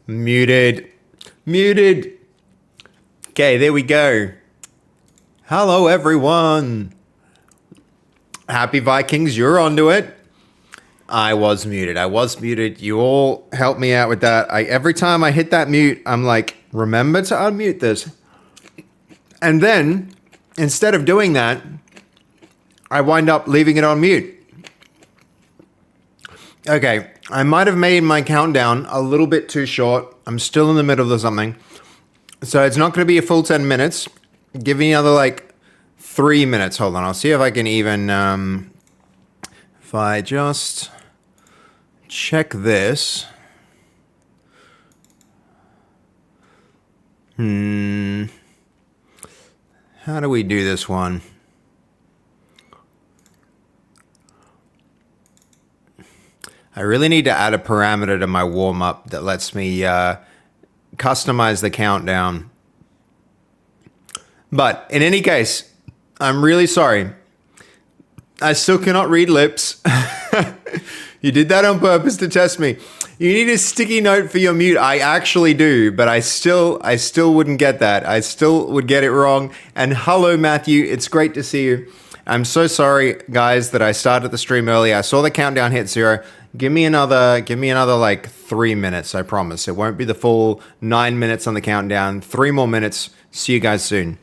Muted. Muted. Okay, there we go. Hello, everyone. Happy Vikings, you're onto it. I was muted. You all helped me out with that. Every time I hit that mute, I'm like, remember to unmute this. And then, instead of doing that, I wind up leaving it on mute. Okay, I might have made my countdown a little bit too short. I'm still in the middle of something. So it's not going to be a full 10 minutes. Give me another 3 minutes. Hold on, I'll see if I can even... if I just check this. How do we do this one? I really need to add a parameter to my warm-up that lets me customize the countdown. But in any case, I'm really sorry. I still cannot read lips. You did that on purpose to test me. You need a sticky note for your mute. I actually do, but I still wouldn't get that. I still would get it wrong. And hello, Matthew. It's great to see you. I'm so sorry, guys, that I started the stream early. I saw the countdown hit 0. Give me another 3 minutes, I promise. It won't be the full 9 minutes on the countdown. 3 more minutes. See you guys soon.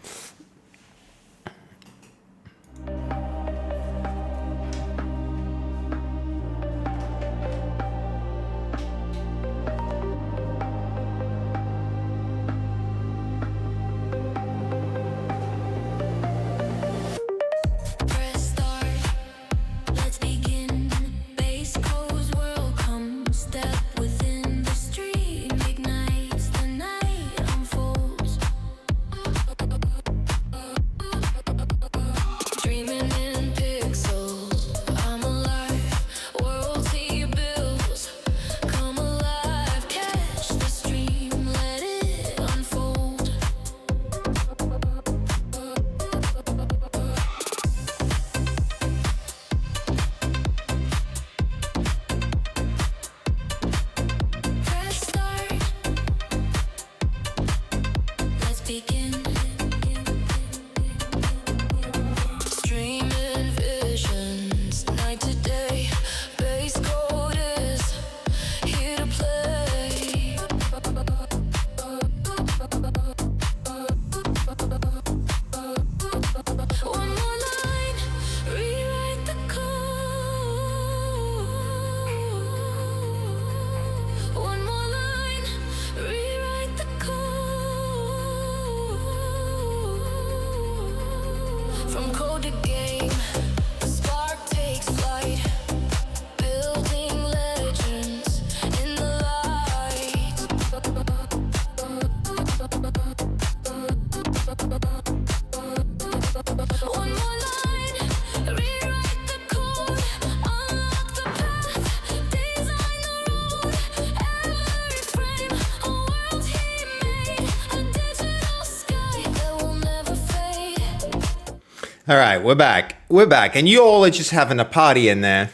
All right, we're back. And you all are just having a party in there.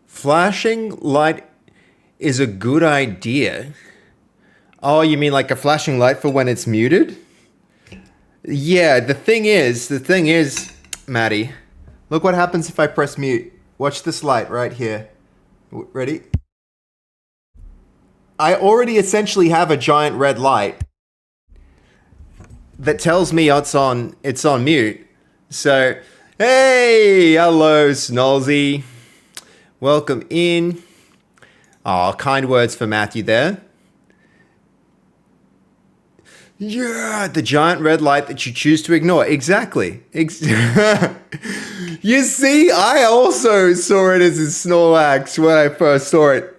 Flashing light is a good idea. Oh, you mean like a flashing light for when it's muted? Yeah, the thing is, Maddie, look what happens if I press mute. Watch this light right here. Ready? I already essentially have a giant red light that tells me it's on mute. So, hey, hello, Snolzy. Welcome in. Oh, kind words for Matthew there. Yeah, the giant red light that you choose to ignore. Exactly. You see, I also saw it as a Snorlax when I first saw it.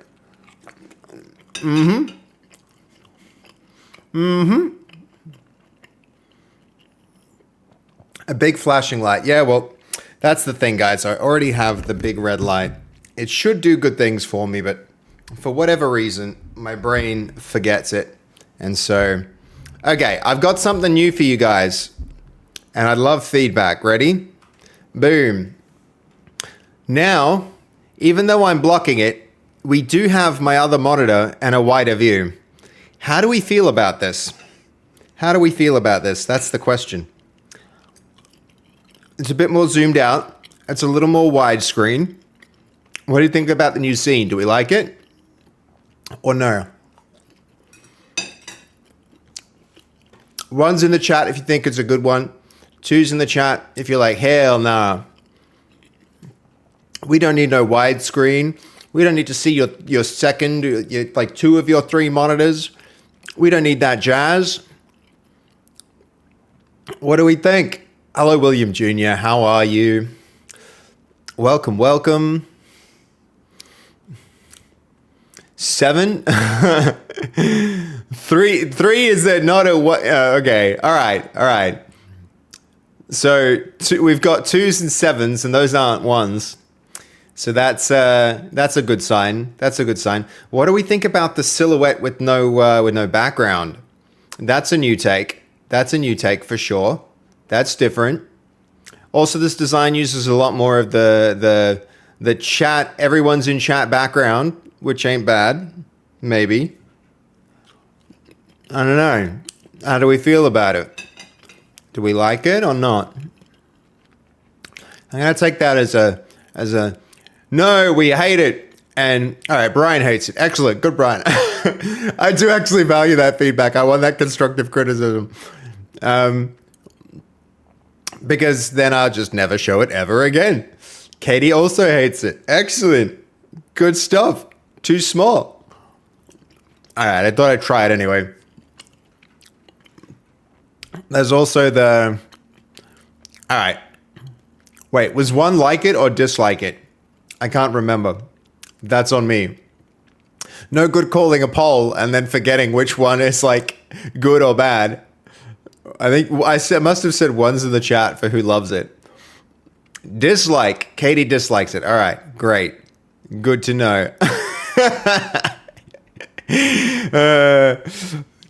A big flashing light. Yeah, well, that's the thing, guys. I already have the big red light. It should do good things for me, but for whatever reason, my brain forgets it. And so, okay, I've got something new for you guys. And I'd love feedback. Ready? Boom. Now, even though I'm blocking it, we do have my other monitor and a wider view. How do we feel about this? How do we feel about this? That's the question. It's a bit more zoomed out. It's a little more widescreen. What do you think about the new scene? Do we like it? Or no? One's in the chat if you think it's a good one. Two's in the chat if you're like, hell nah. We don't need no widescreen. We don't need to see your second, like two of your three monitors. We don't need that jazz. What do we think? Hello, William Jr. How are you? Welcome, welcome. 7? 3 is that not a what? Okay, all right. So we've got 2s and 7s, and those aren't 1s. So that's a good sign. That's a good sign. What do we think about the silhouette with no background? That's a new take. That's a new take for sure. That's different. Also, this design uses a lot more of the chat. Everyone's in chat background, which ain't bad. Maybe. I don't know. How do we feel about it? Do we like it or not? I'm gonna take that as a no, we hate it. And all right, Brian hates it. Excellent, good, Brian. I do actually value that feedback. I want that constructive criticism, because then I'll just never show it ever again. Katie also hates it. Excellent, good stuff. Too small. All right, I thought I'd try it anyway. There's also the... All right. Wait, was one like it or dislike it? I can't remember. That's on me. No good calling a poll and then forgetting which one is like good or bad. I think must have said one's in the chat for who loves it. Dislike. Katie dislikes it. All right, great. Good to know.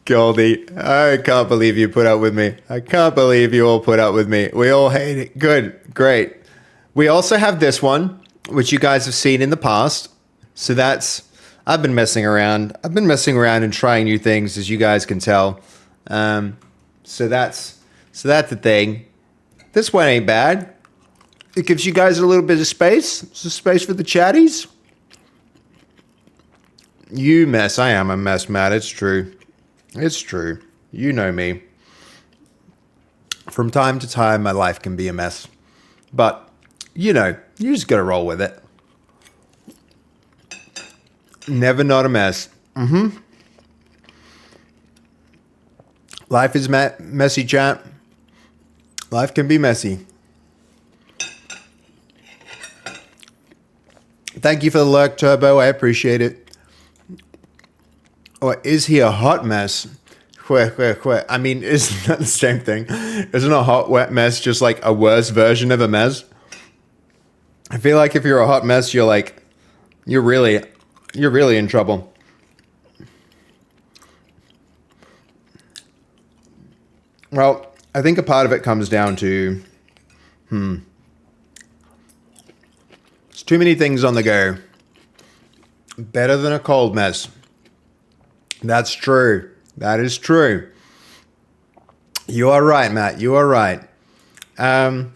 Goldie, I can't believe you put up with me. I can't believe you all put up with me. We all hate it. Good, great. We also have this one, which you guys have seen in the past. So I've been messing around. I've been messing around and trying new things, as you guys can tell. So that's the thing. This one ain't bad. It gives you guys a little bit of space. Some space for the chatties. You mess. I am a mess, Matt. It's true. It's true. You know me. From time to time, my life can be a mess. But, you just got to roll with it. Never not a mess. Life is messy, chat. Life can be messy. Thank you for the lurk, Turbo. I appreciate it. Or is he a hot mess? I mean, isn't that the same thing? Isn't a hot, wet mess just like a worse version of a mess? I feel like if you're a hot mess, you're really in trouble. Well, I think a part of it comes down to, there's too many things on the go. Better than a cold mess. That's true. That is true. You are right, Matt. You are right. All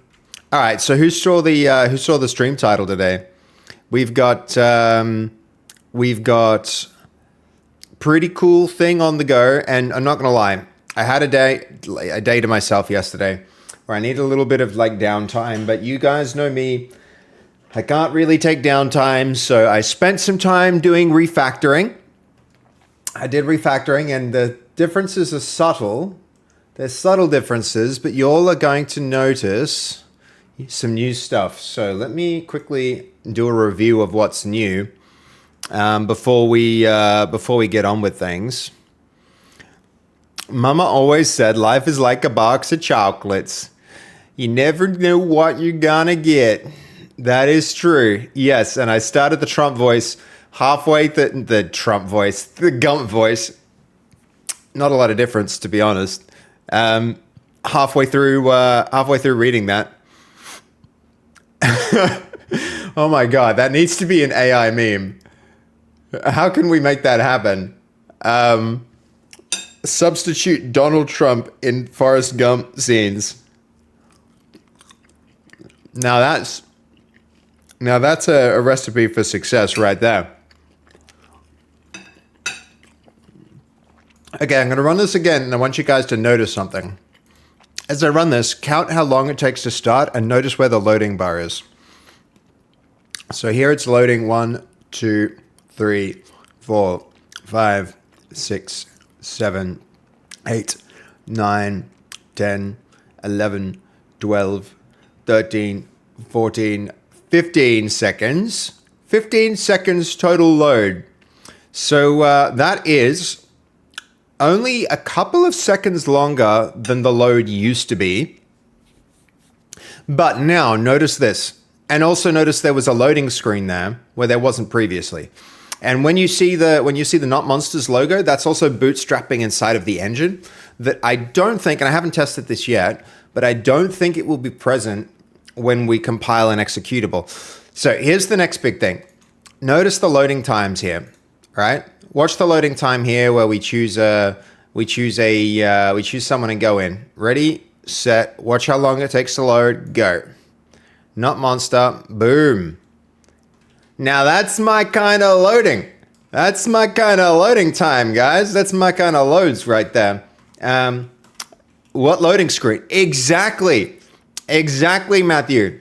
right. So who saw the stream title today? We've got pretty cool thing on the go, and I'm not gonna lie. I had a day to myself yesterday where I need a little bit of like downtime, but you guys know me. I can't really take downtime, so I spent some time doing refactoring. I did refactoring, and the differences are subtle. There's subtle differences, but you all are going to notice some new stuff. So let me quickly do a review of what's new before we get on with things. Mama always said life is like a box of chocolates. You never know what you're gonna get. That is true. Yes, and I started the Trump voice halfway the Trump voice, the Gump voice. Not a lot of difference, to be honest. Halfway through reading that. Oh my God, that needs to be an AI meme. How can we make that happen? Substitute Donald Trump in Forrest Gump scenes. Now that's a recipe for success right there. Okay, I'm going to run this again, and I want you guys to notice something. As I run this, count how long it takes to start, and notice where the loading bar is. So here it's loading 1, 2, 3, 4, 5, 6, 7, 8, 9, 10, 11, 12, 13, 14, 15 seconds. 15 seconds total load. So that is only a couple of seconds longer than the load used to be. But now notice this. And also notice there was a loading screen there where there wasn't previously. And when you see the Not Monsters logo, that's also bootstrapping inside of the engine that I don't think, and I haven't tested this yet, but I don't think it will be present when we compile an executable. So here's the next big thing. Notice the loading times here, right? Watch the loading time here where we choose someone and go in. Ready, set, watch how long it takes to load, go. Not monster, boom. Now that's my kind of loading. That's my kind of loading time, guys. That's my kind of loads right there. What loading screen? Exactly, Matthew.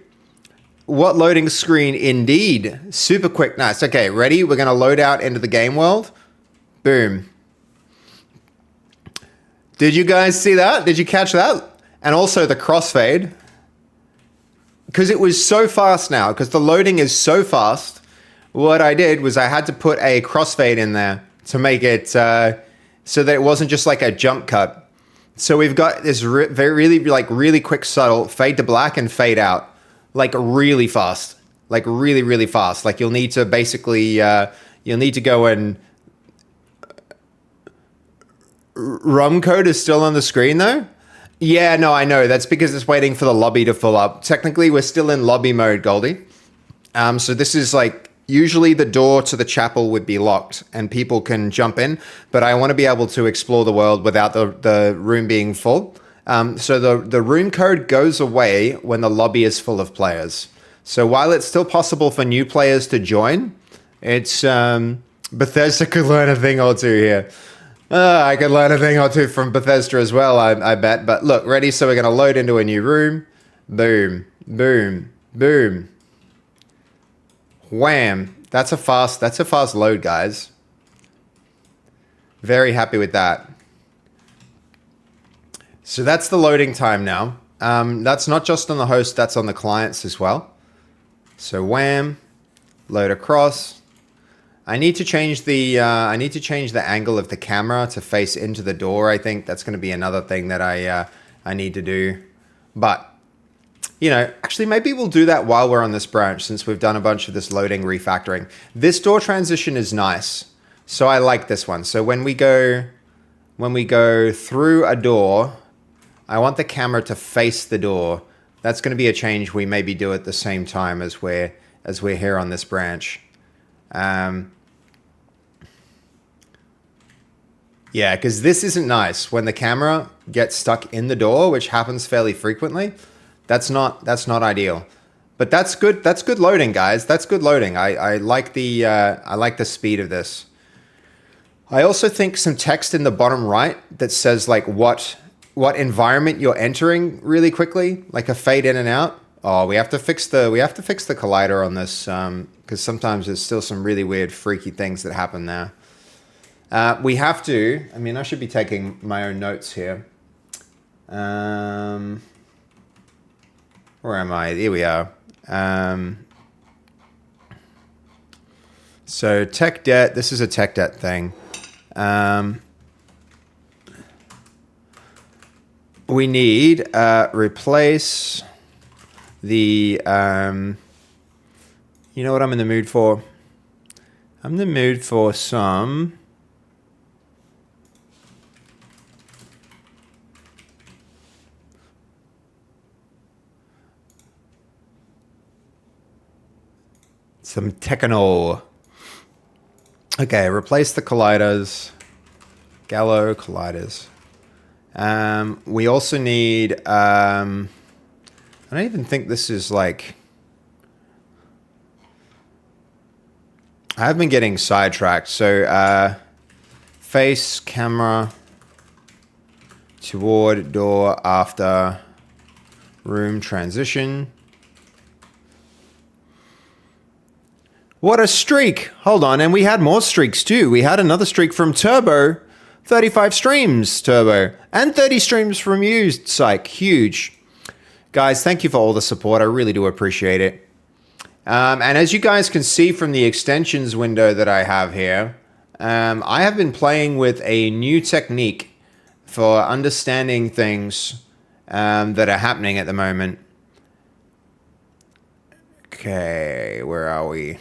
What loading screen indeed. Super quick, nice. Okay, ready? We're gonna load out into the game world. Boom. Did you guys see that? Did you catch that? And also the crossfade. Because it was so fast now, because the loading is so fast, what I did was I had to put a crossfade in there to make it so that it wasn't just like a jump cut. So we've got this really quick, subtle fade to black and fade out. Like really fast. Like really fast. Like you'll need to basically, you'll need to go and... ROM code is still on the screen though? Yeah, no, I know. That's because it's waiting for the lobby to fill up. Technically, we're still in lobby mode, Goldie. So this is like, usually the door to the chapel would be locked and people can jump in, but I want to be able to explore the world without the room being full. So the room code goes away when the lobby is full of players. So while it's still possible for new players to join, it's Bethesda could learn a thing or two here. I could learn a thing or two from Bethesda as well, I bet. But look, ready? So we're going to load into a new room. Boom, boom, boom. Wham. That's a fast load, guys. Very happy with that. So that's the loading time now. That's not just on the host, that's on the clients as well. So wham, load across. I need to change the angle of the camera to face into the door. I think that's going to be another thing that I need to do. But you know, actually maybe we'll do that while we're on this branch since we've done a bunch of this loading refactoring. This door transition is nice. So I like this one. So when we go through a door, I want the camera to face the door. That's going to be a change we maybe do at the same time as we're here on this branch. Yeah, because this isn't nice. When the camera gets stuck in the door, which happens fairly frequently, that's not ideal. But that's good. That's good loading, guys. That's good loading. I like the speed of this. I also think some text in the bottom right that says like what environment you're entering really quickly, like a fade in and out. Oh, we have to fix the collider on this because sometimes there's still some really weird, freaky things that happen there. We have to. I mean, I should be taking my own notes here. Where am I? Here we are. So tech debt. This is a tech debt thing. We need replace the. You know what I'm in the mood for? I'm in the mood for some. Some techno. Okay, replace the colliders. Gallo colliders. We also need... I don't even think this is like... I've been getting sidetracked. So, face, camera, toward, door, after, room, transition. What a streak! Hold on, and we had more streaks too. We had another streak from Turbo. 35 streams, Turbo. And 30 streams from you, Psych. Huge. Guys, thank you for all the support. I really do appreciate it. And as you guys can see from the extensions window that I have here, I have been playing with a new technique for understanding things that are happening at the moment. Okay, where are we?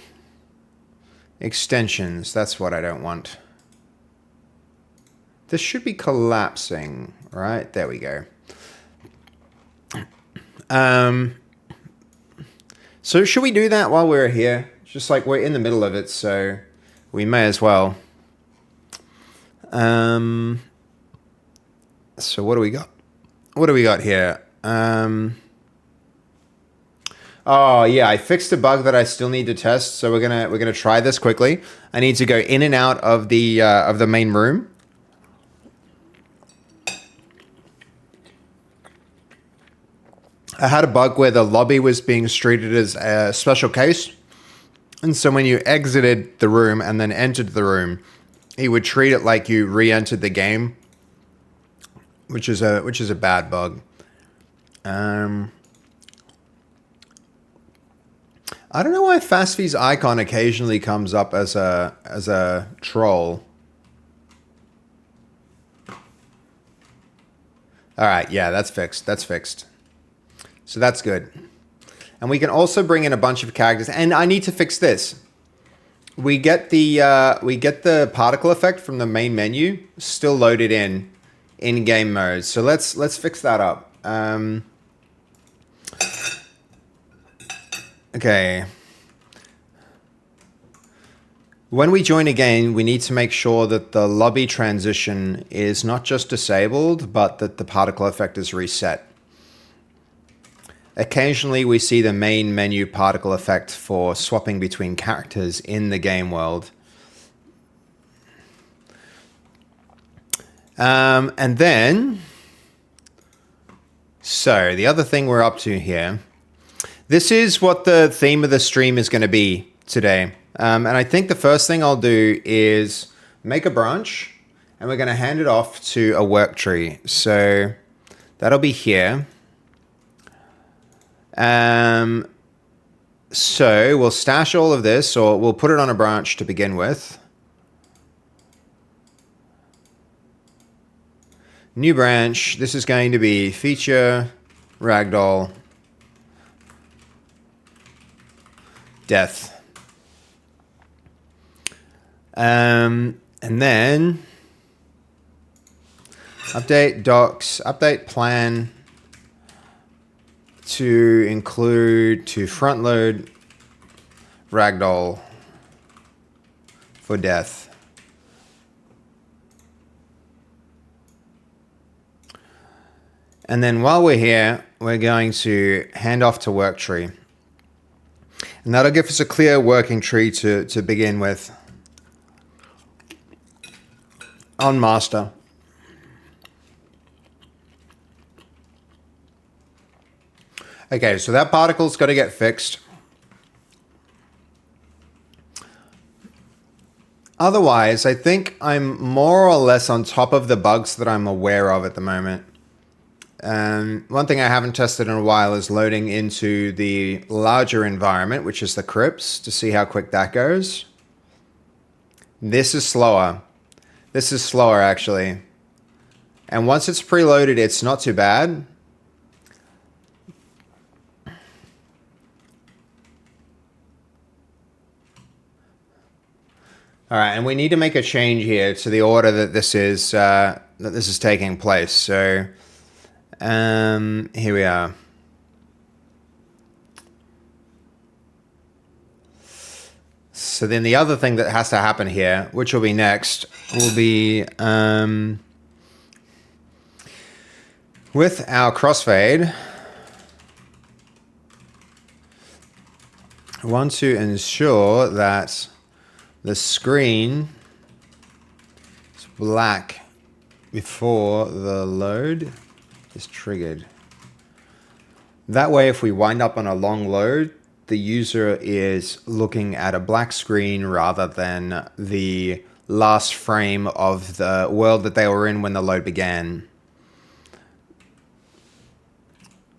Extensions, that's what I don't want. This should be collapsing, right? There we go. So should we do that while we're here? Just like we're in the middle of it, so we may as well. So what do we got? What do we got here? Oh yeah, I fixed a bug that I still need to test, so we're gonna try this quickly. I need to go in and out of the main room. I had a bug where the lobby was being treated as a special case, and so when you exited the room and then entered the room, he would treat it like you re-entered the game, which is a bad bug. I don't know why Fastvy's icon occasionally comes up as a troll. All right, yeah, that's fixed. That's fixed. So that's good. And we can also bring in a bunch of characters. And I need to fix this. We get the particle effect from the main menu still loaded in game mode. So let's fix that up. Okay. When we join a game, we need to make sure that the lobby transition is not just disabled, but that the particle effect is reset. Occasionally, we see the main menu particle effect for swapping between characters in the game world. And then, so the other thing we're up to here, this is what the theme of the stream is going to be today. And I think the first thing I'll do is make a branch, and we're going to hand it off to a work tree. So that'll be here. So we'll stash all of this, or we'll put it on a branch to begin with. New branch. This is going to be feature, ragdoll, death. And then update docs, update plan to include to front load ragdoll for death. And then while we're here, we're going to hand off to work tree. And that'll give us a clear working tree to begin with. On master. Okay, so that particle's got to get fixed. Otherwise, I think I'm more or less on top of the bugs that I'm aware of at the moment. One thing I haven't tested in a while is loading into the larger environment, which is the crypts, to see how quick that goes. This is slower. This is slower, actually. And once it's preloaded, it's not too bad. All right, and we need to make a change here to the order that this is taking place. So here we are. So then the other thing that has to happen here, which will be next, will be with our crossfade, I want to ensure that the screen is black before the load is triggered. That way, if we wind up on a long load, the user is looking at a black screen rather than the last frame of the world that they were in when the load began.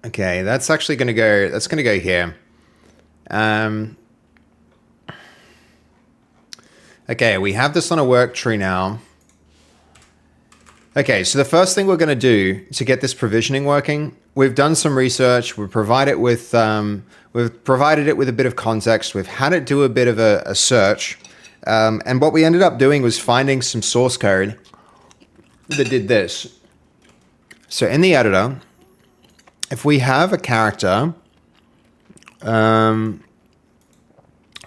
Okay, that's actually going to go, that's going to go here. Okay, we have this on a work tree now. Okay, so the first thing we're going to do to get this provisioning working, we've done some research. We've provided it with a bit of context. We've had it do a bit of a search, and what we ended up doing was finding some source code that did this. So in the editor, if we have a character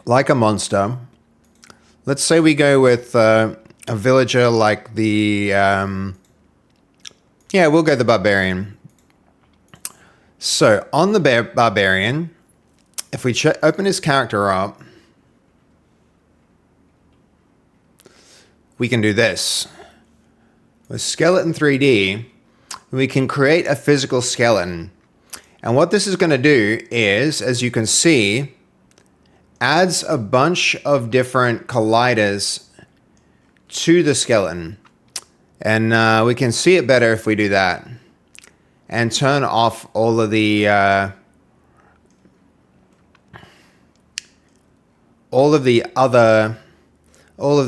like a monster, let's say we go with a villager like the yeah, we'll go the barbarian. So on the barbarian, if we open his character up, we can do this. With Skeleton 3D, we can create a physical skeleton. And what this is going to do is, as you can see, adds a bunch of different colliders to the skeleton. And we can see it better if we do that. And turn off all of the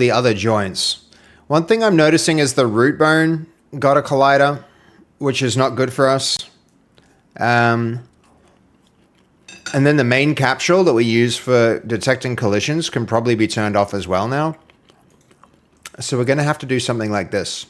other joints. One thing I'm noticing is the root bone got a collider, which is not good for us. And then the main capsule that we use for detecting collisions can probably be turned off as well now. So we're going to have to do something like this.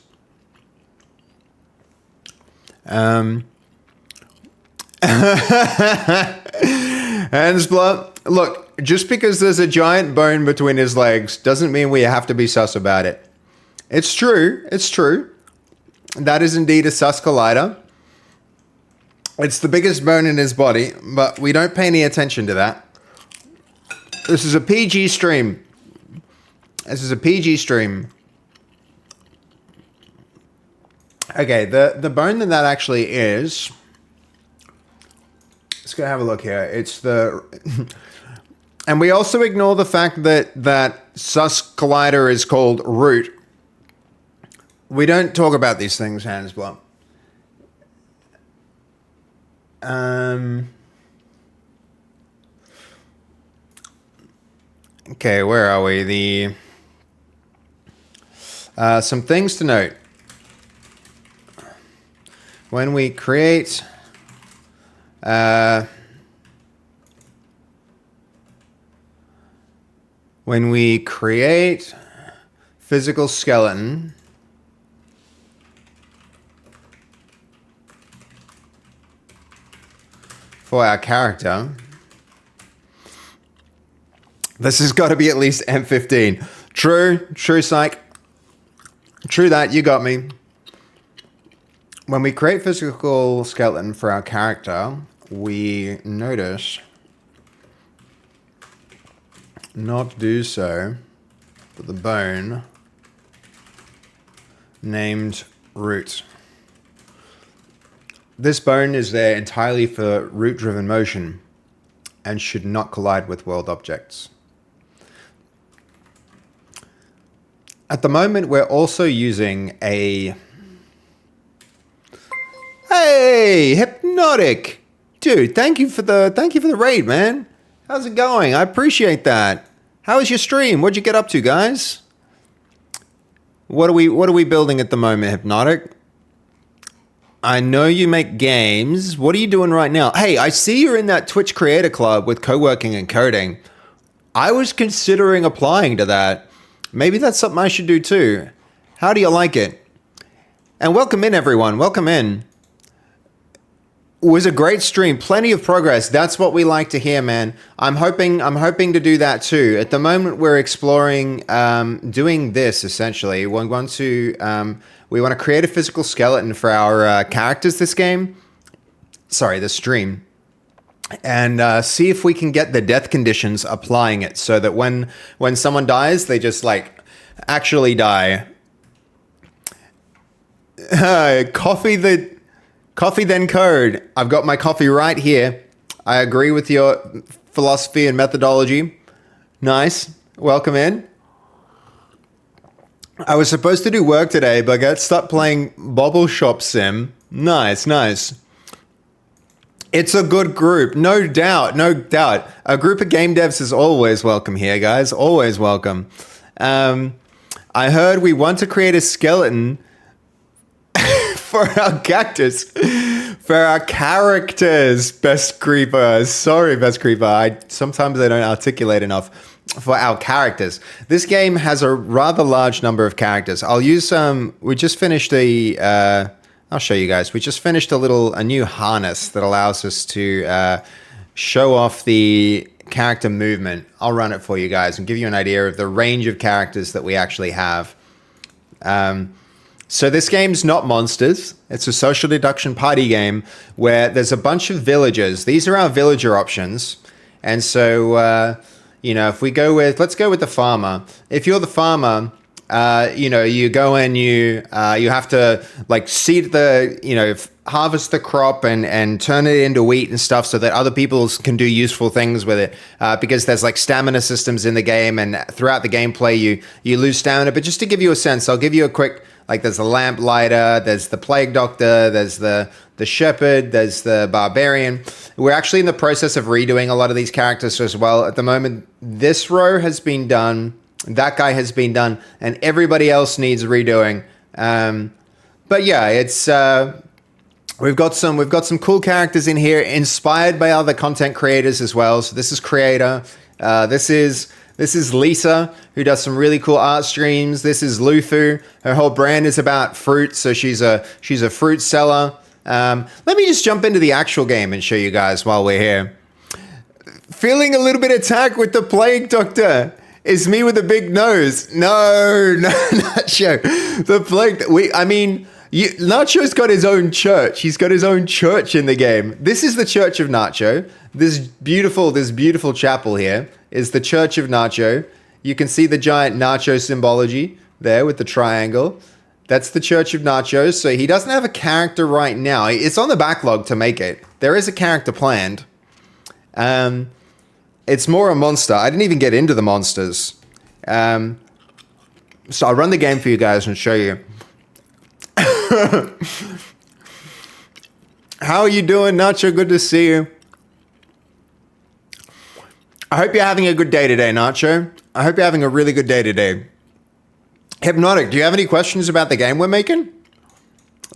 Hansblood, look, just because there's a giant bone between his legs doesn't mean we have to be sus about it. It's true. It's true. That is indeed a sus collider. It's the biggest bone in his body, but we don't pay any attention to that. This is a PG stream. This is a PG stream. Okay, the bone that actually is, let's go have a look here. It's the, and we also ignore the fact that sus collider is called root. We don't talk about these things, Hansblood. Okay, where are we? Some things to note. When we create physical skeleton, for our character, this has got to be at least M15. True, psych. True that, you got me. When we create physical skeleton for our character, we notice not do so for the bone named root. This bone is there entirely for root-driven motion and should not collide with world objects. At the moment, we're also using a... Hey, Hypnotic! Dude, thank you for the raid, man. How's it going? I appreciate that. How was your stream? What'd you get up to, guys? What are we building at the moment, Hypnotic? I know you make games. What are you doing right now? Hey, I see you're in that Twitch Creator Club with co-working and coding. I was considering applying to that. Maybe that's something I should do too. How do you like it? And welcome in, everyone. Welcome in. was a great stream. Plenty of progress. That's what we like to hear, man. I'm hoping to do that too. At the moment, we're exploring doing this essentially. We want to create a physical skeleton for our characters this game. Sorry, this stream. And see if we can get the death conditions applying it so that when someone dies, they just like actually die. Coffee then code. I've got my coffee right here. I agree with your philosophy and methodology. Nice. Welcome in. I was supposed to do work today, but I got stuck playing Bobble Shop Sim. Nice. It's a good group. No doubt. A group of game devs is always welcome here, guys. Always welcome. I heard we want to create a skeleton for our cactus, for our characters, Best Creeper. Sorry, Best Creeper. Sometimes I don't articulate enough. For our characters. This game has a rather large number of characters. I'll use we just finished I'll show you guys. We just finished a new harness that allows us to show off the character movement. I'll run it for you guys and give you an idea of the range of characters that we actually have. So this game's not Monsters. It's a social deduction party game where there's a bunch of villagers. These are our villager options. And so, if we let's go with the farmer. If you're the farmer, you go in, you have to like seed harvest the crop and turn it into wheat and stuff so that other people can do useful things with it. Because there's like stamina systems in the game, and throughout the gameplay you lose stamina. But just to give you a sense, I'll give you a quick, there's the lamp lighter, there's the plague doctor, there's the shepherd, there's the barbarian. We're actually in the process of redoing a lot of these characters as well. At the moment, this row has been done. That guy has been done, and everybody else needs redoing. But yeah, it's we've got some cool characters in here, inspired by other content creators as well. So this is Creator. This is Lisa, who does some really cool art streams. This is Lufu. Her whole brand is about fruit, so she's a fruit seller. Let me just jump into the actual game and show you guys while we're here. Feeling a little bit attacked with the plague doctor. It's me with a big nose. No, Nacho. The plague. Nacho's got his own church. He's got his own church in the game. This is the Church of Nacho. This beautiful chapel here is the Church of Nacho. You can see the giant Nacho symbology there with the triangle. That's the Church of Nacho. So he doesn't have a character right now. It's on the backlog to make it. There is a character planned. It's more a monster. I didn't even get into the monsters. So I'll run the game for you guys and show you. How are you doing, Nacho? Good to see you. I hope you're having a good day today, Nacho. I hope you're having a really good day today. Hypnotic, do you have any questions about the game we're making?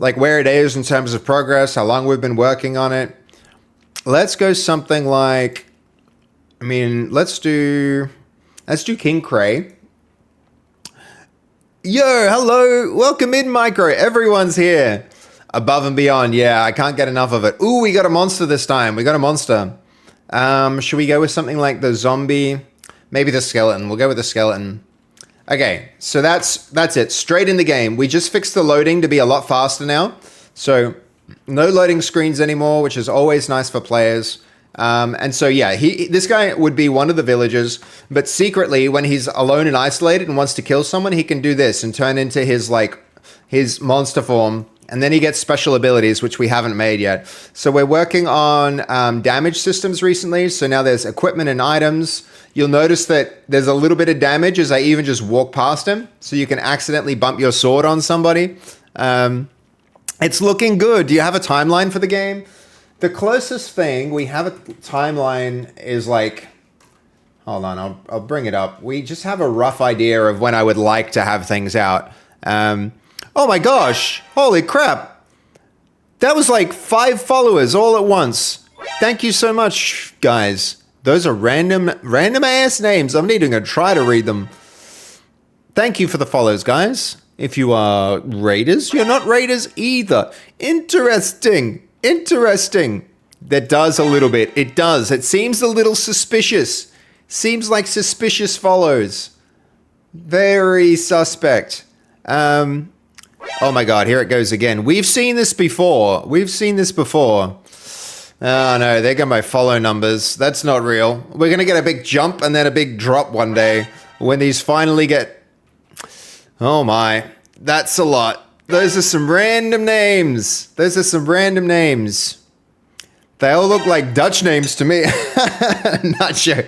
Like where it is in terms of progress, how long we've been working on it? Let's go something like, let's do King Cray. Yo, hello, welcome in, Micro. Everyone's here. Above and Beyond, yeah, I can't get enough of it. Ooh, we got a monster this time. We got a monster. Should we go with something like the zombie? Maybe the skeleton. We'll go with the skeleton. Okay, so that's it. Straight in the game. We just fixed the loading to be a lot faster now. So no loading screens anymore, which is always nice for players. And so, yeah, this guy would be one of the villagers, but secretly when he's alone and isolated and wants to kill someone, he can do this and turn into his monster form. And then he gets special abilities, which we haven't made yet. So we're working on damage systems recently. So now there's equipment and items. You'll notice that there's a little bit of damage as I even just walk past him. So you can accidentally bump your sword on somebody. It's looking good. Do you have a timeline for the game? The closest thing we have a timeline is hold on, I'll bring it up. We just have a rough idea of when I would like to have things out. Oh my gosh, holy crap. That was 5 followers all at once. Thank you so much, guys. Those are random ass names. I'm needing to try to read them. Thank you for the follows, guys. If you are raiders, you're not raiders either. Interesting. Interesting. That does a little bit. It does. It seems a little suspicious. Seems like suspicious follows. Very suspect. Oh my god, here it goes again. We've seen this before. Oh no, there go my follow numbers. That's not real. We're going to get a big jump and then a big drop one day when these finally get... Oh my, that's a lot. Those are some random names. They all look like Dutch names to me. Not sure.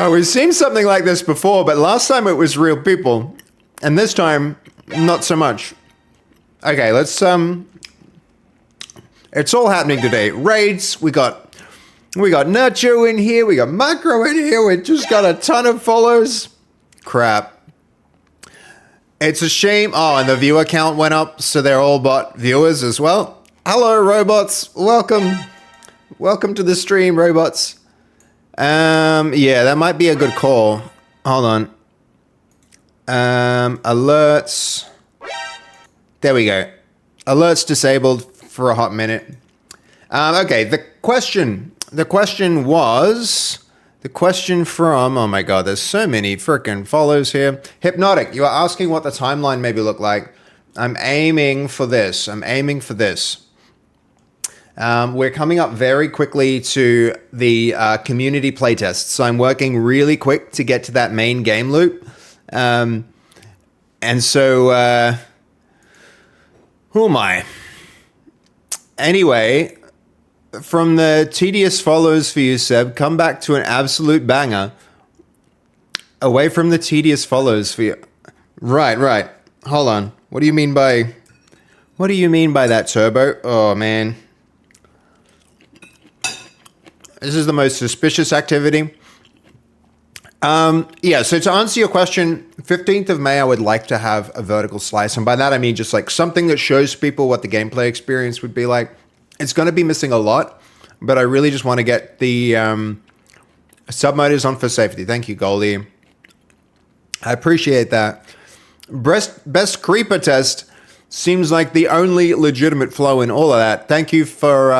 We've seen something like this before, but last time it was real people. And this time, not so much. Okay, let's... It's all happening today. Raids, we got Nacho in here, we got Macro in here, we just got a ton of follows. Crap. It's a shame. Oh, and the viewer count went up, so they're all bot viewers as well. Hello, robots. Welcome. Welcome to the stream, robots. Yeah, that might be a good call. Hold on. Alerts. There we go. Alerts disabled for a hot minute. Okay, the question from, oh my god, there's so many freaking follows here. Hypnotic, you are asking what the timeline maybe look like. I'm aiming for this. We're coming up very quickly to the community playtest, so I'm working really quick to get to that main game loop. And so, who am I? Anyway, from the tedious follows for you, Seb, come back to an absolute banger. Away from the tedious follows for you. Right. Hold on. What do you mean by that, Turbo? Oh, man. This is the most suspicious activity. Yeah, so to answer your question, 15th of May, I would like to have a vertical slice. And by that, I mean just like something that shows people what the gameplay experience would be like. It's going to be missing a lot, but I really just want to get the submotors on for safety. Thank you, Goldie. I appreciate that. Best creeper test seems like the only legitimate flow in all of that. Thank you for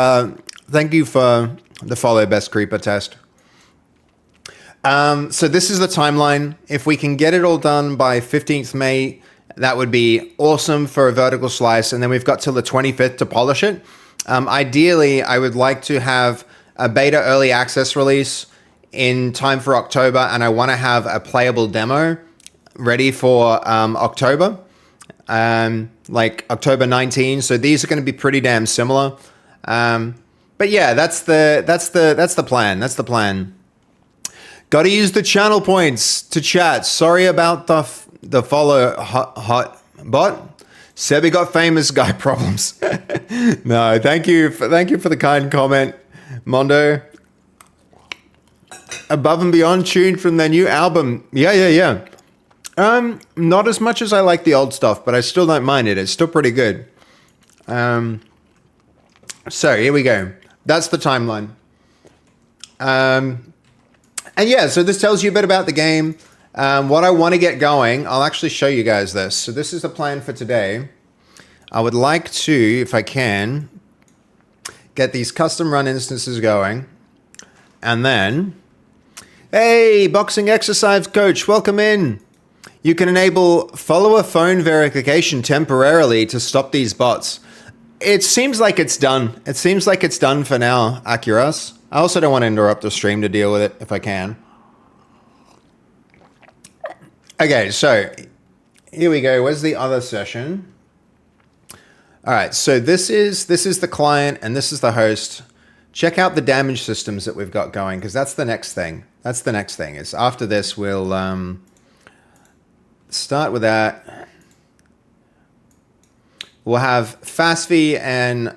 the follow best creeper test. So this is the timeline. If we can get it all done by 15th May, that would be awesome for a vertical slice. And then we've got till the 25th to polish it. Ideally, I would like to have a beta early access release in time for October. And I want to have a playable demo ready for October, like October 19. So these are going to be pretty damn similar. But yeah, that's the plan. Got to use the channel points to chat. Sorry about the follow hot bot. Sebi got famous guy problems. No, thank you for the kind comment, Mondo. Above and Beyond tune from their new album. Yeah. Not as much as I like the old stuff, but I still don't mind it. It's still pretty good. So here we go. That's the timeline. And yeah, so this tells you a bit about the game. What I want to get going, I'll actually show you guys this. So this is the plan for today. I would like to, if I can, get these custom run instances going. And then, hey, boxing exercise coach, welcome in. You can enable follower phone verification temporarily to stop these bots. It seems like it's done. It seems like it's done for now, Acuras. I also don't want to interrupt the stream to deal with it if I can. Okay, so here we go. Where's the other session? All right, so this is the client and this is the host. Check out the damage systems that we've got going because that's the next thing. Is after this we'll start with that. We'll have Fasfi and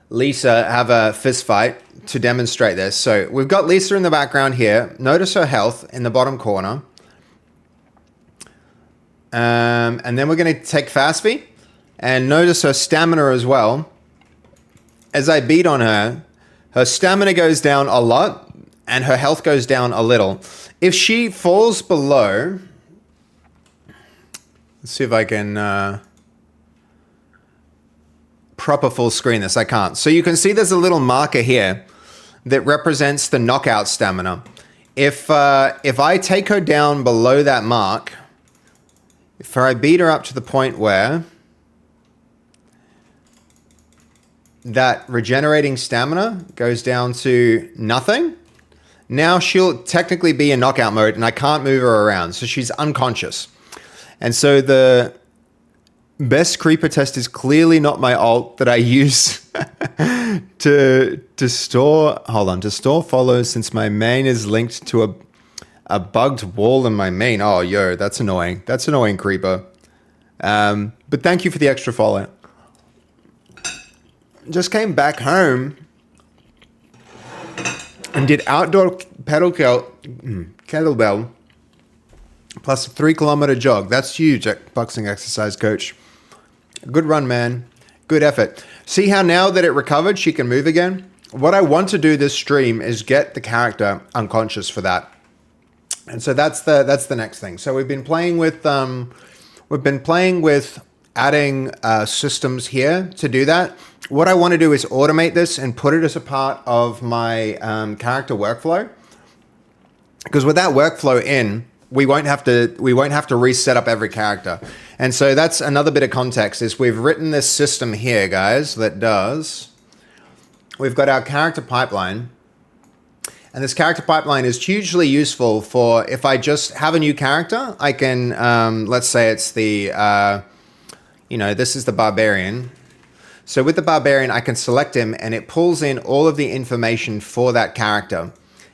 Lisa have a fist fight to demonstrate this. So we've got Lisa in the background here. Notice her health in the bottom corner. And then we're going to take Fasfi and notice her stamina as well. As I beat on her, her stamina goes down a lot and her health goes down a little. If she falls below Let's see if I can proper full screen this. I can't. So you can see there's a little marker here that represents the knockout stamina. If I take her down below that mark, if I beat her up to the point where that regenerating stamina goes down to nothing, now she'll technically be in knockout mode and I can't move her around. So she's unconscious. And so the best creeper test is clearly not my ult that I use to store follows, since my main is linked to a bugged wall in my main. Oh, yo, that's annoying. That's annoying, creeper. But thank you for the extra follow. Just came back home and did outdoor kettlebell plus a 3-kilometer jog. That's huge at boxing exercise, coach. Good run, man. Good effort. See how now that it recovered, she can move again? What I want to do this stream is get the character unconscious for that. And so that's the next thing. So we've been playing with adding systems here to do that. What I want to do is automate this and put it as a part of my character workflow. Because with that workflow in, we won't have to reset up every character. And so that's another bit of context, is we've written this system here, guys, that does, we've got our character pipeline. And this character pipeline is hugely useful for if I just have a new character, I can, let's say it's the, this is the barbarian. So with the barbarian, I can select him and it pulls in all of the information for that character.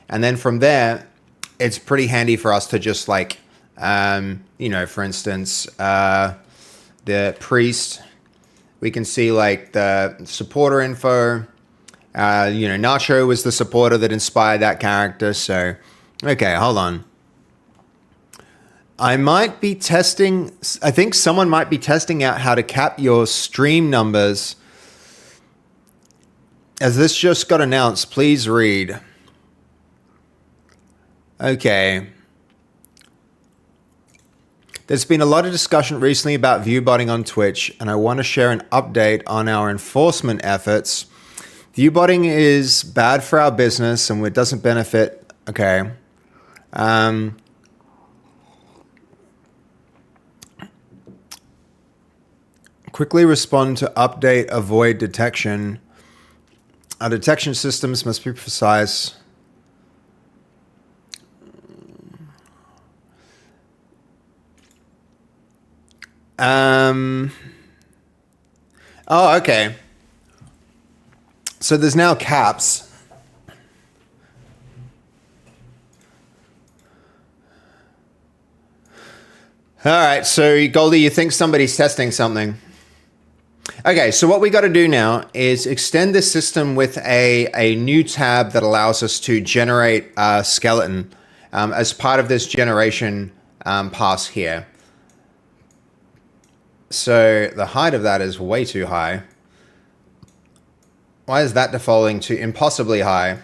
And then from there, it's pretty handy for us to just like, for instance, the priest, we can see like the supporter info. Nacho was the supporter that inspired that character. So, okay, hold on. I think someone might be testing out how to cap your stream numbers. As this just got announced, please read. Okay. There's been a lot of discussion recently about viewbotting on Twitch, and I want to share an update on our enforcement efforts. Viewbotting is bad for our business and it doesn't benefit. Okay. Quickly respond to update, avoid detection. Our detection systems must be precise. Oh, okay. So there's now caps. All right, so Goldie, you think somebody's testing something. Okay, so what we got to do now is extend this system with a new tab that allows us to generate a skeleton as part of this generation pass here. So the height of that is way too high. Why is that defaulting to impossibly high?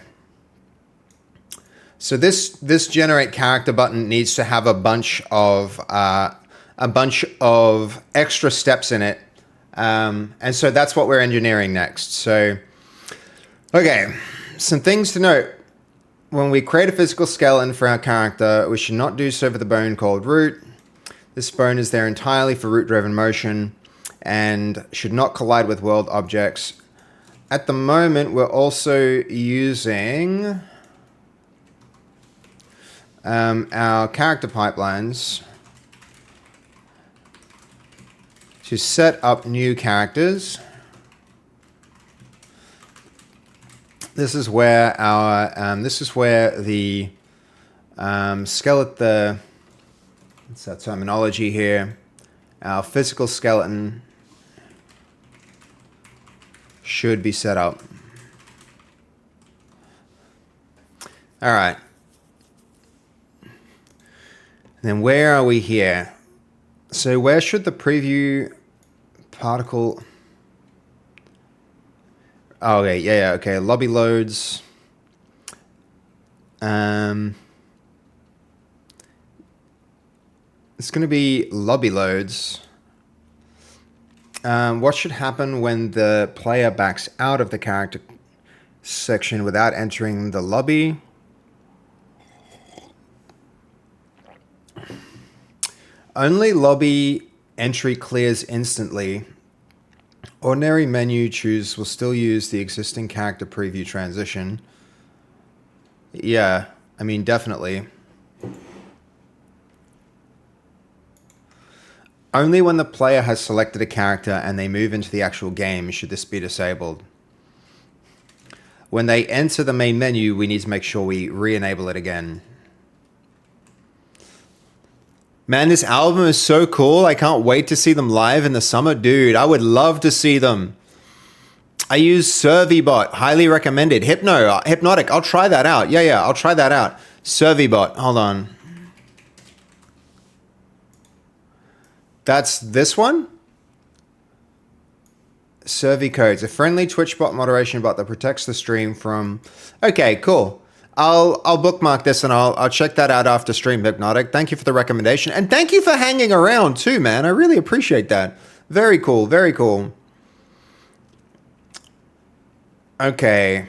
So this generate character button needs to have a bunch of extra steps in it. And so that's what we're engineering next. So, okay, some things to note. When we create a physical skeleton for our character, we should not do so with a bone called root. This bone is there entirely for root-driven motion and should not collide with world objects. At the moment, we're also using our character pipelines to set up new characters. This is where the skeleton, what's that terminology here? Our physical skeleton should be set up. All right. Then where are we here? So where should the preview particle... Oh, okay, yeah, okay. Lobby loads. It's going to be lobby loads. What should happen when the player backs out of the character section without entering the lobby? Only lobby entry clears instantly. Ordinary menu choose will still use the existing character preview transition. Yeah, I mean, definitely. Only when the player has selected a character and they move into the actual game should this be disabled. When they enter the main menu, we need to make sure we re-enable it again. Man, this album is so cool. I can't wait to see them live in the summer. Dude, I would love to see them. I use Servibot. Highly recommended. Hypnotic. I'll try that out. Yeah, I'll try that out. Servibot. Hold on. That's this one? Servicodes. A friendly Twitch bot moderation bot that protects the stream from... Okay, cool. I'll bookmark this and I'll check that out after stream, Hypnotic. Thank you for the recommendation. And thank you for hanging around too, man. I really appreciate that. Very cool, very cool. Okay.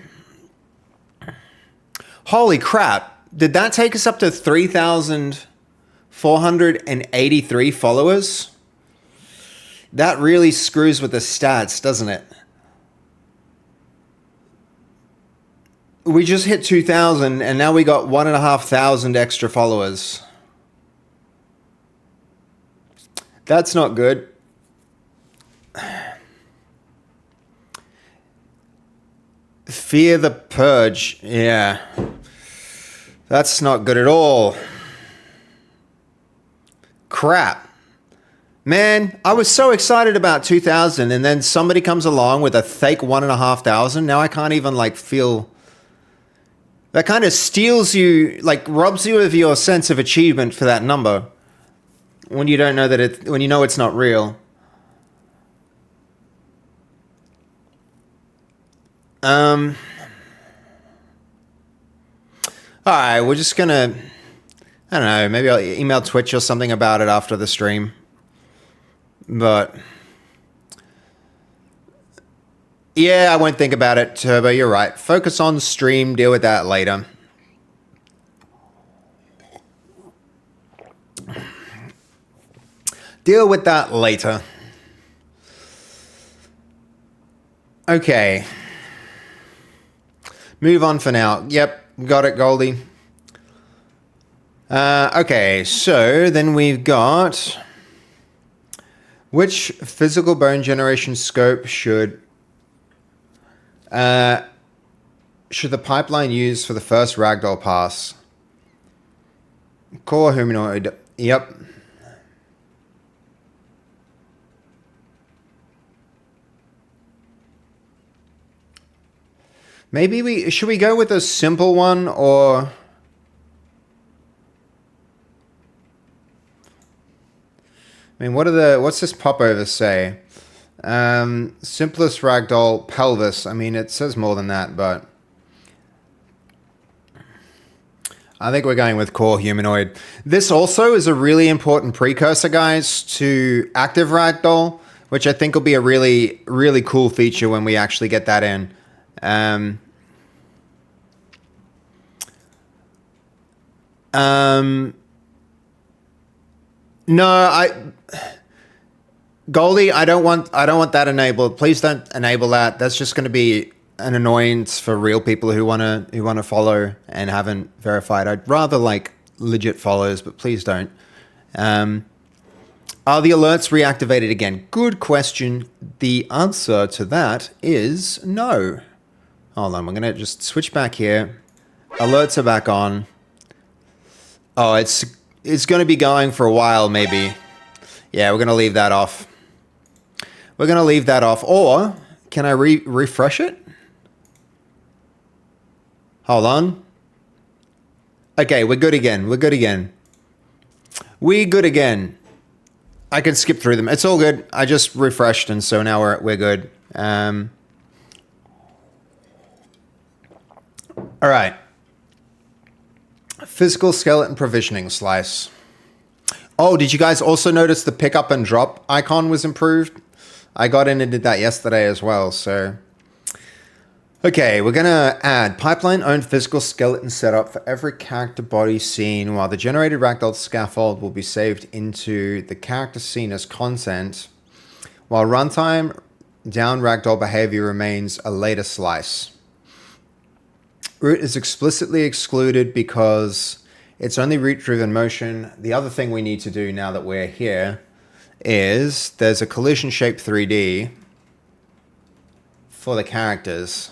Holy crap. Did that take us up to 3,483 followers? That really screws with the stats, doesn't it? We just hit 2,000 and now we got 1,500 extra followers. That's not good. Fear the Purge. Yeah. That's not good at all. Crap. Man, I was so excited about 2,000 and then somebody comes along with a fake 1,500. Now I can't even like feel... That kind of steals you, like robs you of your sense of achievement for that number. When you don't know that when you know it's not real. Alright, we're just gonna, I don't know, maybe I'll email Twitch or something about it after the stream. But yeah, I won't think about it, Turbo, you're right. Focus on stream, deal with that later. Deal with that later. Okay. Move on for now. Yep, got it, Goldie. Okay, so then we've got... Which physical bone generation scope should the pipeline use for the first Ragdoll pass? Core humanoid. Yep. Maybe should we go with a simple one or... I mean, what's this popover say? Simplest ragdoll pelvis. I mean, it says more than that, but I think we're going with core humanoid. This also is a really important precursor, guys, to active ragdoll, which I think will be a really, really cool feature when we actually get that in. No, Goldie, I don't want that enabled. Please don't enable that. That's just going to be an annoyance for real people who wanna follow and haven't verified. I'd rather like legit follows, but please don't. Are the alerts reactivated again? Good question. The answer to that is no. Hold on, we're gonna just switch back here. Alerts are back on. Oh, it's gonna be going for a while, maybe. Yeah, we're gonna leave that off. We're gonna leave that off. Or can I refresh it? Hold on. Okay, we're good again. We're good again. We good again. I can skip through them. It's all good. I just refreshed, and so now we're good. All right. Physical skeleton provisioning slice. Oh, did you guys also notice the pick up and drop icon was improved? I got in and did that yesterday as well, so... Okay, we're going to add pipeline-owned physical skeleton setup for every character body scene, while the generated ragdoll scaffold will be saved into the character scene as content, while runtime down ragdoll behavior remains a later slice. Root is explicitly excluded because it's only root-driven motion. The other thing we need to do now that we're here is there's a collision shape 3D for the characters.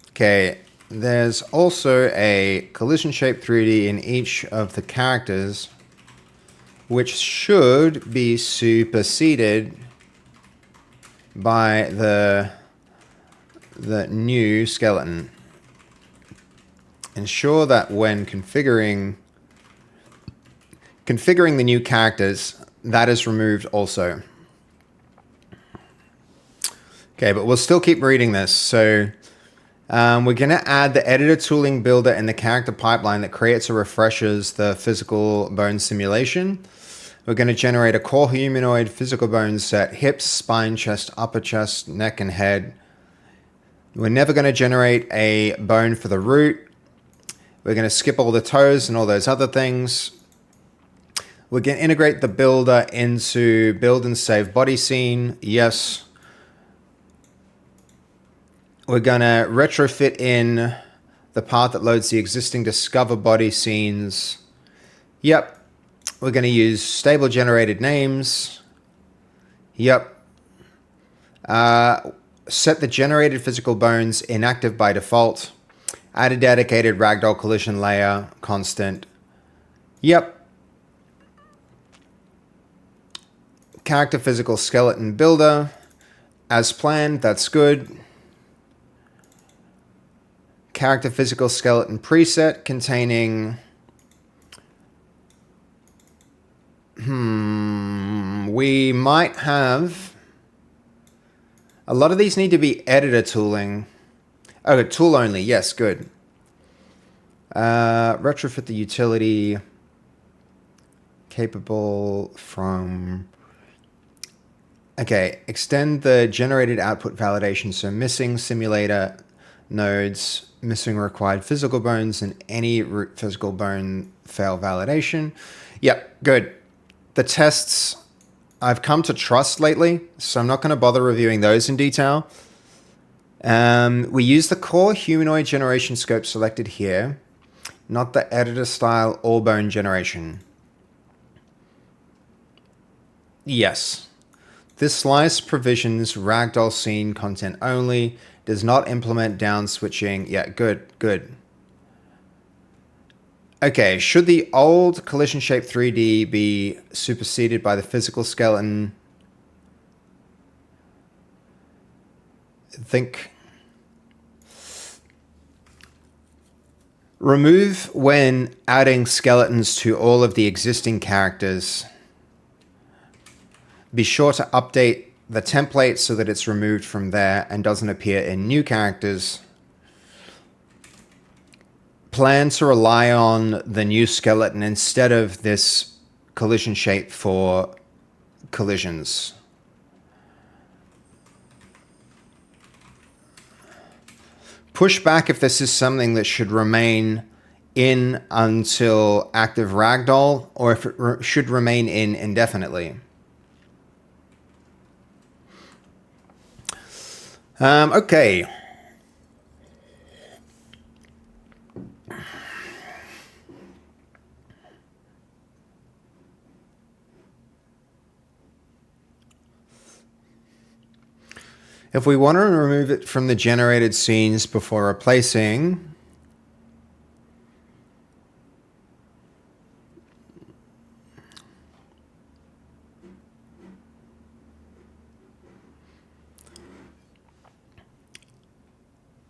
Okay, there's also a collision shape 3D in each of the characters, which should be superseded by the new skeleton. Ensure that when configuring the new characters, that is removed also. Okay, but we'll still keep reading this. So we're going to add the editor tooling builder in the character pipeline that creates or refreshes the physical bone simulation. We're going to generate a core humanoid physical bone set, hips, spine, chest, upper chest, neck, and head. We're never going to generate a bone for the root. We're going to skip all the toes and all those other things. We're going to integrate the builder into build and save body scene. Yes. We're going to retrofit in the part that loads the existing discover body scenes. Yep. We're going to use stable generated names. Yep. Set the generated physical bones inactive by default. Add a dedicated ragdoll collision layer constant. Yep. Character physical skeleton builder. As planned, that's good. Character physical skeleton preset containing... we might have... A lot of these need to be editor tooling. Oh, tool only. Yes, good. Retrofit the utility capable from... Okay, extend the generated output validation. So missing simulator nodes, missing required physical bones, and any root physical bone fail validation. Yep, good. The tests I've come to trust lately, so I'm not going to bother reviewing those in detail. We use the core humanoid generation scope selected here, not the editor style all bone generation. Yes. This slice provisions ragdoll scene content only, does not implement down switching. Yeah, good, good. Okay, should the old collision shape 3D be superseded by the physical skeleton? Think. Remove when adding skeletons to all of the existing characters. Be sure to update the template so that it's removed from there and doesn't appear in new characters. Plan to rely on the new skeleton instead of this collision shape for collisions. Push back if this is something that should remain in until active ragdoll, or if it should remain in indefinitely. Okay. If we want to remove it from the generated scenes before replacing,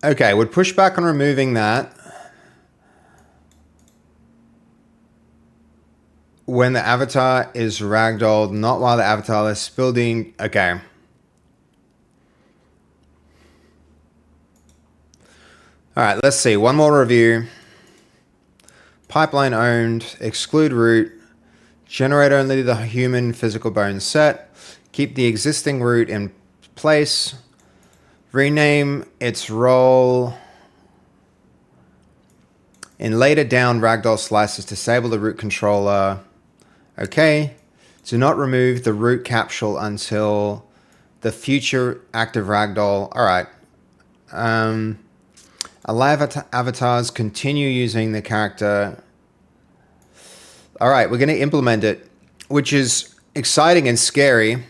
okay, would push back on removing that when the avatar is ragdolled, not while the avatar is building. Okay. All right, let's see. One more review. Pipeline owned, exclude root, generate only the human physical bones set, keep the existing root in place, rename its role in later down ragdoll slices, disable the root controller. Okay. Do not remove the root capsule until the future active ragdoll. All right. Allow avatars continue using the character. All right, we're going to implement it, which is exciting and scary.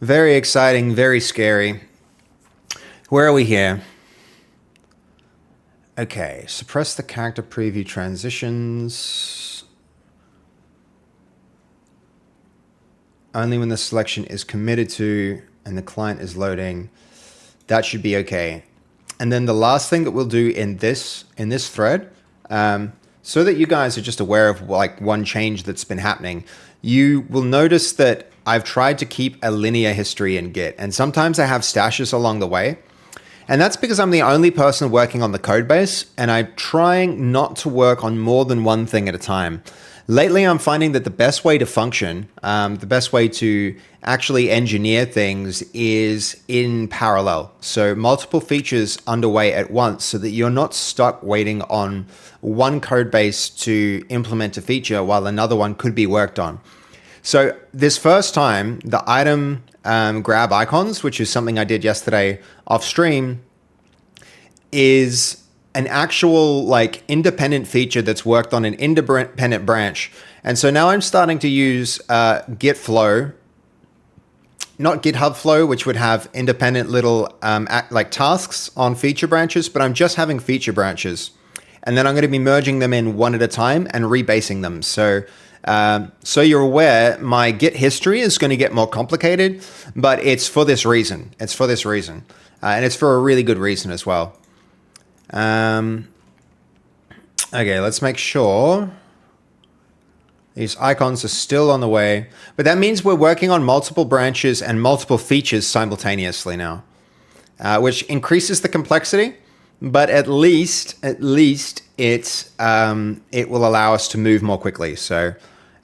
Very exciting, very scary. Where are we here? Okay, suppress the character preview transitions. Only when the selection is committed to and the client is loading. That should be okay. And then the last thing that we'll do in this thread, so that you guys are just aware of like one change that's been happening, you will notice that I've tried to keep a linear history in Git, and sometimes I have stashes along the way. And that's because I'm the only person working on the code base, and I'm trying not to work on more than one thing at a time. Lately, I'm finding that the best way to function, the best way to actually engineer things is in parallel. So multiple features underway at once so that you're not stuck waiting on one code base to implement a feature while another one could be worked on. So this first time, the item grab icons, which is something I did yesterday off stream, is an actual like independent feature that's worked on an independent branch. And so now I'm starting to use Git flow, not GitHub flow, which would have independent little like tasks on feature branches, but I'm just having feature branches. And then I'm going to be merging them in one at a time and rebasing them. So you're aware, my Git history is going to get more complicated, but it's for this reason. It's for this reason. And it's for a really good reason as well. Okay, let's make sure these icons are still on the way, but that means we're working on multiple branches and multiple features simultaneously now, which increases the complexity, but at least it will allow us to move more quickly. So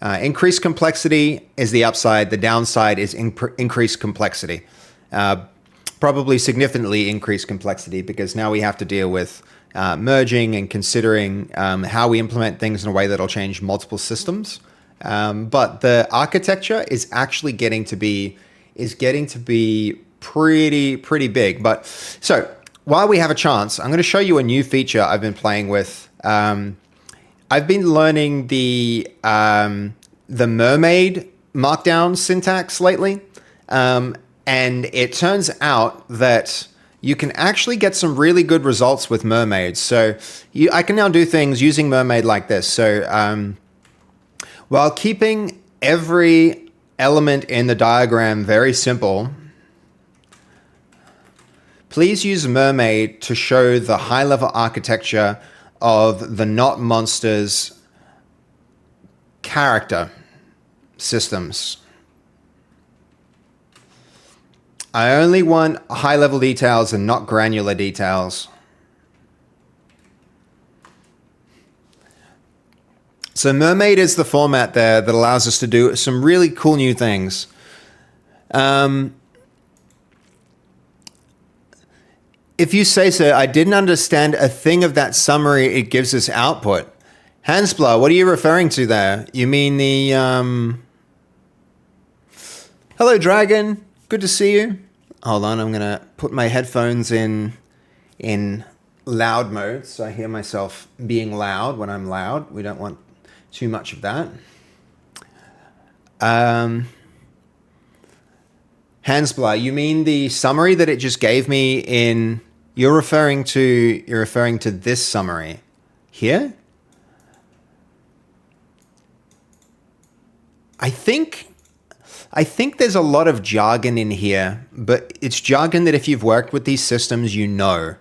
increased complexity is the upside. The downside is increased complexity. Probably significantly increased complexity because now we have to deal with merging and considering how we implement things in a way that'll change multiple systems. But the architecture is actually getting to be pretty big. But so while we have a chance, I'm going to show you a new feature I've been playing with. I've been learning the mermaid markdown syntax lately. And it turns out that you can actually get some really good results with mermaids. So I can now do things using mermaid like this. So while keeping every element in the diagram very simple, please use mermaid to show the high-level architecture of the Not Monsters character systems. I only want high-level details and not granular details. So Mermaid is the format there that allows us to do some really cool new things. If you say so, I didn't understand a thing of that summary it gives us output. Hansblah, what are you referring to there? You mean the... Hello, Dragon. Good to see you. Hold on, I'm going to put my headphones in loud mode so I hear myself being loud when I'm loud. We don't want too much of that. Hansblah, you mean the summary that it just gave me in... You're referring to this summary here? I think there's a lot of jargon in here, but it's jargon that if you've worked with these systems, you know.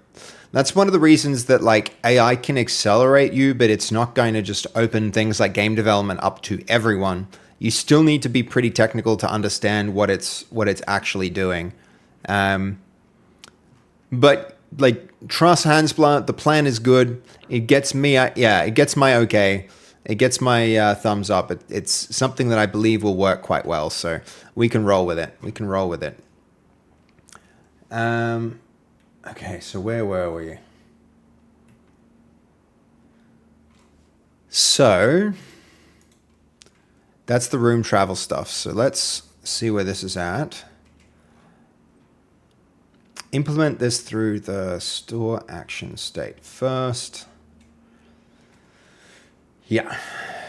That's one of the reasons that like AI can accelerate you, but it's not going to just open things like game development up to everyone. You still need to be pretty technical to understand what it's actually doing. But like trust Handsplant. The plan is good. It gets me, it gets my okay. It gets my thumbs up. It's something that I believe will work quite well. So we can roll with it. We can roll with it. Okay, so where were we? So that's the room travel stuff. So let's see where this is at. Implement this through the store action state first. Yeah,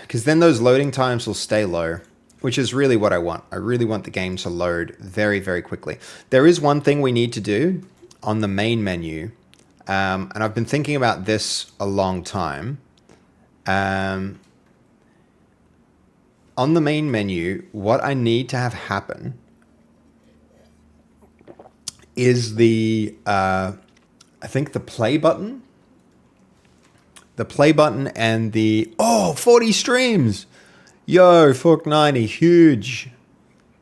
because then those loading times will stay low, which is really what I want. I really want the game to load very, very quickly. There is one thing we need to do on the main menu, and I've been thinking about this a long time. On the main menu, what I need to have happen is the, I think the play button. The play button and the, 40 streams. Yo, fuck 90, huge.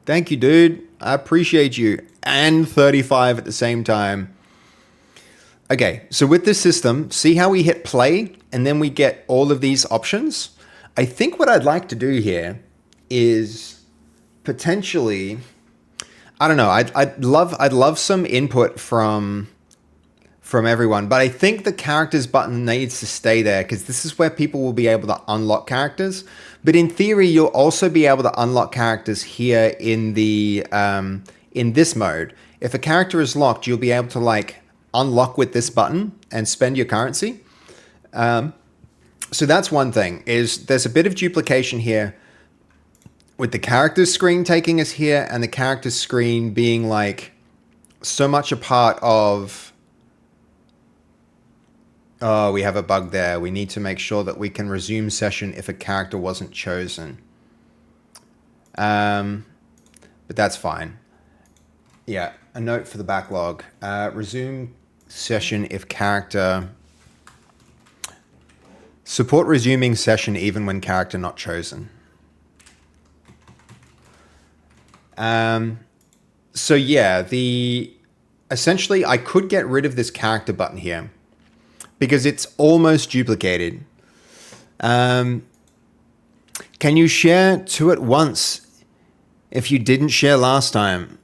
Thank you, dude. I appreciate you. And 35 at the same time. Okay, so with this system, see how we hit play and then we get all of these options? I think what I'd like to do here is potentially, I don't know, I'd love some input from everyone, but I think the characters button needs to stay there because this is where people will be able to unlock characters. But in theory, you'll also be able to unlock characters here in the in this mode. If a character is locked, you'll be able to like unlock with this button and spend your currency. So that's one thing, is there's a bit of duplication here with the characters screen taking us here and the characters screen being like so much a part of... Oh, we have a bug there. We need to make sure that we can resume session if a character wasn't chosen. But that's fine. Yeah, a note for the backlog. Resume session if character... Support resuming session even when character not chosen. So yeah, essentially I could get rid of this character button here because it's almost duplicated. Can you share two at once if you didn't share last time?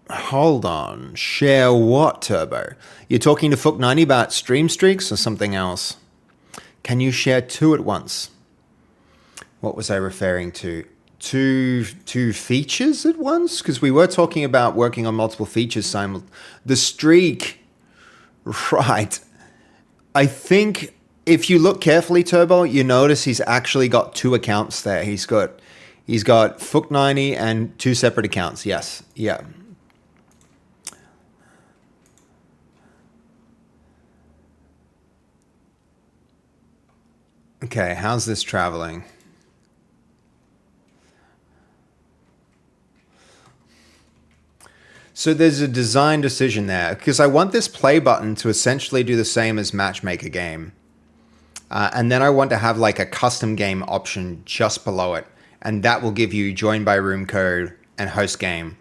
Hold on, share what, Turbo? You're talking to Fook90 about stream streaks or something else? Can you share two at once? What was I referring to? Two features at once? Because we were talking about working on multiple features the streak, right. I think if you look carefully, Turbo, you notice he's actually got two accounts there. He's got Fook90 and two separate accounts. Yes, yeah. Okay, how's this traveling? So there's a design decision there because I want this play button to essentially do the same as matchmaker game. And then I want to have like a custom game option just below it. And that will give you join by room code and host game.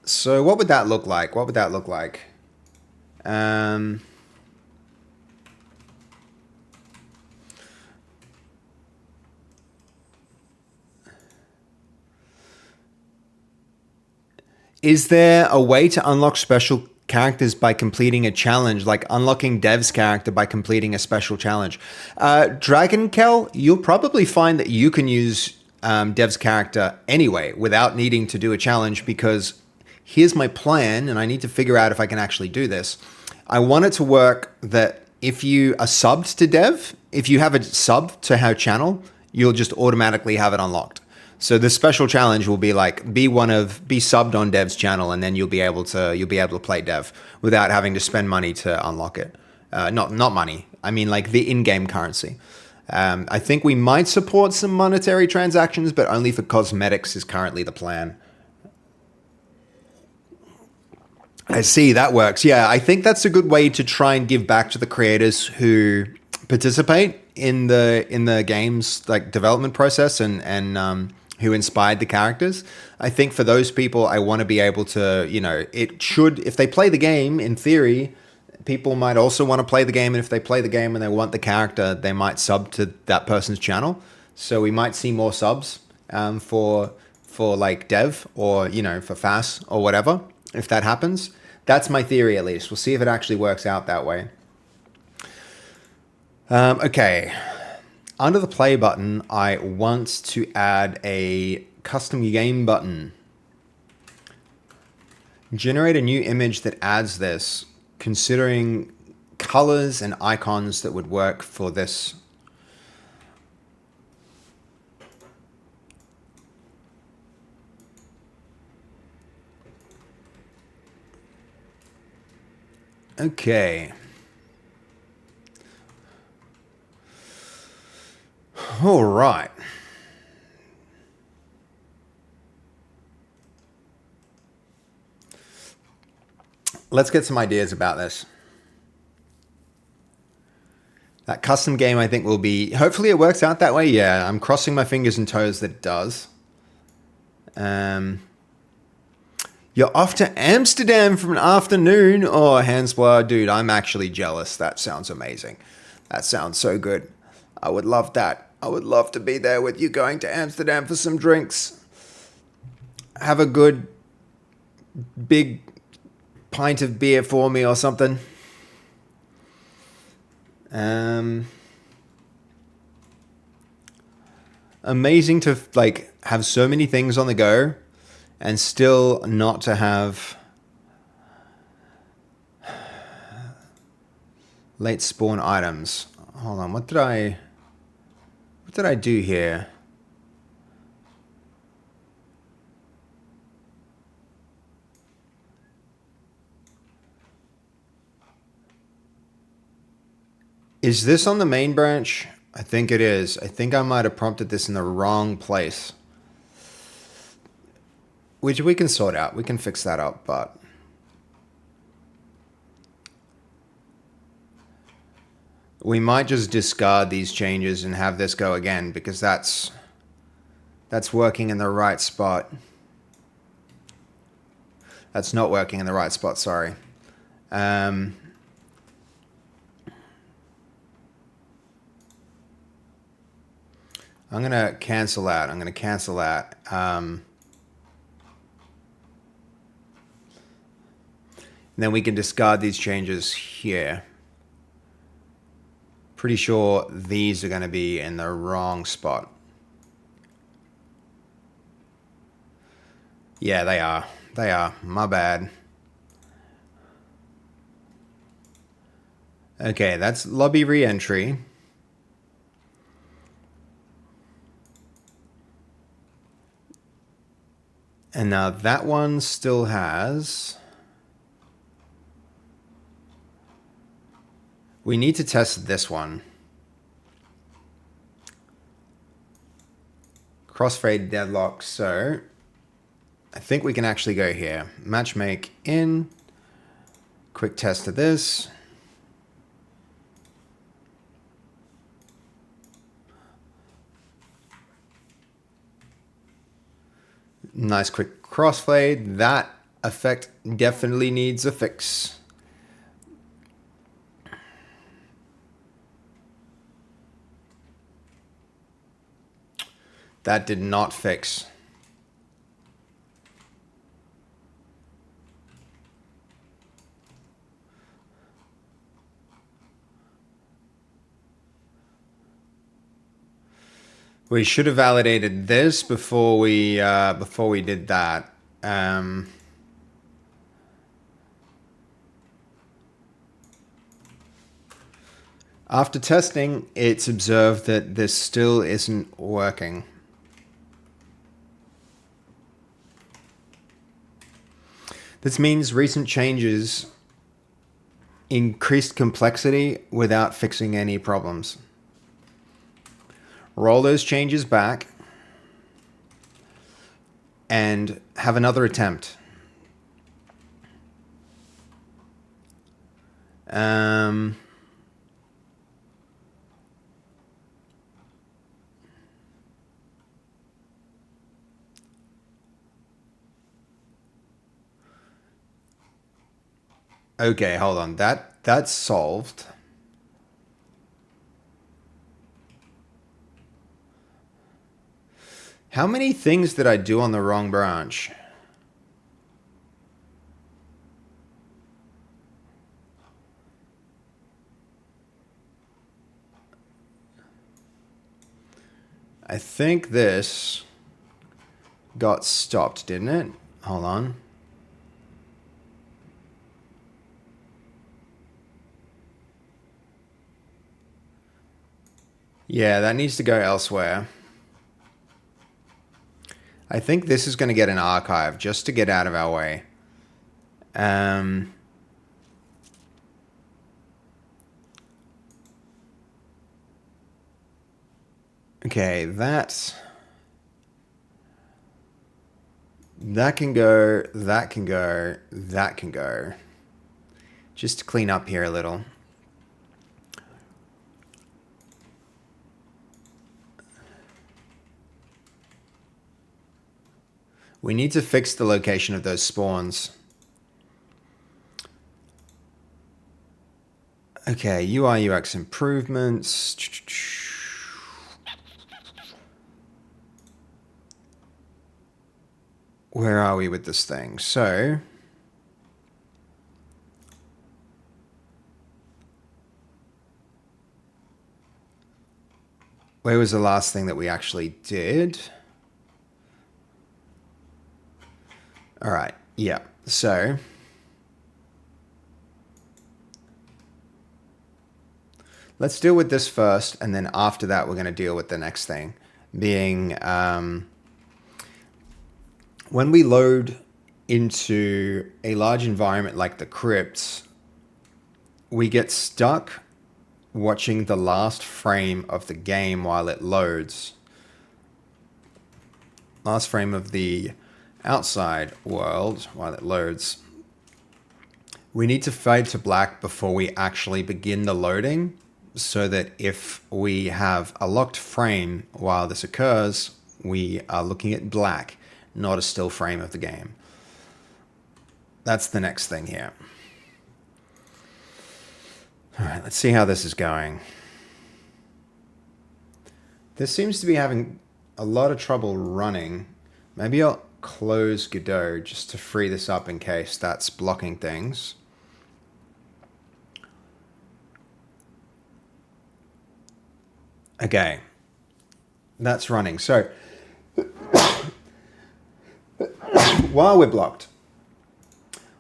So what would that look like? What would that look like? Is there a way to unlock special characters by completing a challenge, like unlocking Dev's character by completing a special challenge? Dragonkel, you'll probably find that you can use Dev's character anyway without needing to do a challenge, because here's my plan, and I need to figure out if I can actually do this. I want it to work that if you are subbed to Dev, if you have a sub to her channel, you'll just automatically have it unlocked. So the special challenge will be like be subbed on Dev's channel, and then you'll be able to play Dev without having to spend money to unlock it. Not money. I mean like the in-game currency. I think we might support some monetary transactions, but only for cosmetics is currently the plan. I see, that works. Yeah, I think that's a good way to try and give back to the creators who participate in the game's like development process and who inspired the characters. I think for those people, I want to be able to, it should, if they play the game, in theory, people might also want to play the game. And if they play the game and they want the character, they might sub to that person's channel. So we might see more subs for like dev or, for FAS or whatever, if that happens. That's my theory, at least. We'll see if it actually works out that way. Okay. Under the play button, I want to add a custom game button. Generate a new image that adds this, considering colors and icons that would work for this. Okay. All right. Let's get some ideas about this. That custom game, I think, will be... Hopefully it works out that way. Yeah, I'm crossing my fingers and toes that it does. You're off to Amsterdam for an afternoon? Oh, Hansblower, dude, I'm actually jealous. That sounds amazing. That sounds so good. I would love that. I would love to be there with you going to Amsterdam for some drinks. Have a good big pint of beer for me or something. Amazing to like have so many things on the go and still not to have late spawn items. Hold on, what did I do here? Is this on the main branch? I think it is. I think I might have prompted this in the wrong place. Which we can sort out. We can fix that up, but... we might just discard these changes and have this go again, because that's working in the right spot. That's not working in the right spot, sorry. I'm going to cancel that. I'm going to cancel that. Then we can discard these changes here. Pretty sure these are going to be in the wrong spot. Yeah, they are. They are. My bad. Okay, that's lobby re-entry. And now that one still has... we need to test this one. Crossfade deadlock, so... I think we can actually go here. Match make in. Quick test of this. Nice quick crossfade. That effect definitely needs a fix. That did not fix. We should have validated this before we did that. After testing, it's observed that this still isn't working. This means recent changes increased complexity without fixing any problems. Roll those changes back and have another attempt. Okay, hold on. That's solved. How many things did I do on the wrong branch? I think this got stopped, didn't it? Hold on. Yeah, that needs to go elsewhere. I think this is going to get an archive just to get out of our way. Okay, that can go, that can go, that can go. Just to clean up here a little. We need to fix the location of those spawns. Okay, UI UX improvements. Where are we with this thing? So, where was the last thing that we actually did? All right, yeah. So, let's deal with this first, and then after that, we're going to deal with the next thing, being when we load into a large environment like the crypts, we get stuck watching the last frame of the game while it loads. Last frame of the outside world while it loads. We need to fade to black before we actually begin the loading, so that if we have a locked frame while this occurs, we are looking at black, not a still frame of the game. That's the next thing here. All right, let's see how this is going. This seems to be having a lot of trouble running. Maybe I'll close Godot just to free this up in case that's blocking things. Okay, that's running. So, while we're blocked,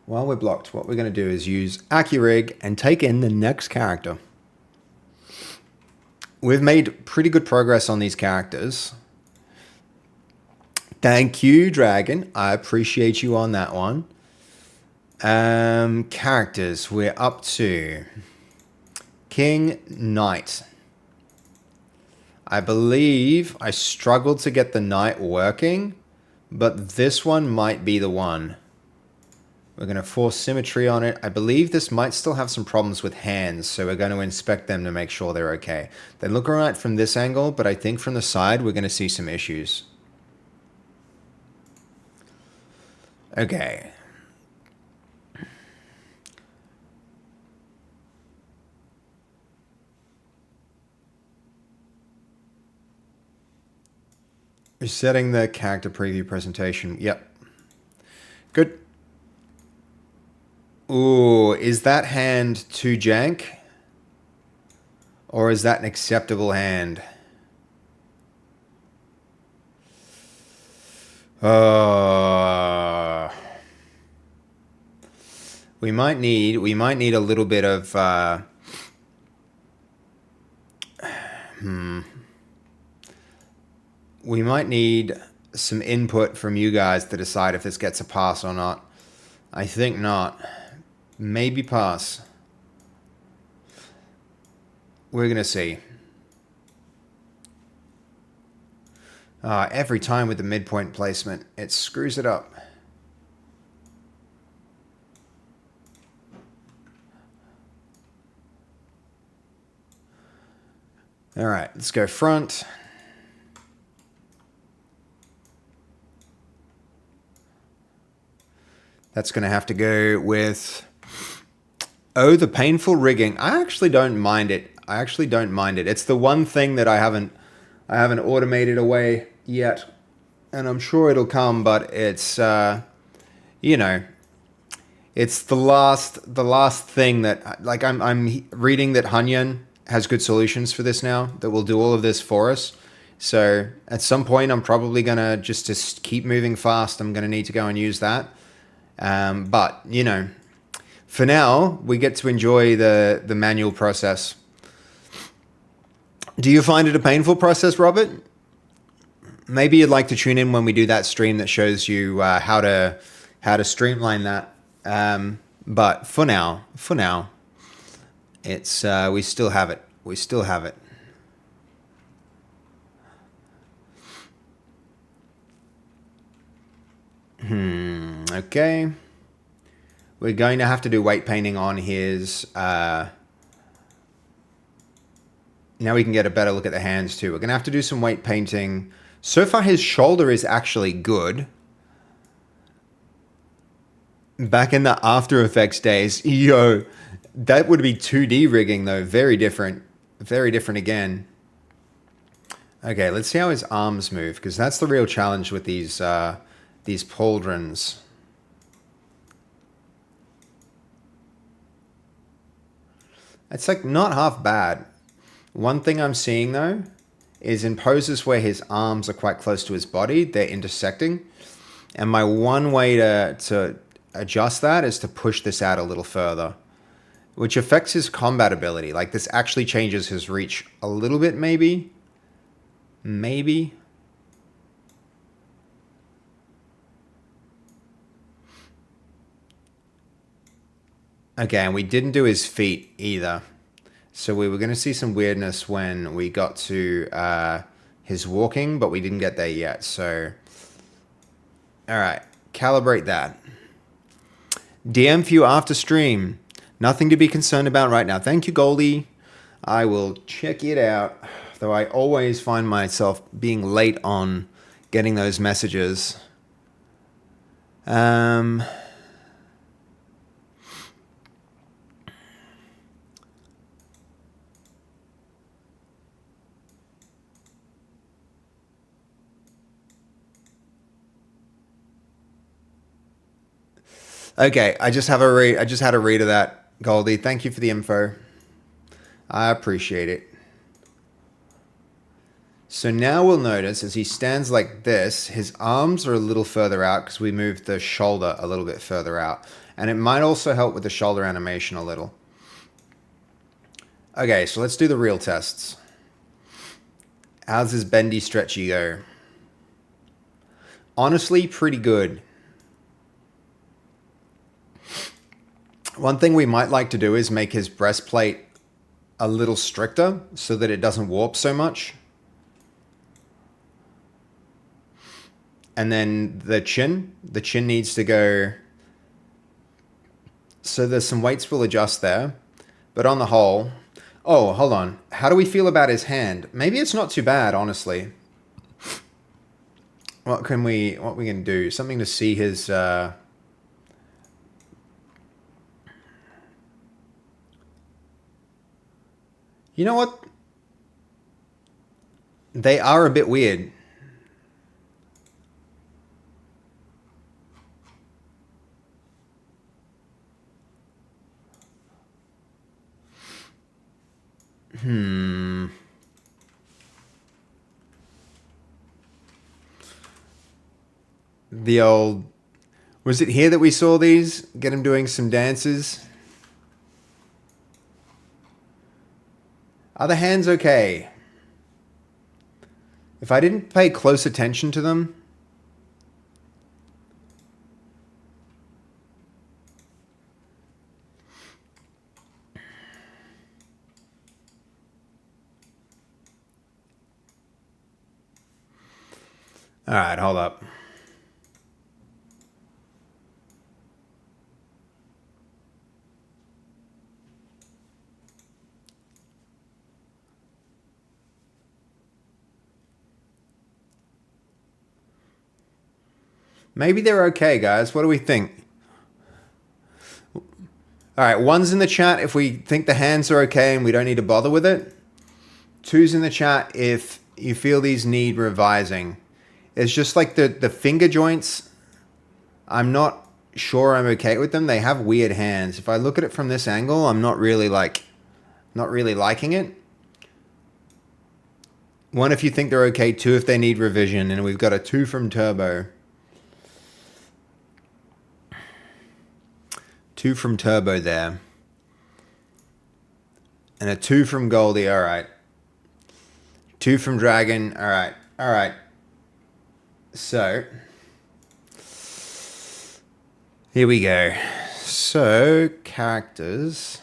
what we're going to do is use AccuRig and take in the next character. We've made pretty good progress on these characters. Thank you, Dragon. I appreciate you on that one. Characters. We're up to King Knight. I believe I struggled to get the Knight working, but this one might be the one. We're going to force symmetry on it. I believe this might still have some problems with hands, so we're going to inspect them to make sure they're okay. They look alright from this angle, but I think from the side we're going to see some issues. Okay. Setting the character preview presentation. Yep. Good. Ooh, is that hand too jank? Or is that an acceptable hand? We might need a little bit of we might need some input from you guys to decide if this gets a pass or not. I think not. Maybe pass. We're going to see. Every time with the midpoint placement, it screws it up. All right, let's go front. That's going to have to go with Oh, the painful rigging. I actually don't mind it. I actually don't mind it. It's the one thing that I haven't automated away yet, and I'm sure it'll come. But it's you know, it's the last thing that like I'm reading that Hanyan has good solutions for this now that will do all of this for us. So at some point, I'm probably gonna just keep moving fast. I'm gonna need to go and use that. But for now, we get to enjoy the manual process. Do you find it a painful process, Robert? Maybe you'd like to tune in when we do that stream that shows you how to streamline that. But for now, it's we still have it. We still have it. Okay. We're going to have to do weight painting on his. Now we can get a better look at the hands too. We're going to have to do some weight painting. So far, his shoulder is actually good. Back in the After Effects days, yo, that would be 2D rigging though. Very different. Very different again. Okay, let's see how his arms move, because that's the real challenge with these pauldrons. It's like not half bad. One thing I'm seeing though is in poses where his arms are quite close to his body, they're intersecting. And my one way to adjust that is to push this out a little further, which affects his combat ability. Like this actually changes his reach a little bit, maybe. Maybe. Okay, and we didn't do his feet either. So we were going to see some weirdness when we got to his walking, but we didn't get there yet. So, all right, calibrate that. DM for you after stream. Nothing to be concerned about right now. Thank you, Goldie. I will check it out. Though I always find myself being late on getting those messages. Okay, I just had a read of that, Goldie. Thank you for the info. I appreciate it. So now we'll notice as he stands like this, his arms are a little further out because we moved the shoulder a little bit further out. And it might also help with the shoulder animation a little. Okay, so let's do the real tests. How's his bendy stretchy go? Honestly, pretty good. One thing we might like to do is make his breastplate a little stricter so that it doesn't warp so much. And then the chin needs to go. So there's some weights we'll adjust there. But on the whole, oh, hold on. How do we feel about his hand? Maybe it's not too bad, honestly. What we can do? Something to see his You know what? They are a bit weird. The old... Was it here that we saw these? Get him doing some dances? Are the hands okay? If I didn't pay close attention to them... All right, hold up. Maybe they're okay, guys. What do we think? All right, 1's in the chat if we think the hands are okay and we don't need to bother with it. 2's in the chat if you feel these need revising. It's just like the finger joints. I'm not sure I'm okay with them. They have weird hands. If I look at it from this angle, I'm not really liking it. 1 if you think they're okay, 2 if they need revision, and we've got a 2 from Turbo. 2 from Turbo there. And a 2 from Goldie, alright. 2 from Dragon, alright, alright. So, here we go. So, characters.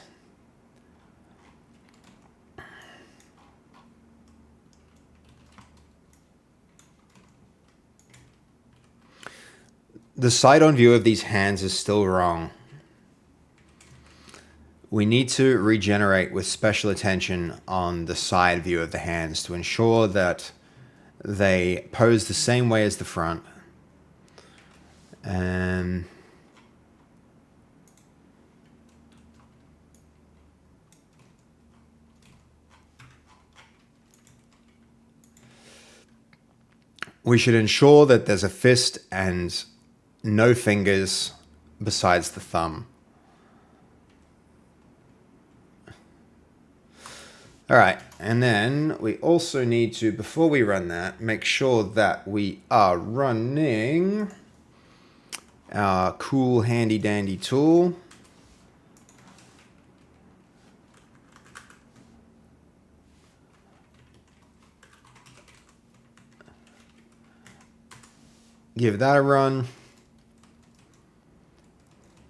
The side-on view of these hands is still wrong. We need to regenerate with special attention on the side view of the hands to ensure that they pose the same way as the front. And we should ensure that there's a fist and no fingers besides the thumb. All right, and then we also need to, before we run that, make sure that we are running our cool handy dandy tool. Give that a run.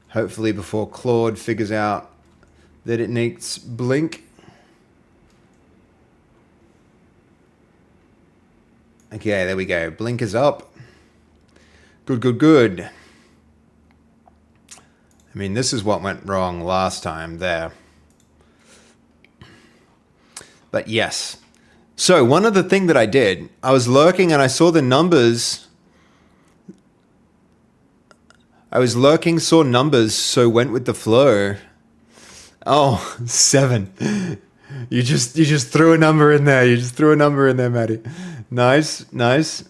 Hopefully before Claude figures out that it needs blink. Okay, there we go. Blink is up. Good, good, good. I mean, this is what went wrong last time there. But yes. So, one other thing that I did, I was lurking and I saw the numbers. I was lurking, saw numbers, so went with the flow. Oh, 7. You just threw a number in there. You just threw a number in there, Maddie. Nice, nice.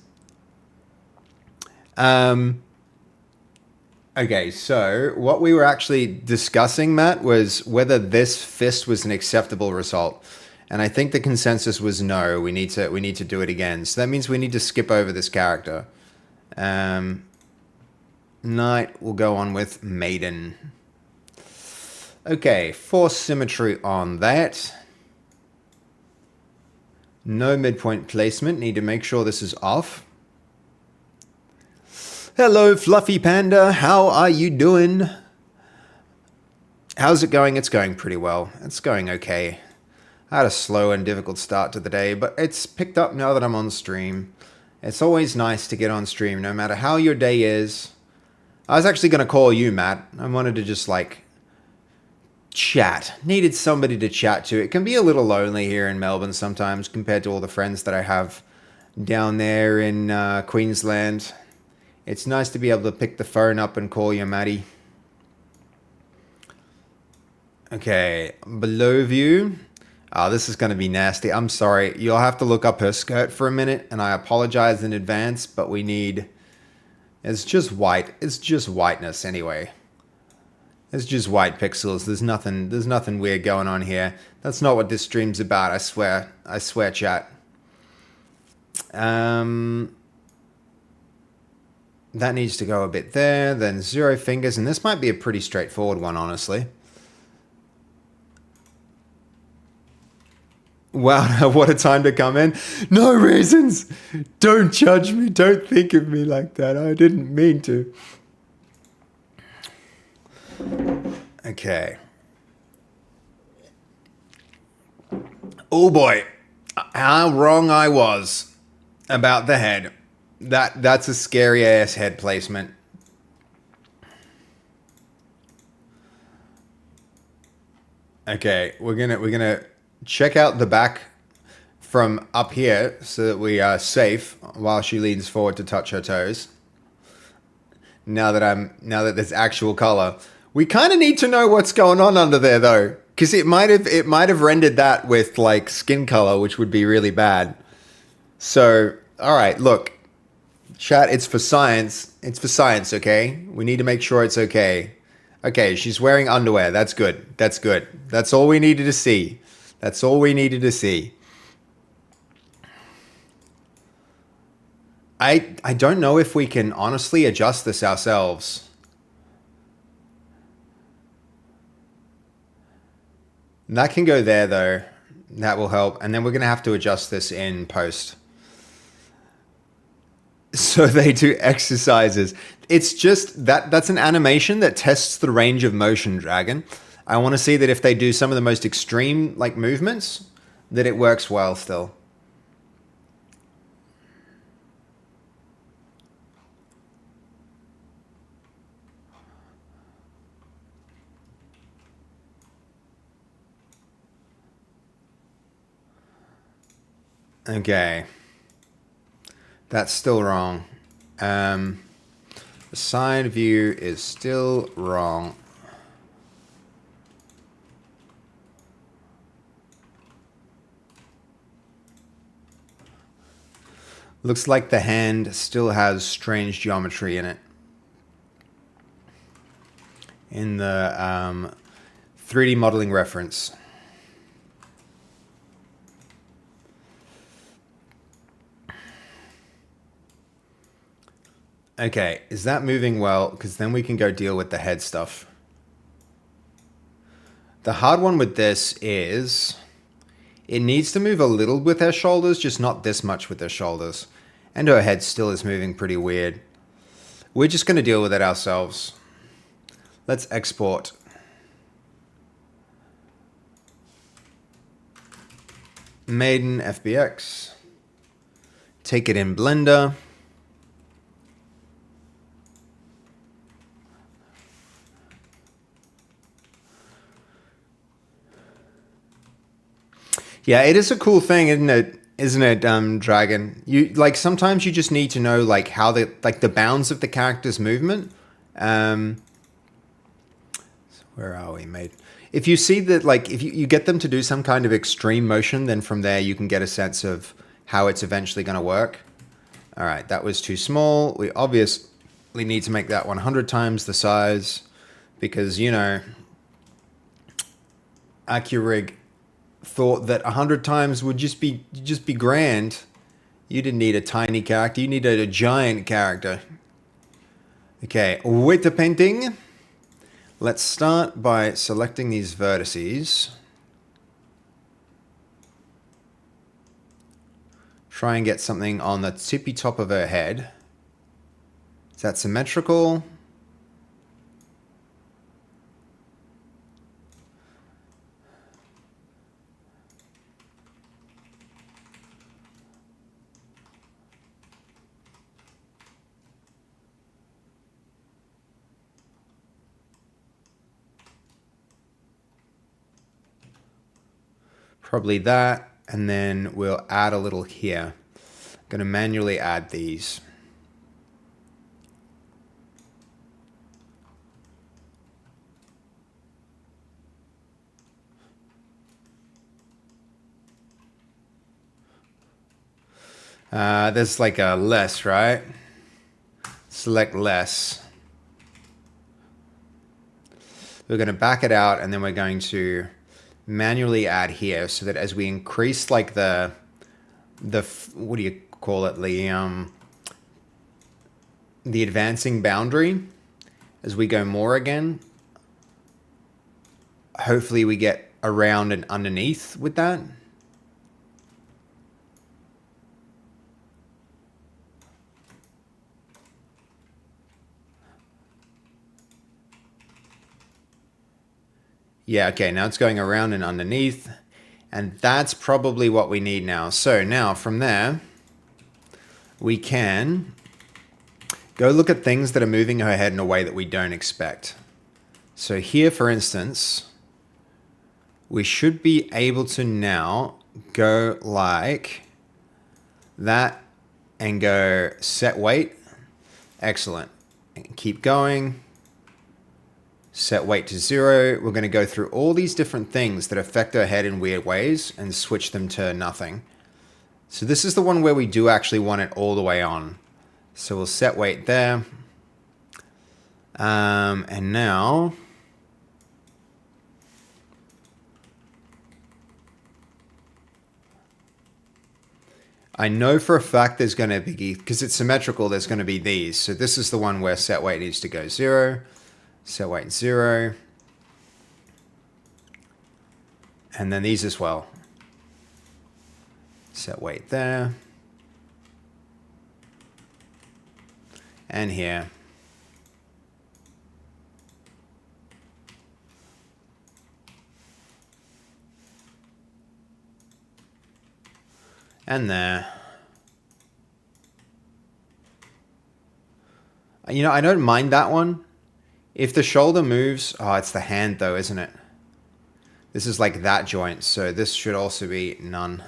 Okay, so what we were actually discussing, Matt, was whether this fist was an acceptable result. And I think the consensus was no, we need to do it again. So that means we need to skip over this character. Knight will go on with Maiden. Okay, force symmetry on that. No midpoint placement. Need to make sure this is off. Hello, Fluffy Panda. How are you doing? How's it going? It's going pretty well. It's going okay. I had a slow and difficult start to the day, but it's picked up now that I'm on stream. It's always nice to get on stream, no matter how your day is. I was actually going to call you, Matt. I wanted to just, like, chat. Needed somebody to chat to. It can be a little lonely here in Melbourne sometimes compared to all the friends that I have down there in Queensland. It's nice to be able to pick the phone up and call you, Matty. Okay, below view. Oh, this is going to be nasty. I'm sorry. You'll have to look up her skirt for a minute, and I apologize in advance, but we need... It's just white. It's just whiteness anyway. It's just white pixels. There's nothing weird going on here. That's not what this stream's about, I swear. I swear, chat. That needs to go a bit there, then 0 fingers, and this might be a pretty straightforward one, honestly. Wow, what a time to come in. No reasons. Don't judge me. Don't think of me like that. I didn't mean to. Okay. Oh boy. How wrong I was about the head. That's a scary ass head placement. Okay, we're gonna check out the back from up here so that we are safe while she leans forward to touch her toes. Now that there's actual color, We kind of need to know what's going on under there, though, because it might have rendered that with like skin color, which would be really bad. So, all right, look, chat. It's for science. It's for science. Okay, we need to make sure it's okay. Okay, she's wearing underwear. That's good. That's good. That's all we needed to see. That's all we needed to see. I don't know if we can honestly adjust this ourselves. That can go there though. That will help. And then we're going to have to adjust this in post. So they do exercises. It's just that's an animation that tests the range of motion, Dragon. I want to see that if they do some of the most extreme like movements, that it works well still. Okay. That's still wrong. The side view is still wrong. Looks like the hand still has strange geometry in it. In the 3D modeling reference. Okay, is that moving well? Because then we can go deal with the head stuff. The hard one with this is it needs to move a little with her shoulders, just not this much with her shoulders. And her head still is moving pretty weird. We're just going to deal with it ourselves. Let's export. Maiden FBX. Take it in Blender. Yeah, it is a cool thing, isn't it? Isn't it, Dragon? You like sometimes you just need to know like how the bounds of the character's movement. So where are we, mate? If you see that, like, if you get them to do some kind of extreme motion, then from there you can get a sense of how it's eventually going to work. All right, that was too small. We obviously need to make that 100 times the size because, you know, Accurig thought that 100 times would just be grand. You didn't need a tiny character. You needed a giant character. Okay, with the painting, let's start by selecting these vertices. Try and get something on the tippy top of her head. Is that symmetrical? Probably that, and then we'll add a little here. I'm going to manually add these. There's like a less, right? Select less. We're going to back it out, and then we're going to manually add here so that as we increase like the what do you call it, the advancing boundary, as we go more again, hopefully we get around and underneath with that. Yeah, okay, now it's going around and underneath, and that's probably what we need now. So now from there, we can go look at things that are moving her head in a way that we don't expect. So here, for instance, we should be able to now go like that and go set weight. Excellent. And keep going. Set weight to 0. We're going to go through all these different things that affect our head in weird ways and switch them to nothing. So this is the one where we do actually want it all the way on. So we'll set weight there. And now... I know for a fact there's going to be, because it's symmetrical, there's going to be these. So this is the one where set weight needs to go 0. Set weight 0. And then these as well. Set weight there. And here. And there. You know, I don't mind that one. If the shoulder moves... Oh, it's the hand though, isn't it? This is like that joint, so this should also be none.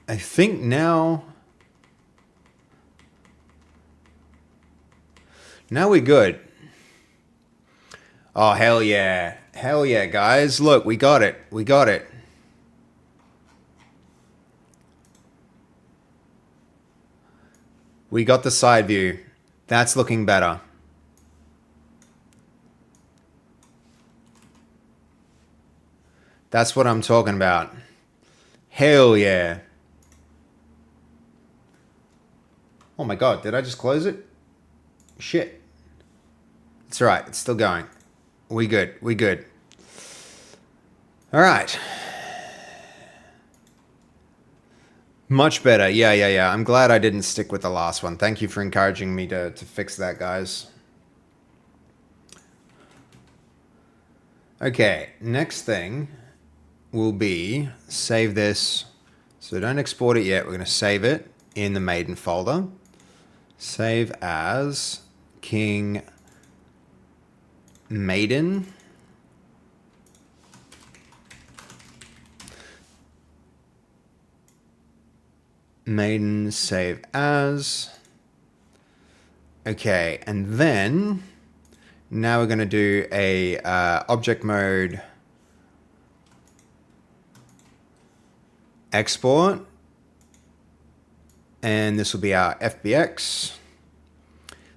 I think now... Now we're good. Oh, hell yeah. Hell yeah, guys. Look, we got it. We got it. We got the side view. That's looking better. That's what I'm talking about. Hell yeah. Oh my god, did I just close it? Shit. It's alright, it's still going. We good, we good. Alright. Much better, yeah. I'm glad I didn't stick with the last one. Thank you for encouraging me to fix that, guys. Okay, next thing will be save this. So don't export it yet, we're going to save it in the maiden folder. Save as King Maiden. Maiden save as. Okay, and then now we're going to do a object mode export. And this will be our FBX.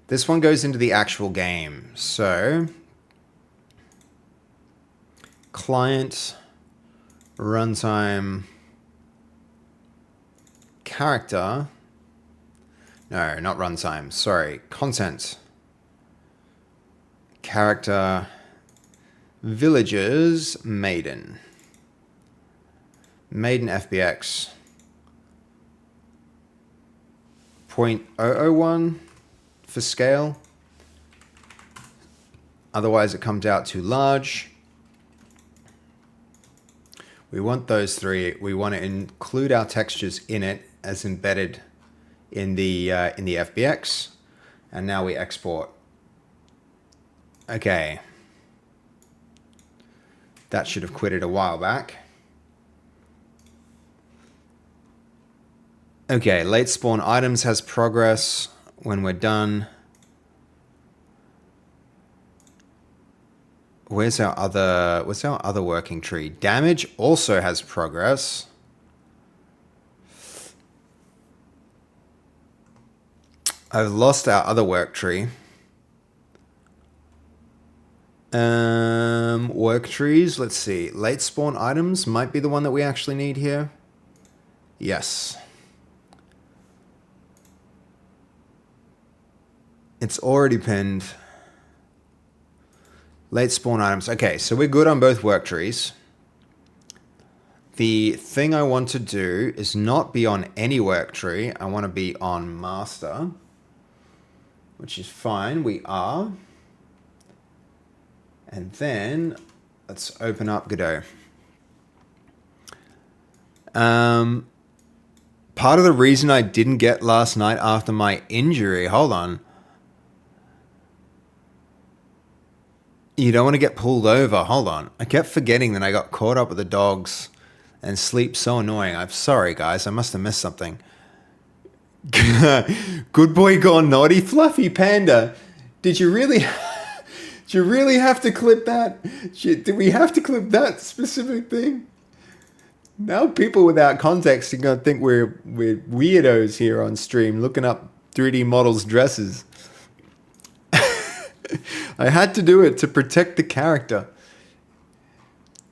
This one goes into the actual game. So client runtime character. No, not runtime. Sorry. Content. Character villagers maiden. Maiden FBX. 0.001 for scale. Otherwise it comes out too large. We want those three. We want to include our textures in it as embedded in the FBX. And now we export. Okay. That should have quitted a while back. Okay, late spawn items has progress when we're done. Where's our other working tree? Damage also has progress. I've lost our other work tree. Work trees, let's see. Late spawn items might be the one that we actually need here. Yes. It's already pinned. Late spawn items. Okay, so we're good on both work trees. The thing I want to do is not be on any work tree. I want to be on master, which is fine. We are. And then let's open up Godot. Part of the reason I didn't get last night after my injury, hold on. You don't want to get pulled over. Hold on. I kept forgetting that I got caught up with the dogs and sleep so annoying. I'm sorry, guys. I must have missed something. Good boy gone naughty, fluffy panda. Did you really? Did you really have to clip that? Did we have to clip that specific thing? Now people without context are gonna think we're weirdos here on stream looking up 3D models' dresses. I had to do it to protect the character.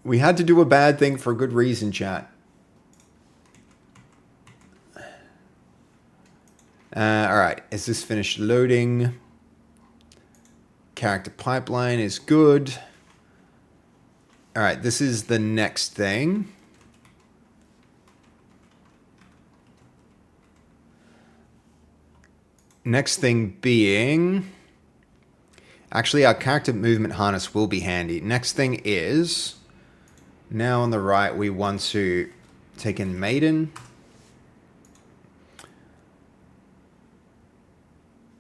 We had to do a bad thing for a good reason, chat. Alright, is this finished loading? Character pipeline is good. Alright, this is the next thing. Next thing being... Actually, our character movement harness will be handy. Next thing is... Now on the right, we want to take in Maiden.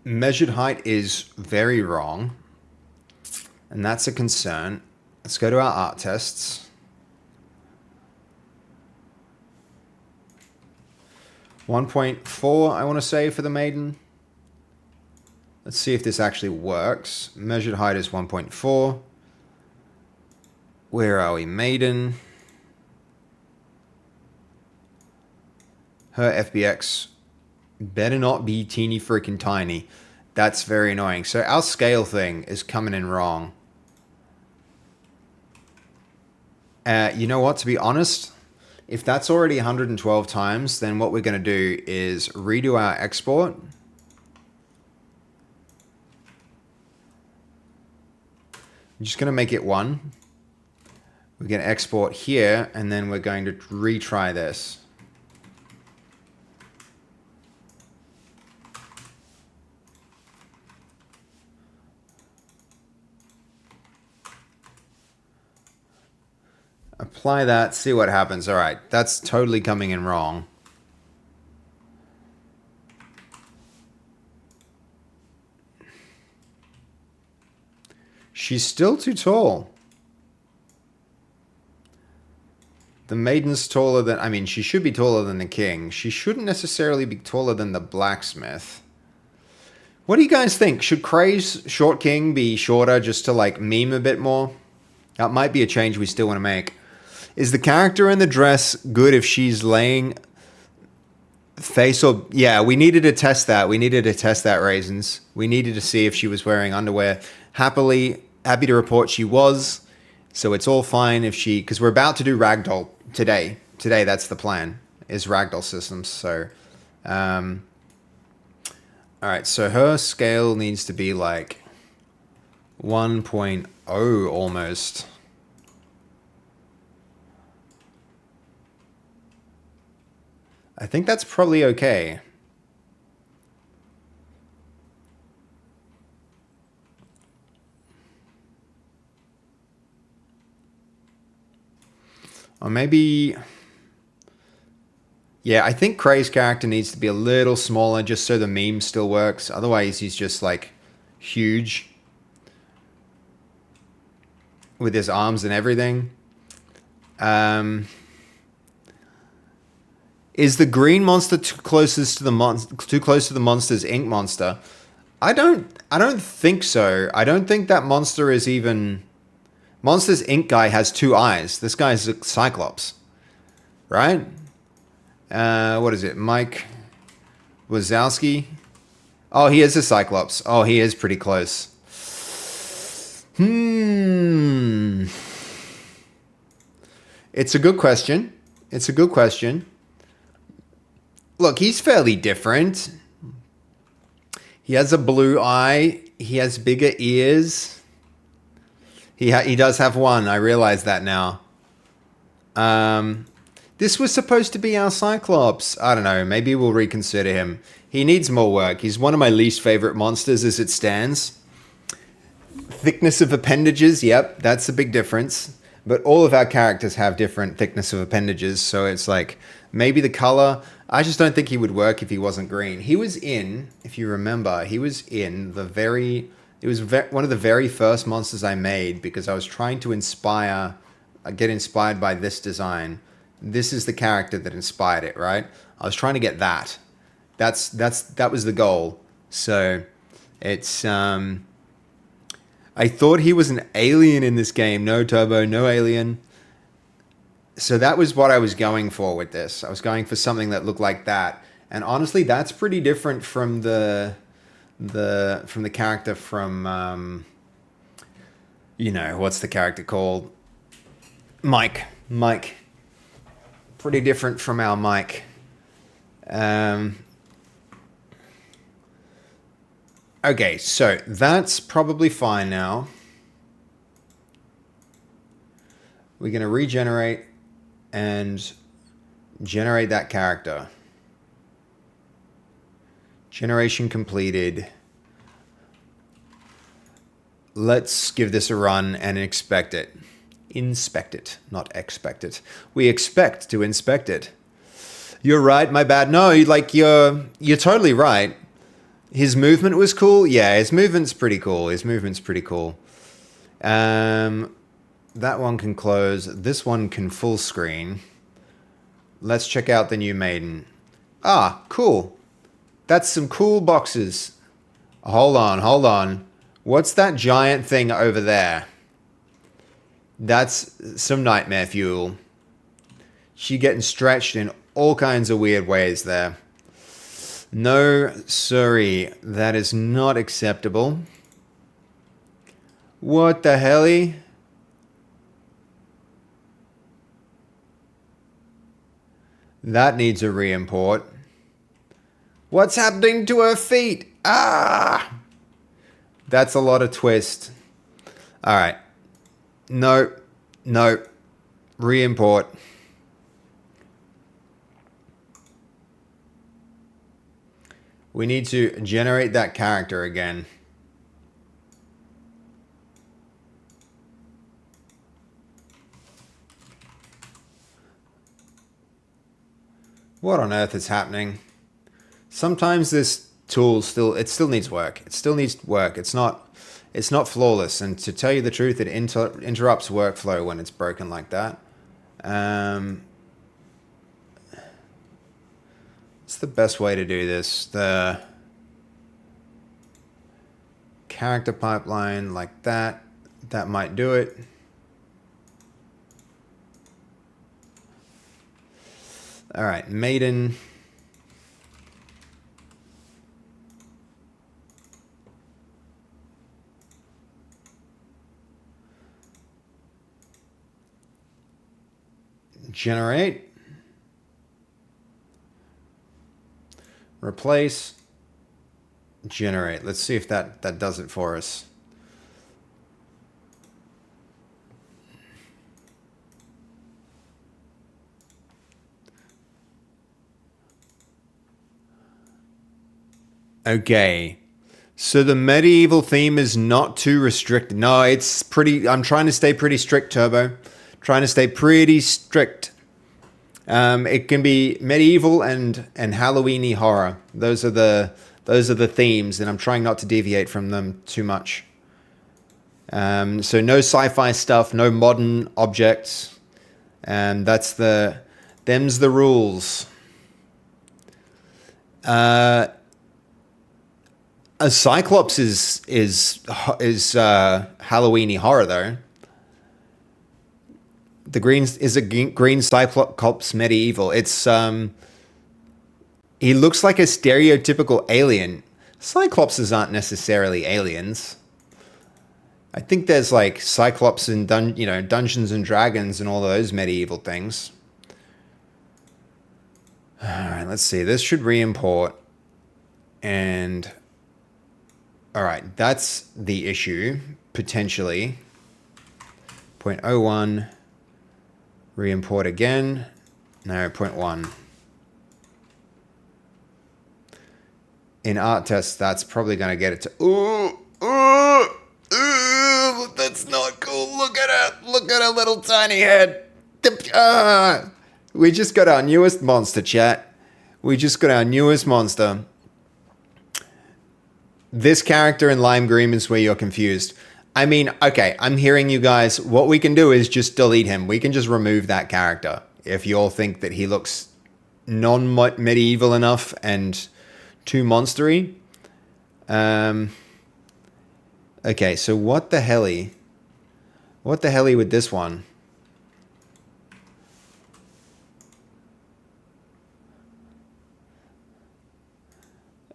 Measured height is very wrong. And that's a concern. Let's go to our art tests. 1.4, I want to say, for the Maiden. Let's see if this actually works. Measured height is 1.4. Where are we? Maiden. Her FBX better not be teeny freaking tiny. That's very annoying. So our scale thing is coming in wrong. You know what? To be honest, if that's already 112 times, then what we're going to do is redo our export. I'm just going to make it 1. We're going to export here, and then we're going to retry this. Apply that, see what happens. All right, that's totally coming in wrong. She's still too tall. The Maiden's taller than... I mean, she should be taller than the King. She shouldn't necessarily be taller than the Blacksmith. What do you guys think? Should Kray's Short King be shorter just to, like, meme a bit more? That might be a change we still want to make. Is the character in the dress good if she's laying face or... Yeah, we needed to test that. We needed to test that, Raisins. We needed to see if she was wearing underwear. Happy to report she was. So it's all fine if she... Because we're about to do Ragdoll today. Today, that's the plan, is Ragdoll systems. So, all right, so her scale needs to be like 1.0 almost. I think that's probably okay. Or maybe... Yeah, I think Kray's character needs to be a little smaller just so the meme still works. Otherwise, he's just, like, huge. With his arms and everything. Is the green monster too close to the monster's ink monster? I don't think so. I don't think that monster is even... Monster's ink guy has 2 eyes. This guy's a Cyclops. Right? What is it? Mike Wazowski? Oh, he is a Cyclops. Oh, he is pretty close. It's a good question. It's a good question. Look, he's fairly different. He has a blue eye. He has bigger ears. He does have one. I realize that now. This was supposed to be our Cyclops. I don't know. Maybe we'll reconsider him. He needs more work. He's one of my least favorite monsters as it stands. Thickness of appendages. Yep, that's a big difference. But all of our characters have different thickness of appendages. So it's like, maybe the color... I just don't think he would work if he wasn't green. He was in, if you remember, he was in the very... It was one of the very first monsters I made because I was trying to get inspired by this design. This is the character that inspired it, right? I was trying to get that. That was the goal. So it's I thought he was an alien in this game. No Turbo, no alien. So that was what I was going for with this. I was going for something that looked like that. And honestly, that's pretty different from the character from what's the character called? Mike. Pretty different from our Mike. Okay, so that's probably fine now. We're going to regenerate and generate that character. Generation completed. Let's give this a run and inspect it. Inspect it, not expect it. We expect to inspect it. You're right, my bad. No, you're totally right. His movement was cool. Yeah, his movement's pretty cool. That one can close. This one can full screen. Let's check out the new maiden. Ah, cool. That's some cool boxes. Hold on. What's that giant thing over there? That's some nightmare fuel. She getting stretched in all kinds of weird ways there. No, sorry, that is not acceptable. What the helly? That needs a re-import. What's happening to her feet? Ah! That's a lot of twist. Alright. No. Re-import. We need to generate that character again. What on earth is happening? Sometimes this tool still needs work. It's not flawless, and to tell you the truth, it interrupts workflow when it's broken like that. What's the best way to do this? The character pipeline like that. That might do it. All right, maiden. Generate. Replace. Generate. Let's see if that does it for us. Okay. So the medieval theme is not too restricted. No, it's pretty... I'm trying to stay pretty strict, Turbo. Trying to stay pretty strict. It can be medieval and Halloween-y horror. Those are the themes, and I'm trying not to deviate from them too much. So no sci-fi stuff, no modern objects. Them's the rules. A Cyclops is Halloween-y horror though. The green is a green Cyclops medieval. It's he looks like a stereotypical alien. Cyclopses aren't necessarily aliens. I think there's like Cyclops in Dungeons and Dragons and all those medieval things. All right, let's see. This should re-import. And all right, that's the issue potentially. 0.01. Re-import again. No, 0.1. In art test, that's probably going to get it to... Ooh, that's not cool. Look at her little tiny head. We just got our newest monster, chat. We just got our newest monster. This character in lime green is where you're confused. I mean, okay, I'm hearing you guys. What we can do is just delete him. We can just remove that character. If you all think that he looks non-medieval enough and too monstery. Okay, so what the helly? What the helly with this one?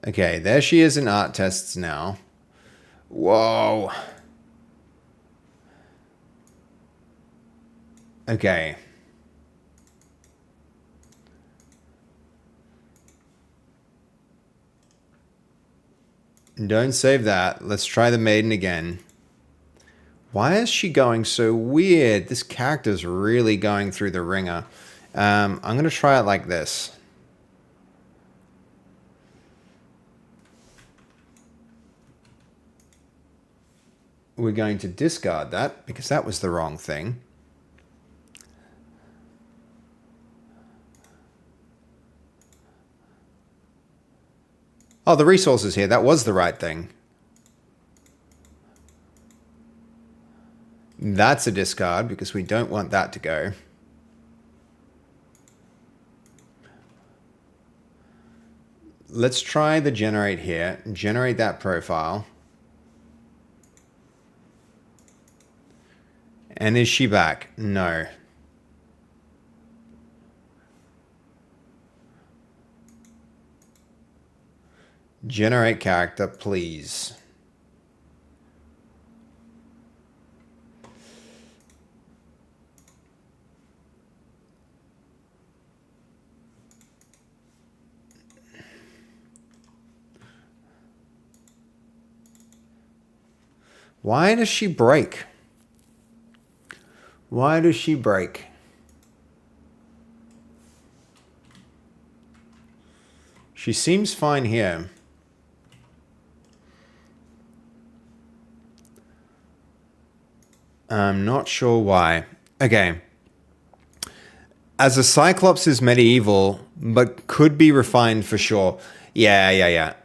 Okay, there she is in art tests now. Whoa. Okay. Don't save that. Let's try the maiden again. Why is she going so weird? This character's really going through the ringer. I'm going to try it like this. We're going to discard that because that was the wrong thing. Oh, the resources here. That was the right thing. That's a discard because we don't want that to go. Let's try the generate here. Generate that profile. And is she back? No. Generate character, please. Why does she break? Why does she break? She seems fine here. I'm not sure why. Okay. As a Cyclops is medieval, but could be refined for sure. Yeah.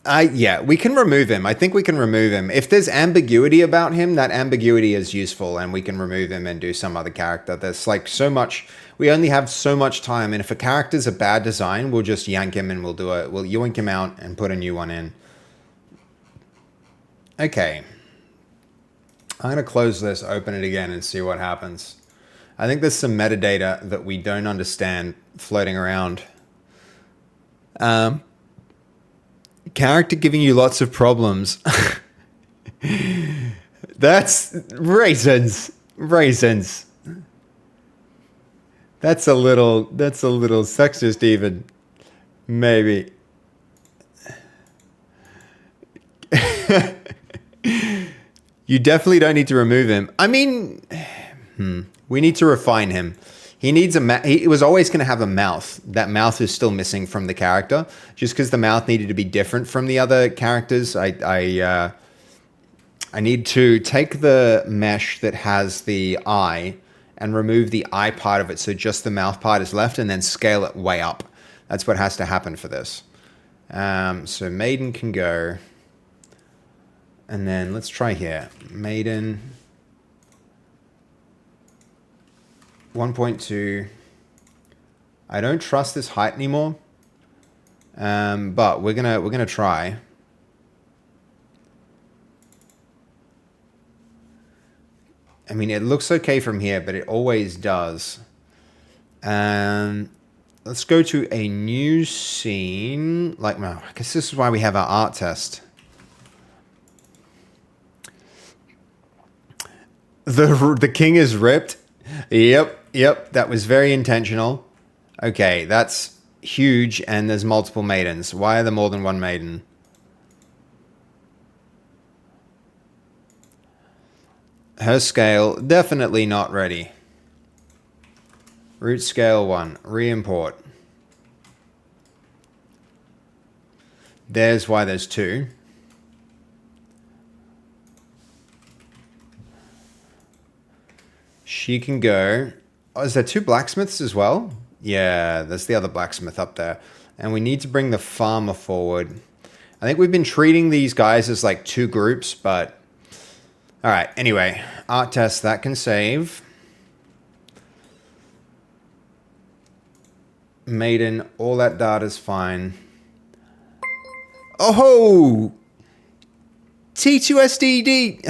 Yeah, we can remove him. I think we can remove him. If there's ambiguity about him, that ambiguity is useful and we can remove him and do some other character. There's like so much, we only have so much time, and if a character's a bad design, we'll just yank him and we'll do it. We'll yoink him out and put a new one in. Okay. I'm going to close this, open it again, and see what happens. I think there's some metadata that we don't understand floating around. Character giving you lots of problems. That's raisins. Raisins. That's a little sexist even. Maybe. You definitely don't need to remove him. I mean, we need to refine him. He needs he was always going to have a mouth. That mouth is still missing from the character. Just because the mouth needed to be different from the other characters, I need to take the mesh that has the eye and remove the eye part of it so just the mouth part is left, and then scale it way up. That's what has to happen for this. So Maiden can go. And then let's try here. Maiden. 1.2. I don't trust this height anymore. But we're gonna try. I mean, it looks okay from here, but it always does. Let's go to a new scene. Like, I guess this is why we have our art test. The king is ripped. Yep. That was very intentional. Okay, that's huge, and there's multiple maidens. Why are there more than one maiden? Her scale, definitely not ready. Root scale 1, re-import. There's why there's 2. She can go. Oh, is there 2 blacksmiths as well? Yeah, there's the other blacksmith up there. And we need to bring the farmer forward. I think we've been treating these guys as like 2 groups, but... Alright, anyway. Art test, that can save. Maiden, all that data's fine. Oh, T2SDD.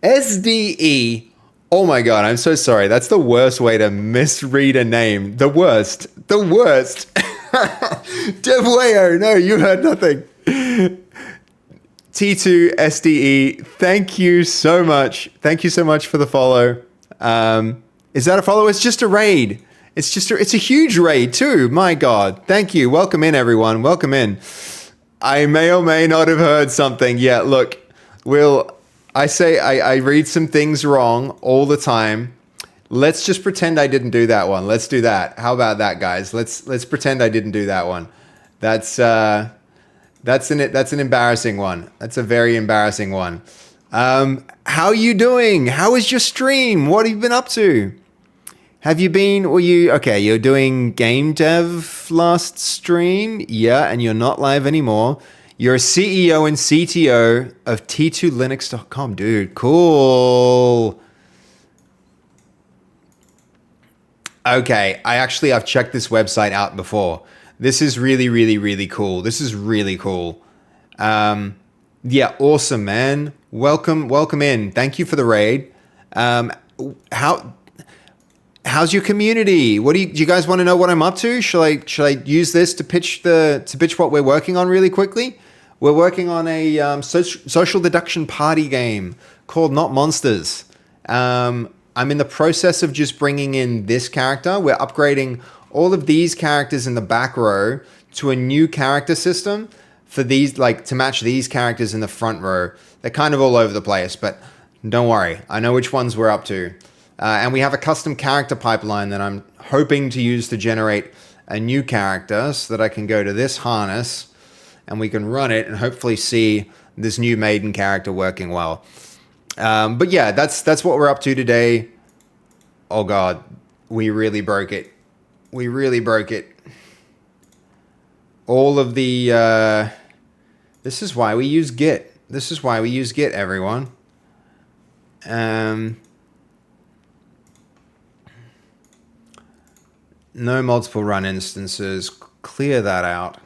SDE. Oh my god, I'm so sorry. That's the worst way to misread a name. The worst. The worst. Devwayo, no, you heard nothing. T2SDE, thank you so much. Thank you so much for the follow. Is that a follow? It's just a raid. It's a huge raid too. My god. Thank you. Welcome in, everyone. Welcome in. I may or may not have heard something. Yeah, look, I read some things wrong all the time. Let's just pretend I didn't do that one. Let's do that. How about that, guys? Let's pretend I didn't do that one. That's an embarrassing one. That's a very embarrassing one. How are you doing? How is your stream? What have you been up to? You're doing game dev last stream? Yeah, and you're not live anymore. You're a CEO and CTO of T2Linux.com. Dude, cool. Okay, I've checked this website out before. This is really, really, really cool. This is really cool. Yeah, awesome, man. Welcome in. Thank you for the raid. How's your community? Do you guys want to know what I'm up to? Should I use this to pitch what we're working on really quickly? We're working on a social deduction party game called Not Monsters. I'm in the process of just bringing in this character. We're upgrading all of these characters in the back row to a new character system for these, to match these characters in the front row. They're kind of all over the place, but don't worry. I know which ones we're up to. And we have a custom character pipeline that I'm hoping to use to generate a new character so that I can go to this harness and we can run it and hopefully see this new maiden character working well. But yeah, that's what we're up to today. Oh god, we really broke it. We really broke it. All of the... this is why we use Git. This is why we use Git, everyone. No multiple run instances. Clear that out.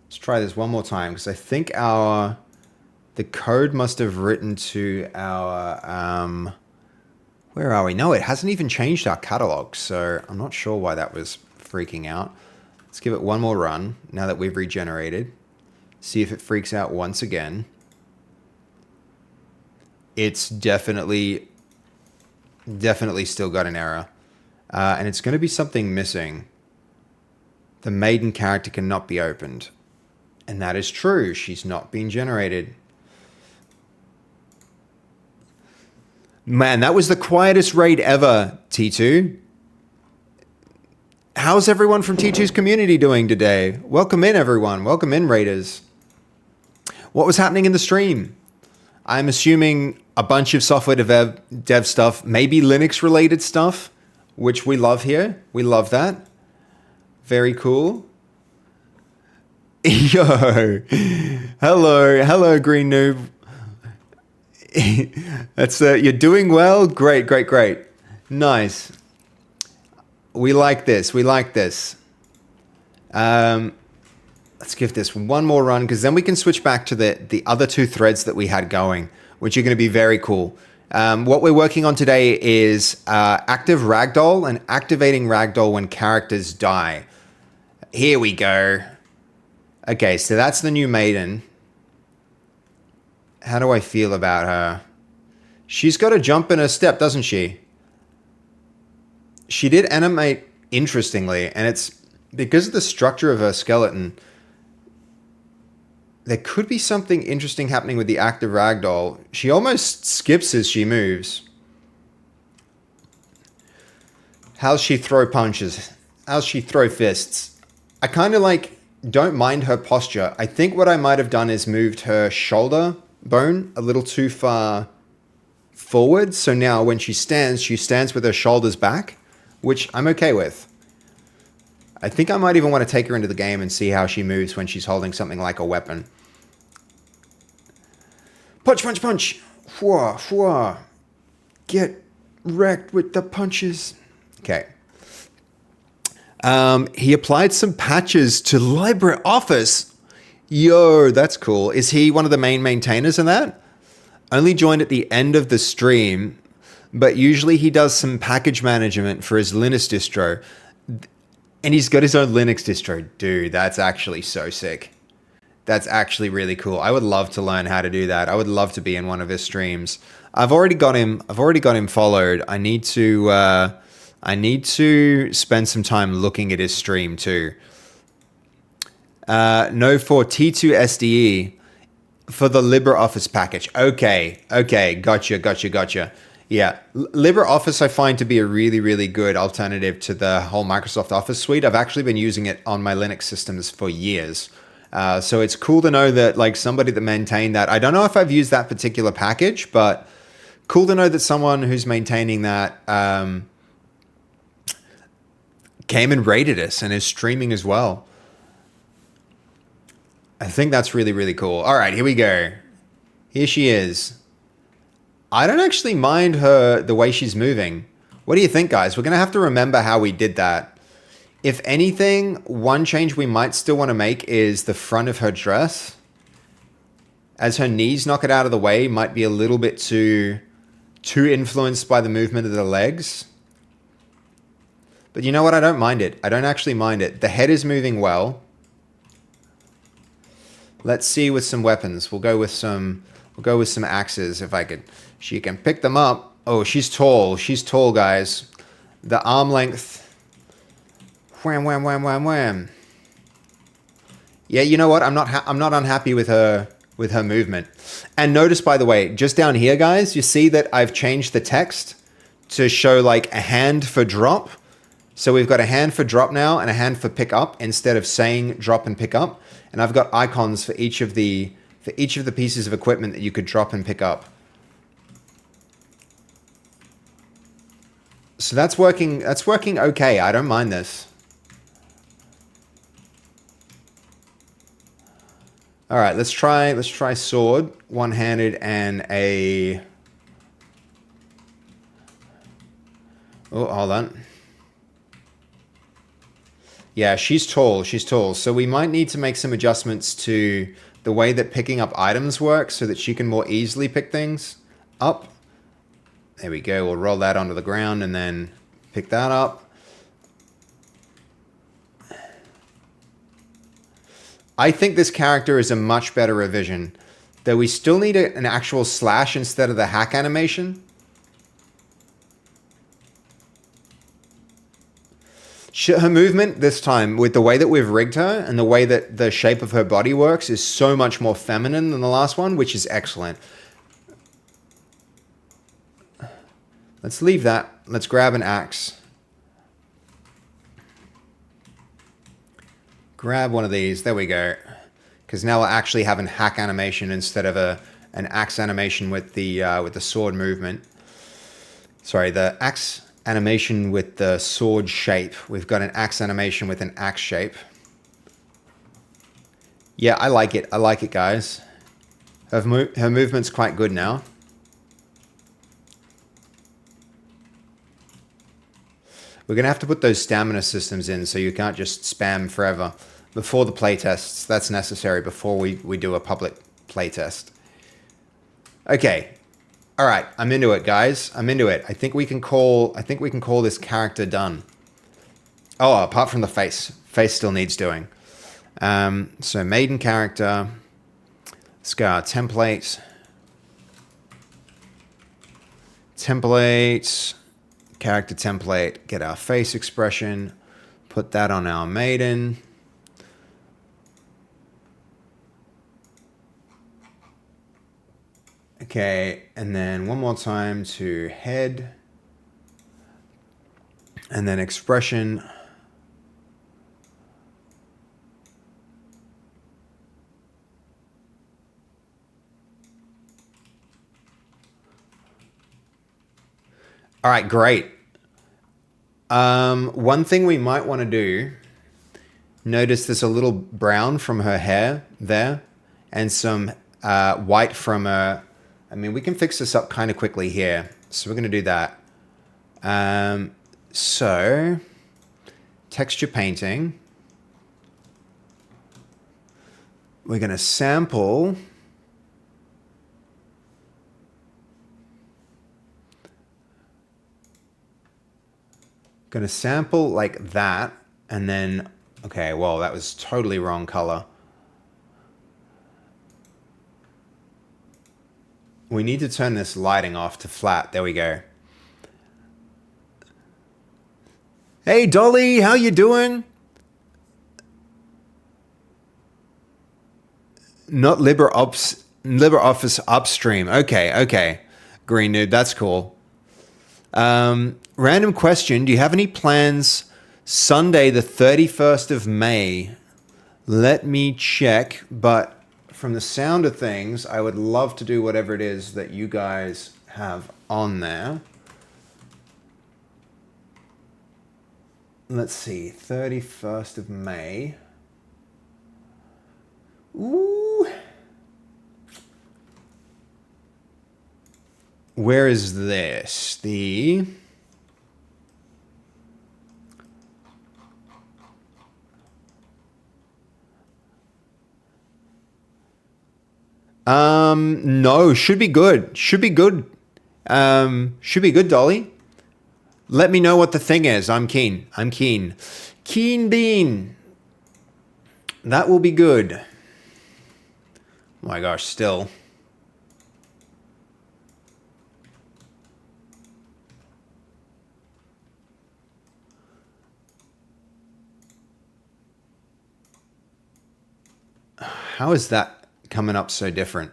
Let's try this one more time because I think the code must have written to our where are we? No, it hasn't even changed our catalog, so I'm not sure why that was freaking out. Let's give it one more run now that we've regenerated. See if it freaks out once again. It's definitely still got an error. And it's going to be something missing. The maiden character cannot be opened. And that is true. She's not being generated. Man, that was the quietest raid ever, T2. How's everyone from T2's community doing today? Welcome in, everyone. Welcome in, raiders. What was happening in the stream? I'm assuming a bunch of software dev stuff, maybe Linux-related stuff, which we love here. We love that. Very cool. Yo. Hello, Green Noob. That's you're doing well. Great. Nice. We like this. Let's give this one more run because then we can switch back to the other two threads that we had going, which are going to be very cool. What we're working on today is active Ragdoll and activating Ragdoll when characters die. Here we go. Okay, so that's the new maiden. How do I feel about her? She's got a jump in her step, doesn't she? She did animate interestingly, and it's because of the structure of her skeleton. There could be something interesting happening with the active Ragdoll. She almost skips as she moves. How's she throw punches? How's she throw fists? I kind of don't mind her posture. I think what I might have done is moved her shoulder bone a little too far forward. So now when she stands with her shoulders back, which I'm okay with. I think I might even want to take her into the game and see how she moves when she's holding something like a weapon. Punch. Fwah, fwah. Get wrecked with the punches. Okay. He applied some patches to LibreOffice. Yo, that's cool. Is he one of the main maintainers in that? Only joined at the end of the stream, but usually he does some package management for his Linux distro. And he's got his own Linux distro. Dude, that's actually so sick. That's actually really cool. I would love to learn how to do that. I would love to be in one of his streams. I've already got him followed. I need to spend some time looking at his stream too. No, for T2 SDE for the LibreOffice package. Okay, gotcha. Yeah, LibreOffice I find to be a really, really good alternative to the whole Microsoft Office suite. I've actually been using it on my Linux systems for years. So it's cool to know that like somebody that maintained that. I don't know if I've used that particular package, but cool to know that someone who's maintaining that came and rated us and is streaming as well. I think that's really, really cool. All right, here we go. Here she is. I don't actually mind the way she's moving. What do you think, guys? We're going to have to remember how we did that. If anything, one change we might still want to make is the front of her dress. As her knees knock it out of the way, might be a little bit too influenced by the movement of the legs. But you know what? I don't mind it. I don't actually mind it. The head is moving well. Let's see with some weapons. We'll go with some axes if I could. She can pick them up. Oh, she's tall. She's tall, guys. The arm length. Wham, wham, wham, wham, wham. Yeah, you know what? I'm not unhappy with her movement. And notice, by the way, just down here, guys, you see that I've changed the text to show like a hand for drop. So we've got a hand for drop now and a hand for pick up instead of saying drop and pick up. And I've got icons for each of the pieces of equipment that you could drop and pick up. So that's working okay. I don't mind this. All right, let's try sword, one-handed, and a... Oh, hold on. Yeah, she's tall. So we might need to make some adjustments to the way that picking up items works so that she can more easily pick things up. There we go. We'll roll that onto the ground and then pick that up. I think this character is a much better revision, though we still need an actual slash instead of the hack animation. Her movement this time, with the way that we've rigged her and the way that the shape of her body works, is so much more feminine than the last one, which is excellent. Let's leave that. Let's grab an axe. Grab one of these. There we go. Because now we'll actually have an hack animation instead of an axe animation with the sword movement. Sorry, the axe animation with the sword shape. We've got an axe animation with an axe shape. Yeah, I like it. I like it, guys. Her movement's quite good now. We're going to have to put those stamina systems in so you can't just spam forever. Before the playtests, that's necessary before we do a public playtest. Okay. All right, I'm into it, guys. I'm into it. I think we can call this character done. Oh, apart from the face. Face still needs doing. So maiden character. Let's go template. Template. Character template. Get our face expression. Put that on our maiden. Okay, and then one more time to head. And then expression. All right, great. One thing we might want to do, notice there's a little brown from her hair there and some white from her. I mean, we can fix this up kind of quickly here. So we're going to do that. So texture painting. We're going to sample. Going to sample like that. And then, okay, well, that was totally wrong color. We need to turn this lighting off to flat. There we go. Hey, Dolly, how you doing? Not LibreOffice upstream. Okay. Green Nude, that's cool. Random question. Do you have any plans Sunday, the 31st of May? Let me check, but from the sound of things, I would love to do whatever it is that you guys have on there. Let's see, 31st of May. Ooh. Where is this? The... no, should be good. Should be good, Dolly. Let me know what the thing is. I'm keen. Keen bean. That will be good. Oh my gosh, still. How is that coming up so different?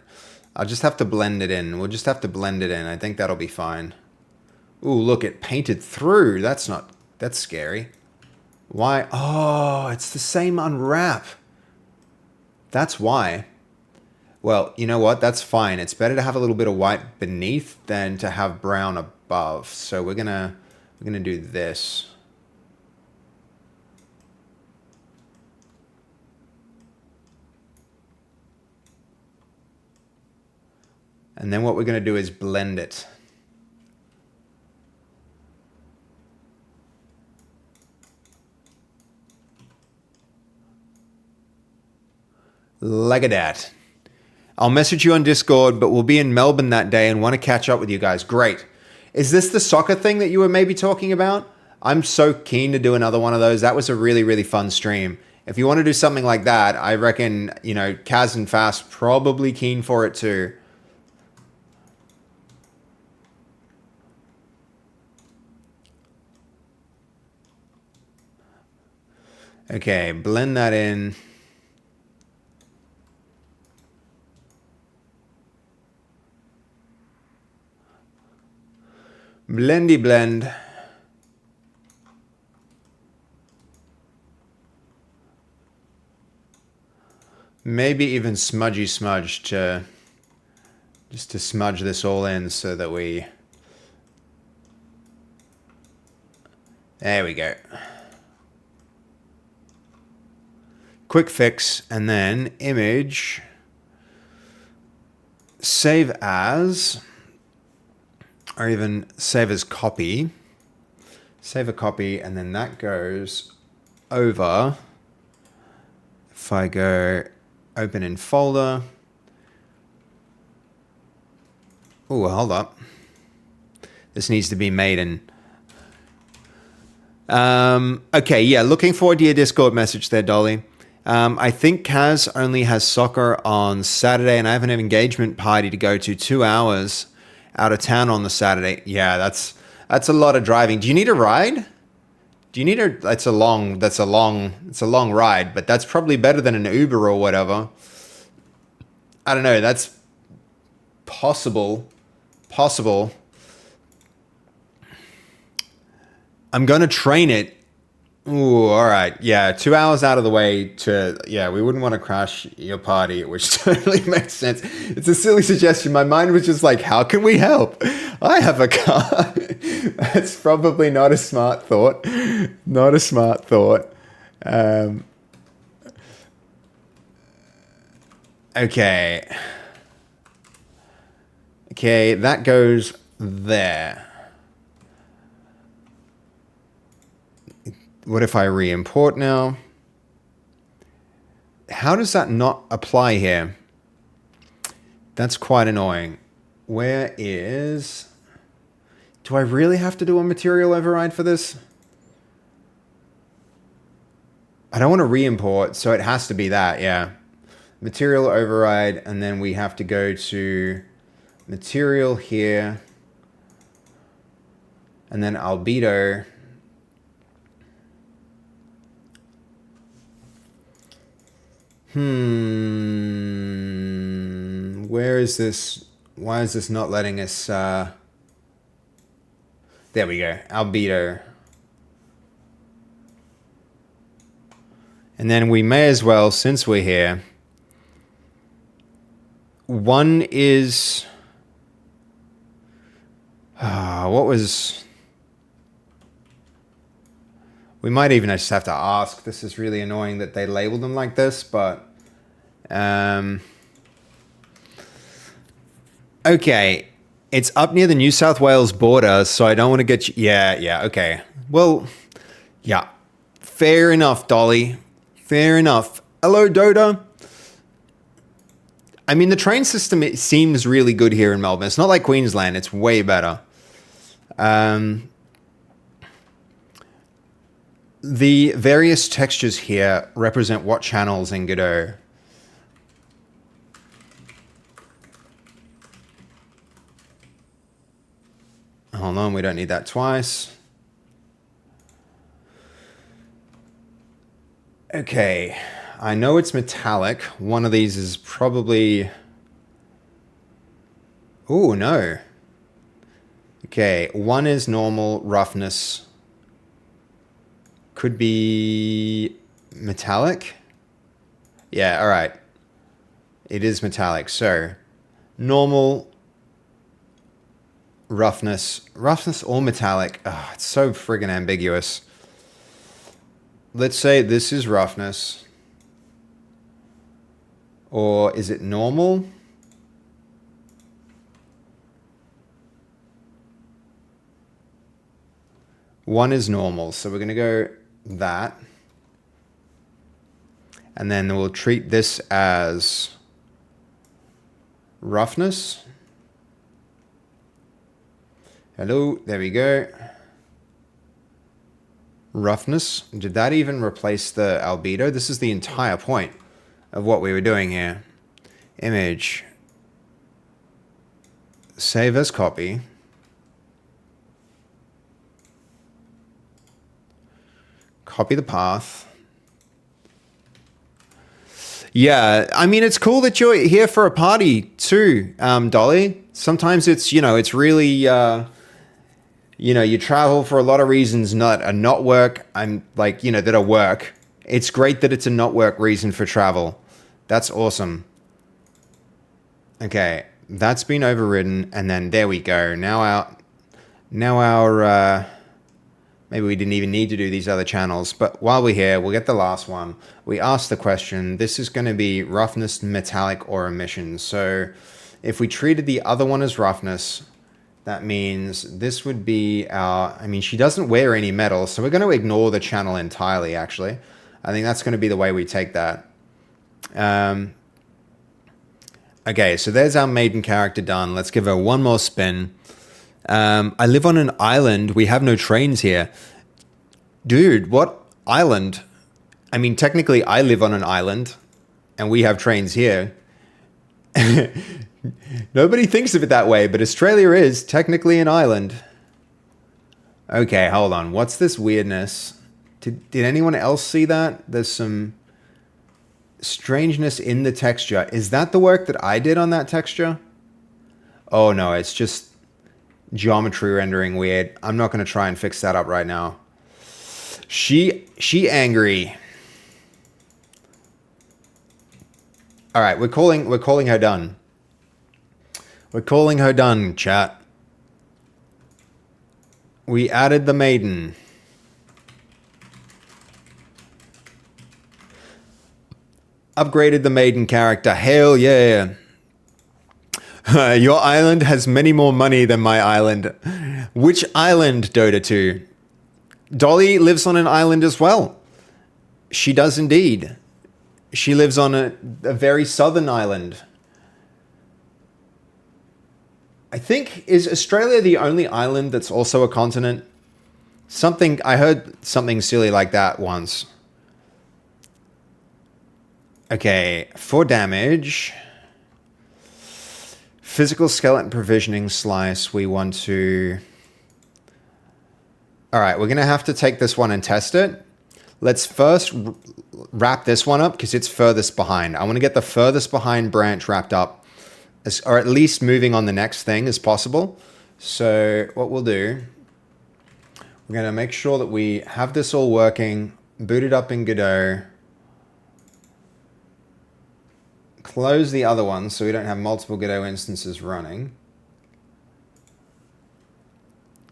I'll just have to blend it in. We'll just have to blend it in. I think that'll be fine. Ooh, look, it painted through. That's scary. Why? Oh, it's the same unwrap. That's why. Well, you know what? That's fine. It's better to have a little bit of white beneath than to have brown above. So we're gonna do this. And then what we're going to do is blend it. Like that. I'll message you on Discord, but we'll be in Melbourne that day and want to catch up with you guys. Great. Is this the soccer thing that you were maybe talking about? I'm so keen to do another one of those. That was a really, really fun stream. If you want to do something like that, I reckon, you know, Kaz and Fast probably keen for it too. Okay, blend that in. Blendy blend. Maybe even smudgy smudge to just to smudge this all in so that we... There we go. Quick fix, and then image, save as, or even save as copy. Save a copy, and then that goes over. If I go open in folder. Oh, hold up. This needs to be made in... okay, yeah, looking forward to your Discord message there, Dolly. I think Kaz only has soccer on Saturday, and I have an engagement party to go to 2 hours out of town on the Saturday. Yeah, that's a lot of driving. Do you need a ride? Do you need a? It's a long ride, but that's probably better than an Uber or whatever. I don't know. That's possible. I'm gonna train it. Ooh, all right. Yeah, 2 hours out of the way to... Yeah, we wouldn't want to crash your party, which totally makes sense. It's a silly suggestion. My mind was just like, how can we help? I have a car. That's probably not a smart thought. Not a smart thought. Okay. Okay, that goes there. What if I re-import now? how does that not apply here? That's quite annoying. Where is... Do I really have to do a material override for this? I don't want to re-import, so it has to be that, yeah. Material override, and then we have to go to material here, and then albedo. Where is this? Why is this not letting us... There we go, albedo. And then we may as well, since we're here, one is... what was... We might even just have to ask. This is really annoying that they labeled them like this, but... okay. It's up near the New South Wales border, so I don't want to get you... Yeah, okay. Well, yeah. Fair enough, Dolly. Fair enough. Hello, Dota. I mean, the train system, it seems really good here in Melbourne. It's not like Queensland. It's way better. The various textures here represent what channels in Godot. Hold on, we don't need that twice. Okay, I know it's metallic. One of these is probably... Oh, no. Okay, one is normal roughness. Could be metallic? Yeah, all right. It is metallic. So, normal, roughness or metallic. Oh, it's so friggin' ambiguous. Let's say this is roughness. Or is it normal? One is normal, so we're going to go that. And then we'll treat this as roughness. Hello, there we go. Roughness. Did that even replace the albedo? This is the entire point of what we were doing here. Image. Save as copy. Copy the path. Yeah, I mean, it's cool that you're here for a party too, Dolly. Sometimes it's, it's really, you travel for a lot of reasons, not work. I'm like, that are work. It's great that it's a not work reason for travel. That's awesome. Okay, that's been overridden, and then there we go. Now our maybe we didn't even need to do these other channels, but while we're here, we'll get the last one. We asked the question, this is going to be roughness, metallic, or emissions. So if we treated the other one as roughness, that means this would be our... I mean, she doesn't wear any metal, so we're going to ignore the channel entirely, actually. I think that's going to be the way we take that. Okay, so there's our maiden character done. Let's give her one more spin. I live on an island. We have no trains here. Dude, what island? I mean, technically, I live on an island, and we have trains here. Nobody thinks of it that way, but Australia is technically an island. Okay, hold on. What's this weirdness? Did anyone else see that? There's some strangeness in the texture. Is that the work that I did on that texture? Oh, no, it's just... geometry rendering weird. I'm not going to try and fix that up right now. She angry. All right, we're calling her done. We're calling her done, chat. We added the maiden. Upgraded the maiden character. Hell yeah. Your island has many more money than my island. Which island, Dota 2? Dolly lives on an island as well. She does indeed. She lives on a very southern island. I think, is Australia the only island that's also a continent? Something, I heard something silly like that once. Okay, for damage, physical skeleton provisioning slice, we want to... All right, we're going to have to take this one and test it. Let's first wrap this one up because it's furthest behind. I want to get the furthest behind branch wrapped up, or at least moving on the next thing as possible. So what we'll do, we're going to make sure that we have this all working, boot it up in Godot, close the other one so we don't have multiple Godot instances running.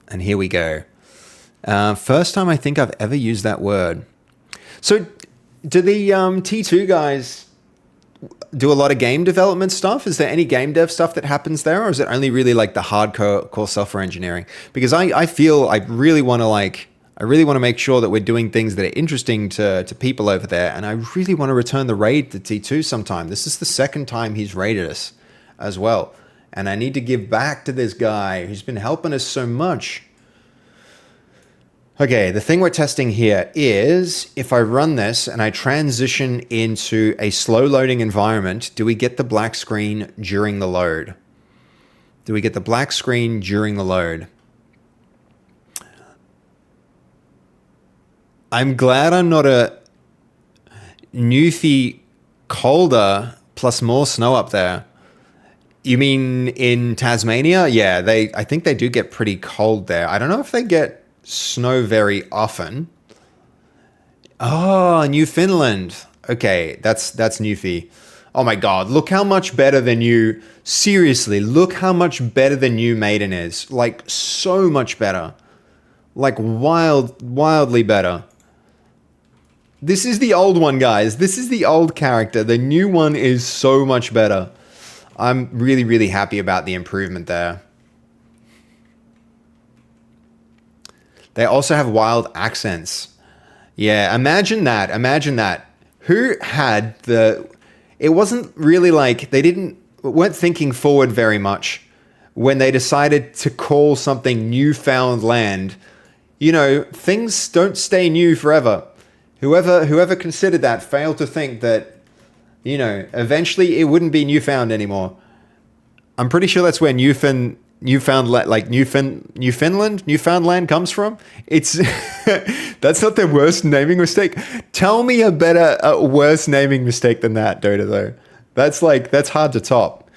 And here we go. First time I think I've ever used that word. So do the T2 guys do a lot of game development stuff? Is there any game dev stuff that happens there? Or is it only really like the hardcore core software engineering? Because I feel I really want to make sure that we're doing things that are interesting to people over there. And I really want to return the raid to T2 sometime. This is the second time he's raided us as well. And I need to give back to this guy who's been helping us so much. Okay, the thing we're testing here is if I run this and I transition into a slow loading environment, do we get the black screen during the load? Do we get the black screen during the load? I'm glad I'm not a Newfie colder plus more snow up there. You mean in Tasmania? Yeah, I think they do get pretty cold there. I don't know if they get snow very often. Oh, Newfoundland. Okay, that's Newfie. Oh my god, look how much better than you. Seriously, look how much better than you Maiden is. Like, so much better. Like, wildly better. This is the old one, guys. This is the old character. The new one is so much better. I'm really, really happy about the improvement there. They also have wild accents. Yeah, imagine that. Imagine that. Who had the... It wasn't really like... They weren't thinking forward very much when they decided to call something Newfoundland. You know, things don't stay new forever. Whoever considered that failed to think that, you know, eventually it wouldn't be Newfound anymore. I'm pretty sure that's where Newfoundland comes from. It's that's not their worst naming mistake. Tell me a worse naming mistake than that, Dota, though. That's hard to top.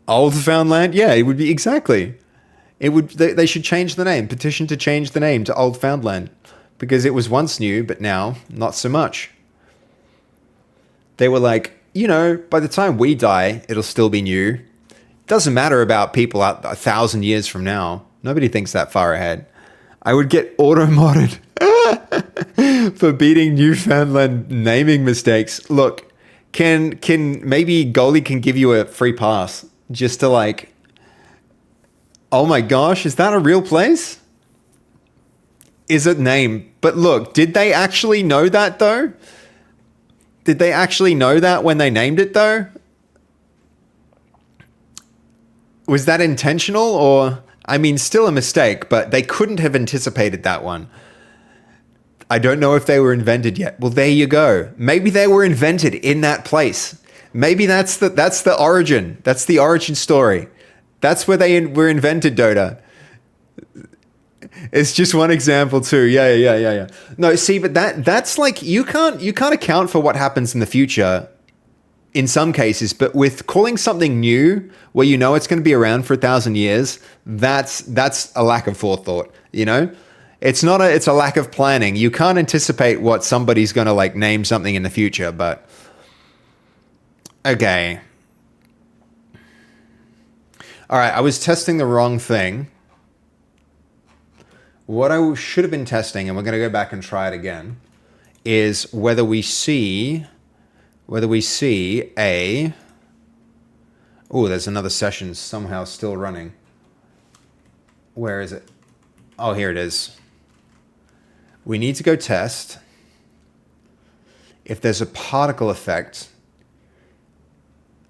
Old Foundland? Yeah, it would be exactly. It would. They should change the name. Petition to change the name to Old Foundland because it was once new, but now not so much. They were like, you know, by the time we die, it'll still be new. Doesn't matter about people out 1,000 years from now. Nobody thinks that far ahead. I would get auto-modded for beating Newfoundland naming mistakes. Look, can maybe Goalie can give you a free pass just to like... Oh my gosh, is that a real place? Is it named? But look, did they actually know that though? Did they actually know that when they named it though? Was that intentional or... I mean, still a mistake, but they couldn't have anticipated that one. I don't know if they were invented yet. Well, there you go. Maybe they were invented in that place. Maybe that's the origin. That's the origin story. That's where they were invented, Dota. It's just one example too. Yeah. No, see, but that's like you can't account for what happens in the future in some cases, but with calling something new where you know it's going to be around for 1,000 years, that's a lack of forethought, you know? It's a lack of planning. You can't anticipate what somebody's going to like name something in the future, but okay. All right, I was testing the wrong thing. What I should have been testing, and we're going to go back and try it again, is whether we see a... Oh, there's another session somehow still running. Where is it? Oh, here it is. We need to go test if there's a particle effect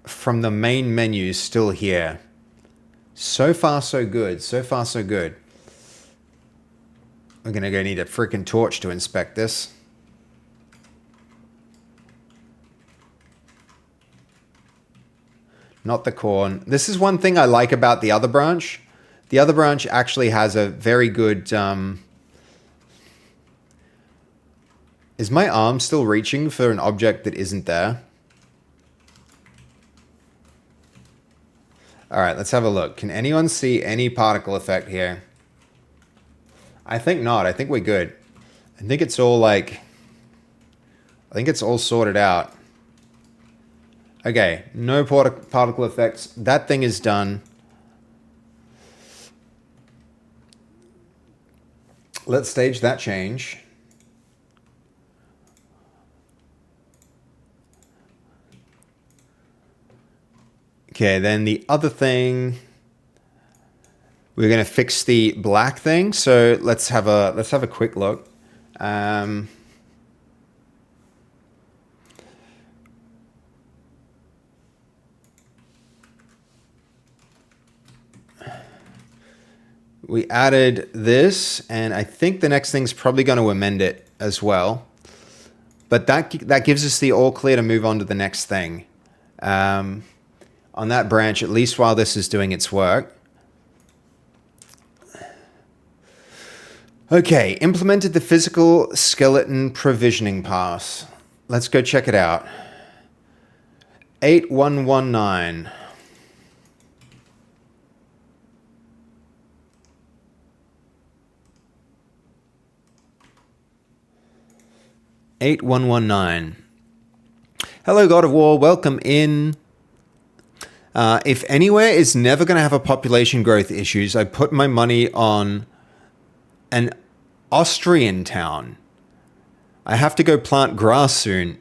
from the main menu still here. So far, so good. So far, so good. We're going to go need a freaking torch to inspect this. Not the corn. This is one thing I like about the other branch. The other branch actually has a very good... Is my arm still reaching for an object that isn't there? All right, let's have a look. Can anyone see any particle effect here? I think not. I think we're good. I think it's all like... I think it's all sorted out. Okay, no particle effects. That thing is done. Let's stage that change. Okay, then the other thing, we're going to fix the black thing. So let's have a quick look. We added this, and I think the next thing's probably going to amend it as well. But that gives us the all clear to move on to the next thing. On that branch, at least while this is doing its work. Okay, implemented the physical skeleton provisioning pass. Let's go check it out. 8119. Hello, God of War. Welcome in. If anywhere is never going to have a population growth issues, I put my money on an Austrian town. I have to go plant grass soon.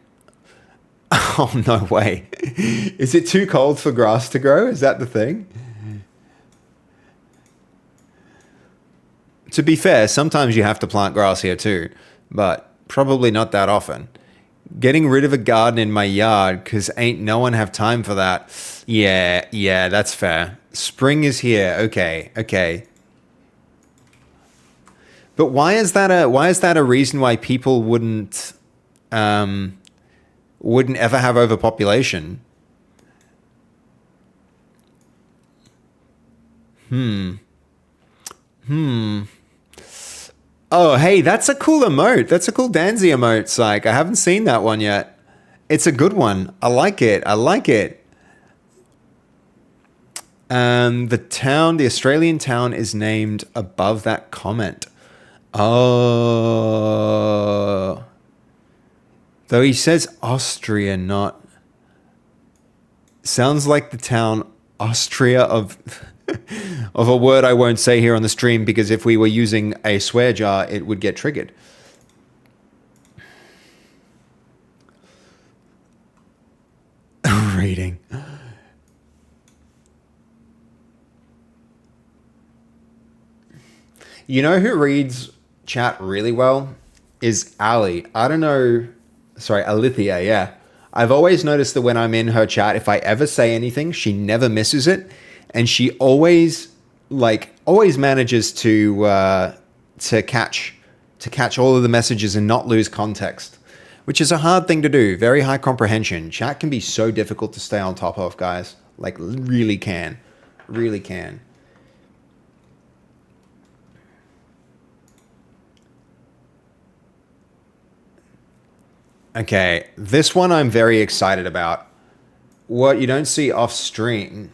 Oh, no way. Is it too cold for grass to grow? Is that the thing? To be fair, sometimes you have to plant grass here too, but probably not that often. Getting rid of a garden in my yard because ain't no one have time for that. Yeah, that's fair. Spring is here. Okay. But why is that a reason why people wouldn't ever have overpopulation? Oh, hey, that's a cool emote. That's a cool Danzy emote, Psych. I haven't seen that one yet. It's a good one. I like it. The Australian town is named above that comment. Oh. Though he says Austria, not... Sounds like the town Austria of... of a word I won't say here on the stream, because if we were using a swear jar, it would get triggered. Reading. You know who reads chat really well? Is Ali. I don't know. Sorry, Alithia, yeah. I've always noticed that when I'm in her chat, if I ever say anything, she never misses it. And she always manages to catch all of the messages and not lose context, which is a hard thing to do. Very high comprehension. Chat can be so difficult to stay on top of, guys. Like, really can. Okay, this one I'm very excited about. What you don't see off stream.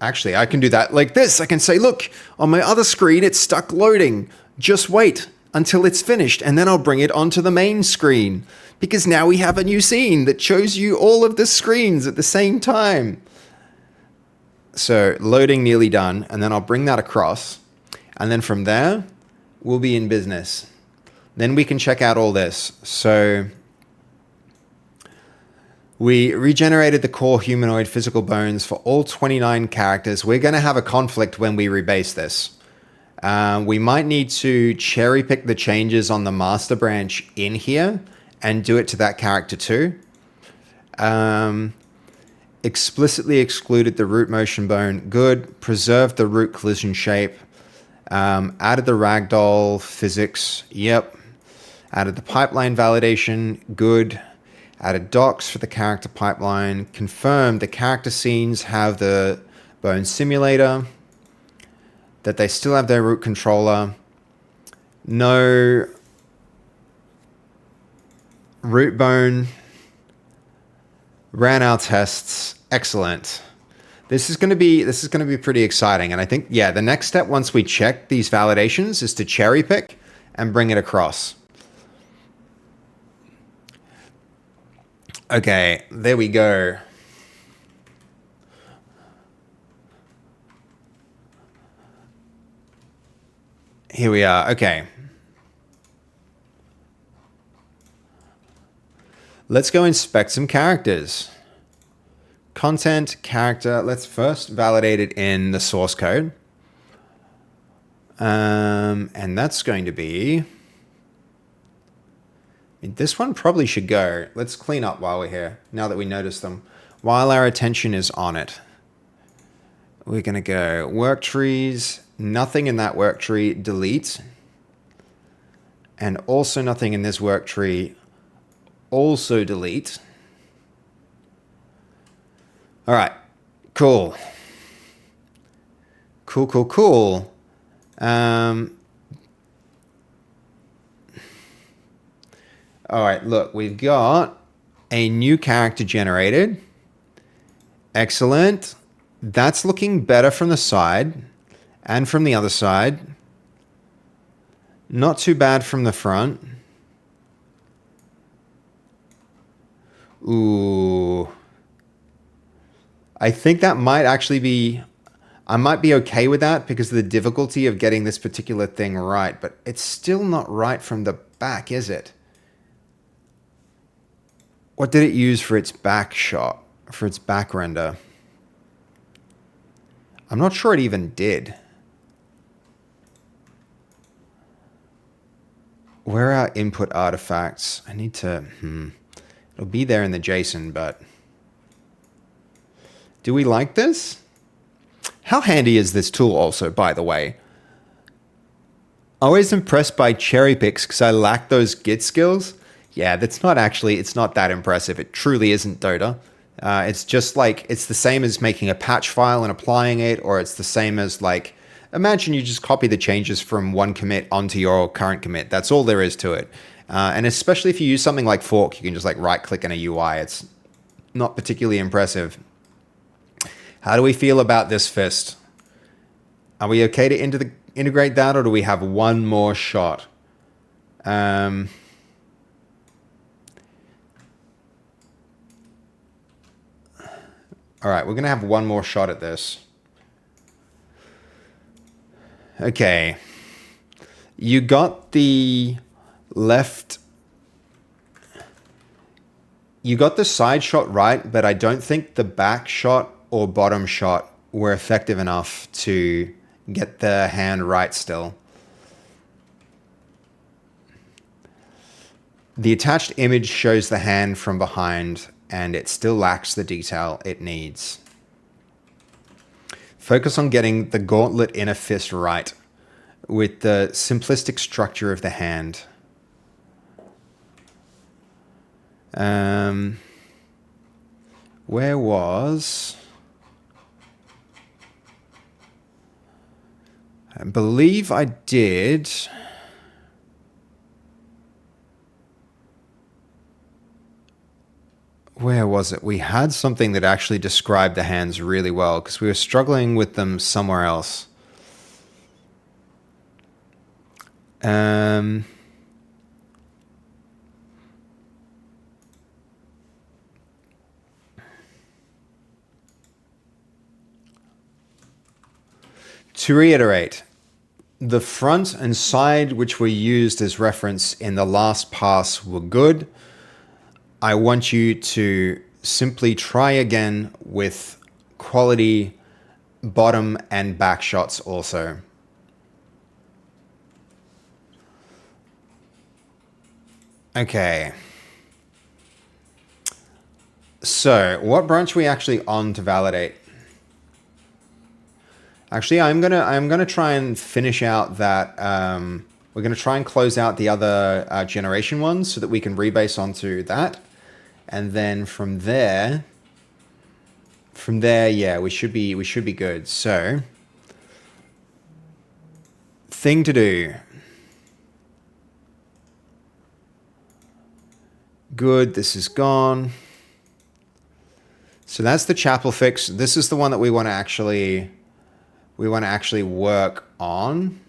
Actually, I can do that like this. I can say, look, on my other screen, it's stuck loading. Just wait until it's finished, and then I'll bring it onto the main screen. Because now we have a new scene that shows you all of the screens at the same time. So, loading nearly done, and then I'll bring that across. And then from there, we'll be in business. Then we can check out all this. So... we regenerated the core humanoid physical bones for all 29 characters. We're going to have a conflict when we rebase this. We might need to cherry pick the changes on the master branch in here and do it to that character too. Explicitly excluded the root motion bone. Good. Preserved the root collision shape. Added the ragdoll physics. Yep. Added the pipeline validation. Good. Added docs for the character pipeline. Confirmed the character scenes have the bone simulator. That they still have their root controller. No root bone. Ran our tests. Excellent. This is going to be pretty exciting. And I think, yeah, the next step once we check these validations is to cherry pick and bring it across. Okay, there we go. Here we are. Okay. Let's go inspect some characters. Content, character. Let's first validate it in the source code. And that's going to be... This one probably should go. Let's clean up while we're here, now that we notice them. While our attention is on it. We're going to go work trees. Nothing in that work tree, delete. And also nothing in this work tree, also delete. All right, cool. Cool. All right, look, we've got a new character generated. Excellent. That's looking better from the side and from the other side. Not too bad from the front. Ooh. I think that might actually be... I might be okay with that because of the difficulty of getting this particular thing right, but it's still not right from the back, is it? What did it use for its back shot, for its back render? I'm not sure it even did. Where are our input artifacts? I need to... It'll be there in the JSON, but... Do we like this? How handy is this tool also, by the way? Always impressed by cherry picks because I lack those Git skills. Yeah, that's not actually, it's not that impressive. It truly isn't Dota. It's just like, it's the same as making a patch file and applying it, or it's the same as like, imagine you just copy the changes from one commit onto your current commit. That's all there is to it. And especially if you use something like Fork, you can just like right click in a UI. It's not particularly impressive. How do we feel about this fist? Are we okay to integrate that, or do we have one more shot? All right, we're going to have one more shot at this. Okay. You got the left... You got the side shot right, but I don't think the back shot or bottom shot were effective enough to get the hand right still. The attached image shows the hand from behind, and it still lacks the detail it needs. Focus on getting the gauntlet inner fist right with the simplistic structure of the hand. Where was... I believe I did... Where was it? We had something that actually described the hands really well because we were struggling with them somewhere else. To reiterate, the front and side which were used as reference in the last pass were good. I want you to simply try again with quality bottom and back shots also. Okay. So, what branch are we actually on to validate? Actually, I'm gonna try and finish out that. We're gonna try and close out the other generation ones so that we can rebase onto that, and then from there, yeah, we should be good. So, thing to do. Good. This is gone. So that's the chapel fix. This is the one that we want to actually work on.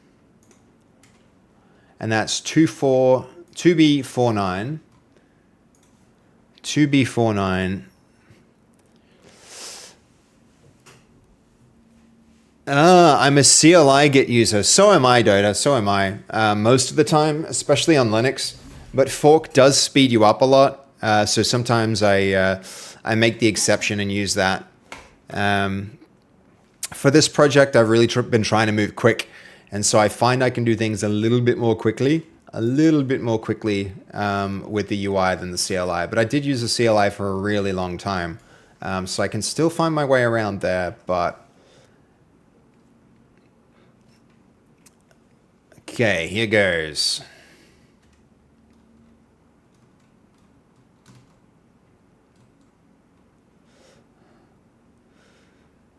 And that's 2B49. 2B49. I'm a CLI Git user. So am I, Dota. So am I. Most of the time, especially on Linux. But fork does speed you up a lot. So sometimes I make the exception and use that. For this project, I've really been trying to move quick. And so I find I can do things a little bit more quickly with the UI than the CLI. But I did use the CLI for a really long time. So I can still find my way around there, but... Okay, here goes.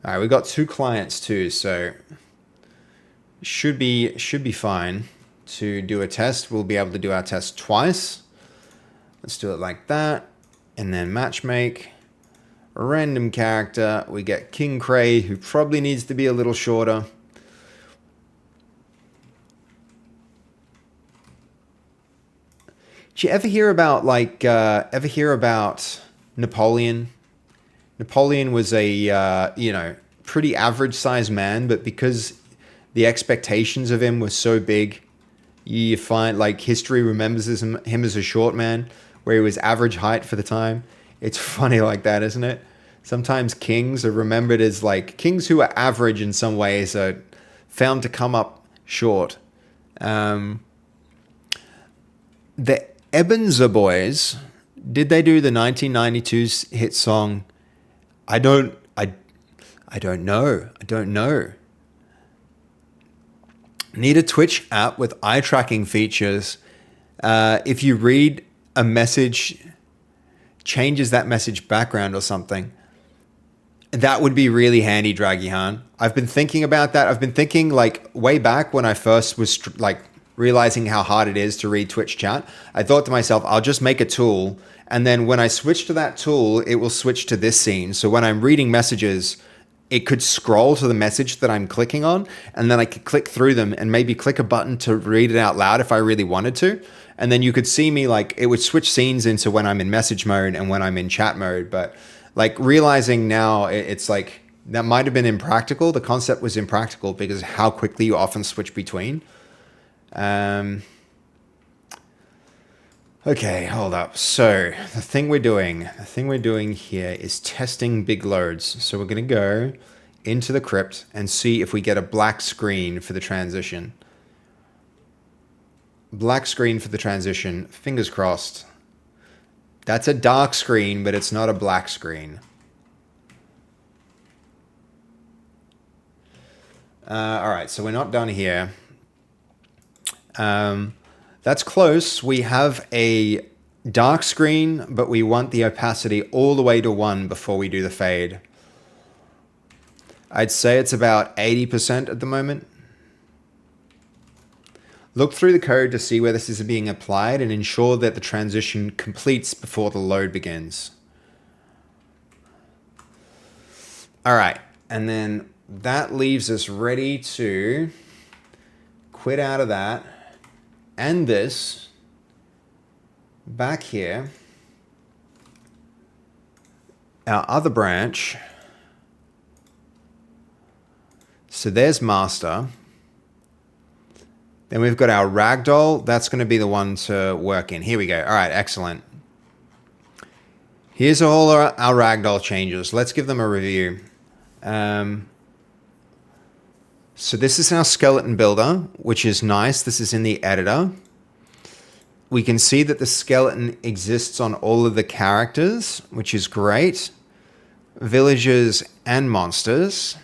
All right, we got 2 clients too, so should be fine to do a test. We'll be able to do our test twice. Let's do it like that, and then matchmake. Random character. We get King Cray, who probably needs to be a little shorter. Did you ever hear about Napoleon? Napoleon was a pretty average sized man, but because the expectations of him were so big, you find like history remembers him as a short man, where he was average height for the time. It's funny like that, isn't it? Sometimes kings are remembered as like kings who are average in some ways are found to come up short. The Ebenezer Boys, did they do the 1992 hit song? I don't know. Need a Twitch app with eye tracking features. If you read a message, changes that message background or something. That would be really handy, Dragihan. I've been thinking about that. I've been thinking like way back when I first was realizing how hard it is to read Twitch chat. I thought to myself, I'll just make a tool. And then when I switch to that tool, it will switch to this scene. So when I'm reading messages, it could scroll to the message that I'm clicking on. And then I could click through them and maybe click a button to read it out loud if I really wanted to. And then you could see me like, it would switch scenes into when I'm in message mode and when I'm in chat mode. But like realizing now it's like, that might have been impractical. The concept was impractical because how quickly you often switch between. Okay, hold up. So the thing we're doing here is testing big loads. So we're going to go into the crypt and see if we get a black screen for the transition. Black screen for the transition. Fingers crossed. That's a dark screen, but it's not a black screen. All right, so we're not done here. That's close. We have a dark screen, but we want the opacity all the way to 1 before we do the fade. I'd say it's about 80% at the moment. Look through the code to see where this is being applied and ensure that the transition completes before the load begins. All right, and then that leaves us ready to quit out of that. And this back here, our other branch. So there's master. Then we've got our ragdoll. That's going to be the one to work in. Here we go. All right, excellent. Here's all our ragdoll changes. Let's give them a review. So this is our skeleton builder, which is nice. This is in the editor. We can see that the skeleton exists on all of the characters, which is great. Villagers and monsters.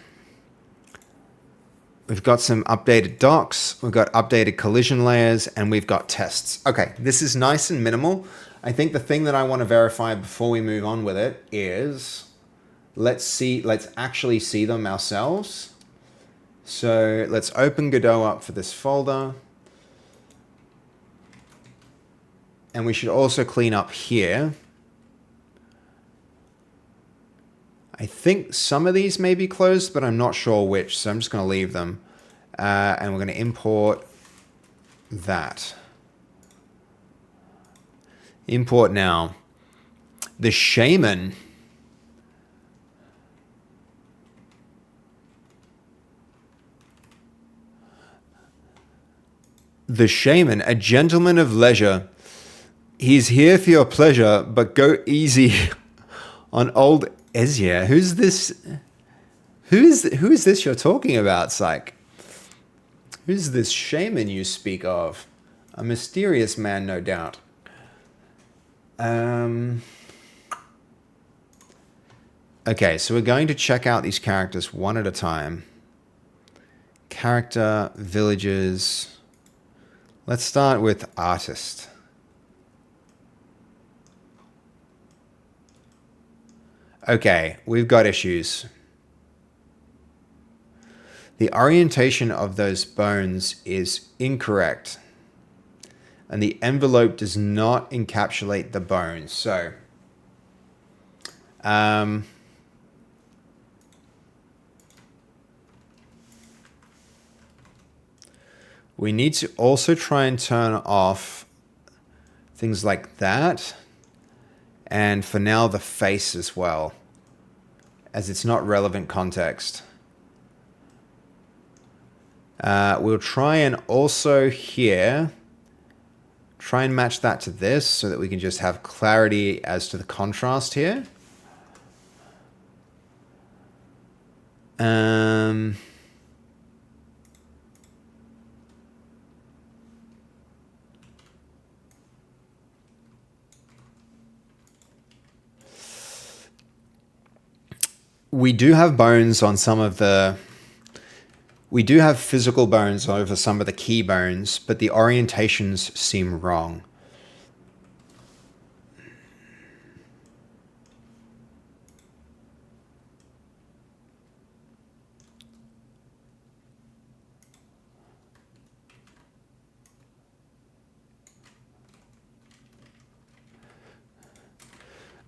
We've got some updated docs, we've got updated collision layers, and we've got tests. Okay, this is nice and minimal. I think the thing that I want to verify before we move on with it is, let's actually see them ourselves. So let's open Godot up for this folder. And we should also clean up here. I think some of these may be closed, but I'm not sure which, so I'm just going to leave them. And we're going to import that. Import now. The Shaman. The Shaman, a gentleman of leisure. He's here for your pleasure, but go easy on old Ezia. Who's this? Who is this you're talking about, Psych? Who's this shaman you speak of? A mysterious man, no doubt. Okay, so we're going to check out these characters one at a time. Character, villages. Let's start with artist. Okay, we've got issues. The orientation of those bones is incorrect. And the envelope does not encapsulate the bones. So, we need to also try and turn off things like that. And for now, the face as well, as it's not relevant context. We'll try and also here, try and match that to this so that we can just have clarity as to the contrast here. We do have bones on some of the... We do have physical bones over some of the key bones, but the orientations seem wrong.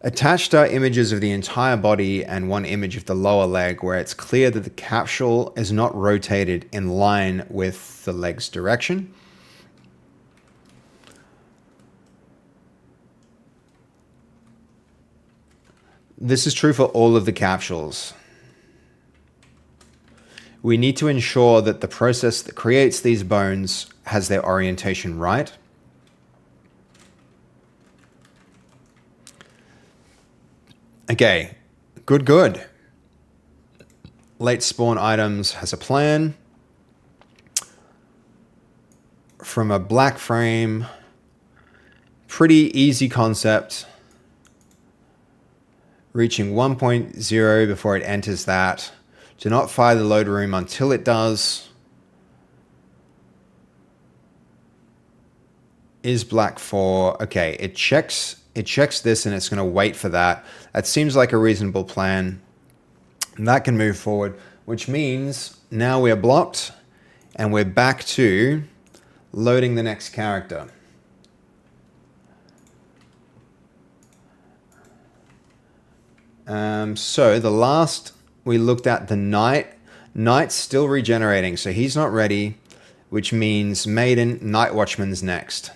Attached are images of the entire body and one image of the lower leg where it's clear that the capsule is not rotated in line with the leg's direction. This is true for all of the capsules. We need to ensure that the process that creates these bones has their orientation right. Okay, good. Late spawn items has a plan. From a black frame, pretty easy concept. Reaching 1.0 before it enters that. Do not fire the load room until it does. Is black 4. Okay, it checks this and it's going to wait for that. That seems like a reasonable plan. And that can move forward, which means now we're blocked and we're back to loading the next character. So the last we looked at, the knight. Knight's still regenerating, so he's not ready, which means Maiden, Night Watchman's next.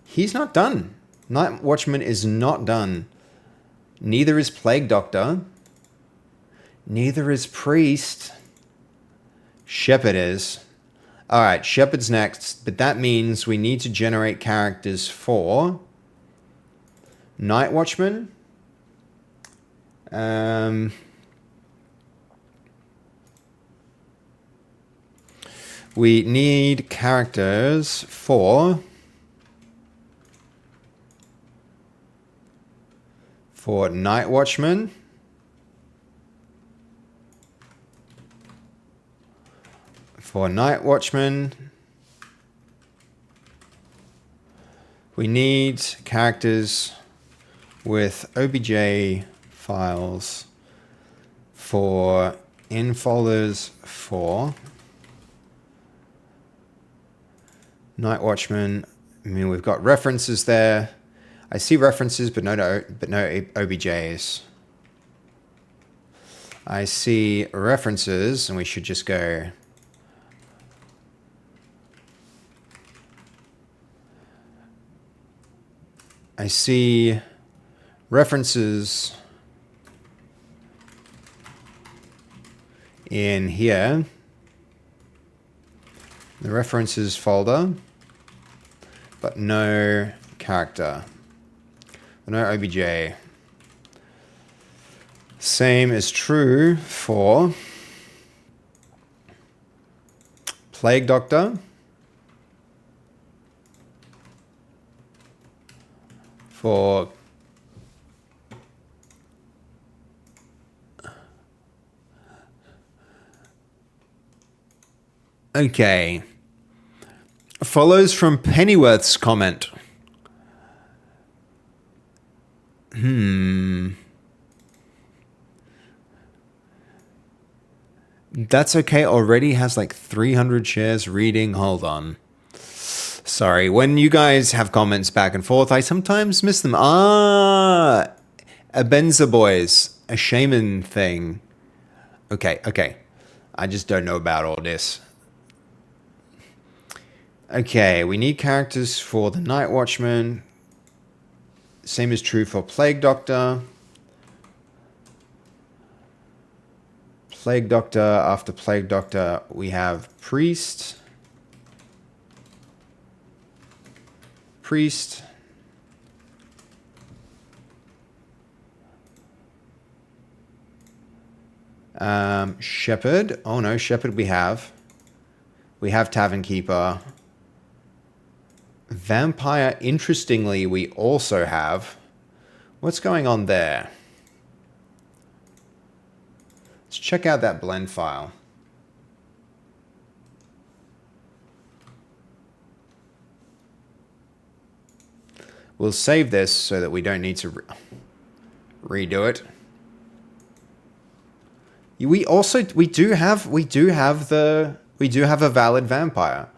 He's not done. Night Watchman is not done. Neither is Plague Doctor. Neither is Priest. Shepherd is. Alright, Shepherd's next, but that means we need to generate characters for Night Watchman. We need characters for For Night Watchman, we need characters with OBJ files for in folders for Night Watchman. I mean, we've got references there. I see references, but no OBJs. I see references, and we should just go. I see references in here, the references folder, but no character, no OBJ. Same is true for Plague Doctor, for okay. Follows from Pennyworth's comment. That's okay. Already has like 300 shares reading. Hold on. Sorry. When you guys have comments back and forth, I sometimes miss them. A Benza Boys. A shaman thing. Okay. I just don't know about all this. Okay, we need characters for the Night Watchman. Same is true for Plague Doctor. Plague Doctor, after Plague Doctor, we have Priest. Shepherd. Oh no, Shepherd we have. We have Tavern Keeper. Vampire, interestingly, we also have. What's going on there? Let's check out that blend file. We'll save this so that we don't need to redo it. We do have a valid vampire.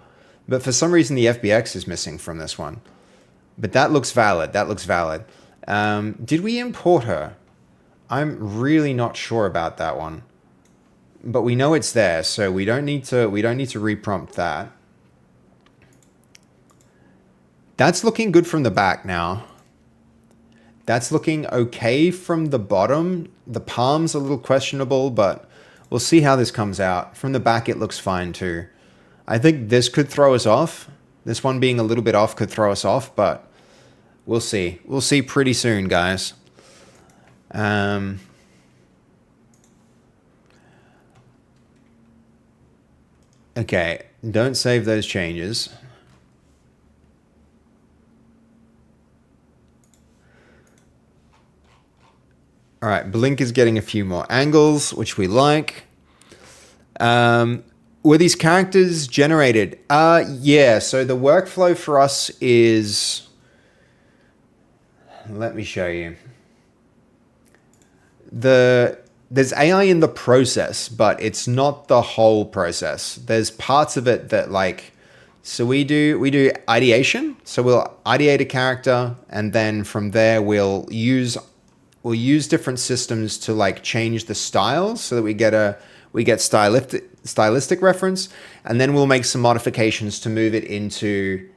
But for some reason, the FBX is missing from this one. But that looks valid. Did we import her? I'm really not sure about that one. But we know it's there, so we don't need to reprompt that. That's looking good from the back now. That's looking okay from the bottom. The palm's a little questionable, but we'll see how this comes out. From the back, it looks fine too. I think this could throw us off. This one being a little bit off could throw us off, but we'll see. We'll see pretty soon, guys. Okay, don't save those changes. All right, Blink is getting a few more angles, which we like. Were these characters generated? Yeah, so the workflow for us is... Let me show you. There's AI in the process, but it's not the whole process. There's parts of it that like... So we do ideation. So we'll ideate a character, and then from there we'll use different systems to like change the styles so that we get stylistic reference, and then we'll make some modifications to move it into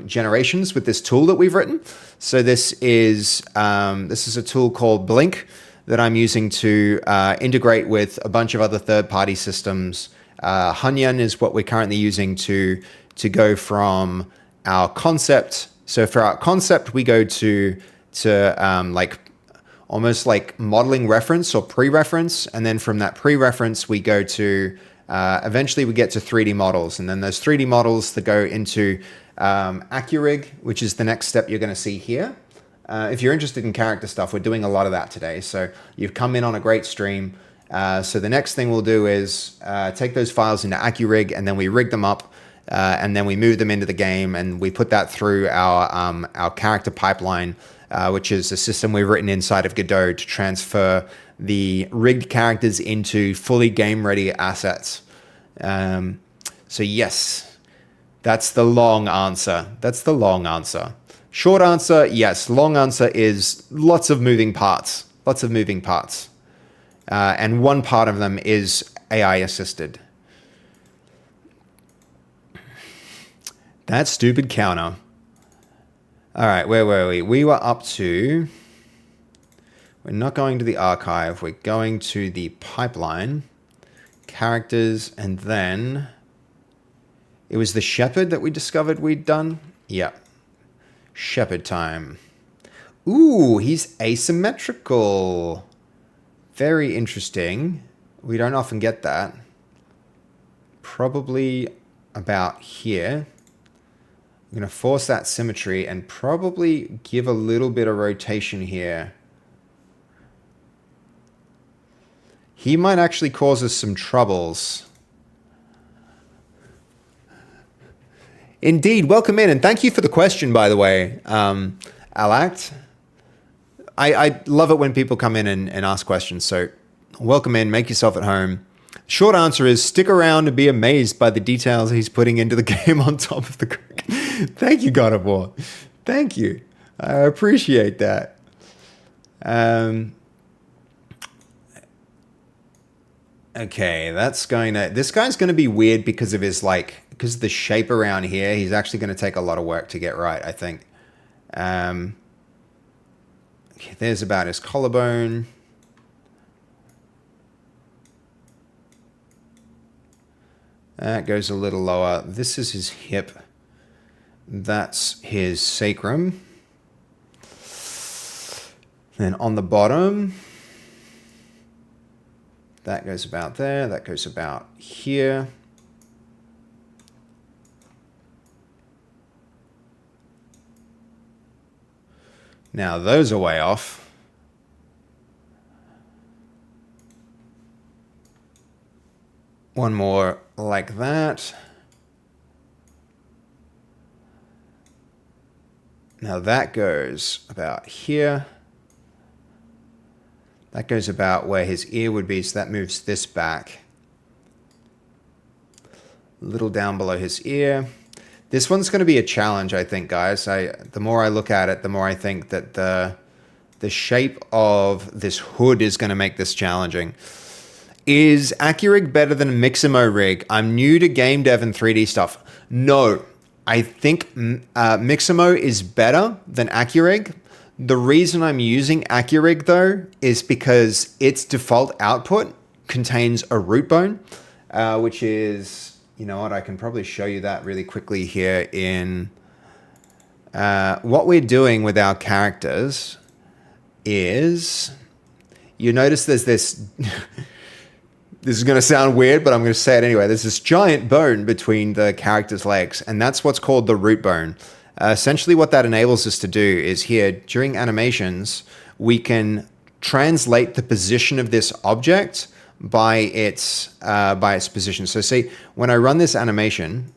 generations with this tool that we've written. So this is a tool called Blink that I'm using to integrate with a bunch of other third-party systems. Hunyan is what we're currently using to go from our concept. So for our concept, we go to like almost like modeling reference or pre-reference. And then from that pre-reference, we go to, eventually we get to 3D models. And then those 3D models that go into AccuRig, which is the next step you're going to see here. if you're interested in character stuff, we're doing a lot of that today. So you've come in on a great stream. So the next thing we'll do is take those files into AccuRig, and then we rig them up, and then we move them into the game, and we put that through our character pipeline, which is a system we've written inside of Godot to transfer the rigged characters into fully game-ready assets. So yes, that's the long answer. That's the long answer. Short answer, yes. Long answer is lots of moving parts. Lots of moving parts. And one part of them is AI assisted. That stupid counter. All right, where were we? We were up to... We're not going to the archive. We're going to the pipeline. Characters, and then... It was the shepherd that we discovered we'd done? Yep. Shepherd time. Ooh, he's asymmetrical. Very interesting. We don't often get that. Probably about here. I'm going to force that symmetry and probably give a little bit of rotation here. He might actually cause us some troubles. Indeed, welcome in, and thank you for the question, by the way, Alact. I love it when people come in and ask questions, so welcome in, make yourself at home. Short answer is stick around and be amazed by the details he's putting into the game on top of the cookie. Thank you, God of War. Thank you. I appreciate that. Okay, this guy's gonna be weird because of his because of the shape around here. He's actually gonna take a lot of work to get right, I think. Okay, there's about his collarbone. That goes a little lower. This is his hip. That's his sacrum. Then on the bottom, that goes about there. That goes about here. Now those are way off. One more like that. Now that goes about here. That goes about where his ear would be, so that moves this back. A little down below his ear. This one's going to be a challenge, I think, guys. The more I look at it, the more I think that the shape of this hood is going to make this challenging. Is AccuRig better than Mixamo Rig? I'm new to game dev and 3D stuff. No, I think Mixamo is better than AccuRig. The reason I'm using AccuRig, though, is because its default output contains a root bone, which is, you know what, I can probably show you that really quickly here in what we're doing with our characters is, you notice there's this, this is going to sound weird, but I'm going to say it anyway. There's this giant bone between the character's legs, and that's what's called the root bone. Essentially what that enables us to do is here, during animations, we can translate the position of this object by its position. So see, when I run this animation,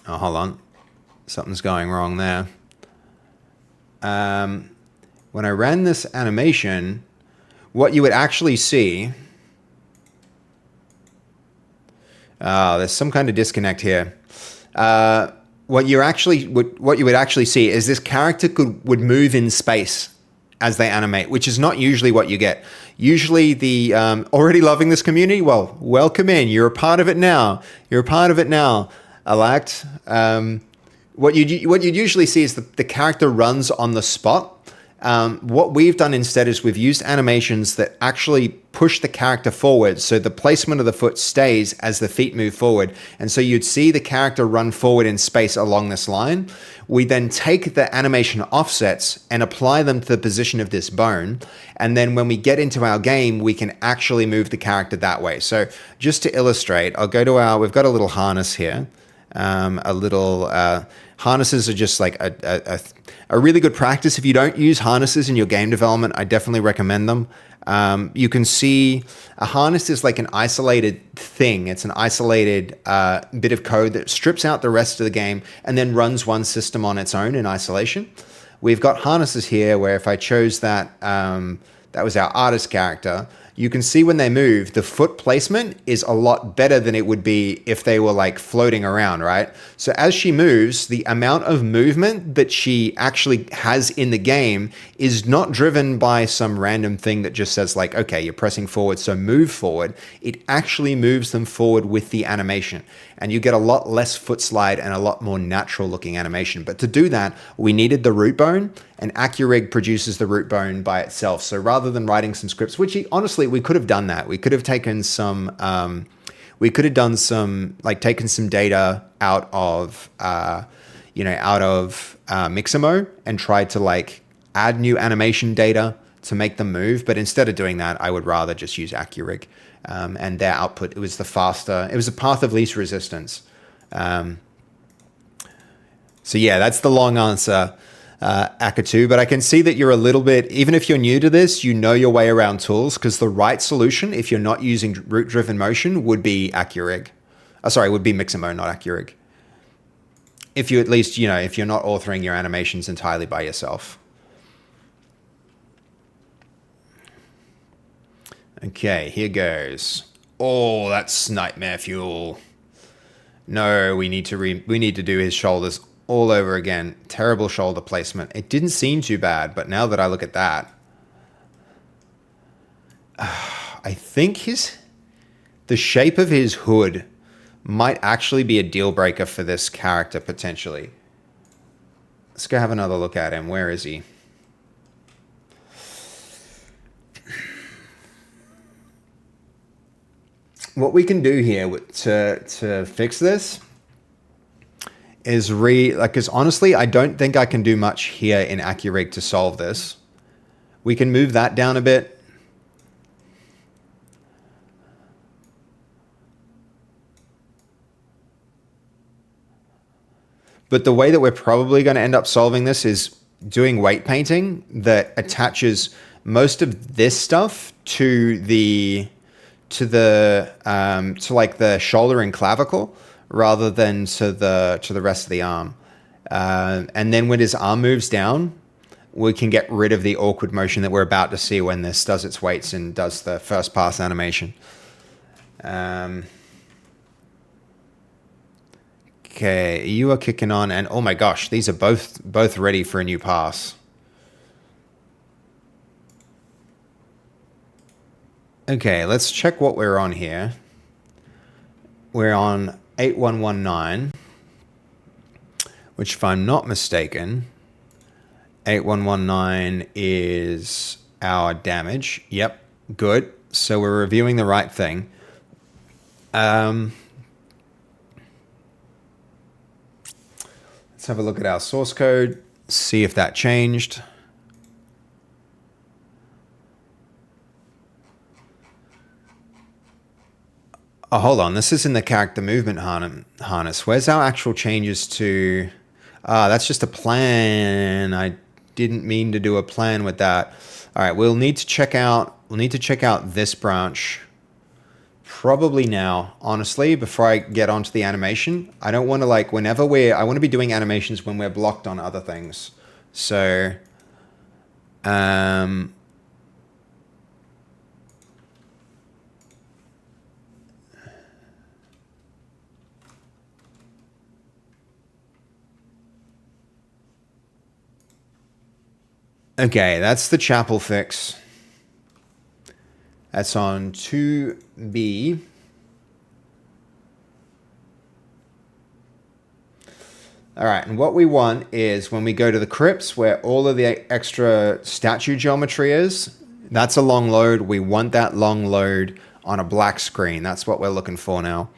oh, hold on, something's going wrong there. When I ran this animation, what you would actually see, there's some kind of disconnect here. What you would actually see is this character would move in space as they animate, which is not usually what you get. Usually the already loving this community, well, welcome in. You're a part of it now. You're a part of it now, Alact. What you'd usually see is the character runs on the spot. What we've done instead is we've used animations that actually push the character forward, so the placement of the foot stays as the feet move forward. And so you'd see the character run forward in space along this line. We then take the animation offsets and apply them to the position of this bone. And then when we get into our game, we can actually move the character that way. So just to illustrate, I'll go to we've got a little harness here. a little harnesses are just like a really good practice. If you don't use harnesses in your game development, I definitely recommend them. You can see a harness is like an isolated thing. It's an isolated bit of code that strips out the rest of the game and then runs one system on its own in isolation. We've got harnesses here where if I chose that, that was our artist character, you can see when they move, the foot placement is a lot better than it would be if they were like floating around, right? So as she moves, the amount of movement that she actually has in the game is not driven by some random thing that just says like, okay, you're pressing forward, so move forward. It actually moves them forward with the animation. And you get a lot less foot slide and a lot more natural looking animation. But to do that, we needed the root bone, and Accurig produces the root bone by itself. So rather than writing some scripts, which honestly, we could have done that. We could have taken some, taken some data out of, Mixamo and tried to like add new animation data to make them move. But instead of doing that, I would rather just use Accurig. And their output, it was the path of least resistance. So yeah, that's the long answer, Akatu. But I can see that you're a little bit, even if you're new to this, you know your way around tools, because the right solution, if you're not using root-driven motion, would be Accurig. Would be Mixamo, not Accurig. If you at least, if you're not authoring your animations entirely by yourself. Okay, here goes. Oh, that's nightmare fuel. No, we need to do his shoulders all over again. Terrible shoulder placement. It didn't seem too bad, but now that I look at that, I think the shape of his hood might actually be a deal breaker for this character potentially. Let's go have another look at him. Where is he? What we can do here to fix this is because honestly, I don't think I can do much here in Accurig to solve this. We can move that down a bit. But the way that we're probably going to end up solving this is doing weight painting that attaches most of this stuff to like the shoulder and clavicle rather than to the rest of the arm. And then when his arm moves down, we can get rid of the awkward motion that we're about to see when this does its weights and does the first pass animation. Okay, you are kicking on, and oh my gosh, these are both ready for a new pass. Okay, let's check what we're on here. We're on 8119, which if I'm not mistaken, 8119 is our damage. Yep, good. So we're reviewing the right thing. Let's have a look at our source code, see if that changed. Oh, hold on. This is in the character movement harness. Where's our actual changes to... that's just a plan. I didn't mean to do a plan with that. All right, we'll need to check out this branch probably now, honestly, before I get onto the animation. I don't want to I want to be doing animations when we're blocked on other things. So, okay, that's the chapel fix. That's on 2B. All right, and what we want is when we go to the crypts where all of the extra statue geometry is, that's a long load. We want that long load on a black screen. That's what we're looking for now.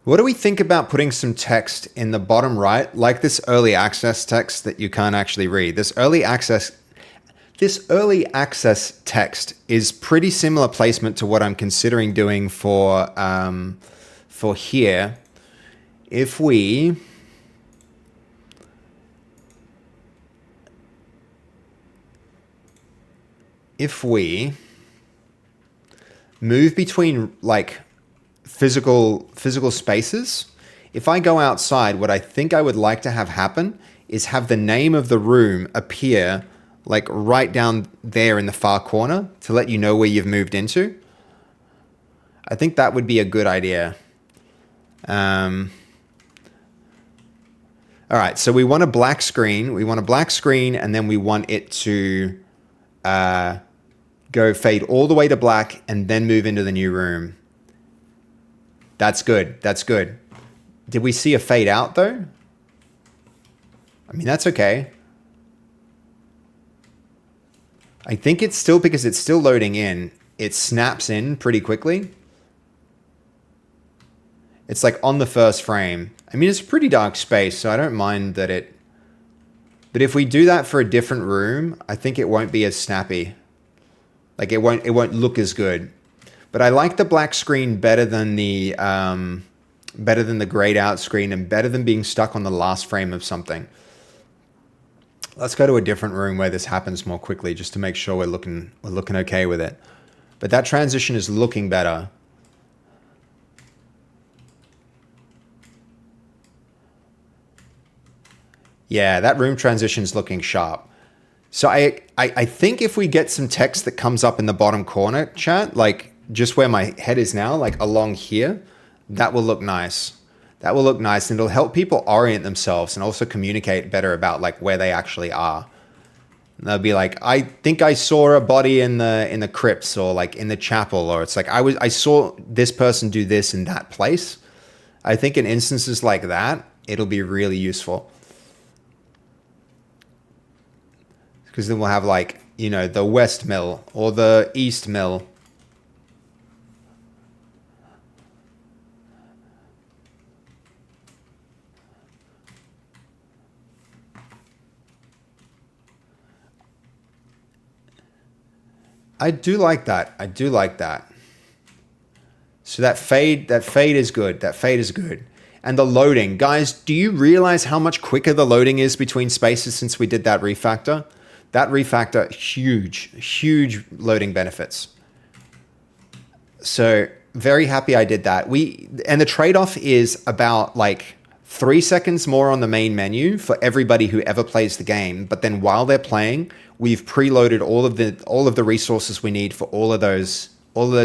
What do we think about putting some text in the bottom right, like this early access text that you can't actually read? This early access text is pretty similar placement to what I'm considering doing for here. If we move between like physical spaces, if I go outside, what I think I would like to have happen is have the name of the room appear like right down there in the far corner to let you know where you've moved into. I think that would be a good idea. All right, so we want a black screen. We want a black screen, and then we want it to go fade all the way to black and then move into the new room. That's good. That's good. Did we see a fade out, though? I mean, that's okay. I think it's still, because it's still loading in, it snaps in pretty quickly. It's like on the first frame. I mean, it's a pretty dark space, so I don't mind that it... But if we do that for a different room, I think it won't be as snappy. Like, it won't look as good. But I like the black screen better than the grayed out screen, and better than being stuck on the last frame of something. Let's go to a different room where this happens more quickly, just to make sure we're looking okay with it. But that transition is looking better. Yeah, that room transition is looking sharp. So I think if we get some text that comes up in the bottom corner, chat, like just where my head is now, like along here, that will look nice. That will look nice, and it'll help people orient themselves and also communicate better about like where they actually are. And they'll be like, I think I saw a body in the crypts, or like in the chapel, or it's like I saw this person do this in that place. I think in instances like that, it'll be really useful. Because then we'll have like, you know, the West Mill or the East Mill. I do like that. I do like that. So that fade is good. That fade is good. And the loading. Guys, do you realize how much quicker the loading is between spaces since we did that refactor? That refactor, huge loading benefits. So very happy I did that. And the trade-off is about like 3 seconds more on the main menu for everybody who ever plays the game. But then while they're playing, we've preloaded all of the resources we need for all of those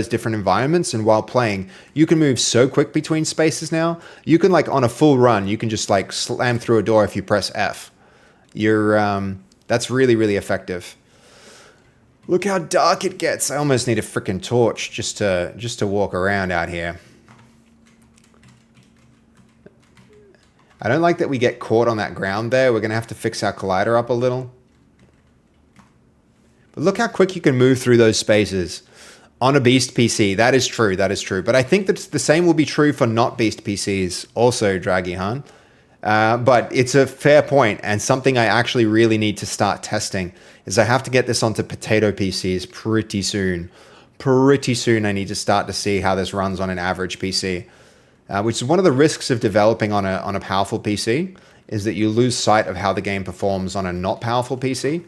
different environments. And while playing, you can move so quick between spaces now. You can, like, on a full run, you can just like slam through a door if you press F. That's really effective. Look how dark it gets. I almost need a freaking torch just to walk around out here. I don't like that we get caught on that ground there. We're going to have to fix our collider up a little. But look how quick you can move through those spaces on a Beast PC. That is true. That is true. But I think that the same will be true for not Beast PCs also, Dragihan. But it's a fair point, and something I actually really need to start testing is I have to get this onto potato PCs pretty soon. Pretty soon I need to start to see how this runs on an average PC, which is one of the risks of developing on a powerful PC, is that you lose sight of how the game performs on a not powerful PC.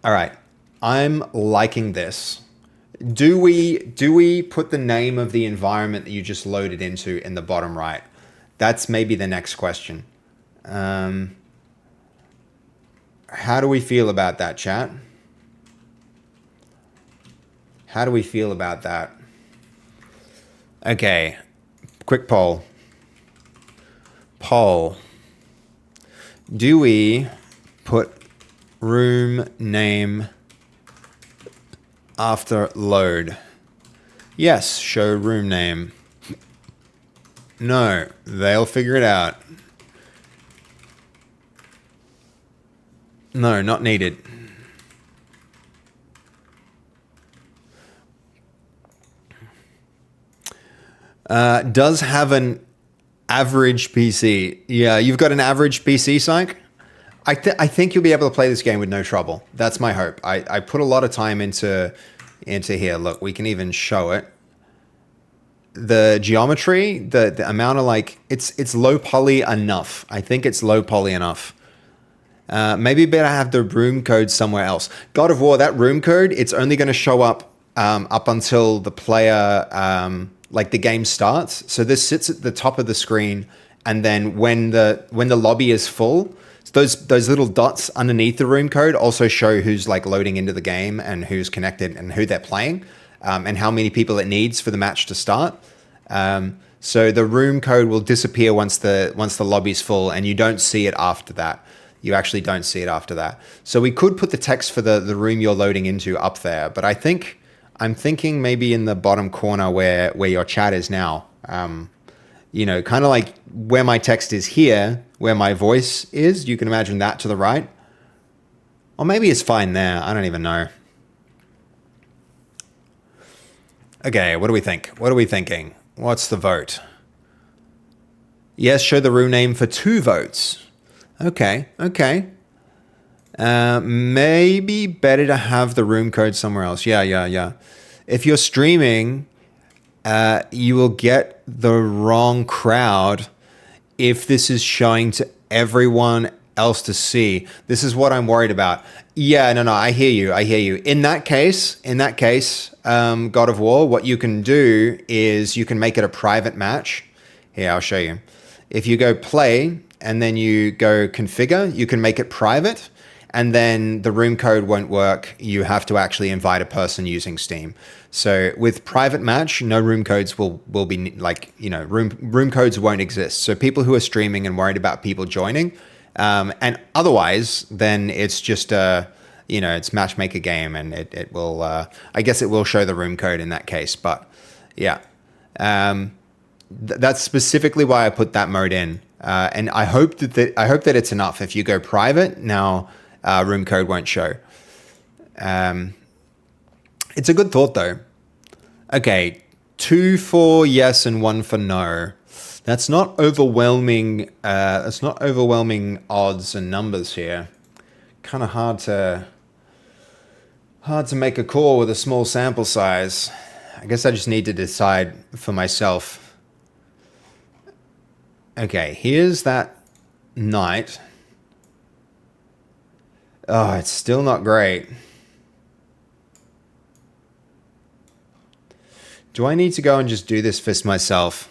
All right, I'm liking this. Do we put the name of the environment that you just loaded into in the bottom right? That's maybe the next question. How do we feel about that, chat? How do we feel about that? Okay, quick poll. Do we put room name after load? Yes, show room name. No, they'll figure it out. No, not needed. Does have an average PC. Yeah, you've got an average PC, Psych? I think you'll be able to play this game with no trouble. That's my hope. I put a lot of time into here. Look, we can even show it. The geometry, the amount of like, it's low poly enough. I think it's low poly enough. Maybe better have the room code somewhere else. God of War, that room code, it's only going to show up up until the player, like the game starts. So this sits at the top of the screen, and then when the lobby is full, those little dots underneath the room code also show who's like loading into the game and who's connected and who they're playing, and how many people it needs for the match to start. So the room code will disappear once the lobby's full, and you don't see it after that. You actually don't see it after that. So we could put the text for the room you're loading into up there, but I'm thinking maybe in the bottom corner where your chat is now. You know, kind of like where my text is here, where my voice is. You can imagine that to the right. Or maybe it's fine there. I don't even know. Okay, what do we think? What are we thinking? What's the vote? Yes, show the room name for 2 votes. Okay. Maybe better to have the room code somewhere else. Yeah. If you're streaming, you will get the wrong crowd if this is showing to everyone else to see. This is what I'm worried about. Yeah, no, I hear you. In that case, God of War, what you can do is you can make it a private match. Here, I'll show you. If you go play and then you go configure, you can make it private, and then the room code won't work. You have to actually invite a person using Steam. So with private match, no room codes will be like, you know, room codes won't exist. So people who are streaming and worried about people joining, and otherwise, then it's just it's matchmaker game, and it will, I guess it will show the room code in that case. But yeah, that's specifically why I put that mode in, and I hope that it's enough. If you go private now, room code won't show. It's a good thought though. Okay, 2 for yes and 1 for no. That's not overwhelming. That's not overwhelming odds and numbers here. Kind of hard to make a call with a small sample size. I guess I just need to decide for myself. Okay, here's that knight. Oh, it's still not great. Do I need to go and just do this fist myself?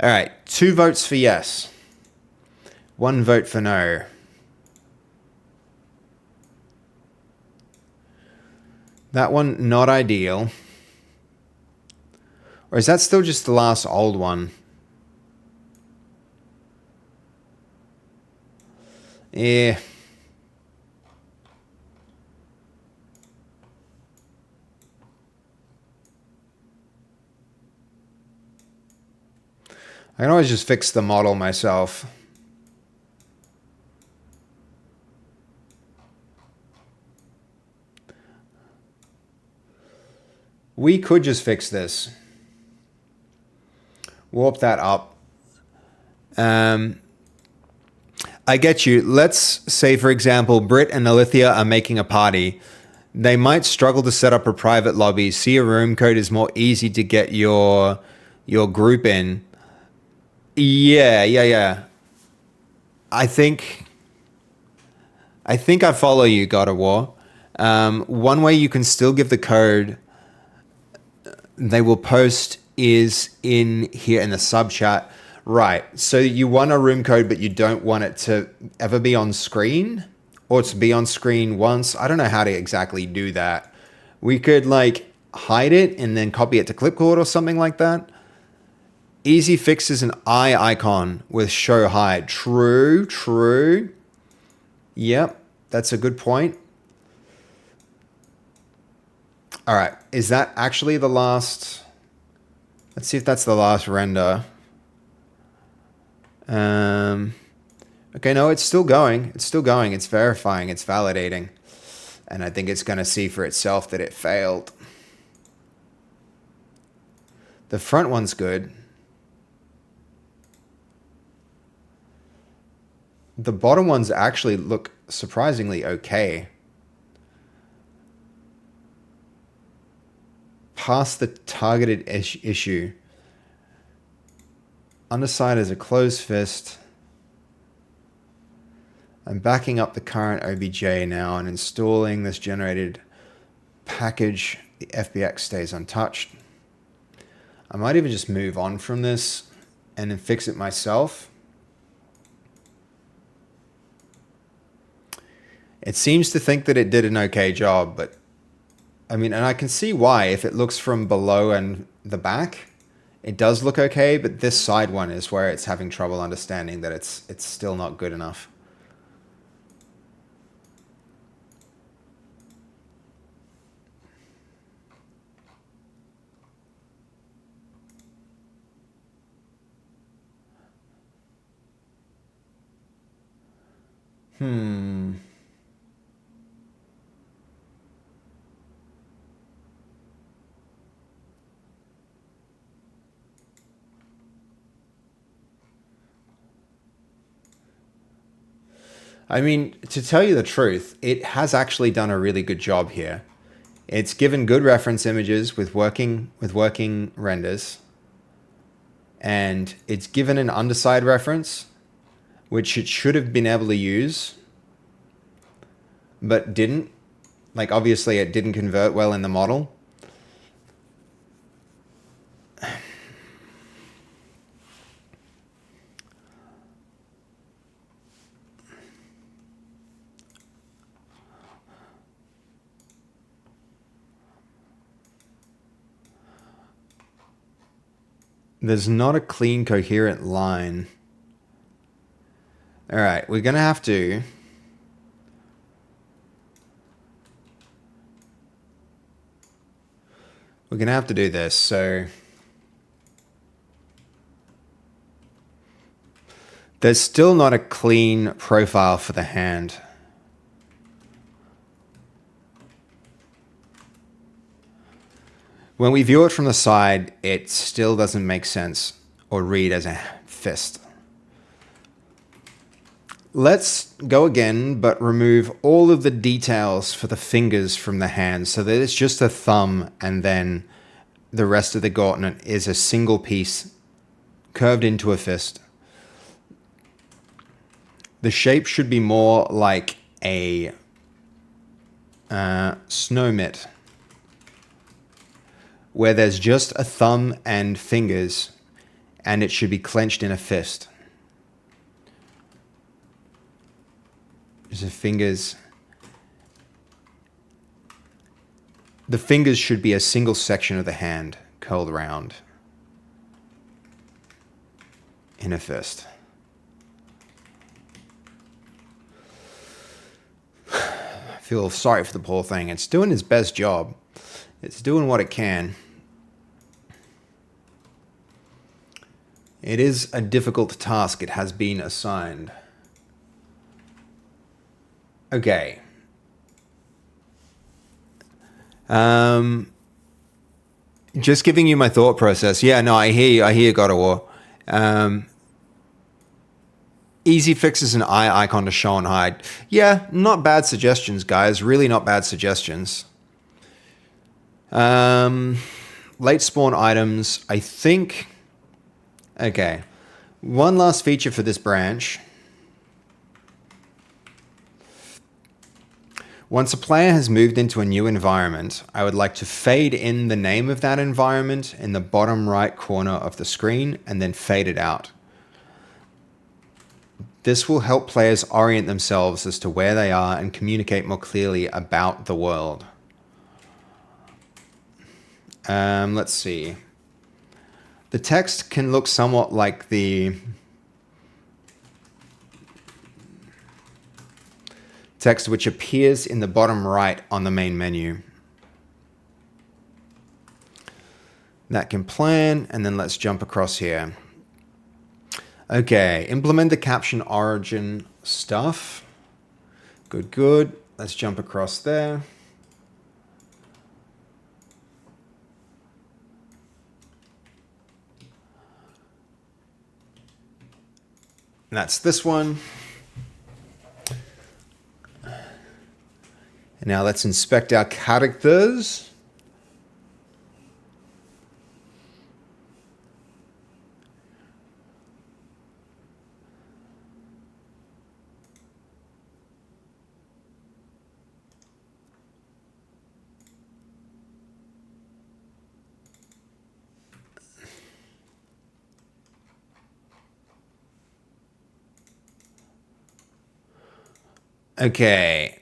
All right, 2 votes for yes. 1 vote for no. That one, not ideal. Or is that still just the last old one? Yeah. I can always just fix the model myself. We could just fix this. Warp that up. I get you. Let's say, for example, Britt and Alithia are making a party. They might struggle to set up a private lobby. See a room code is more easy to get your group in. Yeah. I think I follow you, God of War. One way you can still give the code they will post is in here in the sub chat. Right. So you want a room code, but you don't want it to ever be on screen, or to be on screen once. I don't know how to exactly do that. We could like hide it and then copy it to clipboard or something like that. Easy fix is an eye icon with show hide. True. Yep, that's a good point. All right, is that actually the last? Let's see if that's the last render. Okay, no, it's still going. It's verifying, it's validating. And I think it's going to see for itself that it failed. The front one's good. The bottom ones actually look surprisingly okay. Past the targeted issue. Underside is a closed fist. I'm backing up the current OBJ now and installing this generated package. The FBX stays untouched. I might even just move on from this and then fix it myself. It seems to think that it did an okay job, but I mean, and I can see why. If it looks from below and the back, it does look okay, but this side one is where it's having trouble understanding that it's still not good enough. I mean, to tell you the truth, it has actually done a really good job here. It's given good reference images with working renders. And it's given an underside reference, which it should have been able to use, but didn't. Like, obviously it didn't convert well in the model. There's not a clean, coherent line. All right, we're going to have to... We're going to have to do this, so... There's still not a clean profile for the hand. When we view it from the side, it still doesn't make sense or read as a fist. Let's go again, but remove all of the details for the fingers from the hand so that it's just a thumb and then the rest of the gauntlet is a single piece curved into a fist. The shape should be more like a snow mitt, where there's just a thumb and fingers, and it should be clenched in a fist. Just the fingers. The fingers should be a single section of the hand curled around in a fist. I feel sorry for the poor thing. It's doing its best job. It's doing what it can. It is a difficult task it has been assigned. Okay. Just giving you my thought process. Yeah, no, I hear you, God of War. Easy fixes an eye icon to show and hide. Yeah, not bad suggestions, guys. Really not bad suggestions. Late spawn items, I think... Okay. One last feature for this branch. Once a player has moved into a new environment, I would like to fade in the name of that environment in the bottom right corner of the screen and then fade it out. This will help players orient themselves as to where they are and communicate more clearly about the world. Let's see. The text can look somewhat like the text which appears in the bottom right on the main menu. That can plan, and then let's jump across here. Okay, implement the caption origin stuff. Good, good. Let's jump across there. And that's this one. And now let's inspect our characters. Okay.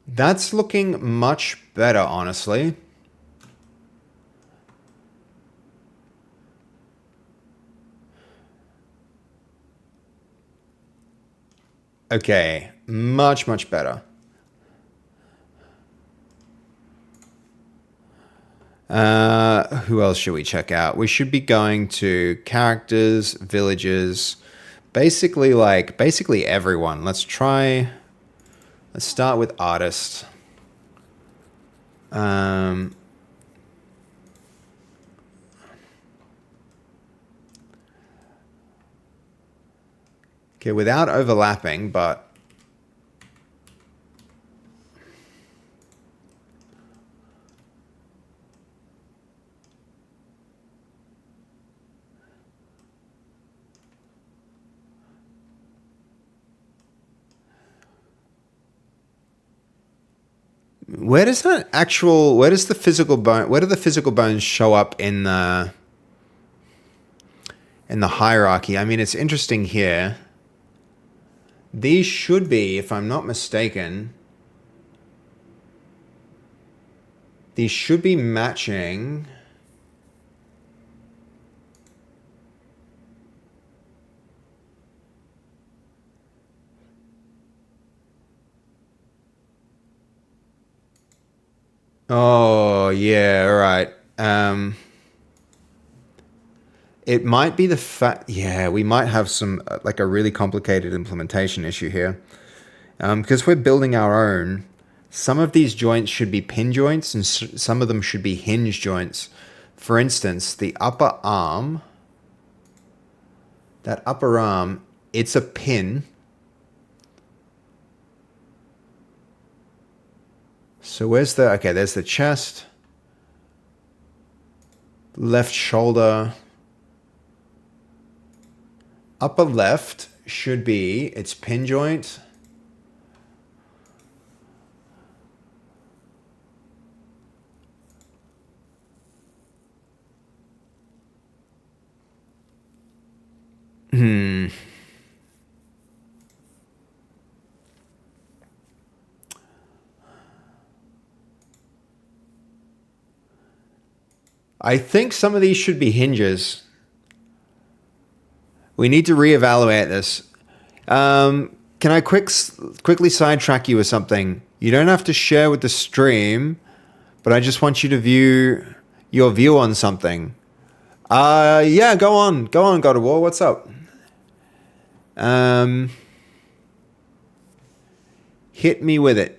That's looking much better, honestly. Okay, much, much better. Who else should we check out? We should be going to characters, villages, basically everyone. Let's start with artist. Okay, without overlapping, but where does the physical bone, where do the physical bones show up in the hierarchy? I mean, it's interesting here. These should be, if I'm not mistaken, these should be matching. Oh, yeah, all right. It might be the fact, yeah, we might have some, like a really complicated implementation issue here. Because we're building our own, some of these joints should be pin joints and some of them should be hinge joints. For instance, the upper arm, that upper arm, it's a pin. So where's the, okay, there's the chest, left shoulder, upper left should be its pin joint. I think some of these should be hinges. We need to reevaluate this. Can I quickly sidetrack you with something? You don't have to share with the stream, but I just want you to view your view on something. Yeah, go on, God of War. What's up? Hit me with it.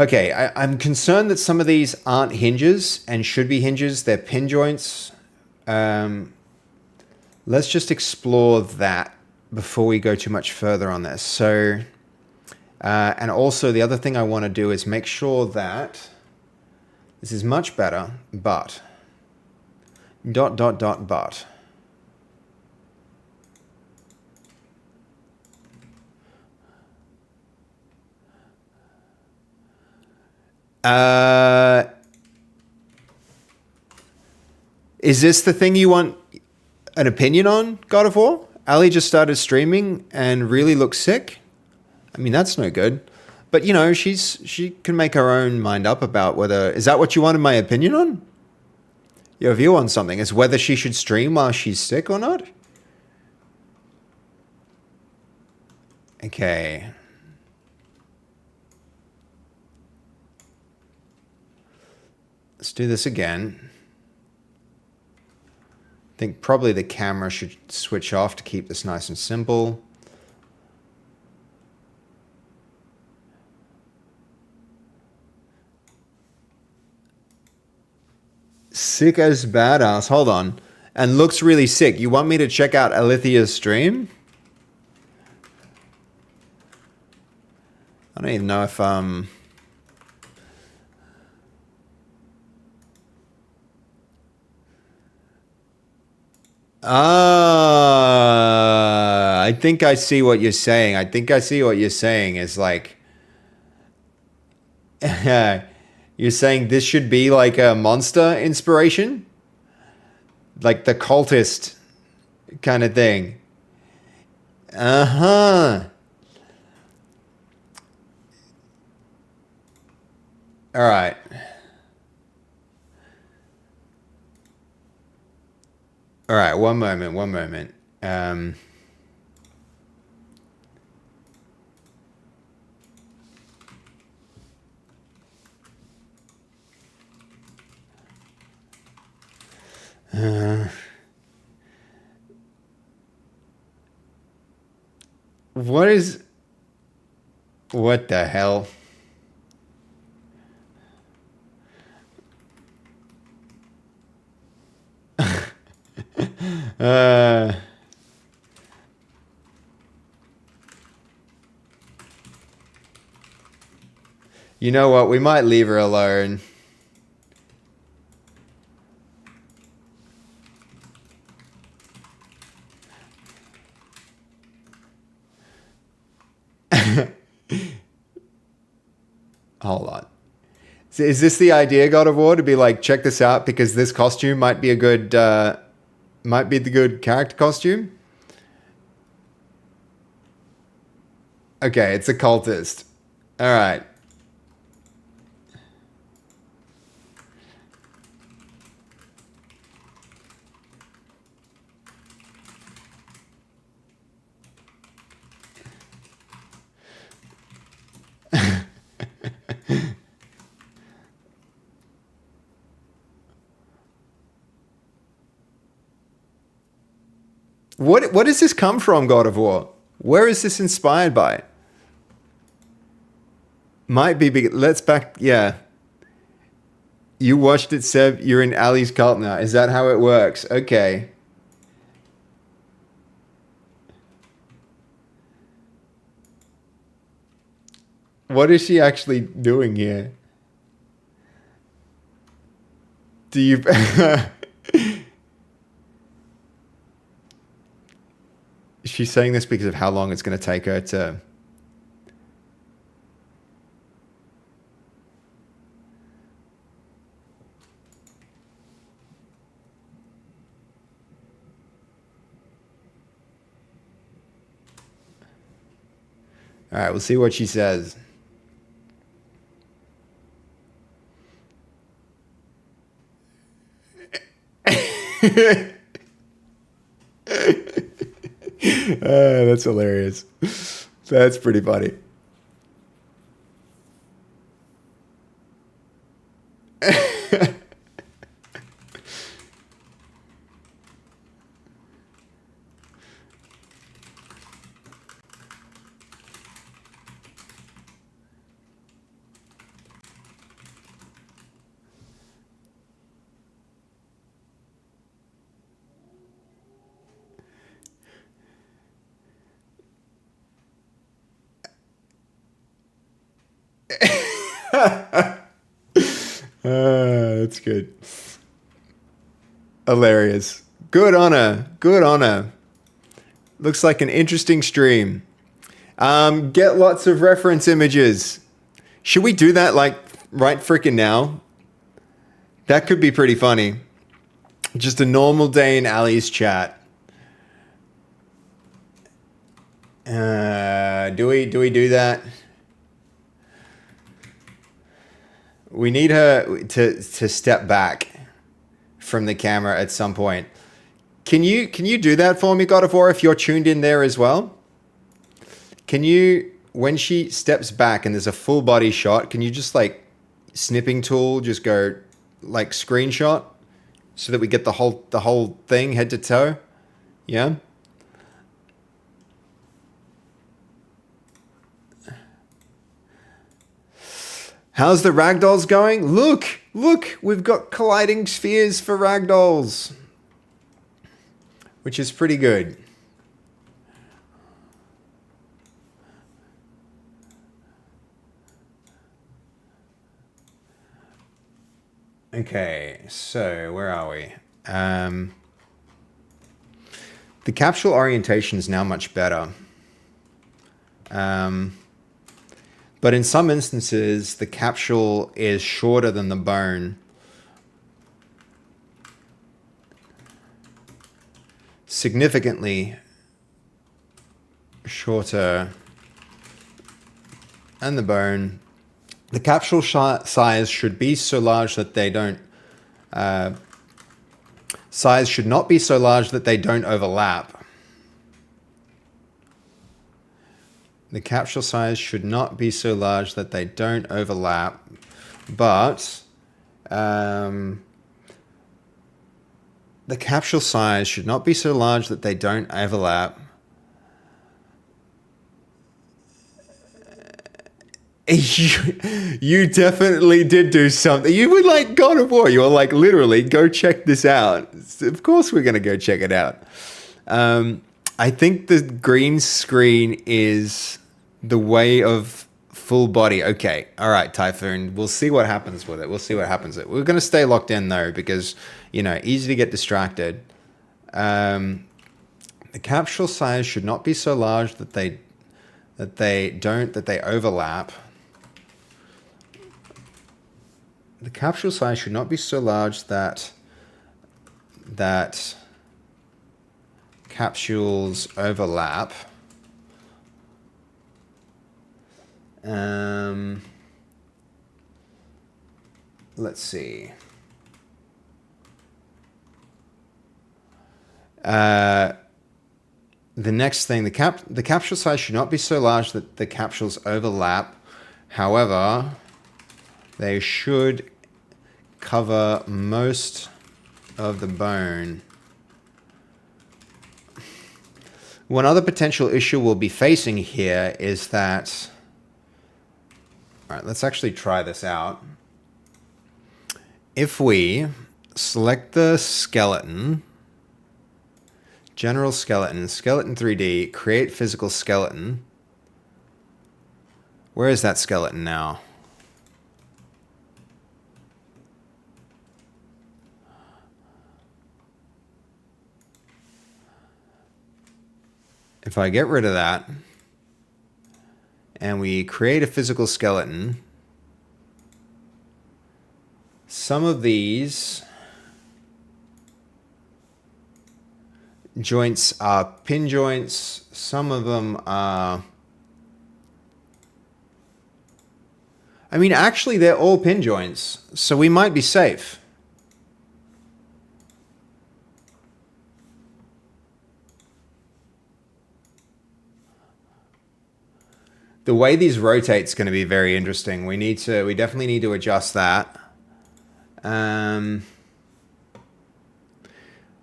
Okay, I'm concerned that some of these aren't hinges and should be hinges. They're pin joints. Let's just explore that before we go too much further on this. So, and also the other thing I want to do is make sure that this is much better, but but. Is this the thing you want an opinion on, God of War? Ali just started streaming and really looks sick. I mean, that's no good. But you know, she can make her own mind up about whether, is that what you wanted my opinion on? Your view on something is whether she should stream while she's sick or not? Okay. Let's do this again. I think probably the camera should switch off to keep this nice and simple. Sick as badass. Hold on. And looks really sick. You want me to check out Alithia's stream? I don't even know if I think I see what you're saying. I think I see what you're saying is like you're saying this should be like a monster inspiration? Like the cultist kind of thing. Uh-huh. All right. All right, one moment, one moment. What is... What the hell? Uh... You know what? We might leave her alone. Hold on. So is this the idea, God of War, to be like, check this out because this costume might be a good, might be the good character costume? Okay, it's a cultist. All right. What does this come from, God of War? Where is this inspired by? Might be big. Let's back. Yeah. You watched it, Seb. You're in Ali's cult now. Is that how it works? Okay. What is she actually doing here? Do you... She's saying this because of how long it's going to take her to... All right, we'll see what she says. That's hilarious. That's pretty funny. That's good. Hilarious. Good on her. Good on her. Looks like an interesting stream. Get lots of reference images. Should we do that like right freaking now? That could be pretty funny. Just a normal day in Ali's chat. Do we do that? We need her to step back from the camera at some point. Can you do that for me, God of War, if you're tuned in there as well? Can you, when she steps back and there's a full body shot, can you just like snipping tool, just go like screenshot so that we get the whole thing head to toe? Yeah. How's the Ragdolls going? Look Look, we've got colliding spheres for Ragdolls, which is pretty good. Okay, so where are we? The capsule orientation is now much better. But in some instances, the capsule is shorter than the bone. Significantly shorter than the bone. The capsule size should be so large that they don't... size should not be so large that they don't overlap. The capsule size should not be so large that they don't overlap, but the capsule size should not be so large that they don't overlap. You definitely did do something. You were like God of War. You were like, literally, go check this out. Of course we're going to go check it out. I think the green screen is the way of full body. Okay. All right, Typhoon. We'll see what happens with it. We're going to stay locked in, though, because, you know, easy to get distracted. The capsule size should not be so large that they overlap. The capsule size should not be so large that capsules overlap. Let's see. The next thing, the capsule size should not be so large that the capsules overlap. However, they should cover most of the bone. One other potential issue we'll be facing here is that... All right, let's actually try this out. If we select the skeleton... General skeleton, skeleton 3D, create physical skeleton. Where is that skeleton now? If I get rid of that and we create a physical skeleton, some of these joints are pin joints. Some of them are... I mean, actually, they're all pin joints, so we might be safe. The way these rotate is going to be very interesting. We definitely need to adjust that.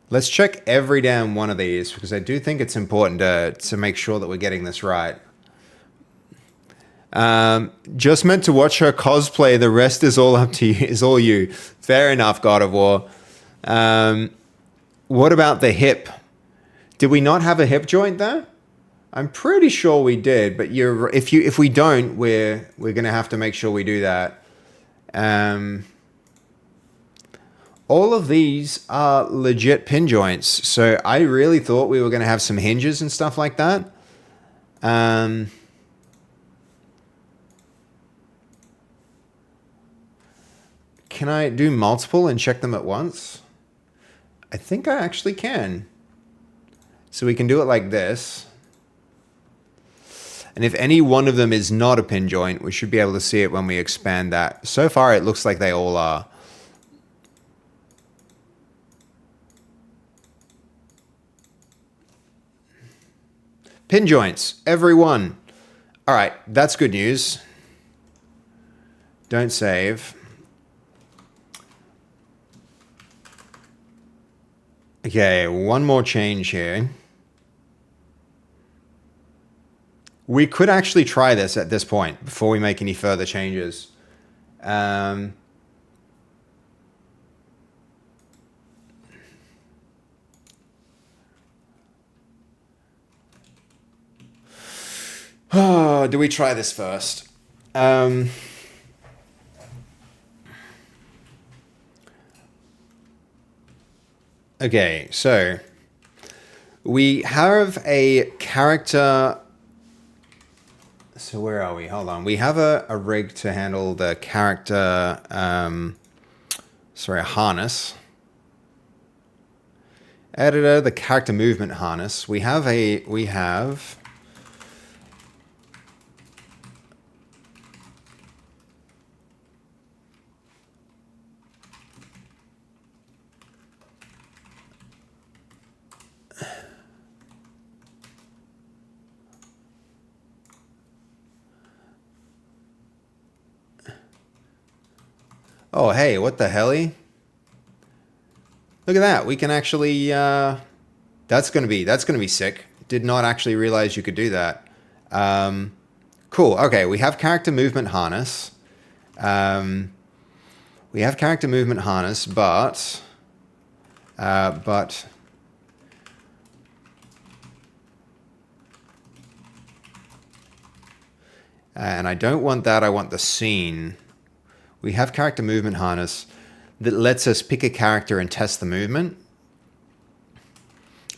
Let's check every damn one of these because I do think it's important to make sure that we're getting this right. Just meant to watch her cosplay. The rest is all up to you. Is all you. Fair enough, God of War. What about the hip? Did we not have a hip joint there? I'm pretty sure we did, but if we don't, we're gonna have to make sure we do that. All of these are legit pin joints, so I really thought we were gonna have some hinges and stuff like that. Can I do multiple and check them at once? I think I actually can. So we can do it like this. And if any one of them is not a pin joint, we should be able to see it when we expand that. So far, it looks like they all are. Pin joints, every one. All right, that's good news. Don't save. Okay, one more change here. We could actually try this at this point before we make any further changes. Oh, do we try this first? Okay, so we have a character. So where are we? Hold on. We have a rig to handle the character, harness. Editor, the character movement harness. We have. Oh, hey, what the helly? Look at that. We can actually, that's gonna be sick. Did not actually realize you could do that. Cool. Okay, we have character movement harness. But, and I don't want that. I want the scene. We have character movement harness that lets us pick a character and test the movement.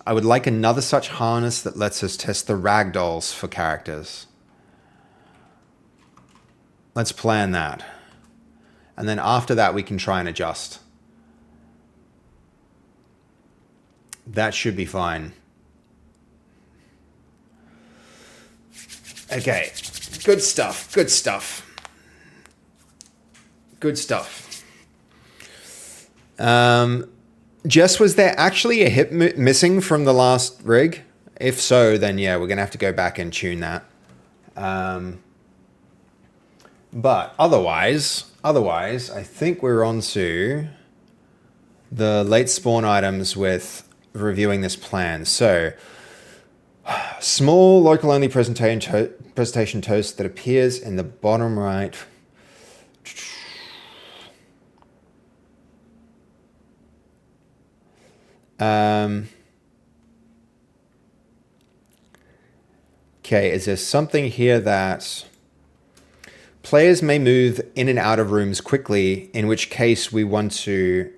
I would like another such harness that lets us test the Ragdolls for characters. Let's plan that. And then after that, we can try and adjust. That should be fine. Okay, good stuff, good stuff. Good stuff. Jess, was there actually a hip missing from the last rig? If so, then yeah, we're going to have to go back and tune that. But otherwise, I think we're on to the late spawn items with reviewing this plan. So, small local-only presentation toast that appears in the bottom right. Okay, is there something here that players may move in and out of rooms quickly, in which case we want to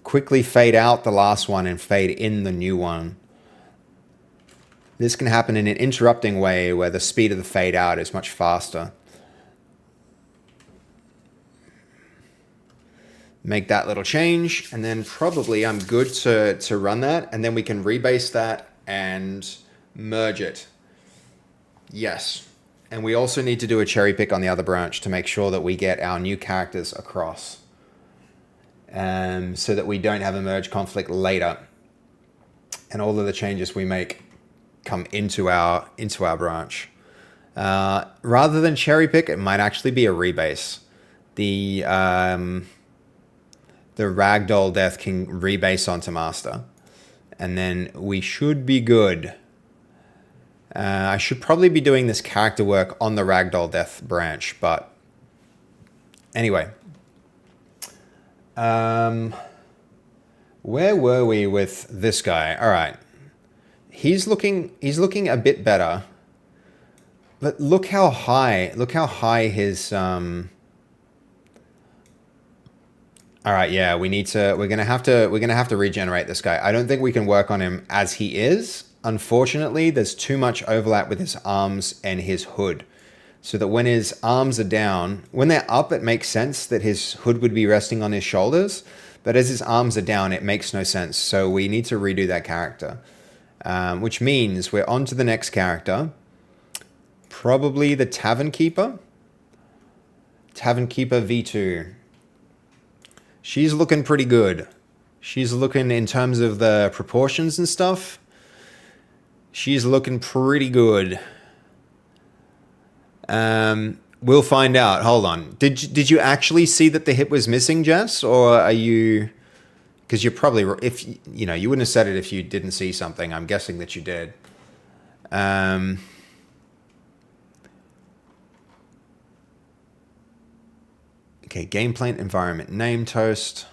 quickly fade out the last one and fade in the new one. This can happen in an interrupting way where the speed of the fade out is much faster. Make that little change, and then probably I'm good to run that, and then we can rebase that and merge it. Yes. And we also need to do a cherry pick on the other branch to make sure that we get our new characters across. So that we don't have a merge conflict later. And all of the changes we make come into our branch. Rather than cherry pick, it might actually be a rebase. The Ragdoll death can rebase onto master. And then we should be good. I should probably be doing this character work on the Ragdoll death branch, but anyway. Where were we with this guy? All right. He's looking a bit better. But look how high his All right, yeah, we're going to have to regenerate this guy. I don't think we can work on him as he is. Unfortunately, there's too much overlap with his arms and his hood. So that when his arms are down, when they're up, it makes sense that his hood would be resting on his shoulders. But as his arms are down, it makes no sense. So we need to redo that character. Which means we're on to the next character. Probably the Tavern Keeper. Tavern Keeper V2. She's looking pretty good. She's looking, in terms of the proportions and stuff, she's looking pretty good. We'll find out. Hold on. Did you actually see that the hip was missing, Jess? Or are you... Because you're probably... If you wouldn't have said it if you didn't see something. I'm guessing that you did. Okay, game plant environment name toast.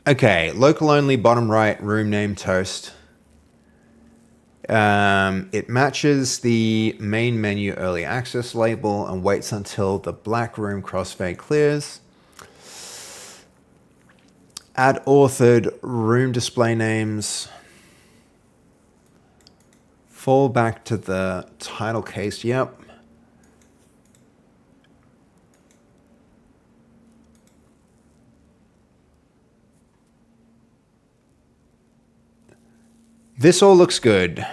Okay, local only bottom right room name toast. It matches the main menu early access label and waits until the black room crossfade clears. Add authored room display names. Fall back to the title case. Yep. This all looks good.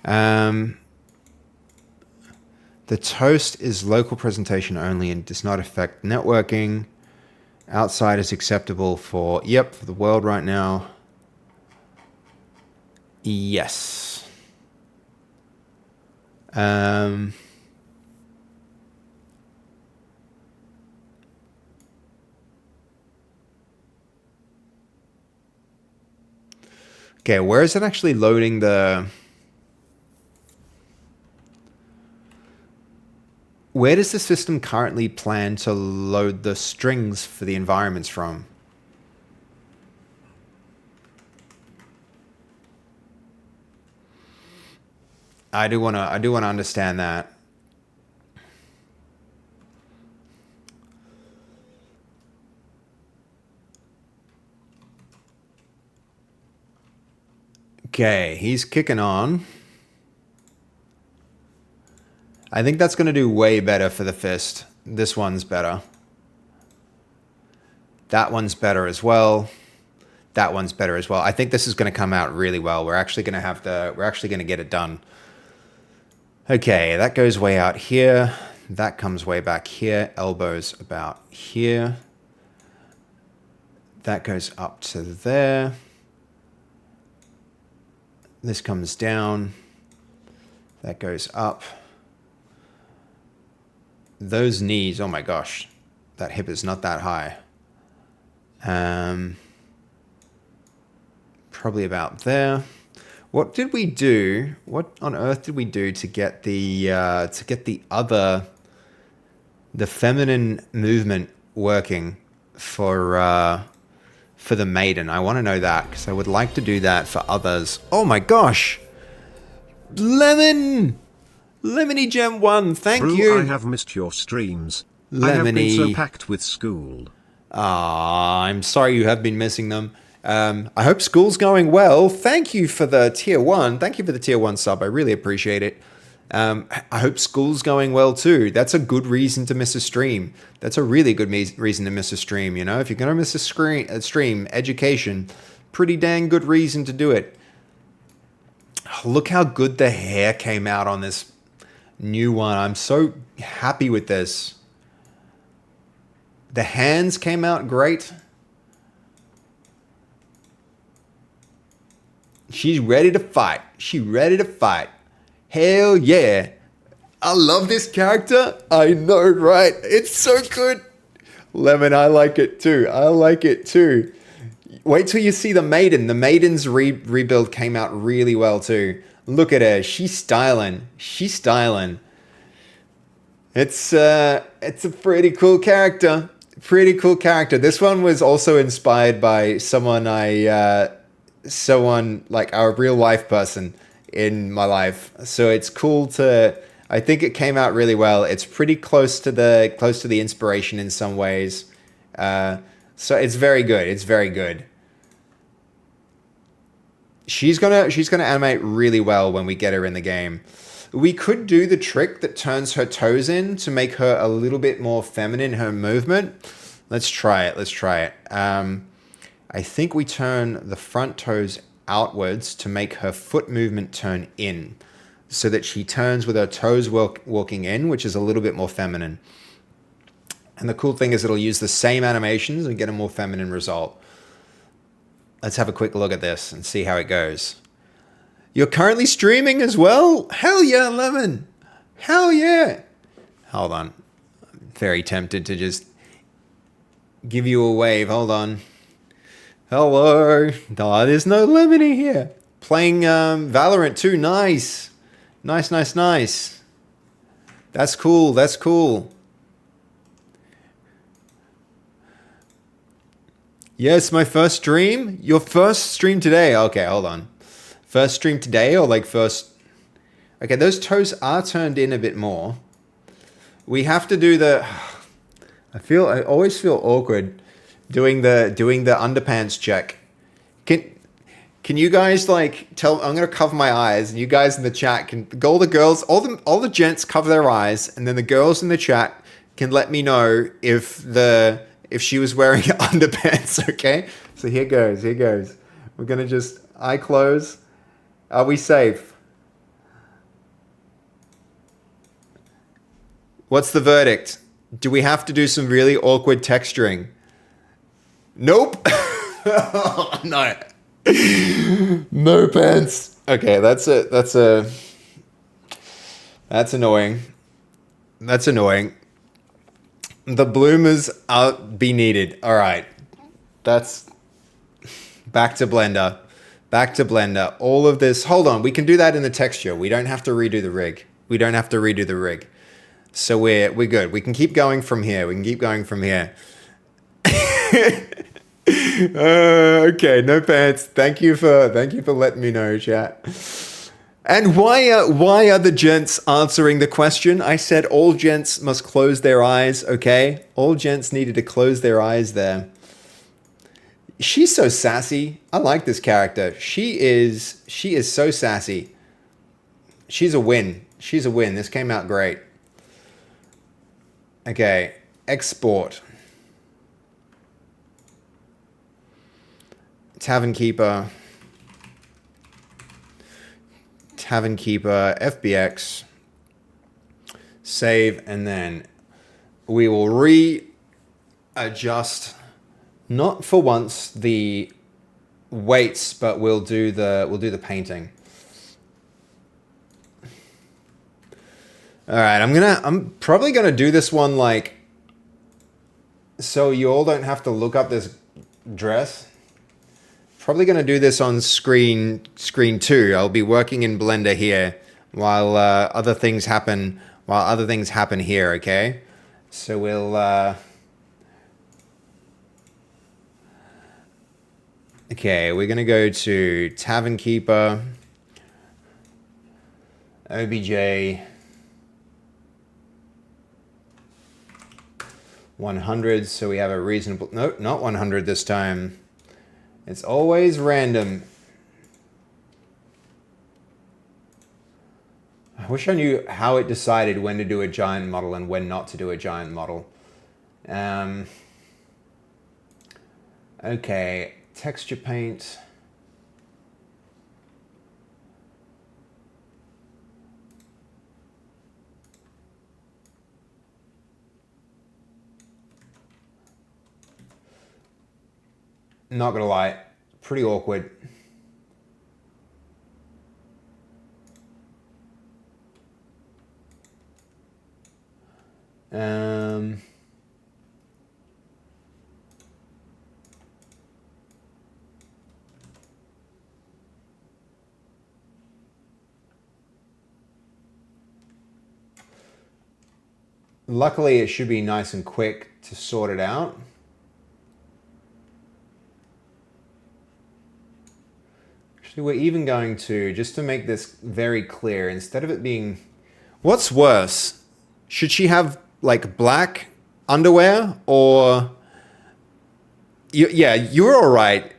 The toast is local presentation only and does not affect networking. Outside is acceptable for the world right now. Yes. Okay, where is it actually loading the... Where does the system currently plan to load the strings for the environments from? I do wanna understand that. Okay, he's kicking on. I think that's going to do way better for the fist. This one's better. That one's better as well. That one's better as well. I think this is going to come out really well. We're actually going to get it done. Okay, that goes way out here. That comes way back here. Elbows about here. That goes up to there. This comes down. That goes up. Those knees, oh my gosh. That hip is not that high. Probably about there. What did we do? What on earth did we do to get the feminine movement working for the maiden? I want to know that because I would like to do that for others. Oh my gosh, Lemony Gem 1, thank you. I have missed your streams. Lemony. I have been so packed with school. I'm sorry you have been missing them. I hope school's going well. Thank you for the tier 1. Thank you for the tier 1 sub. I really appreciate it. I hope school's going well too. That's a good reason to miss a stream. That's a really good reason to miss a stream. You know, if you're going to miss a stream, education, pretty dang good reason to do it. Look how good the hair came out on this new one. I'm so happy with this. The hands came out great. She's ready to fight. She's ready to fight. Hell yeah. I love this character. I know, right? It's so good. Lemon, I like it too. I like it too. Wait till you see the maiden. The maiden's rebuild came out really well too. Look at her. She's styling. She's styling. It's a pretty cool character. Pretty cool character. This one was also inspired by someone like a real life person in my life. So it's cool to, I think it came out really well. It's pretty close to the inspiration in some ways. So it's very good. It's very good. She's gonna animate really well when we get her in the game. We could do the trick that turns her toes in to make her a little bit more feminine, her movement. Let's try it. I think we turn the front toes outwards to make her foot movement turn in, so that she turns with her toes walking in, which is a little bit more feminine. And the cool thing is it'll use the same animations and get a more feminine result. Let's have a quick look at this and see how it goes. You're currently streaming as well? Hell yeah, Lemon. Hell yeah. Hold on. I'm very tempted to just give you a wave. Hold on. Hello. Oh, there's no Lemony here. Playing Valorant too. Nice. Nice. That's cool. Yes, my first stream. Your first stream today. Okay, hold on. First stream today or like first... Okay, those toes are turned in a bit more. We have to do the... I always feel awkward doing the underpants check. Can you guys like tell? I'm gonna cover my eyes, and you guys in the chat can all the girls, all the gents cover their eyes, and then the girls in the chat can let me know if she was wearing underpants. Okay, so here goes. We're gonna just eye close. Are we safe? What's the verdict? Do we have to do some really awkward texturing? Nope. No. No pants. Okay, that's annoying. That's annoying. The bloomers are be needed. All right. That's back to Blender. Back to Blender. All of this. Hold on. We can do that in the texture. We don't have to redo the rig. So we're good. We can keep going from here. Okay, no pants. Thank you for letting me know, chat. And why are the gents answering the question? I said all gents must close their eyes. Okay, all gents needed to close their eyes there. She's so sassy. I like this character. She is so sassy. She's a win. This came out great. Okay, export. Tavern Keeper, FBX, save, and then we will readjust, not for once the weights, but we'll do the painting. All right, I'm probably gonna do this one like so you all don't have to look up this dress. Probably going to do this on screen 2. I'll be working in Blender here while other things happen here, okay? So we'll okay, we're going to go to Tavern Keeper, OBJ 100, so we have a reasonable, no, not 100 this time. It's always random. I wish I knew how it decided when to do a giant model and when not to do a giant model. Okay, texture paint. Not gonna lie, pretty awkward. Luckily, it should be nice and quick to sort it out. We're even going to, just to make this very clear, instead of it being... What's worse? Should she have, like, black underwear? Or... Yeah, you're all right,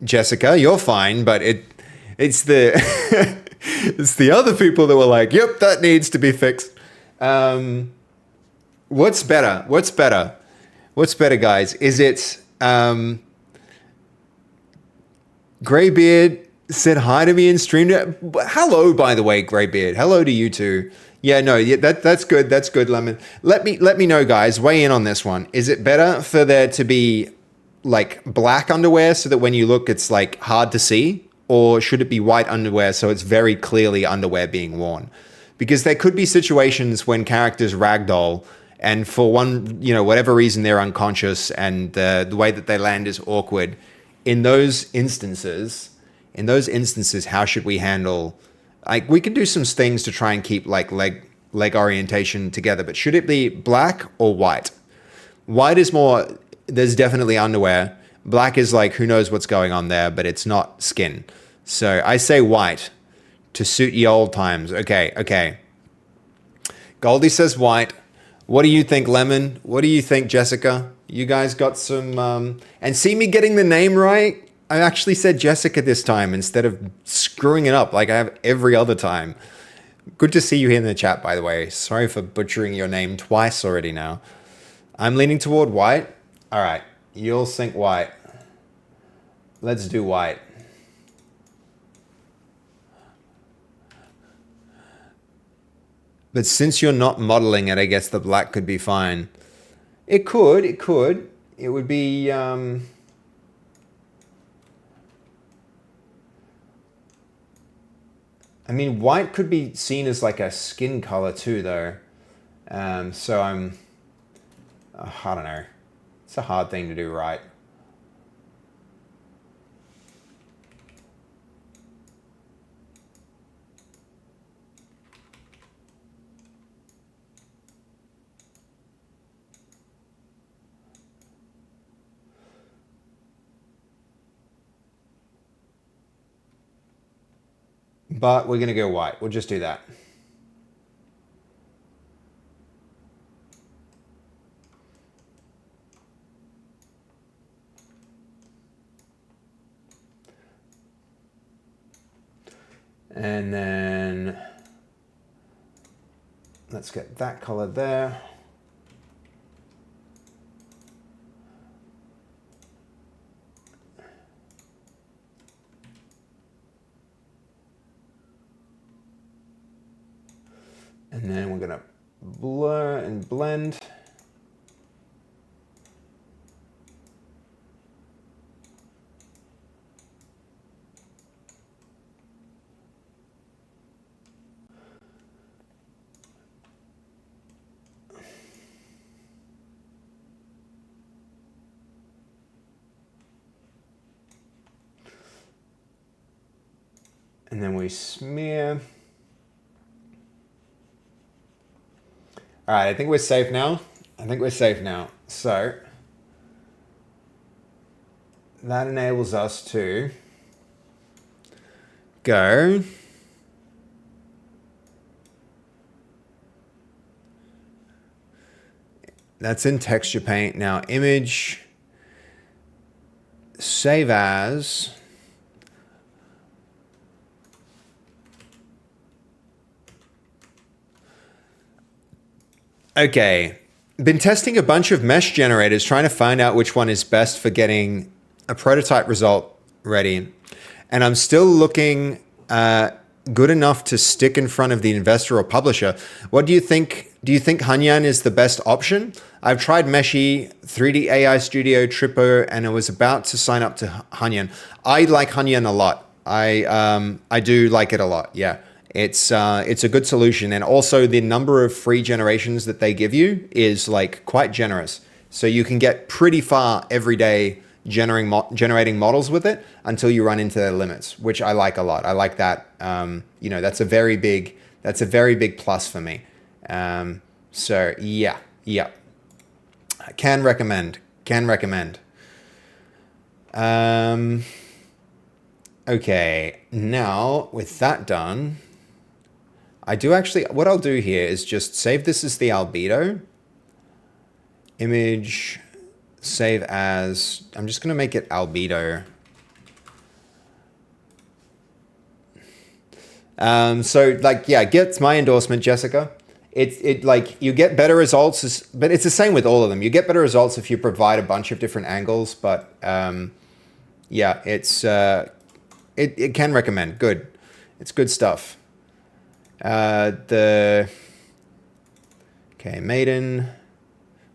Jessica. You're fine, but it's the... it's the other people that were like, yep, that needs to be fixed. What's better? What's better, guys? Is it... Greybeard said hi to me in stream. Hello, by the way, Greybeard. Hello to you too. Yeah, no, yeah, that's good. That's good, Lemon. Let me know, guys. Weigh in on this one. Is it better for there to be like black underwear so that when you look, it's like hard to see, or should it be white underwear so it's very clearly underwear being worn? Because there could be situations when characters ragdoll, and for one, whatever reason they're unconscious, and the way that they land is awkward. In those instances, how should we handle? Like, we can do some things to try and keep like leg orientation together, but should it be black or white? White is more. There's definitely underwear. Black is like who knows what's going on there, but it's not skin. So I say white to suit ye old times. Okay, okay. Goldie says white. What do you think, Lemon? What do you think, Jessica? You guys got some... and see me getting the name right? I actually said Jessica this time instead of screwing it up like I have every other time. Good to see you here in the chat, by the way. Sorry for butchering your name twice already now. I'm leaning toward white. All right, you'll think white. Let's do white. But since you're not modeling it, I guess the black could be fine. It could. It would be... I mean, white could be seen as like a skin color too, though. So I don't know. It's a hard thing to do right. But we're going to go white. We'll just do that. And then let's get that color there. And then we're gonna blur and blend. And then we smear. All right, I think we're safe now. So that enables us to go that's in texture paint. Now image, save as. Okay, been testing a bunch of mesh generators, trying to find out which one is best for getting a prototype result ready. And I'm still looking good enough to stick in front of the investor or publisher. What do you think? Do you think Hanyan is the best option? I've tried Meshi, 3D AI Studio, Trippo, and I was about to sign up to Hanyan. I like Hanyan a lot. I do like it a lot, yeah. It's a good solution, and also the number of free generations that they give you is like quite generous. So you can get pretty far every day generating models with it until you run into their limits, which I like a lot. I like that. You know, that's a very big plus for me. So yeah, can recommend. Okay, now with that done. I do actually, what I'll do here is just save this as the albedo. Image, save as, I'm just going to make it albedo. So like, yeah, gets my endorsement, Jessica. It like, you get better results, but it's the same with all of them. You get better results if you provide a bunch of different angles, but yeah, it can recommend, good. It's good stuff. Okay, Maiden.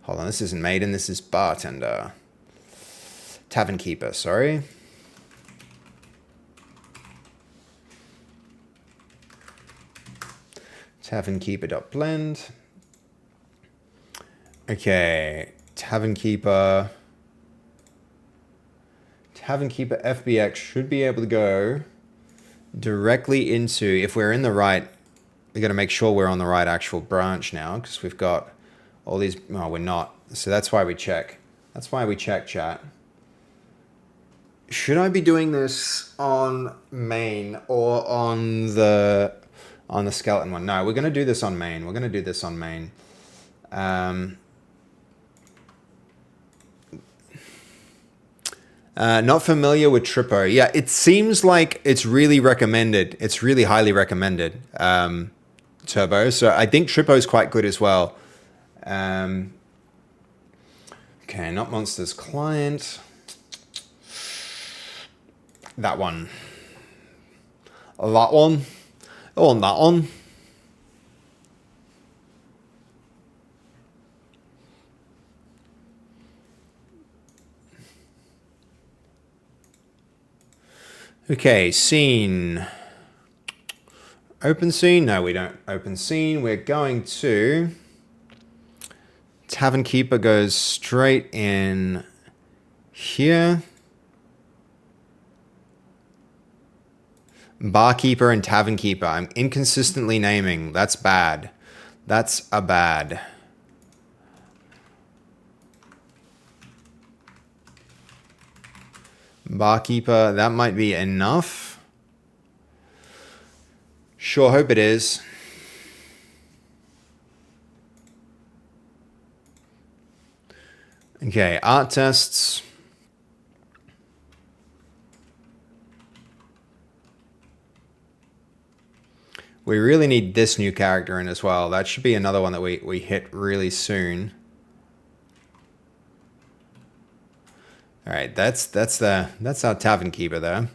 Hold on, this isn't Maiden, this is Bartender. Tavern Keeper, sorry. Tavern Keeper.blend. Okay, Tavern Keeper. Tavern Keeper FBX should be able to go directly into, if we're in the right, we got to make sure we're on the right actual branch now, because we've got all these, well, we're not. So that's why we check. That's why we check, chat. Should I be doing this on main or on the skeleton one? No, we're going to do this on main. We're going to do this on main. Not familiar with Trippo. Yeah, it seems like it's really recommended. It's really highly recommended, Turbo. So I think Trippo's quite good as well. Okay, not Monsters Client. That one. That one. Oh, and that one. Okay, scene. Open scene? No, we don't open scene. We're going to... Tavern Keeper goes straight in here. Barkeeper and Tavern Keeper. I'm inconsistently naming. That's bad. That's a bad. Barkeeper, that might be enough. Sure hope it is. Okay, art tests. We really need this new character in as well. That should be another one that we hit really soon. All right, that's our Tavern Keeper there.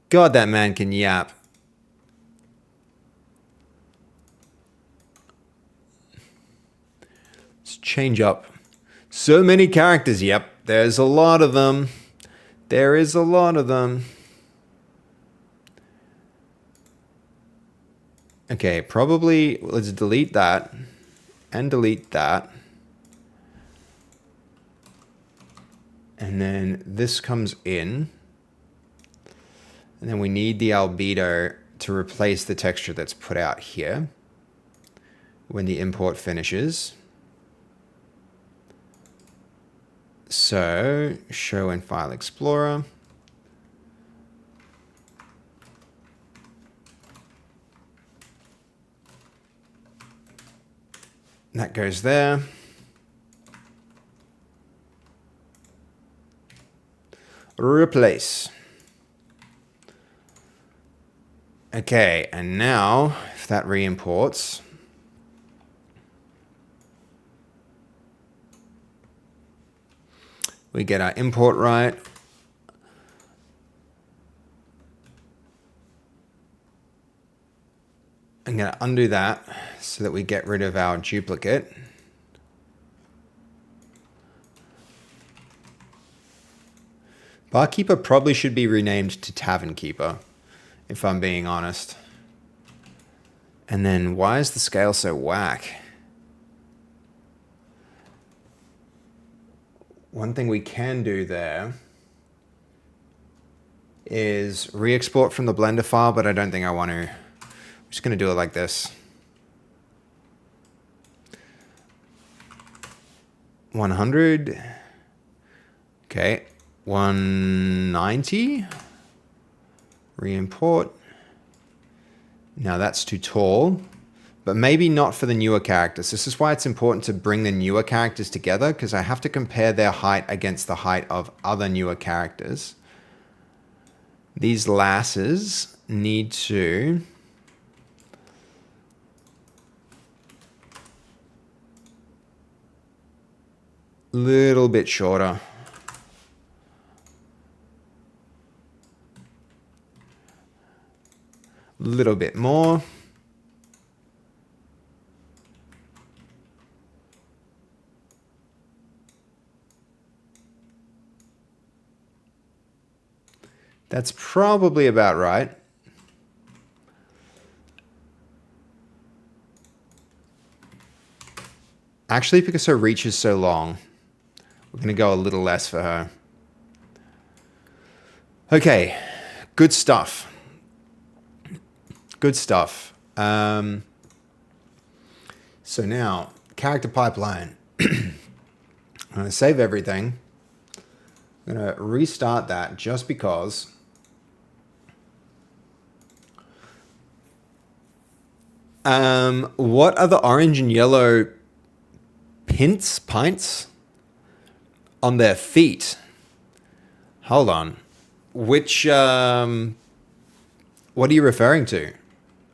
God, that man can yap. Let's change up. So many characters. Yep, there's a lot of them. There is a lot of them. Okay, probably let's delete that and delete that. And then this comes in. And then we need the albedo to replace the texture that's put out here when the import finishes. So, show in File Explorer. That goes there. Replace. Okay, and now, if that re-imports, we get our import right. I'm going to undo that so that we get rid of our duplicate. Barkeeper probably should be renamed to Tavern Keeper, if I'm being honest. And then why is the scale so whack? One thing we can do there is re-export from the Blender file, but I don't think I want to. I'm just going to do it like this. 100. Okay. 190. Re-import. Now that's too tall, but maybe not for the newer characters. This is why it's important to bring the newer characters together, because I have to compare their height against the height of other newer characters. These lasses need to little bit shorter. Little bit more. That's probably about right. Actually, because her reach is so long, we're going to go a little less for her. Okay, good stuff. Good stuff. So now, character pipeline. I'm going to save everything. I'm going to restart that just because. What are the orange and yellow pints on their feet? Hold on. Which, what are you referring to?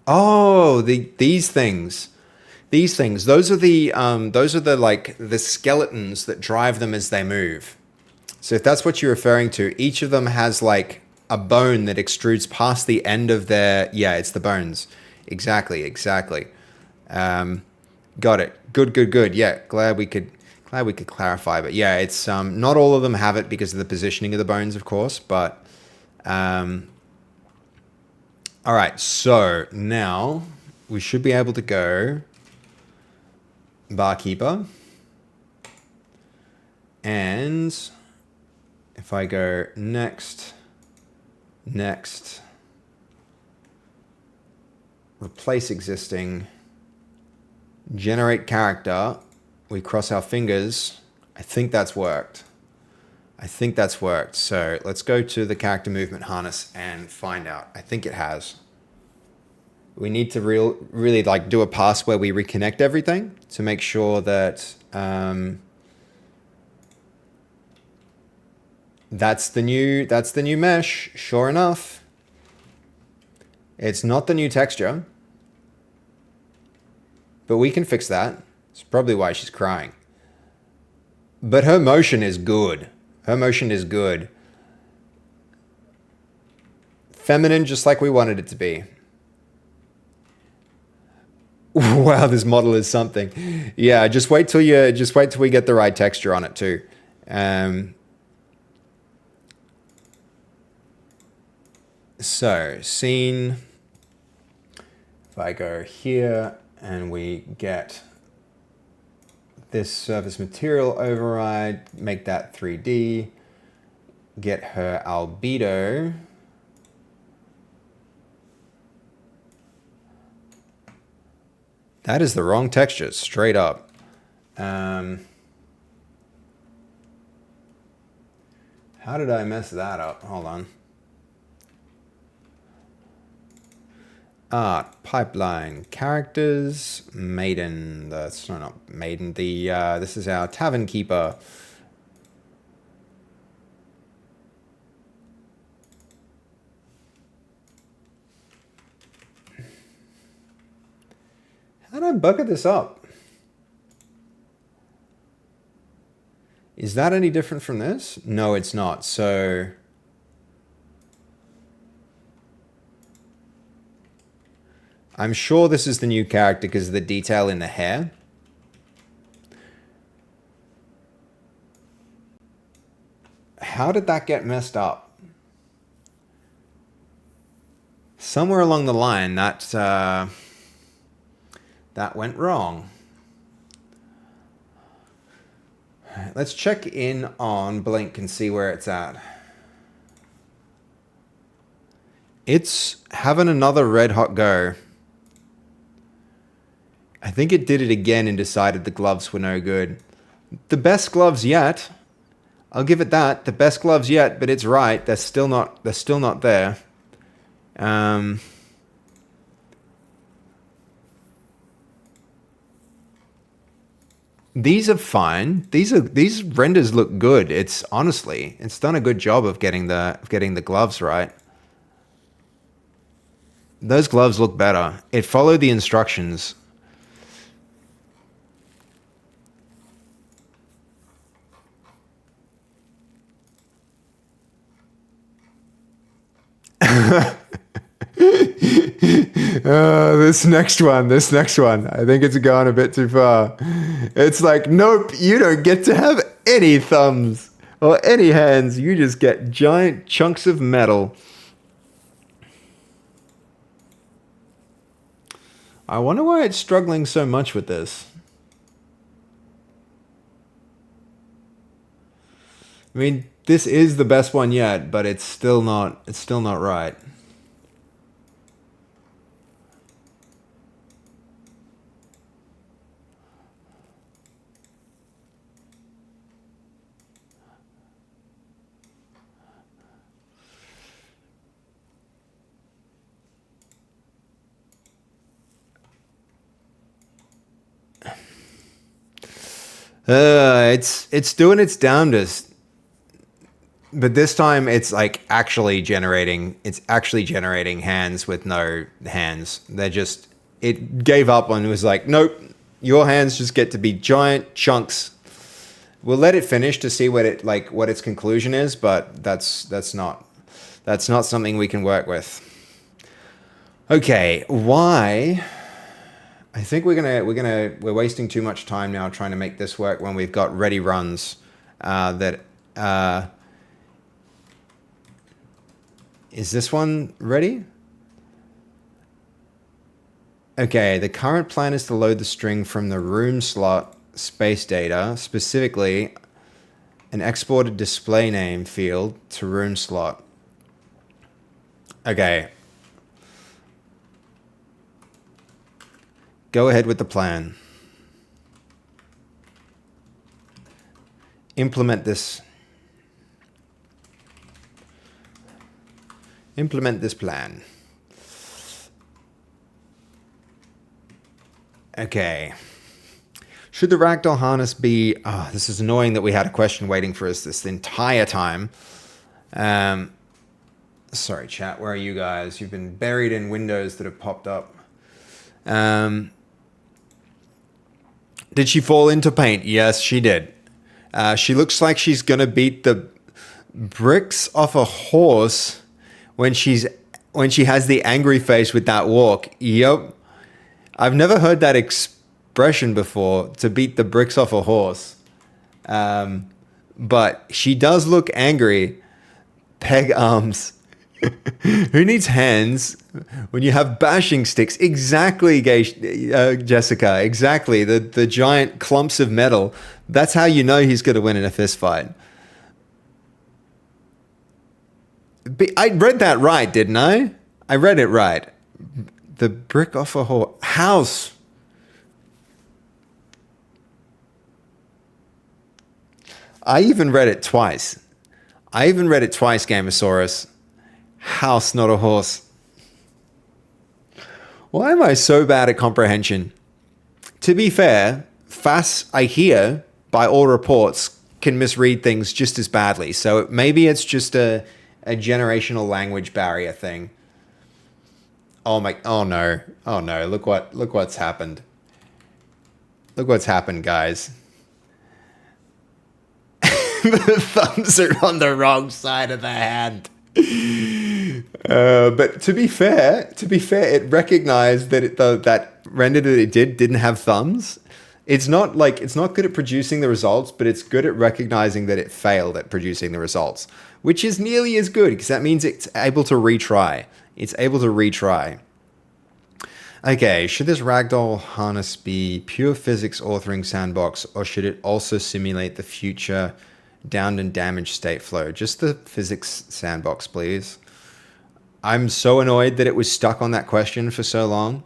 Oh, these things. These things. Those are the like the skeletons that drive them as they move. So if that's what you're referring to, each of them has like a bone that extrudes past the end of their, yeah, it's the bones. Exactly. Got it. Good. Yeah, glad we could clarify. But yeah, it's not all of them have it because of the positioning of the bones, of course. But all right. So now we should be able to go barkeeper, and if I go next, replace existing, generate character, we cross our fingers. I think that's worked. So let's go to the character movement harness and find out. I think it has. We need to really like do a pass where we reconnect everything to make sure that that's the new mesh. Sure enough, it's not the new texture, but we can fix that. It's probably why she's crying. But her motion is good. Feminine, just like we wanted it to be. Wow, this model is something. Yeah, just wait till we get the right texture on it too. So scene. If I go here and we get this surface material override, make that 3D, get her albedo. That is the wrong texture, straight up. How did I mess that up? Hold on. Art, pipeline, characters, maiden. That's not maiden. This is our tavern keeper. How did I bucket this up? Is that any different from this? No, it's not. So I'm sure this is the new character because of the detail in the hair. How did that get messed up? Somewhere along the line, that went wrong. Let's check in on Blink and see where it's at. It's having another red hot go. I think it did it again and decided the gloves were no good. The best gloves yet. I'll give it that. The best gloves yet, but it's right. They're still not there. These are fine. These renders look good. It's done a good job of getting the gloves right. Those gloves look better. It followed the instructions. This next one. I think it's gone a bit too far. It's like, nope, you don't get to have any thumbs or any hands. You just get giant chunks of metal. I wonder why it's struggling so much with this. I mean, this is the best one yet, but it's still not right. It's doing its damnedest. But this time it's like actually generating hands with no hands. They're just it gave up and was like, nope, your hands just get to be giant chunks. We'll let it finish to see what its conclusion is, but that's not something we can work with. Okay, why? I think we're wasting too much time now trying to make this work when we've got ready runs that is this one ready? Okay, the current plan is to load the string from the room slot space data, specifically an exported display name field to room slot. Okay. Go ahead with the plan. Implement this plan. Okay. Should the ragdoll harness be... Oh, this is annoying that we had a question waiting for us this entire time. Sorry, chat. Where are you guys? You've been buried in windows that have popped up. Did she fall into paint? Yes, she did. She looks like she's going to beat the bricks off a horse when she has the angry face with that walk. Yep. I've never heard that expression before, to beat the bricks off a horse. But she does look angry. Peg arms. Who needs hands when you have bashing sticks? Exactly, Jessica. Exactly. The giant clumps of metal. That's how you know he's going to win in a fist fight. I read that right, didn't I? I read it right. The brick off a house. I even read it twice. Gamosaurus. House, not a horse. Why am I so bad at comprehension? To be fair, FAS, I hear, by all reports, can misread things just as badly. So maybe it's just a generational language barrier thing. Oh no. Look what's happened. Look what's happened, guys. The thumbs are on the wrong side of the hand. But to be fair, it recognized that that render that it didn't have thumbs. It's not good at producing the results, but it's good at recognizing that it failed at producing the results, which is nearly as good because that means it's able to retry. Okay, should this ragdoll harness be pure physics authoring sandbox, or should it also simulate the future downed and damaged state flow? Just the physics sandbox, please. I'm so annoyed that it was stuck on that question for so long.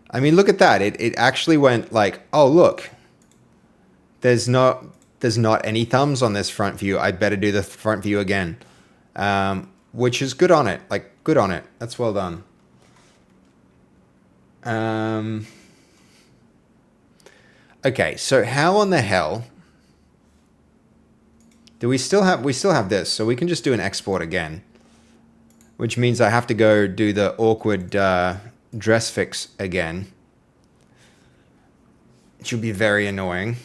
I mean, look at that. It actually went like, oh, look, there's not any thumbs on this front view. I'd better do the front view again. Which is good on it. Like, good on it. That's well done. Okay, so how on the hell do we still have this? So we can just do an export again, which means I have to go do the awkward dress fix again, which will be very annoying.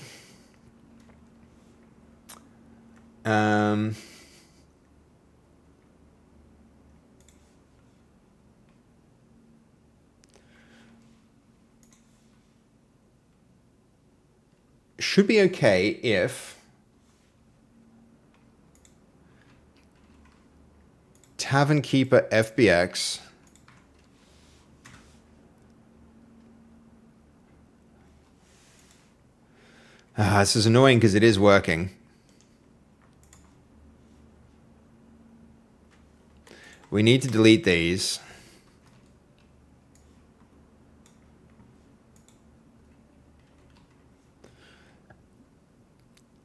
Should be okay if Tavern Keeper FBX this is annoying because it is working. We need to delete these.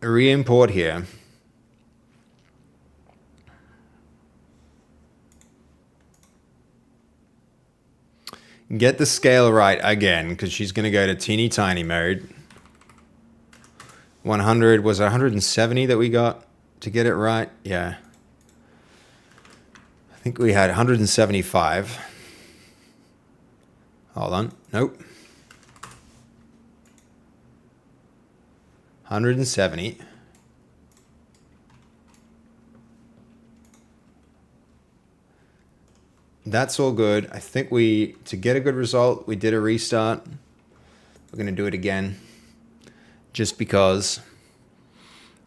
re-import here. Get the scale right again, because she's going to go to teeny tiny mode. 100, was it 170 that we got to get it right? Yeah. I think we had 175. Hold on. Nope. 170. That's all good. I think to get a good result, we did a restart. We're going to do it again. Just because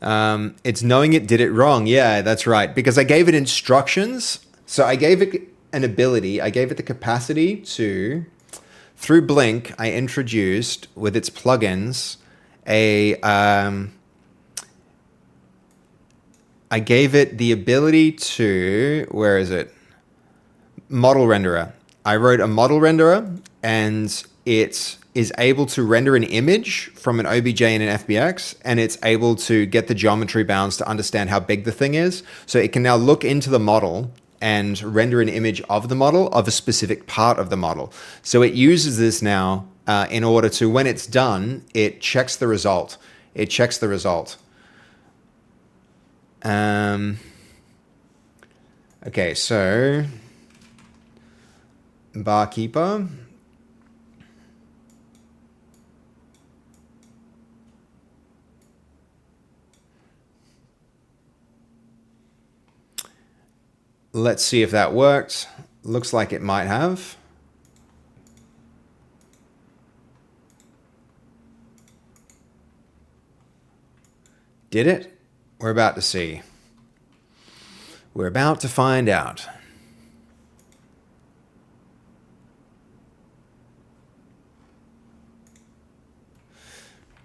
it's knowing it did it wrong. Yeah, that's right. Because I gave it instructions. So I gave it an ability. I gave it the capacity to, through Blink, I introduced with its plugins I gave it the ability to, where is it? Model renderer. I wrote a model renderer, and it is able to render an image from an OBJ and an FBX, and it's able to get the geometry bounds to understand how big the thing is. So it can now look into the model and render an image of the model of a specific part of the model. So it uses this now in order to, when it's done, it checks the result. It checks the result. Okay, so barkeeper. Let's see if that worked. Looks like it might have. Did it? We're about to see. We're about to find out.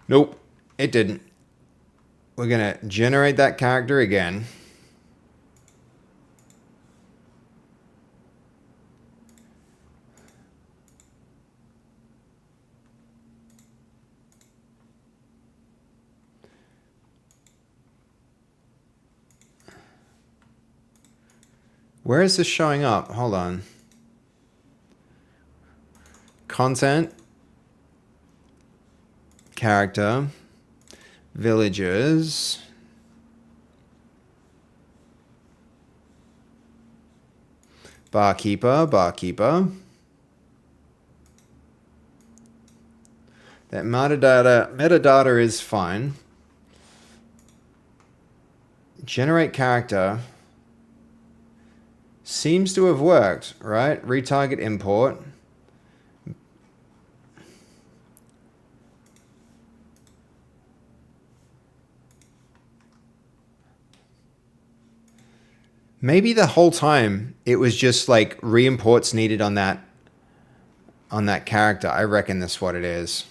Nope, it didn't. We're going to generate that character again. Where is this showing up? Hold on. Content. Character. Villagers. Barkeeper. Barkeeper. That metadata is fine. Generate character. Seems to have worked, right? Retarget import. Maybe the whole time it was just like re-imports needed on that character. I reckon that's what it is.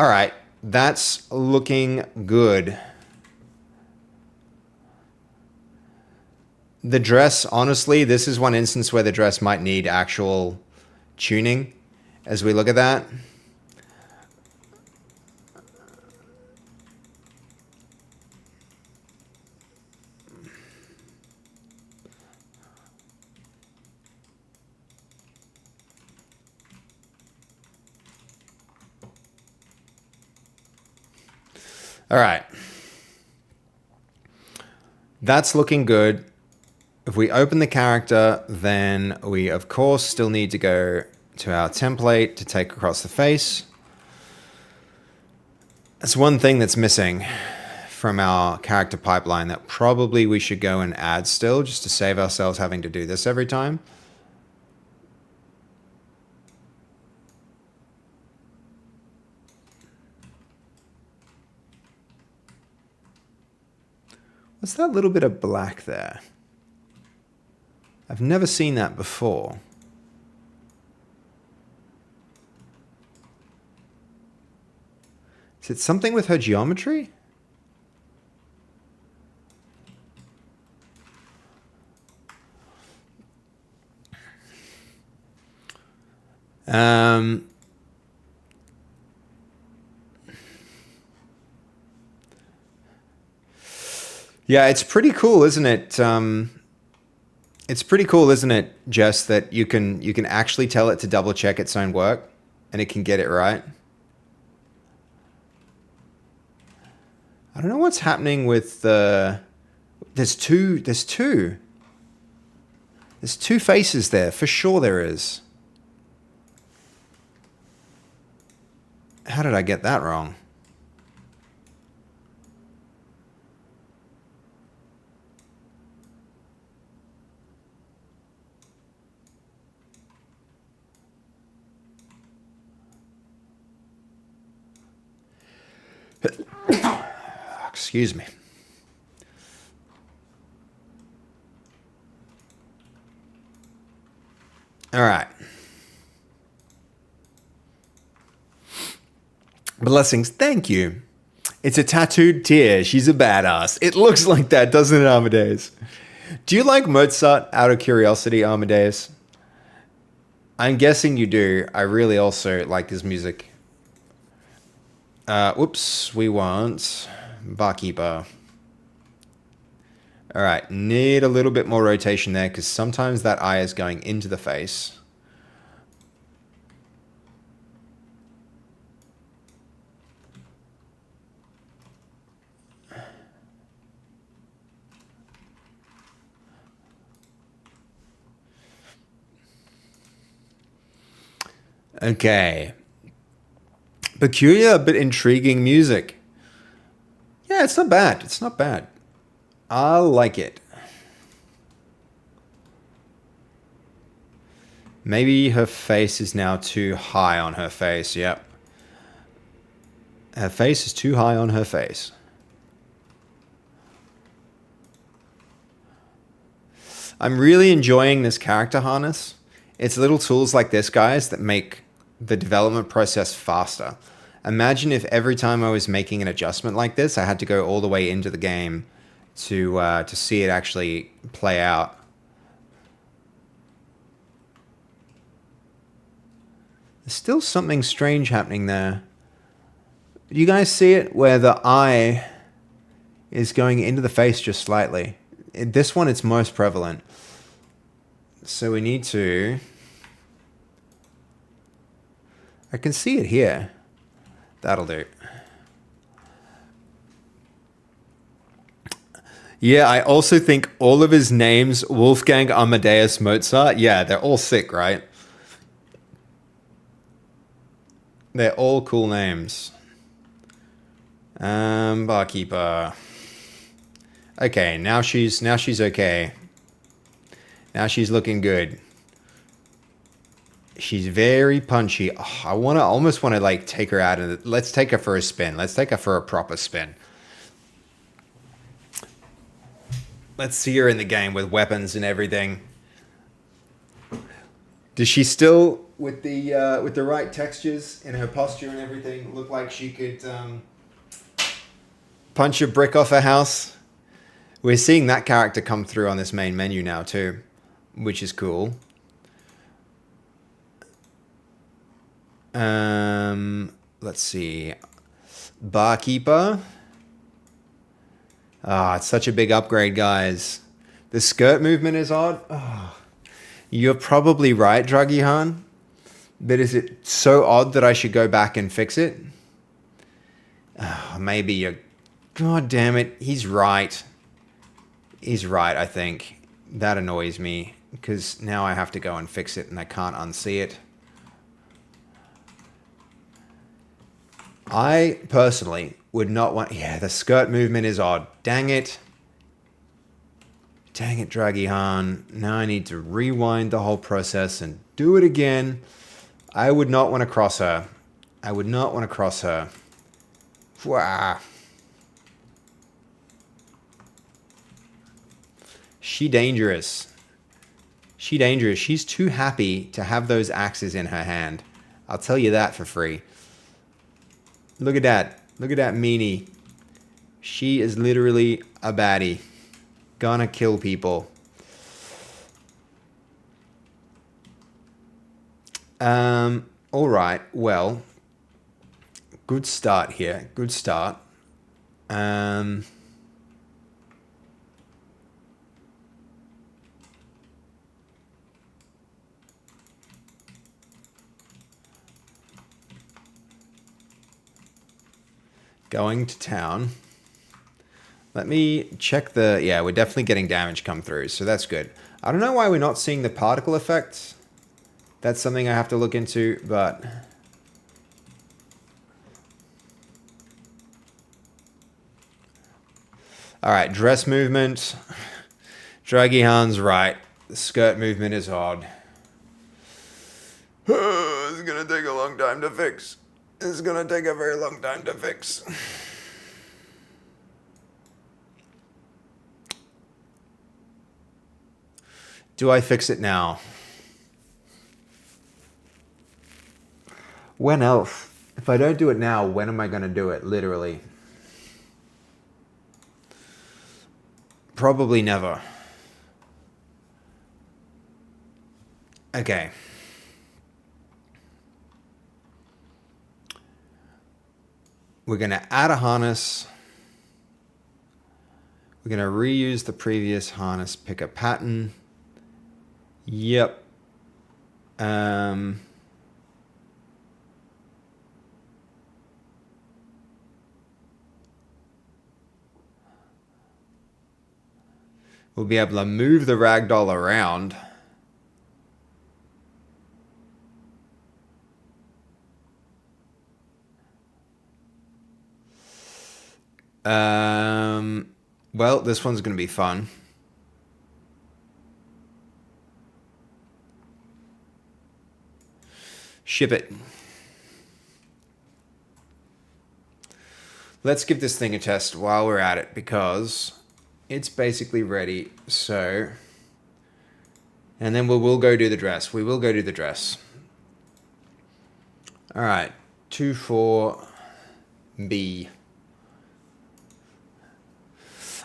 All right, that's looking good. The dress, honestly, this is one instance where the dress might need actual tuning as we look at that. All right. That's looking good. If we open the character, then we, of course, still need to go to our template to take across the face. That's one thing that's missing from our character pipeline that probably we should go and add still, just to save ourselves having to do this every time. What's that little bit of black there? I've never seen that before. Is it something with her geometry? Yeah, it's pretty cool, isn't it? It's pretty cool, isn't it, Jess, that you can actually tell it to double check its own work and it can get it right. I don't know what's happening with the. There's two. There's two. There's two faces there. For sure there is. How did I get that wrong? Excuse me. All right. Blessings. Thank you. It's a tattooed tear. She's a badass. It looks like that, doesn't it, Amadeus? Do you like Mozart out of curiosity, Amadeus? I'm guessing you do. I really also like his music. Whoops. We want barkeeper. All right. Need a little bit more rotation there because sometimes that eye is going into the face. Okay. Peculiar but intriguing music. Yeah, it's not bad. It's not bad. I like it. Maybe her face is now too high on her face. Yep. Her face is too high on her face. I'm really enjoying this character harness. It's little tools like this, guys, that make the development process faster. Imagine if every time I was making an adjustment like this, I had to go all the way into the game to see it actually play out. There's still something strange happening there. Do you guys see it where the eye is going into the face just slightly? In this one, it's most prevalent. So we need to... I can see it here. That'll do. Yeah, I also think all of his names, Wolfgang Amadeus Mozart, yeah, they're all sick, right? They're all cool names. Barkeeper. Okay, now she's okay. Now she's looking good. She's very punchy. Oh, I almost want to like take her out and let's take her for a spin. Let's take her for a proper spin. Let's see her in the game with weapons and everything. Does she still, with the right textures in her posture and everything, look like she could punch a brick off her house? We're seeing that character come through on this main menu now too, which is cool. Let's see. Barkeeper. Ah, it's such a big upgrade, guys. The skirt movement is odd. Oh, you're probably right, Dragihan. But is it so odd that I should go back and fix it? Oh, maybe you're... God damn it. He's right. He's right, I think. That annoys me. Because now I have to go and fix it and I can't unsee it. I personally would not want... Yeah, the skirt movement is odd. Dang it. Dang it, Dragihan. Now I need to rewind the whole process and do it again. I would not want to cross her. I would not want to cross her. Wow. She dangerous. She dangerous. She's too happy to have those axes in her hand. I'll tell you that for free. Look at that. Look at that meanie. She is literally a baddie. Gonna kill people. All right. Well, good start here. Good start. Going to town. Let me check the... Yeah, we're definitely getting damage come through, so that's good. I don't know why we're not seeing the particle effect. That's something I have to look into, but... Alright, dress movement. Draggy Han's right. The skirt movement is odd. It's gonna take a long time to fix. It's gonna take a very long time to fix. Do I fix it now? When else? If I don't do it now, when am I going to do it? Literally. Probably never. Okay. We're going to add a harness. We're going to reuse the previous harness, pick a pattern. Yep. We'll be able to move the ragdoll around. Well, this one's going to be fun. Ship it. Let's give this thing a test while we're at it because it's basically ready. So, and then we'll go do the dress. We will go do the dress. All right, 2-4B.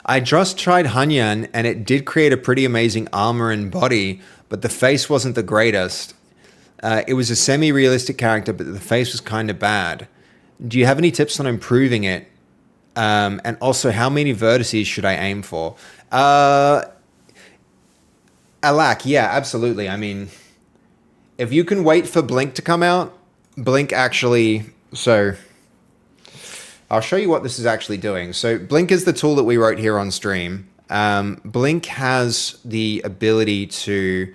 I just tried Hanyan and it did create a pretty amazing armor and body, but the face wasn't the greatest. It was a semi-realistic character, but the face was kind of bad. Do you have any tips on improving it? And also, how many vertices should I aim for? Alak, yeah, absolutely. I mean, if you can wait for Blink to come out, Blink actually... So, I'll show you what this is actually doing. So, Blink is the tool that we wrote here on stream. Blink has the ability to...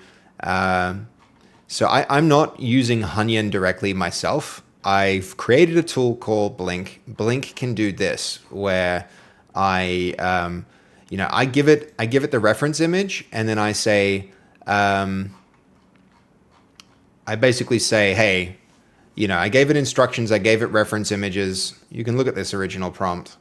So I'm not using Hanyan directly myself. I've created a tool called Blink. Blink can do this, where I give it the reference image, and then I say, I basically say, hey, I gave it instructions, I gave it reference images. You can look at this original prompt.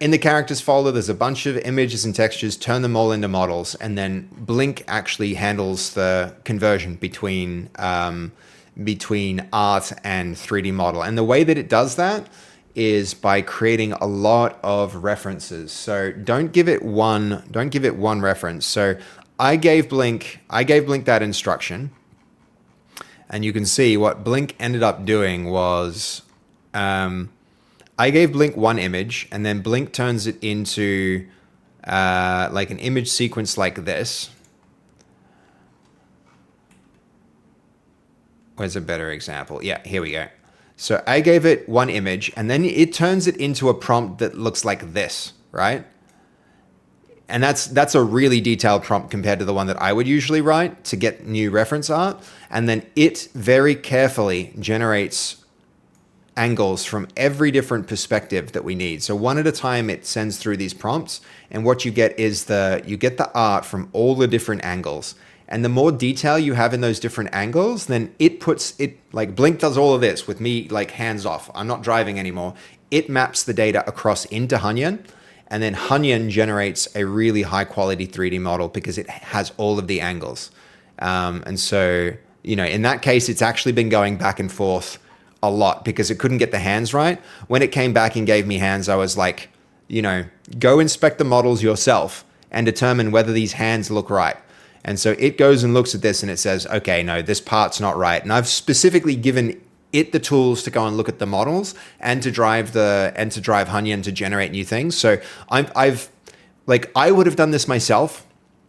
In the characters folder, there's a bunch of images and textures, turn them all into models, and then Blink actually handles the conversion between art and 3D model. And the way that it does that is by creating a lot of references. So don't give it one reference. So I gave Blink that instruction, and you can see what Blink ended up doing was I gave Blink one image, and then Blink turns it into like an image sequence like this. Where's a better example? Yeah, here we go. So I gave it one image, and then it turns it into a prompt that looks like this, right? And that's a really detailed prompt compared to the one that I would usually write to get new reference art. And then it very carefully generates angles from every different perspective that we need. So one at a time, it sends through these prompts, and what you get is you get the art from all the different angles. And the more detail you have in those different angles, then it puts it, like Blink does all of this with me like hands off. I'm not driving anymore. It maps the data across into Hanyan, and then Hanyan generates a really high quality 3D model because it has all of the angles. And so, in that case, it's actually been going back and forth a lot because it couldn't get the hands right. When it came back and gave me hands, I was like, go inspect the models yourself and determine whether these hands look right. And so it goes and looks at this and it says, okay, no, this part's not right. And I've specifically given it the tools to go and look at the models and to drive Hanyan to generate new things. So I would have done this myself,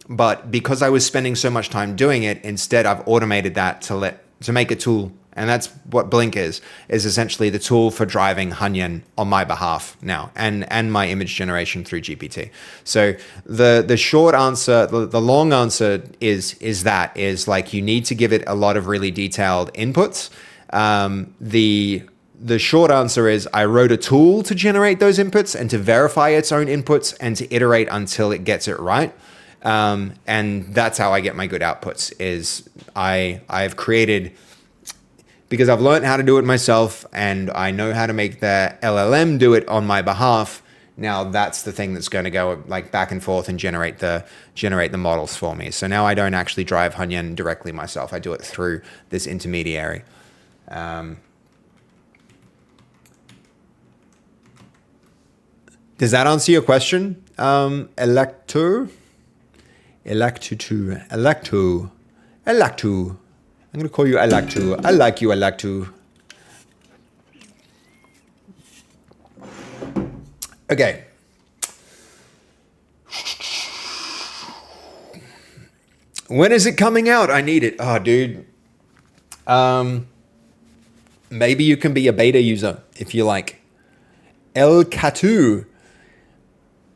but because I was spending so much time doing it, instead I've automated that to make a tool And that's what Blink is essentially the tool for driving Hanyan on my behalf now, and my image generation through GPT. So the short answer, the long answer is like you need to give it a lot of really detailed inputs. The short answer is I wrote a tool to generate those inputs and to verify its own inputs and to iterate until it gets it right. And that's how I get my good outputs is I've created, because I've learned how to do it myself and I know how to make the LLM do it on my behalf. Now that's the thing that's going to go like back and forth and generate the models for me. So now I don't actually drive Hanyan directly myself. I do it through this intermediary. Does that answer your question? Electo. I'm going to call you Electo. I like you, Electo. Okay. When is it coming out? I need it. Oh, dude. Maybe you can be a beta user if you like. El Catu.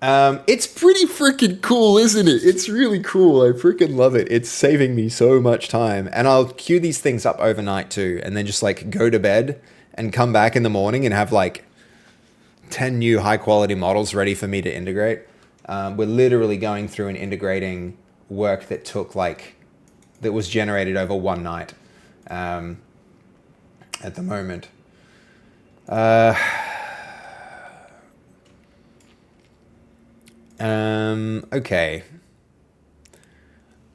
It's pretty freaking cool, isn't it? It's really cool. I freaking love it. It's saving me so much time. And I'll queue these things up overnight too, and then just like go to bed and come back in the morning and have like 10 new high quality models ready for me to integrate. We're literally going through and integrating work that was generated over one night at the moment. Okay.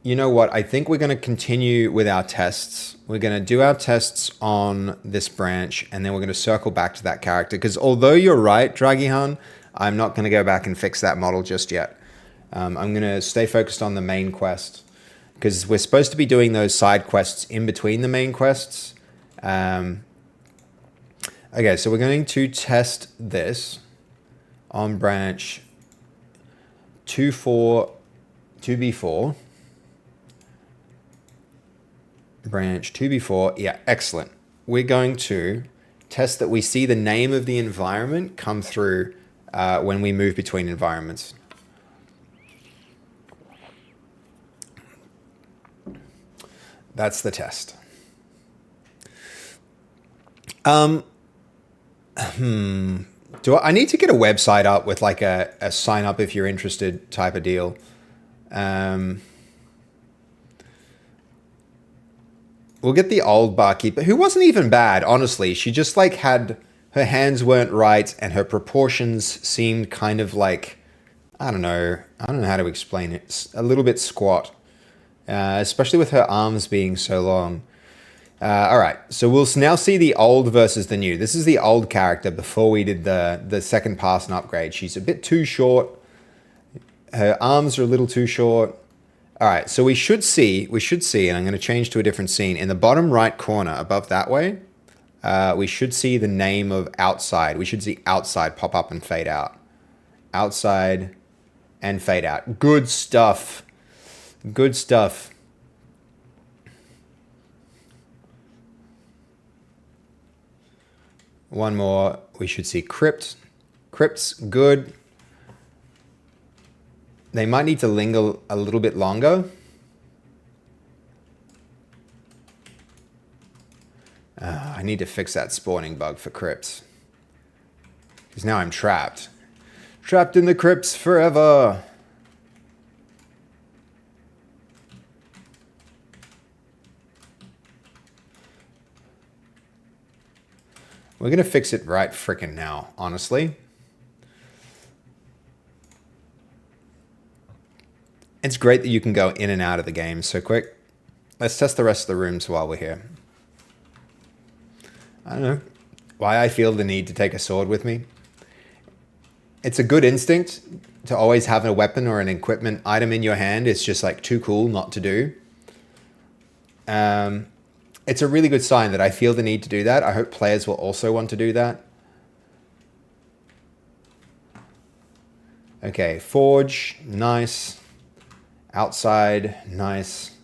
You know what? I think we're going to continue with our tests. We're going to do our tests on this branch, and then we're going to circle back to that character. Because although you're right, Dragihan, I'm not going to go back and fix that model just yet. I'm going to stay focused on the main quest, because we're supposed to be doing those side quests in between the main quests. Okay, so we're going to test this on branch 2B4. Branch 2B4. Yeah, excellent. We're going to test that we see the name of the environment come through when we move between environments. That's the test. I need to get a website up with like a sign up if you're interested type of deal. We'll get the old barkeeper, who wasn't even bad, honestly. She just like her hands weren't right and her proportions seemed kind of like, I don't know how to explain it. It's a little bit squat, especially with her arms being so long. All right, so we'll now see the old versus the new. This is the old character before we did the second pass and upgrade. She's a bit too short. Her arms are a little too short. All right, so we should see, and I'm going to change to a different scene. In the bottom right corner, above that way, we should see the name of outside. We should see outside pop up and fade out. Outside and fade out. Good stuff. Good stuff. One more, we should see crypt. Crypt's good. They might need to linger a little bit longer. I need to fix that spawning bug for crypts. Because now I'm trapped. Trapped in the crypts forever. We're going to fix it right frickin' now, honestly. It's great that you can go in and out of the game so quick. Let's test the rest of the rooms while we're here. I don't know why I feel the need to take a sword with me. It's a good instinct to always have a weapon or an equipment item in your hand. It's just like too cool not to do. It's a really good sign that I feel the need to do that. I hope players will also want to do that. Okay, forge, nice. Outside, nice.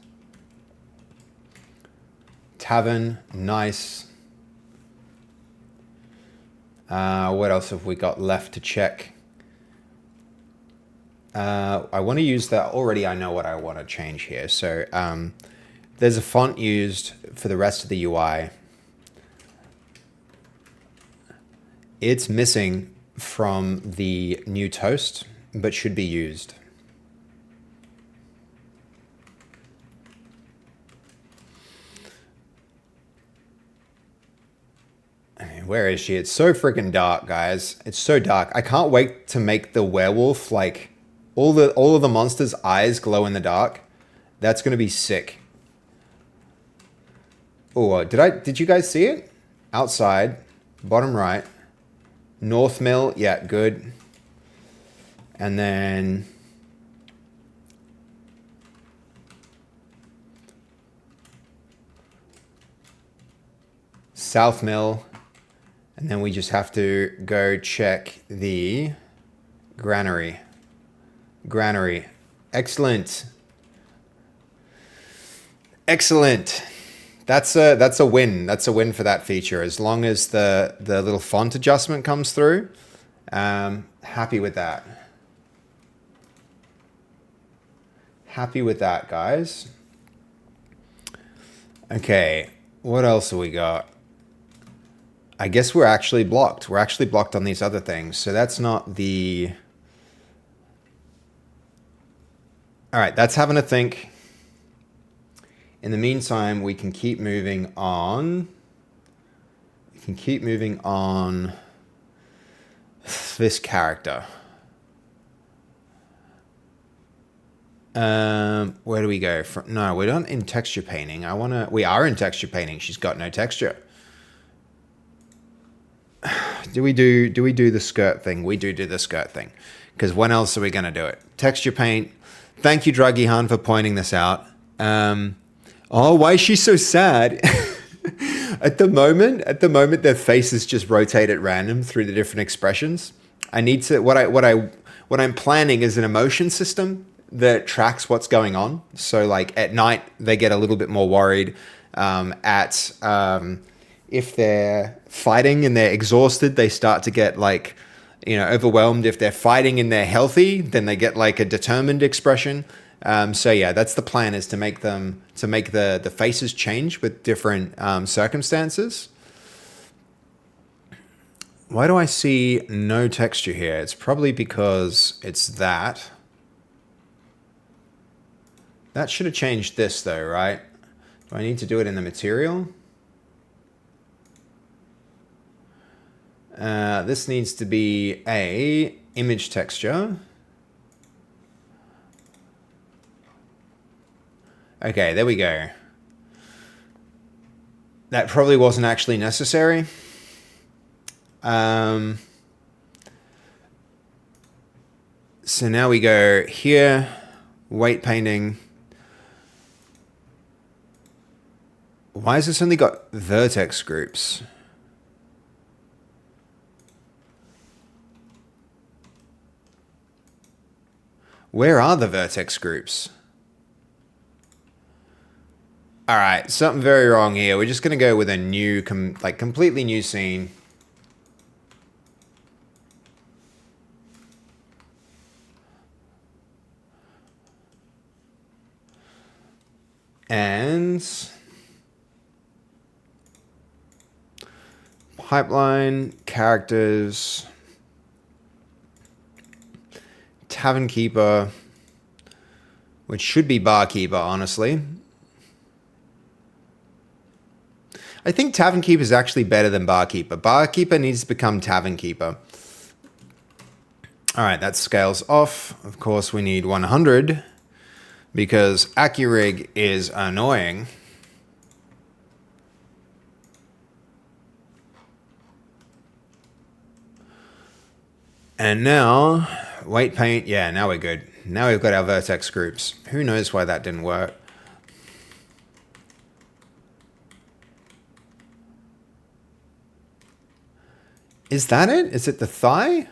Tavern, nice. What else have we got left to check? I want to use that. Already I know what I want to change here. So there's a font used for the rest of the UI. It's missing from the new toast, but should be used. Where is she? It's so freaking dark, guys. It's so dark. I can't wait to make the werewolf like all of the monsters' eyes glow in the dark. That's gonna be sick. Oh, did you guys see it? Outside, bottom right, North Mill. Yeah, good. And then South Mill. And then we just have to go check the granary. Granary. Excellent. Excellent. That's a win. That's a win for that feature. As long as the little font adjustment comes through, happy with that. Happy with that, guys. Okay, what else have we got? I guess we're actually blocked. We're actually blocked on these other things. So that's not the... All right, that's having a think. In the meantime, we can keep moving on. We can keep moving on this character. Where do we go from? No, we're not in texture painting. We are in texture painting. She's got no texture. Do we do the skirt thing? We do the skirt thing. Because when else are we going to do it? Texture paint. Thank you, Druggy for pointing this out. Oh, why is she so sad? At the moment, their faces just rotate at random through the different expressions. I need to what I'm planning is an emotion system that tracks what's going on. So like at night, they get a little bit more worried. If they're fighting and they're exhausted, they start to get like, overwhelmed. If they're fighting and they're healthy, then they get like a determined expression. So yeah, that's the plan, is to make the faces change with different circumstances. Why do I see no texture here? It's probably because it's that. That should have changed this though, right? Do I need to do it in the material? This needs to be a image texture. Okay, there we go. That probably wasn't actually necessary. So now we go here, weight painting. Why has this only got vertex groups? Where are the vertex groups? All right, something very wrong here. We're just going to go with a new, completely new scene. And pipeline, characters, tavern keeper, which should be barkeeper, honestly. I think tavern keeper is actually better than barkeeper. Barkeeper needs to become tavern keeper. All right, that scales off. Of course, we need 100 because AccuRig is annoying. And now, weight paint. Yeah, now we're good. Now we've got our vertex groups. Who knows why that didn't work? Is that it? Is it the thigh?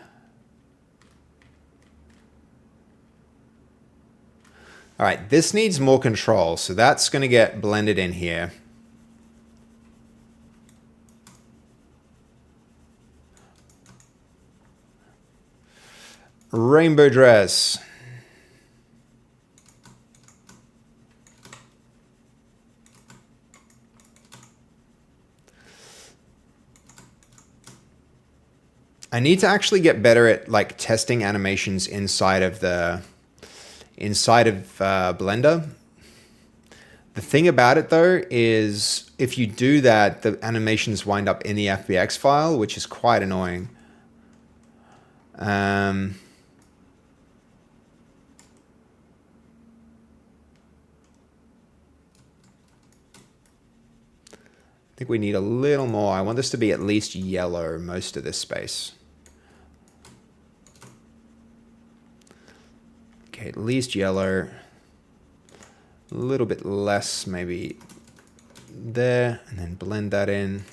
All right, this needs more control, so that's going to get blended in here. Rainbow dress. I need to actually get better at like testing animations inside of Blender. The thing about it though is if you do that, the animations wind up in the FBX file, which is quite annoying. I think we need a little more. I want this to be at least yellow most of this space. Okay, at least yellow. A little bit less maybe there, and then blend that in.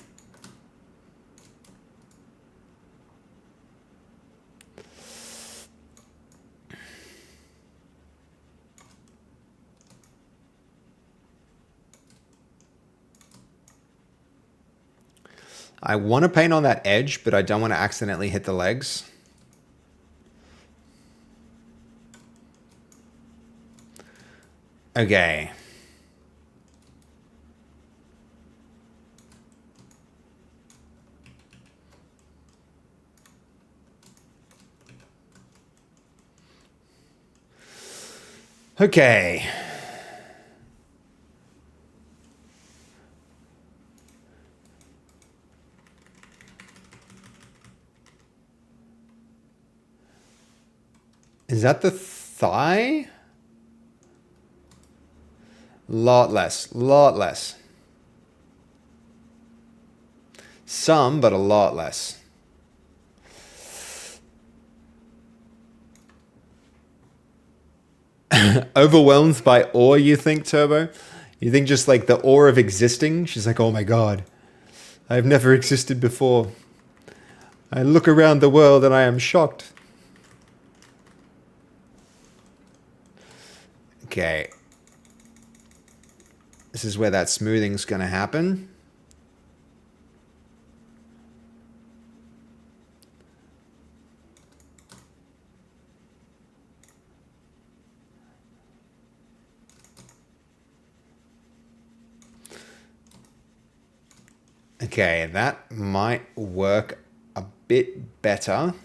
I want to paint on that edge, but I don't want to accidentally hit the legs. Okay. Okay. Is that the thigh? Lot less, lot less. Some, but a lot less. Overwhelmed by awe, you think, Turbo? You think just like the awe of existing? She's like, oh my god, I've never existed before. I look around the world and I am shocked. Okay. This is where that smoothing's going to happen. Okay, that might work a bit better.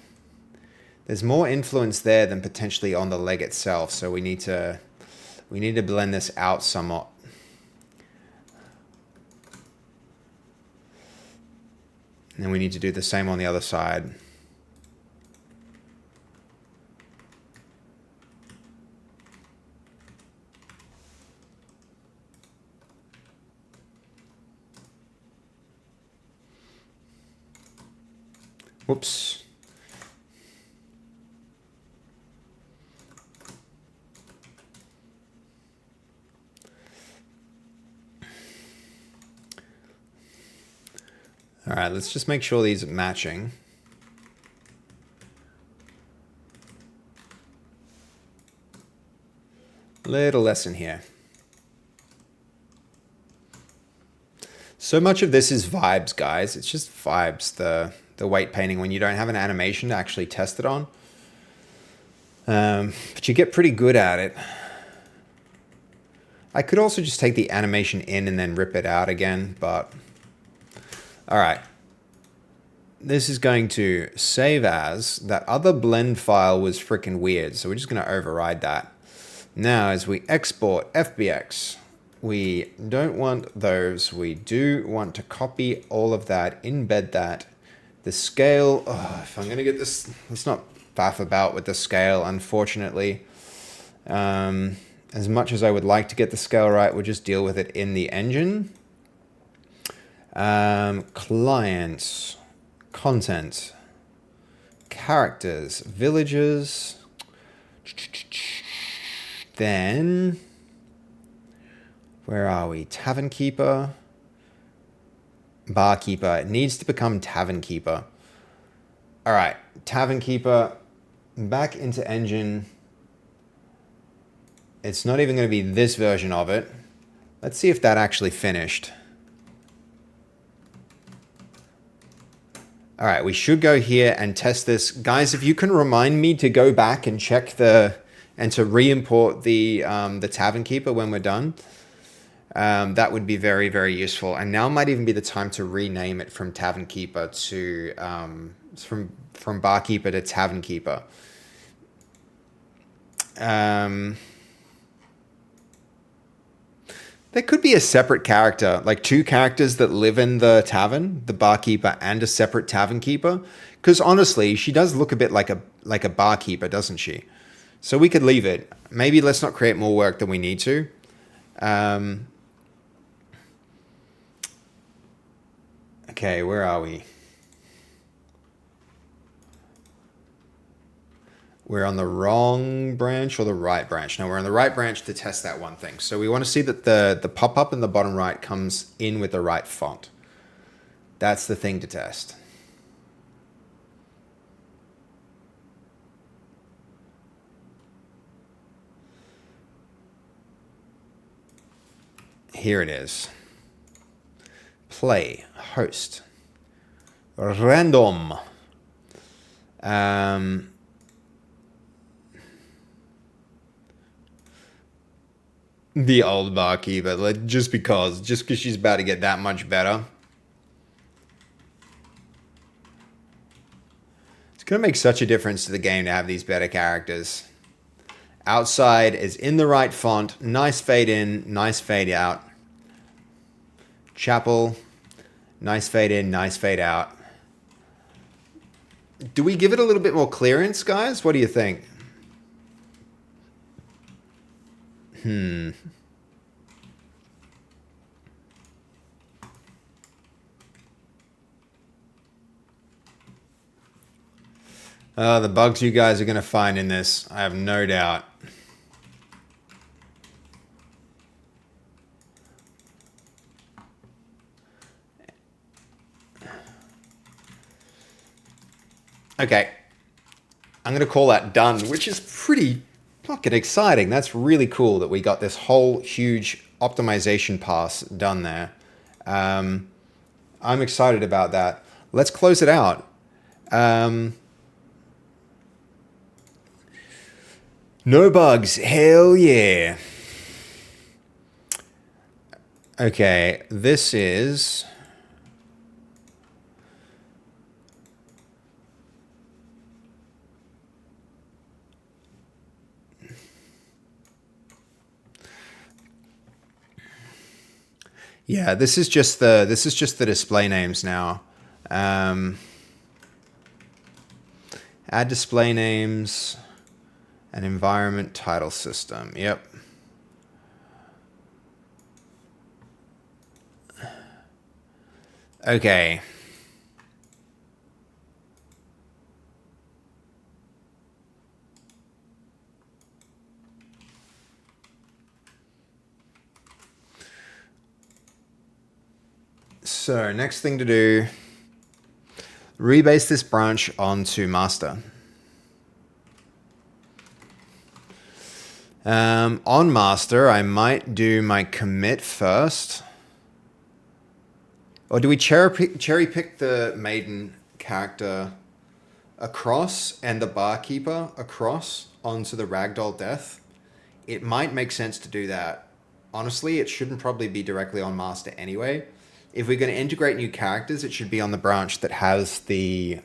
There's more influence there than potentially on the leg itself, so we need to blend this out somewhat. And we need to do the same on the other side. Whoops. All right, let's just make sure these are matching. Little lesson here. So much of this is vibes, guys. It's just vibes, the weight painting when you don't have an animation to actually test it on. But you get pretty good at it. I could also just take the animation in and then rip it out again, but... All right. This is going to save as. That other blend file was freaking weird, so we're just going to override that. Now, as we export FBX, we don't want those. We do want to copy all of that, embed that. The scale, if I'm going to get this, let's not faff about with the scale, unfortunately. As much as I would like to get the scale right, we'll just deal with it in the engine. Clients, content, characters, villagers, then, where are we? Tavern Keeper, Barkeeper. It needs to become Tavern Keeper. All right, Tavern Keeper, back into engine. It's not even going to be this version of it. Let's see if that actually finished. All right, we should go here and test this. Guys, if you can remind me to go back and check and to re-import the Tavern Keeper when we're done, that would be very, very useful. And now might even be the time to rename it from Tavern Keeper to, from Barkeeper to Tavern Keeper. There could be a separate character, like two characters that live in the tavern, the barkeeper and a separate tavern keeper. Because honestly, she does look a bit like a barkeeper, doesn't she? So we could leave it. Maybe let's not create more work than we need to. Okay, where are we? We're on the wrong branch or the right branch? No, we're on the right branch to test that one thing. So we want to see that the pop-up in the bottom right comes in with the right font. That's the thing to test. Here it is. Play, host, random. The old barkeeper, like, just because she's about to get that much better. It's going to make such a difference to the game to have these better characters. Outside is in the right font. Nice fade in, nice fade out. Chapel, nice fade in, nice fade out. Do we give it a little bit more clearance, guys? What do you think? The bugs you guys are going to find in this, I have no doubt. Okay. I'm going to call that done, which is pretty fucking exciting. That's really cool that we got this whole huge optimization pass done there. I'm excited about that. Let's close it out. No bugs. Hell yeah. Okay, this is... Yeah, this is just the display names now. Add display names and environment title system. Yep. Okay. So next thing to do, rebase this branch onto master. On master, I might do my commit first. Or do we cherry pick the maiden character across and the barkeeper across onto the ragdoll death? It might make sense to do that. Honestly, it shouldn't probably be directly on master anyway. If we're going to integrate new characters, it should be on the branch that has the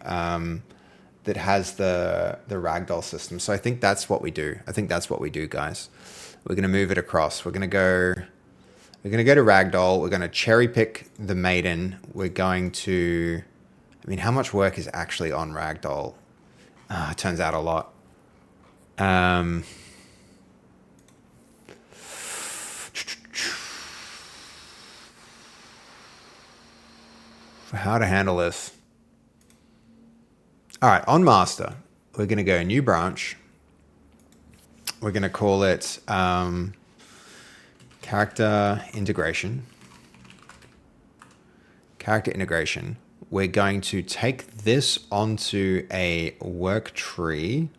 ragdoll system. So I think that's what we do. Guys. We're going to move it across. We're going to go to ragdoll. We're going to cherry pick the maiden. We're going to... I mean, how much work is actually on ragdoll? It turns out a lot. How to handle this. All right, on master, we're going to go new branch. We're going to call it character integration. Character integration. We're going to take this onto a work tree.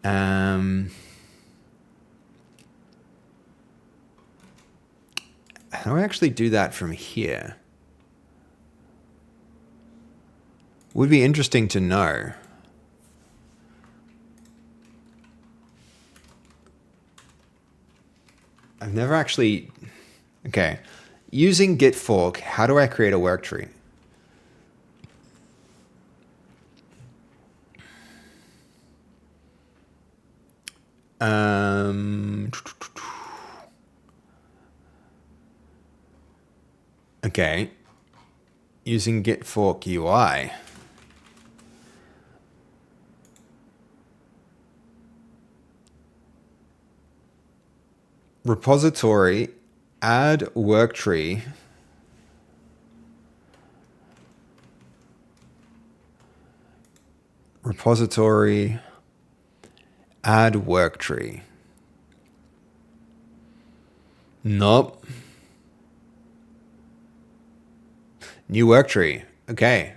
How do I actually do that from here? Would be interesting to know. I've never actually... Okay. Using git fork, how do I create a work tree? Okay. Using git fork UI. Repository, add work tree. Repository, add work tree. Nope. New work tree. Okay.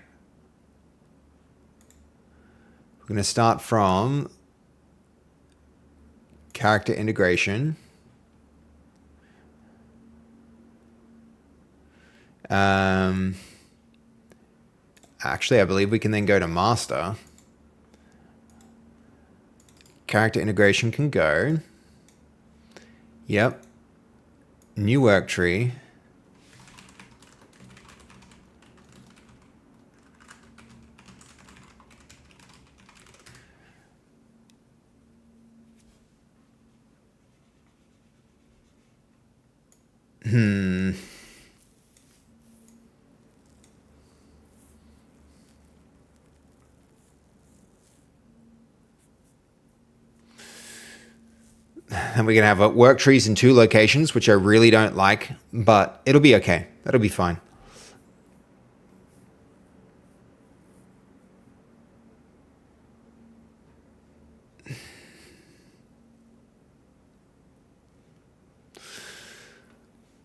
We're going to start from character integration. Actually, I believe we can then go to master. Character integration can go. Yep. New work tree. And we're going to have work trees in 2 locations, which I really don't like, but it'll be okay. That'll be fine.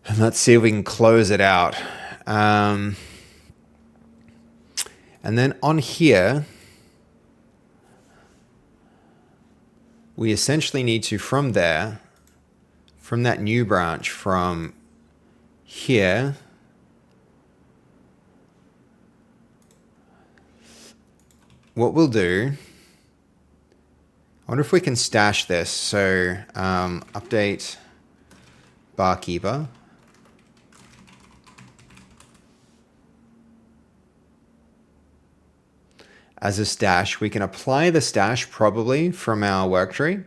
And let's see if we can close it out. And then on here, we essentially need to, from there, from that new branch, from here, what we'll do, I wonder if we can stash this. So update barkeeper. As a stash, we can apply the stash probably from our work tree.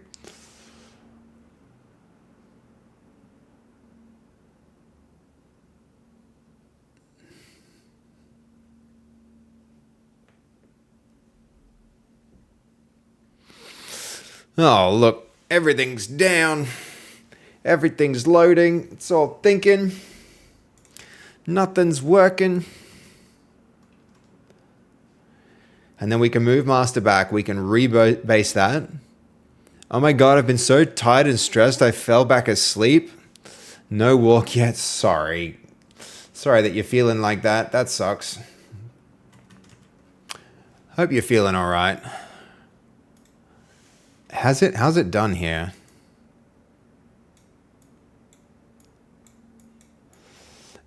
Oh, look, everything's down. Everything's loading. It's all thinking. Nothing's working. And then we can move master back. We can rebase that. Oh my God, I've been so tired and stressed. I fell back asleep. No walk yet. Sorry. Sorry that you're feeling like that. That sucks. Hope you're feeling all right. How's it done here?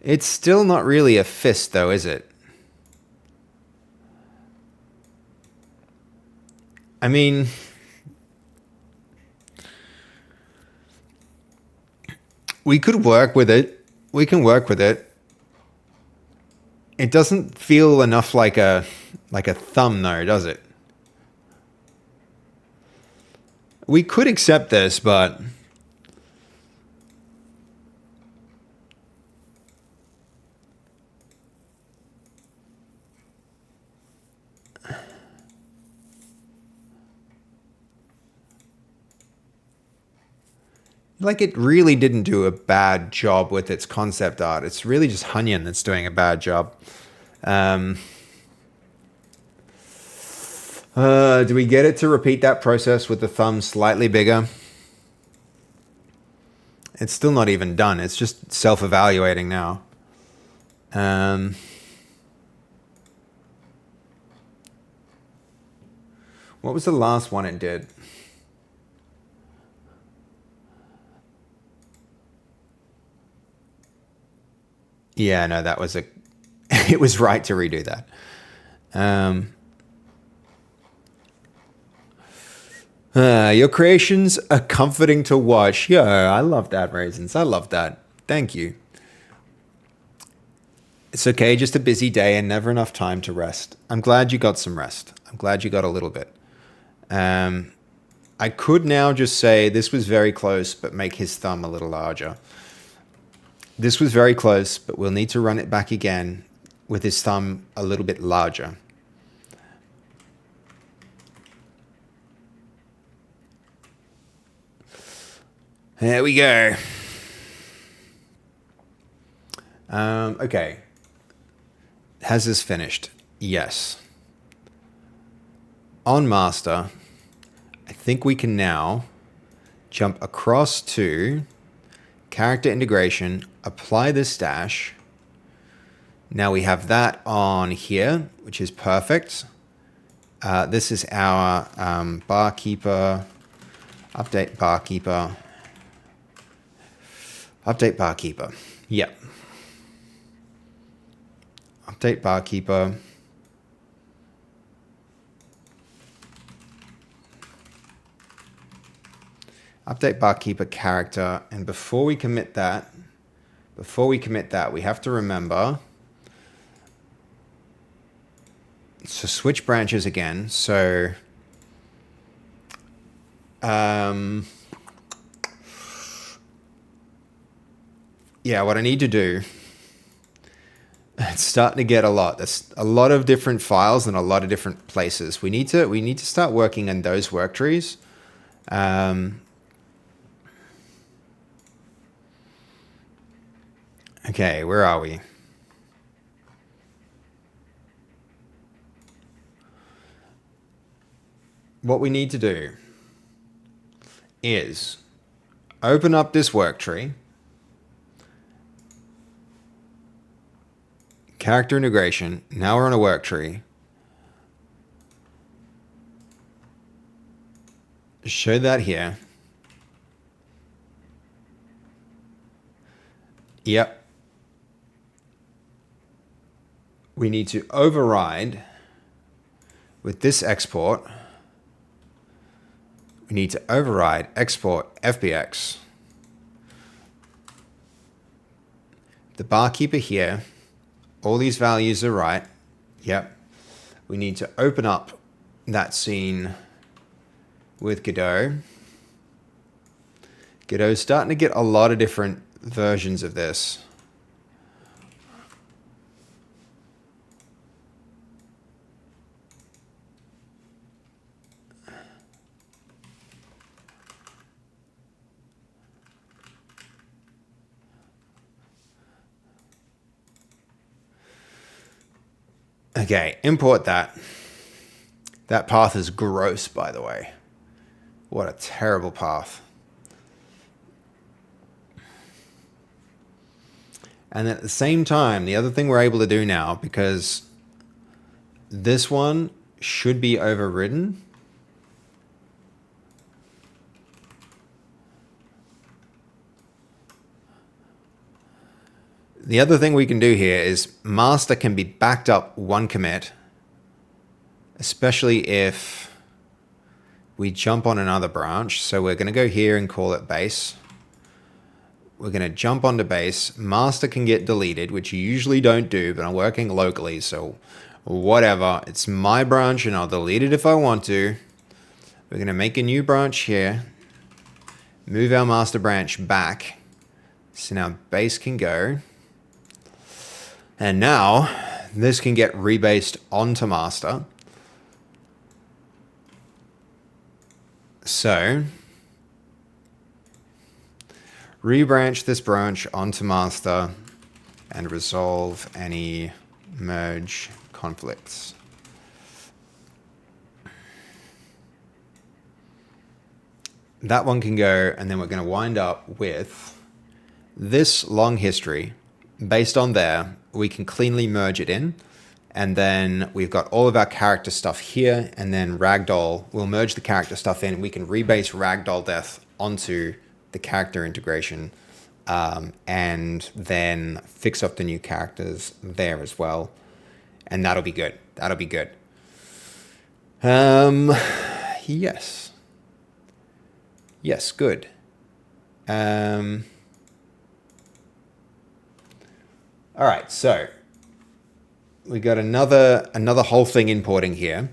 It's still not really a fist though, is it? I mean, we could work with it. We can work with it. It doesn't feel enough like a thumb though, does it? We could accept this, but like it really didn't do a bad job with its concept art. It's really just Hunyan that's doing a bad job. Do we get it to repeat that process with the thumb slightly bigger? It's still not even done. It's just self-evaluating now. What was the last one it did? Yeah, no, that was it was right to redo that. Your creations are comforting to watch. Yo, I love that, Raisins. I love that. Thank you. It's okay, just a busy day and never enough time to rest. I'm glad you got some rest. I'm glad you got a little bit. I could now just say this was very close, but make his thumb a little larger. This was very close, but we'll need to run it back again with his thumb a little bit larger. There we go. Okay. Has this finished? Yes. On master, I think we can now jump across to character integration, apply this dash. Now we have that on here, which is perfect. This is our barkeeper, update barkeeper. Update barkeeper. Yep. Update barkeeper. Update barkeeper character. And before we commit that, we have to remember to switch branches again. So, yeah, what I need to do, it's starting to get a lot. There's a lot of different files and a lot of different places. We need to start working in those work trees. Okay, where are we? What we need to do is open up this work tree. Character integration. Now we're on a work tree. Show that here. Yep. We need to override with this export. We need to override export FBX. The barkeeper here. All these values are right. Yep. We need to open up that scene with Godot. Godot's starting to get a lot of different versions of this. Okay, import that. That path is gross, by the way. What a terrible path. And at the same time, the other thing we're able to do now, because this one should be overridden. The other thing we can do here is master can be backed up one commit, especially if we jump on another branch. So we're going to go here and call it base. We're going to jump onto base. Master can get deleted, which you usually don't do, but I'm working locally, so whatever. It's my branch and I'll delete it if I want to. We're going to make a new branch here. Move our master branch back. So now base can go. And now this can get rebased onto master. So rebranch this branch onto master and resolve any merge conflicts. That one can go, and then we're going to wind up with this long history. Based on there, we can cleanly merge it in. And then we've got all of our character stuff here, and then Ragdoll, we'll merge the character stuff in. We can rebase Ragdoll death onto the character integration, and then fix up the new characters there as well. And that'll be good. That'll be good. Yes. Yes, good. All right, so we got another whole thing importing here.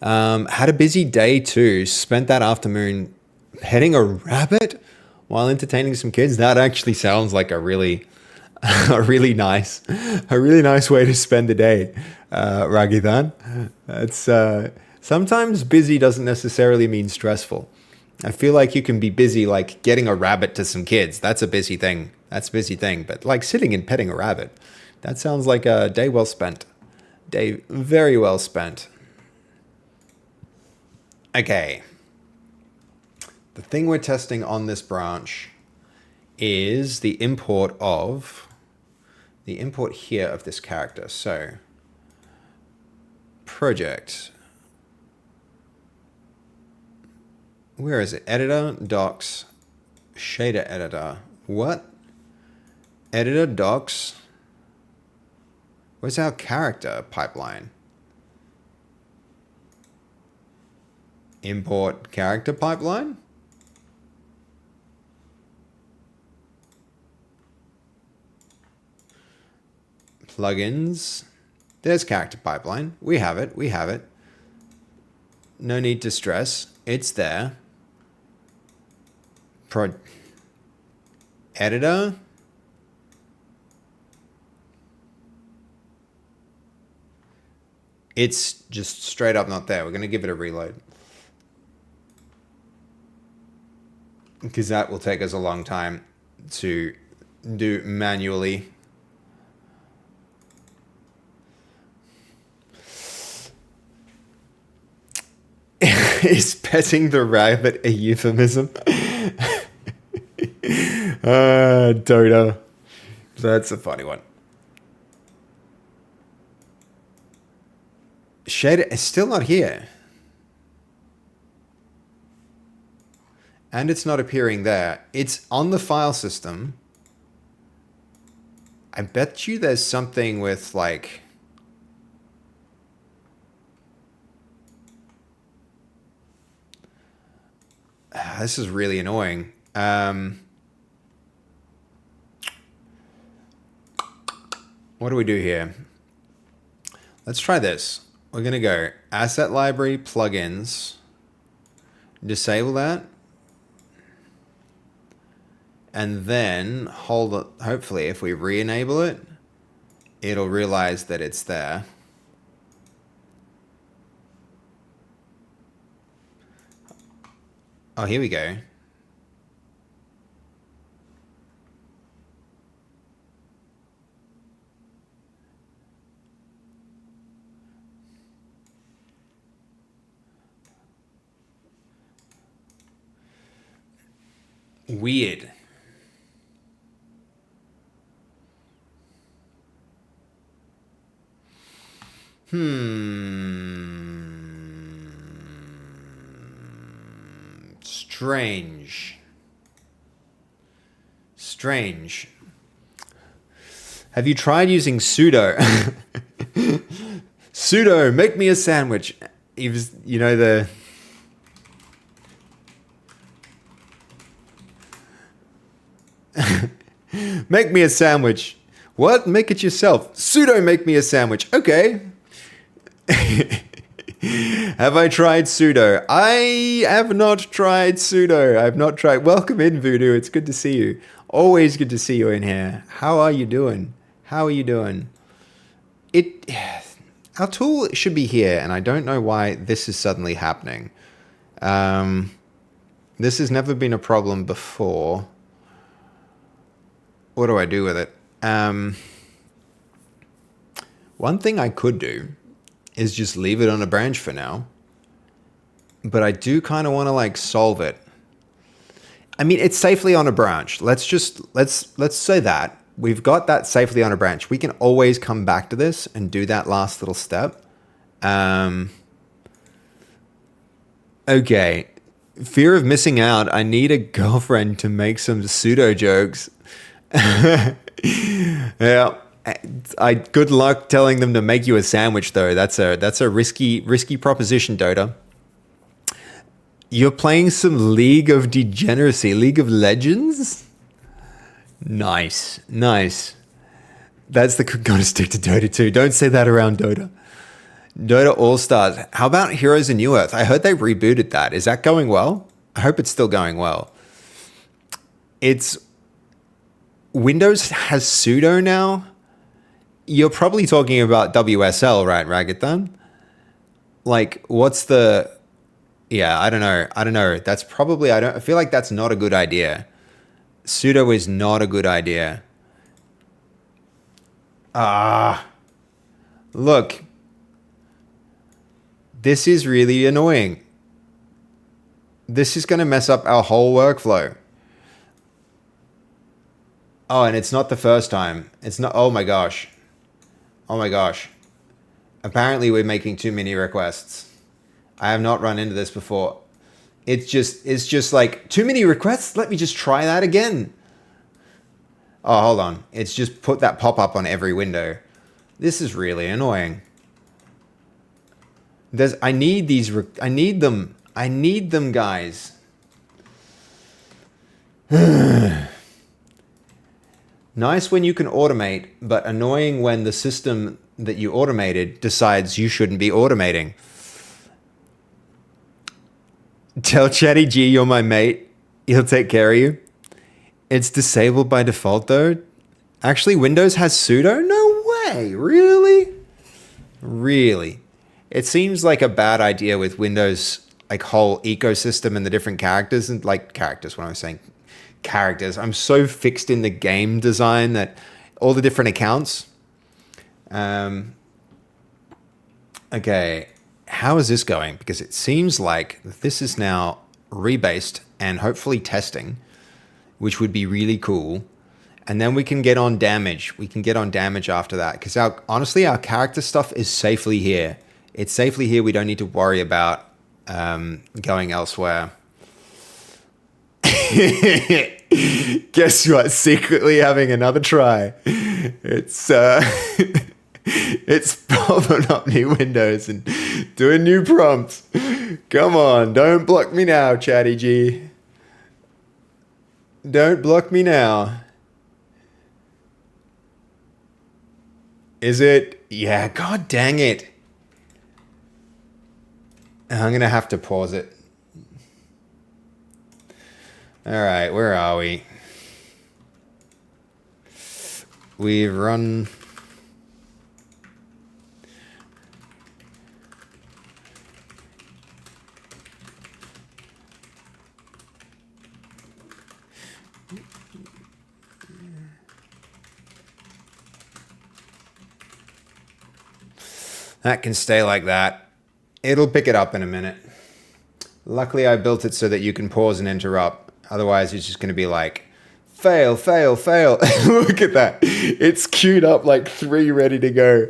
Had a busy day too. Spent that afternoon petting a rabbit while entertaining some kids. That actually sounds like a really nice way to spend the day, Ragithan. It's sometimes busy doesn't necessarily mean stressful. I feel like you can be busy like getting a rabbit to some kids. That's a busy thing. But like sitting and petting a rabbit, that sounds like a day well spent. Day very well spent. Okay. The thing we're testing on this branch is the import here of this character. So project. Where is it? Editor, docs, shader editor. What? Editor, docs. Where's our character pipeline? Import character pipeline? Plugins. There's character pipeline. We have it. No need to stress. It's there. Editor. It's just straight up not there. We're going to give it a reload. Because that will take us a long time to do manually. Is petting the rabbit a euphemism? Dota. That's a funny one. Shader is still not here. And it's not appearing there. It's on the file system. I bet you there's something with like... This is really annoying. What do we do here? Let's try this. We're going to go asset library, plugins, disable that. And then hold it. Hopefully, if we re-enable it, it'll realize that it's there. Oh, here we go. Weird. Strange. Have you tried using sudo? Sudo, make me a sandwich. You know the... Make me a sandwich. What? Make it yourself. Sudo make me a sandwich. Okay. Have I tried sudo? I have not tried sudo. I've not tried. Welcome in, Voodoo. It's good to see you. Always good to see you in here. How are you doing? Our tool should be here, and I don't know why this is suddenly happening. This has never been a problem before. What do I do with it? One thing I could do is just leave it on a branch for now. But I do kind of want to like solve it. I mean, it's safely on a branch. Let's say that. We've got that safely on a branch. We can always come back to this and do that last little step. Okay. Fear of missing out. I need a girlfriend to make some pseudo jokes. Yeah. Good luck telling them to make you a sandwich, though. That's a risky proposition, Dota. You're playing some League of Degeneracy, League of Legends. Nice. That's the gotta stick to Dota 2. Don't say that around Dota. Dota All Stars. How about Heroes of New Earth? I heard they rebooted that. Is that going well? I hope it's still going well. It's Windows has sudo now. You're probably talking about WSL, right, Ragathon? Like, what's the... Yeah, I don't know. That's probably... I feel like that's not a good idea. Sudo is not a good idea. Look. This is really annoying. This is going to mess up our whole workflow. Oh, and it's not the first time. It's not... Oh my gosh. Apparently we're making too many requests. I have not run into this before. It's just like, too many requests? Let me just try that again. Oh, hold on. It's just put that pop-up on every window. This is really annoying. I need them. I need them, guys. Nice when you can automate, but annoying when the system that you automated decides you shouldn't be automating. Tell Chatty G you're my mate. He'll take care of you. It's disabled by default, though. Actually, Windows has sudo? No way. Really? It seems like a bad idea with Windows, like, whole ecosystem and the different characters and, like, characters. What am I saying? Characters. I'm so fixed in the game design that all the different accounts. Okay. How is this going? Because it seems like this is now rebased and hopefully testing, which would be really cool. And then we can get on damage. We can get on damage after that. Because honestly, our character stuff is safely here. It's safely here. We don't need to worry about going elsewhere. Guess what? Secretly having another try. It's popping up new windows and doing new prompts. Come on, don't block me now, Chatty G. Don't block me now. Is it? Yeah, god dang it. I'm gonna have to pause it. Alright, where are we? We've run... That can stay like that. It'll pick it up in a minute. Luckily, I built it so that you can pause and interrupt. Otherwise, it's just going to be like, fail. Look at that. It's queued up like 3 ready to go.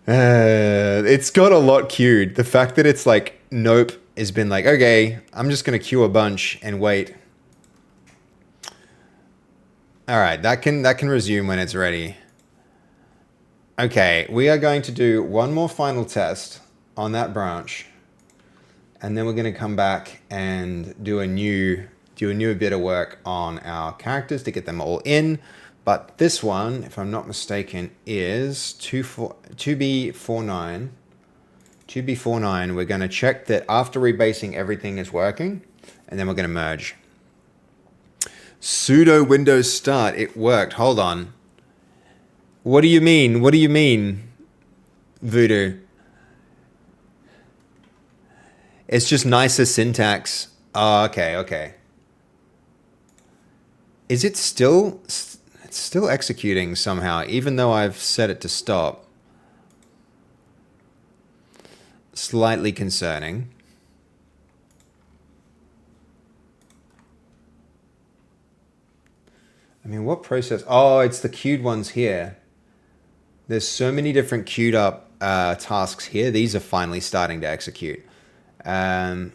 It's got a lot queued. The fact that it's like, nope, has been like, okay, I'm just going to queue a bunch and wait. All right, that can resume when it's ready. Okay, we are going to do one more final test on that branch, and then we're going to come back and do a new bit of work on our characters to get them all in. But this one, if I'm not mistaken, is 2B49. 2B49, we're going to check that after rebasing everything is working, and then we're going to merge. Sudo Windows Start, it worked. Hold on. What do you mean? What do you mean, Voodoo? It's just nicer syntax. Oh, okay. Is it still... It's still executing somehow, even though I've set it to stop. Slightly concerning. I mean, what process? Oh, it's the queued ones here. There's so many different queued up tasks here. These are finally starting to execute. We're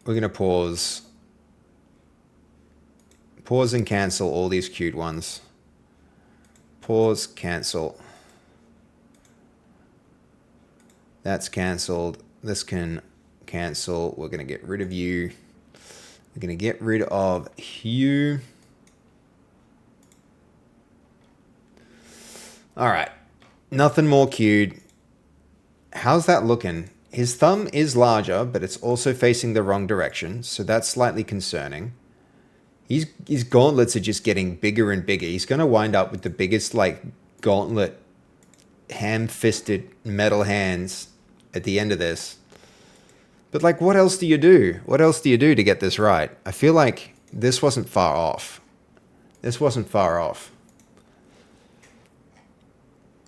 going to pause Pause and cancel all these cute ones. Pause, cancel. That's canceled. This can cancel. We're going to get rid of you. We're going to get rid of Hugh. All right. Nothing more cute. How's that looking? His thumb is larger, but it's also facing the wrong direction, so that's slightly concerning. His gauntlets are just getting bigger and bigger. He's going to wind up with the biggest, like, gauntlet, ham-fisted metal hands at the end of this. But, like, what else do you do? What else do you do to get this right? I feel like this wasn't far off. This wasn't far off.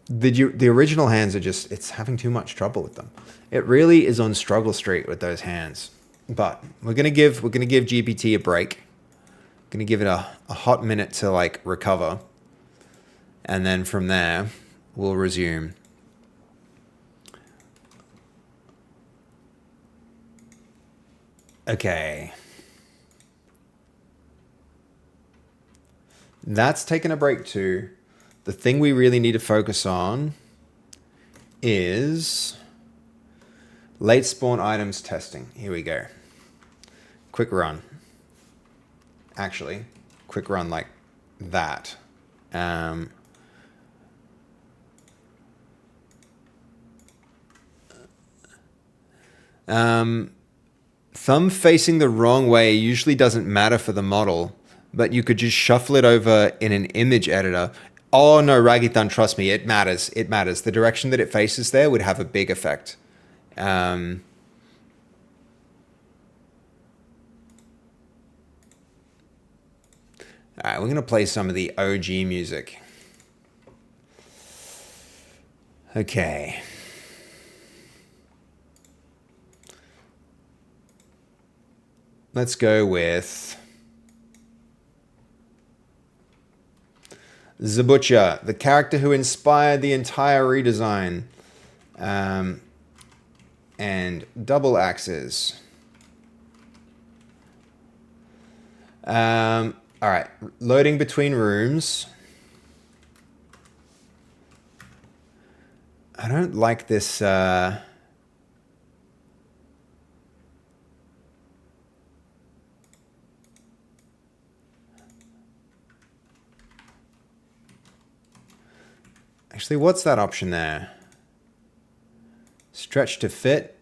The original hands are just, it's having too much trouble with them. It really is on struggle street with those hands. But we're gonna give GPT a break. Gonna give it a hot minute to like recover. And then from there, we'll resume. Okay. That's taken a break too. The thing we really need to focus on is late spawn items testing. Here we go. Quick run. Actually, quick run like that. Thumb facing the wrong way usually doesn't matter for the model, but you could just shuffle it over in an image editor. Oh no, Ragdolls, trust me, it matters. It matters. The direction that it faces there would have a big effect. All right, we're going to play some of the OG music. Okay. Let's go with the Butcher, the character who inspired the entire redesign. And double axes. All right, loading between rooms. I don't like this. Actually, what's that option there? Stretch to fit.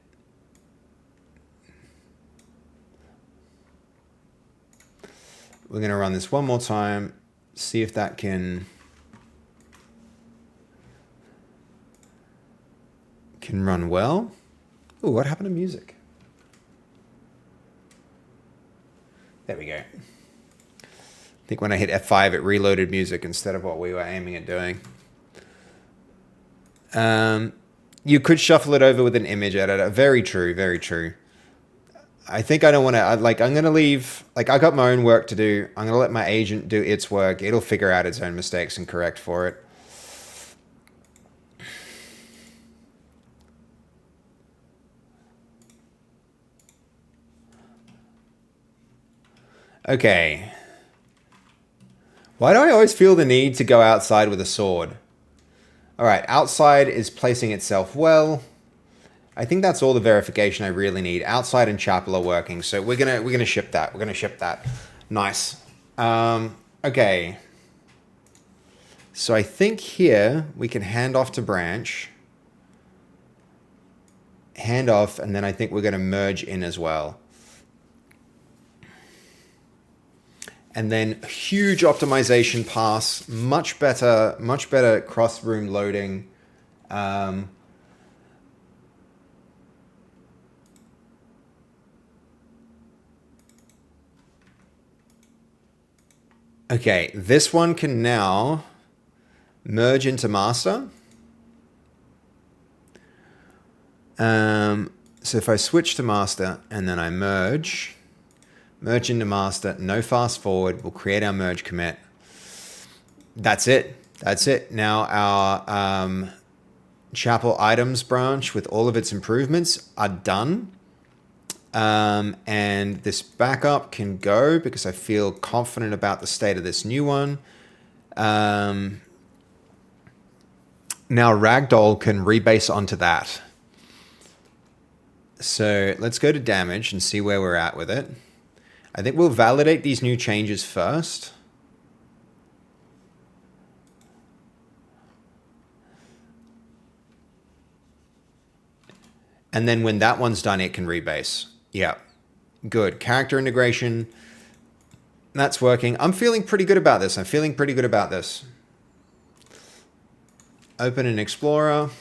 We're going to run this one more time, see if that can run well. Ooh, what happened to music? There we go. I think when I hit F5, it reloaded music instead of what we were aiming at doing. You could shuffle it over with an image editor. Very true, very true. I think I don't want to, I'm going to leave, I got my own work to do. I'm going to let my agent do its work. It'll figure out its own mistakes and correct for it. Okay. Why do I always feel the need to go outside with a sword? All right, outside is placing itself well. I think that's all the verification I really need. Outside and chapel are working, so we're gonna ship that. We're gonna ship that. Nice. Okay. So I think here we can hand off to branch. Hand off, and then I think we're gonna merge in as well. And then huge optimization pass, much better cross room loading. Okay, this one can now merge into master. So if I switch to master and then I merge into master, no fast forward, we'll create our merge commit. That's it. That's it. Now our chapel items branch with all of its improvements are done. And this backup can go because I feel confident about the state of this new one. Now Ragdoll can rebase onto that. So let's go to damage and see where we're at with it. I think we'll validate these new changes first. And then when that one's done, it can rebase. Yeah, good. Character integration. That's working. I'm feeling pretty good about this. Open an Explorer.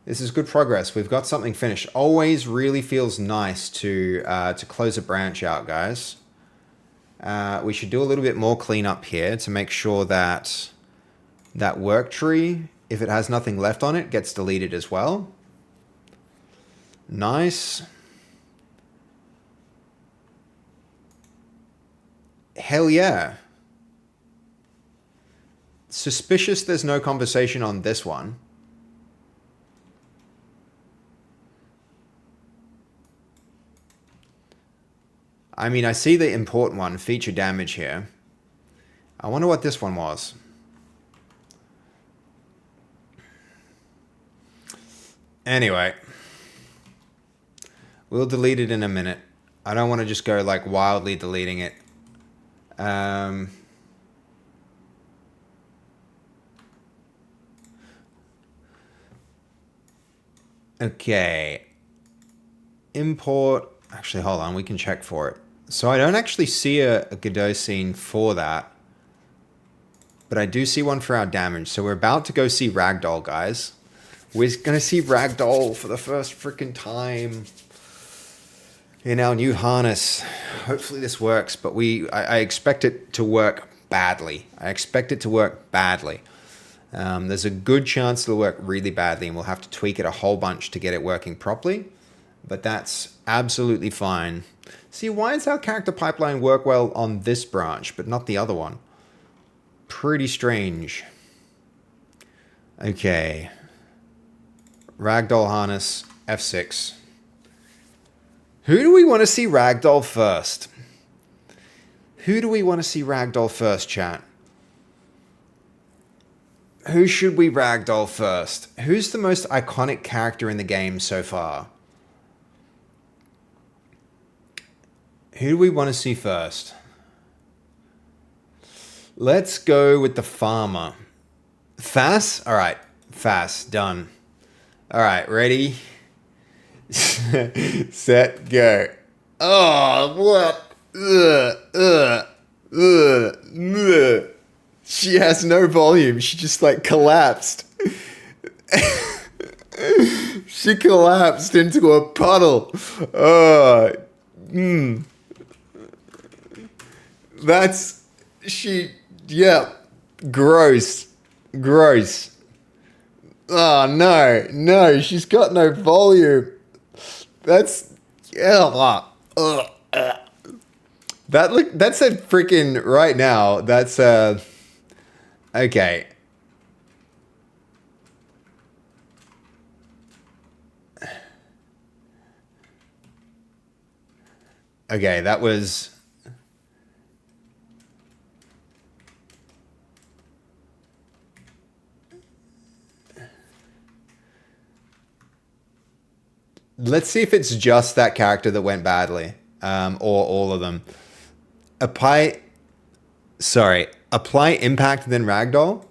This is good progress. We've got something finished. Always really feels nice to close a branch out, guys. We should do a little bit more cleanup here to make sure that that work tree, if it has nothing left on it, gets deleted as well. Nice. Hell yeah. Suspicious there's no conversation on this one. I mean, I see the important one, feature damage here. I wonder what this one was. Anyway. We'll delete it in a minute. I don't want to just go like wildly deleting it. Okay. Import. Actually, hold on. We can check for it. So I don't actually see a Godot scene for that. But I do see one for our damage. So we're about to go see Ragdoll, guys. We're going to see Ragdoll for the first freaking time in our new harness. Hopefully this works, but I expect it to work badly. There's a good chance it'll work really badly, and we'll have to tweak it a whole bunch to get it working properly. But that's absolutely fine. See, why does our character pipeline work well on this branch, but not the other one? Pretty strange. Okay. Ragdoll harness, F6. Who do we want to see Ragdoll first? Chat? Who should we Ragdoll first? Who's the most iconic character in the game so far? Who do we want to see first? Let's go with the farmer. Fass? Alright, Fass, done. Alright, ready? Set, go. Oh, what? She has no volume. She just like collapsed. She collapsed into a puddle. Oh, That's, yeah, gross. Oh, no, she's got no volume. That's, that's a freaking, right now, that's, okay. Okay, that was... Let's see if it's just that character that went badly, or all of them. Apply impact, then Ragdoll.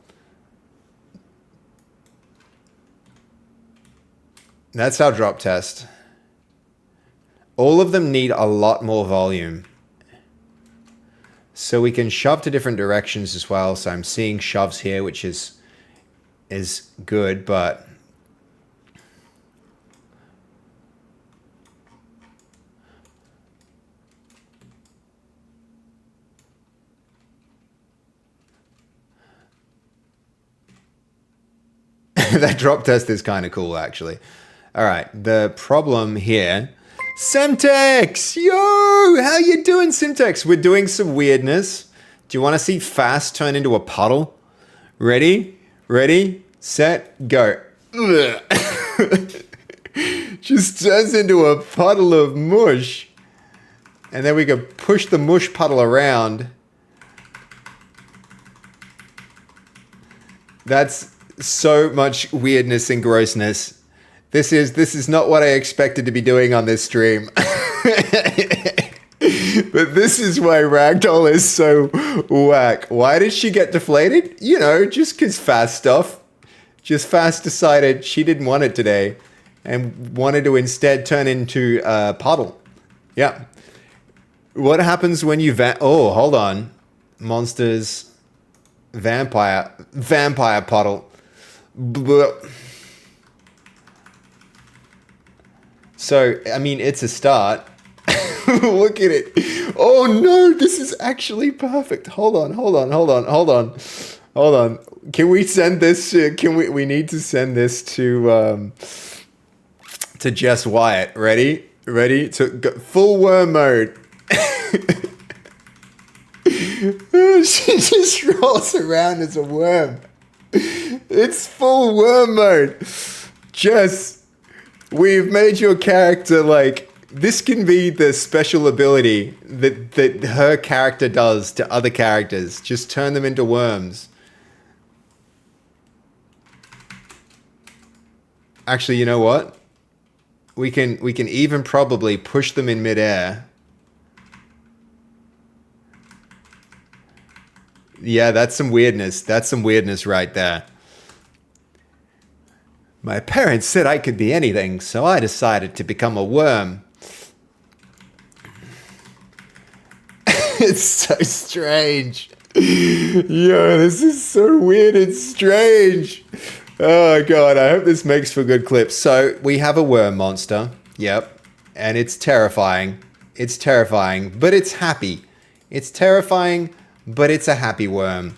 That's our drop test. All of them need a lot more volume. So we can shove to different directions as well. So I'm seeing shoves here, which is good, but... that drop test is kind of cool, actually. All right, the problem here... Semtex! Yo! How you doing, Semtex? We're doing some weirdness. Do you want to see Fast turn into a puddle? Ready? Ready? Set? Go. Just turns into a puddle of mush. And then we can push the mush puddle around. That's so much weirdness and grossness. This is not what I expected to be doing on this stream. But this is why Ragdoll is so whack. Why did she get deflated? You know, just because Fast stuff. Just Fast decided she didn't want it today and wanted to instead turn into a puddle. Yeah. What happens when you oh, hold on. Monsters. Vampire puddle. So, I mean, it's a start. Look at it. Oh no, this is actually perfect. Hold on. Can we send this we need to send this to Jess Wyatt. Ready? To go full worm mode. She just rolls around as a worm. It's full worm mode. Jess, we've made your character like, this can be the special ability that her character does to other characters. Just turn them into worms. Actually, you know what? We can even probably push them in midair. Yeah, that's some weirdness. That's some weirdness right there. My parents said I could be anything, so I decided to become a worm. It's so strange. Yo, this is so weird and strange. Oh god, I hope this makes for good clips. So, we have a worm monster. Yep. And it's terrifying. It's terrifying, but it's happy. It's terrifying, but it's a happy worm.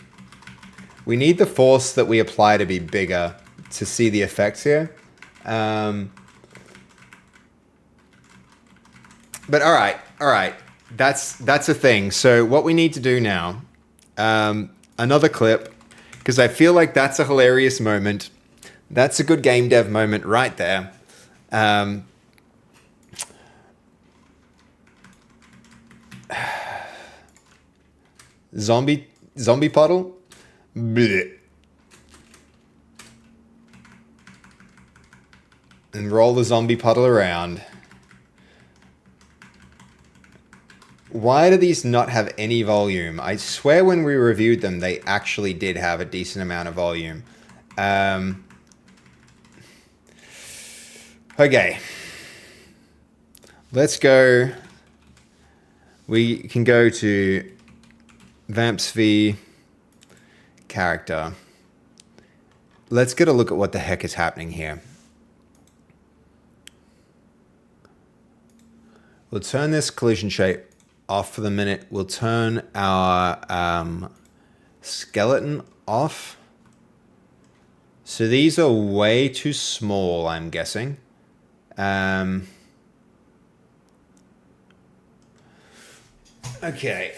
We need the force that we apply to be bigger to see the effects here. But alright. That's a thing. So what we need to do now, another clip, because I feel like that's a hilarious moment. That's a good game dev moment right there. Zombie puddle? Blech. And roll the zombie puddle around. Why do these not have any volume? I swear when we reviewed them, they actually did have a decent amount of volume. Okay. Let's go. We can go to Vamps v character. Let's get a look at what the heck is happening here. We'll turn this collision shape off for the minute. We'll turn our skeleton off. So these are way too small, I'm guessing. Okay.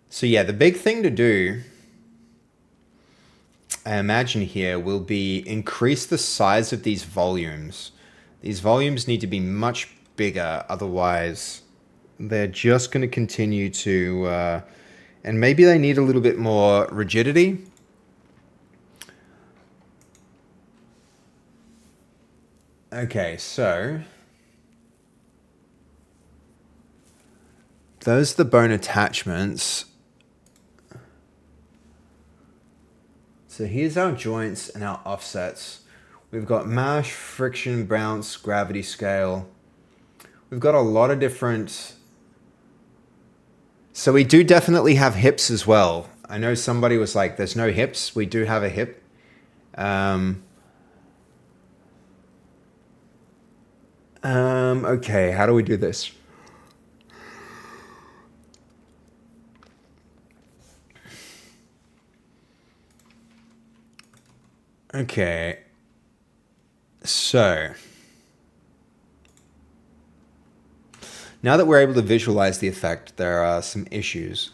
So yeah, the big thing to do, I imagine here, will be increase the size of these volumes. These volumes need to be much bigger, otherwise they're just going to continue to... and maybe they need a little bit more rigidity. Okay, so... those are the bone attachments. So here's our joints and our offsets. We've got mash, friction, bounce, gravity scale. We've got a lot of different... So we do definitely have hips as well. I know somebody was like, there's no hips. We do have a hip. Okay, how do we do this? Okay, so now that we're able to visualize the effect, there are some issues.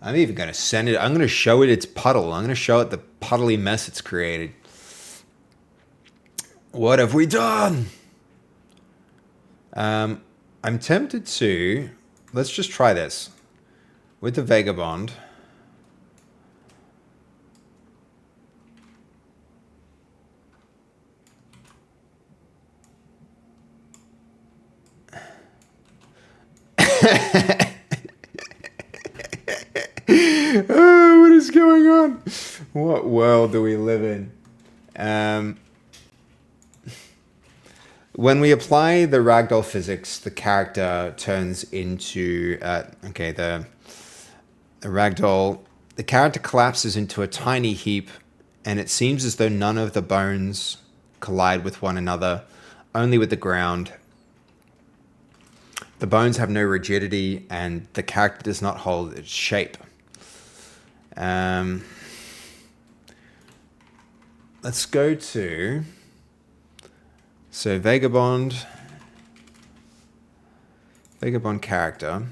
I'm even going to send it. I'm going to show it its puddle. I'm going to show it the puddly mess it's created. What have we done? I'm tempted to... Let's just try this. With the Vagabond. Oh, what is going on? What world do we live in? When we apply the Ragdoll physics, the character turns into... the Ragdoll... The character collapses into a tiny heap, and it seems as though none of the bones collide with one another, only with the ground. The bones have no rigidity, and the character does not hold its shape. Let's go to... So Vagabond character.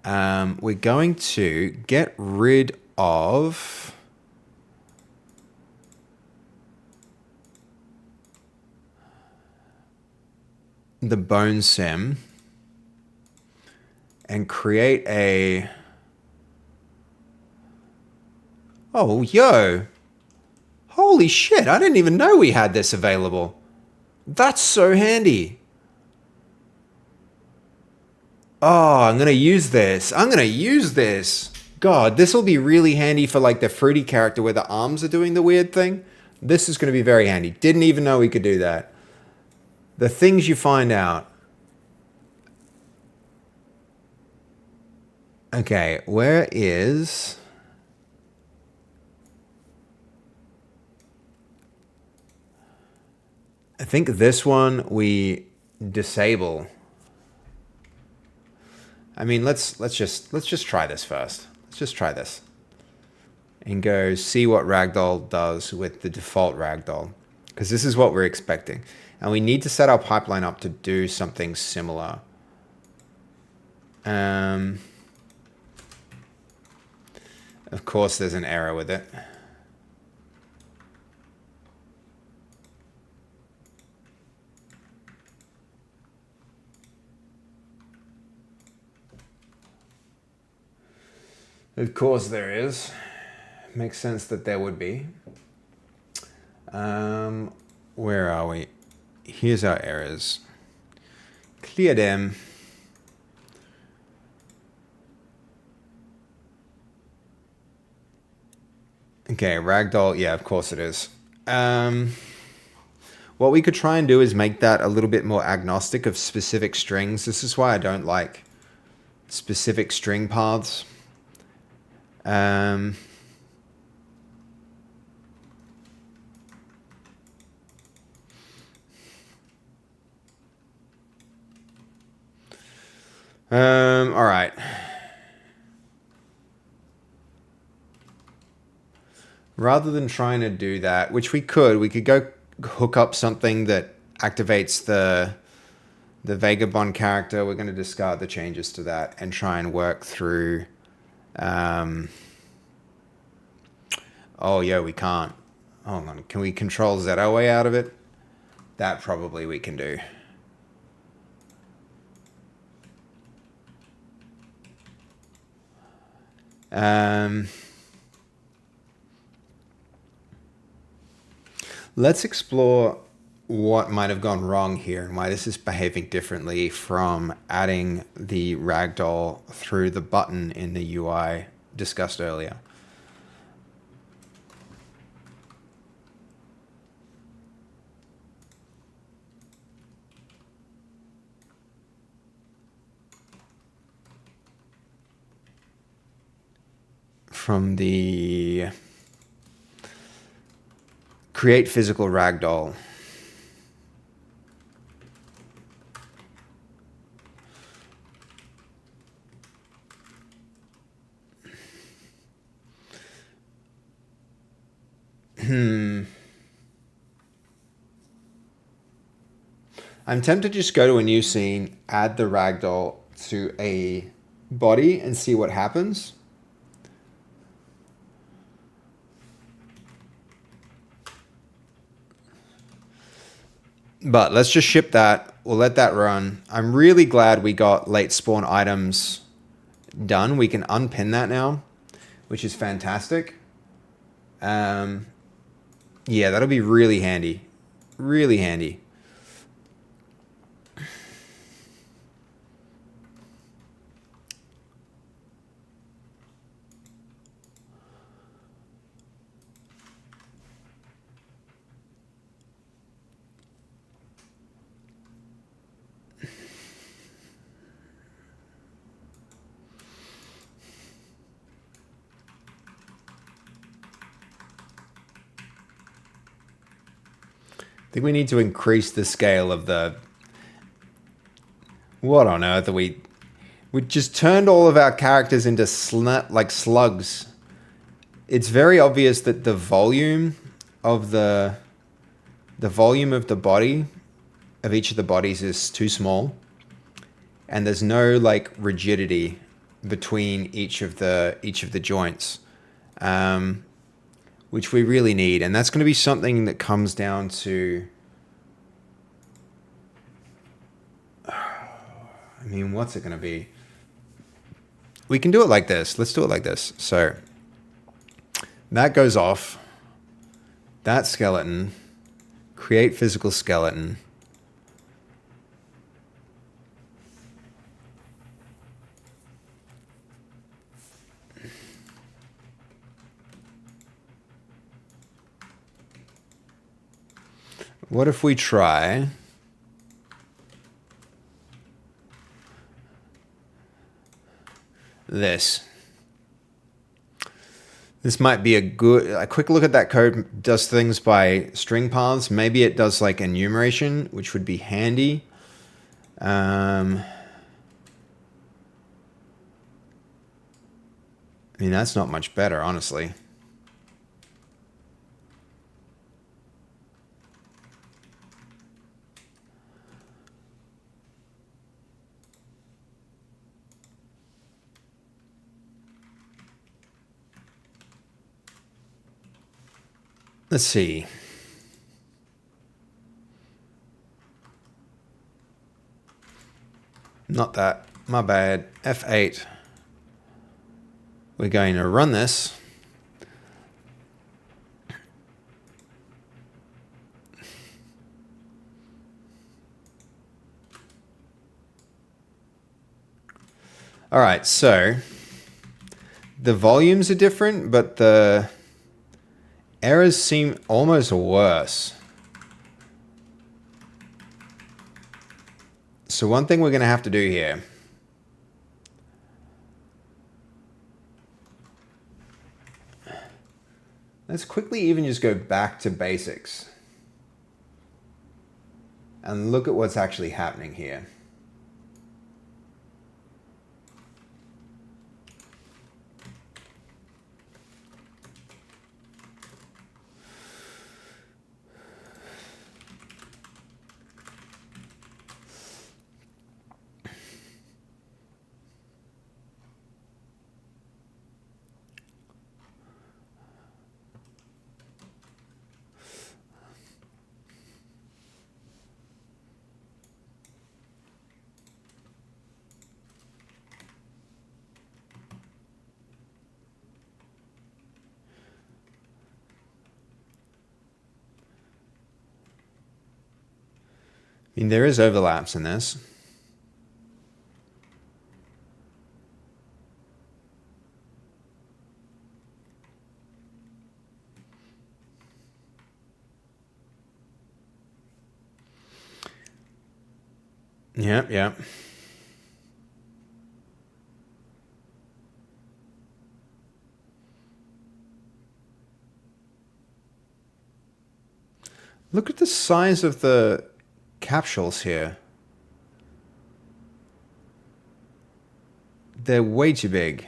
We're going to get rid of... the bone sim and create a... Oh, yo. Holy shit, I didn't even know we had this available. That's so handy. Oh, I'm going to use this. God, this will be really handy for like the fruity character where the arms are doing the weird thing. This is going to be very handy. Didn't even know we could do that. The things you find out. Okay, where is... I think this one we disable. I mean, let's just try this first. Let's just try this. And go see what Ragdoll does with the default Ragdoll. Because this is what we're expecting. And we need to set our pipeline up to do something similar. Of course, there's an error with it. Of course there is. Makes sense that there would be. Where are we? Here's our errors. Clear them. Okay, Ragdoll. Yeah, of course it is. What we could try and do is make that a little bit more agnostic of specific strings. This is why I don't like specific string paths. All right. Rather than trying to do that, which we could go hook up something that activates the Vagabond character. We're going to discard the changes to that and try and work through... oh, yeah, we can't. Hold on. Can we control Z our way out of it? That probably we can do. Let's explore what might have gone wrong here and why this is behaving differently from adding the Ragdoll through the button in the UI discussed earlier. From the create physical Ragdoll. I'm tempted to just go to a new scene, add the Ragdoll to a body and see what happens. But let's just ship that. We'll let that run. I'm really glad we got late spawn items done. We can unpin that now, which is fantastic. Yeah, that'll be really handy. Really handy. I think we need to increase the scale of the... What on earth are we... We just turned all of our characters into like slugs. It's very obvious that the volume of the body of each of the bodies is too small, and there's no like rigidity between each of the joints, which we really need, and that's going to be something that comes down to... I mean, what's it going to be? We can do it like this. Let's do it like this. So that goes off. That skeleton. Create physical skeleton. What if we try... this? This might be a quick look at that code. Does things by string paths. Maybe it does like enumeration, which would be handy. I mean, that's not much better, honestly. Let's see. Not that. My bad. F8. We're going to run this. All right, so the volumes are different, but the errors seem almost worse. So one thing we're going to have to do here. Let's quickly even just go back to basics and look at what's actually happening here. I mean, there is overlaps in this. Yep, yep. Look at the size of the capsules here. They're way too big.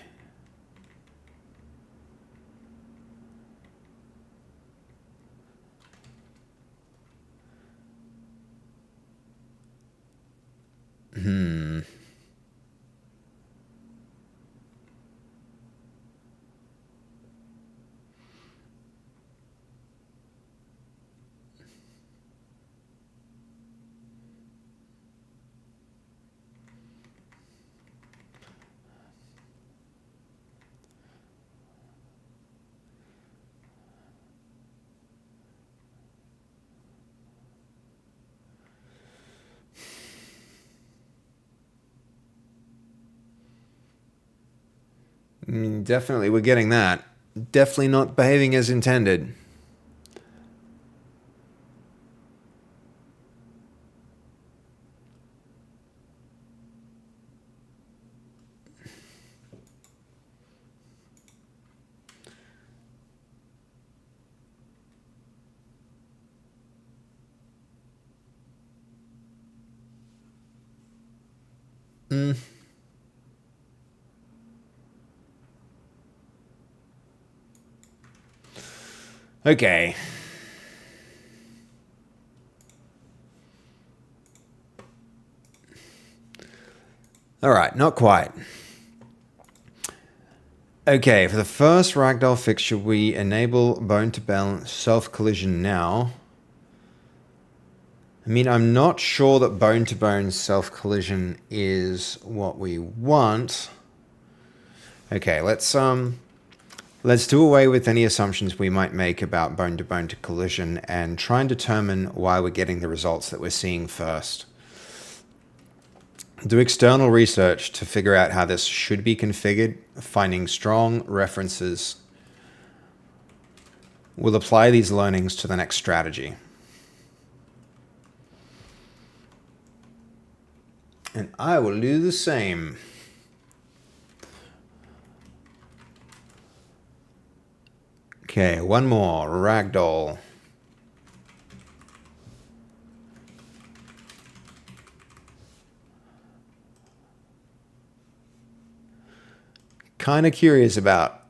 Definitely, we're getting that. Definitely not behaving as intended. Okay. All right, not quite. Okay, for the first ragdoll fixture, we enable bone-to-bone self-collision now. I mean, I'm not sure that bone-to-bone self-collision is what we want. Okay, let's do away with any assumptions we might make about bone-to-bone collision and try and determine why we're getting the results that we're seeing first. Do external research to figure out how this should be configured, finding strong references. We'll apply these learnings to the next strategy. And I will do the same. Okay, one more. Ragdoll. Kind of curious about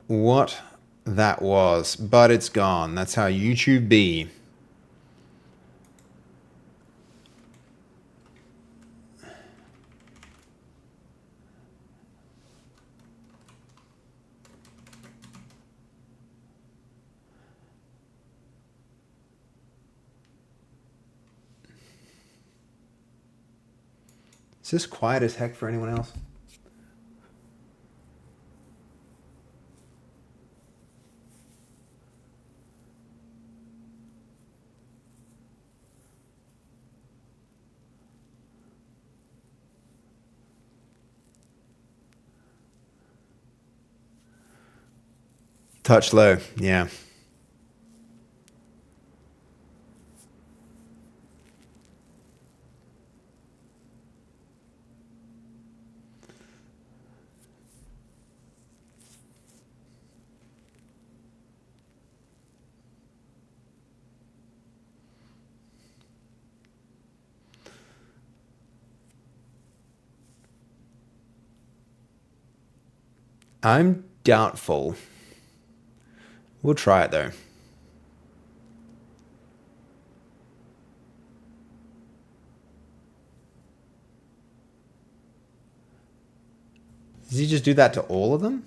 what that was, but it's gone. That's how YouTube be. Is this quiet as heck for anyone else? Touch low, yeah. I'm doubtful. We'll try it though. Does he just do that to all of them?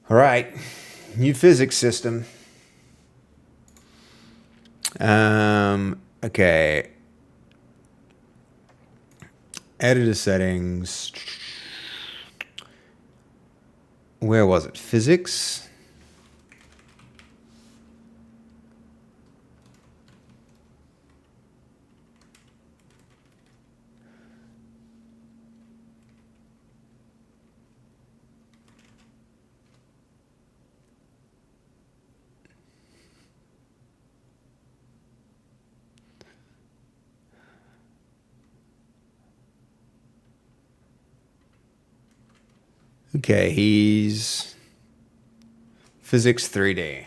All right, new physics system. Okay. Editor settings. Where was it? Physics? Okay, he's physics 3D.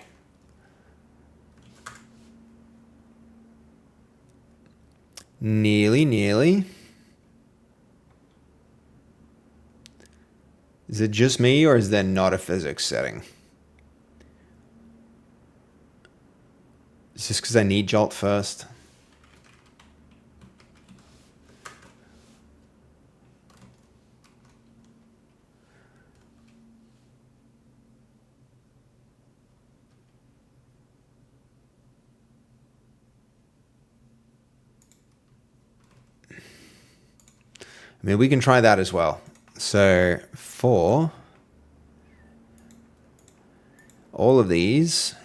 Nearly. Is it just me, or is there not a physics setting? Is this because I need Jolt first? I mean, we can try that as well. So for all of these,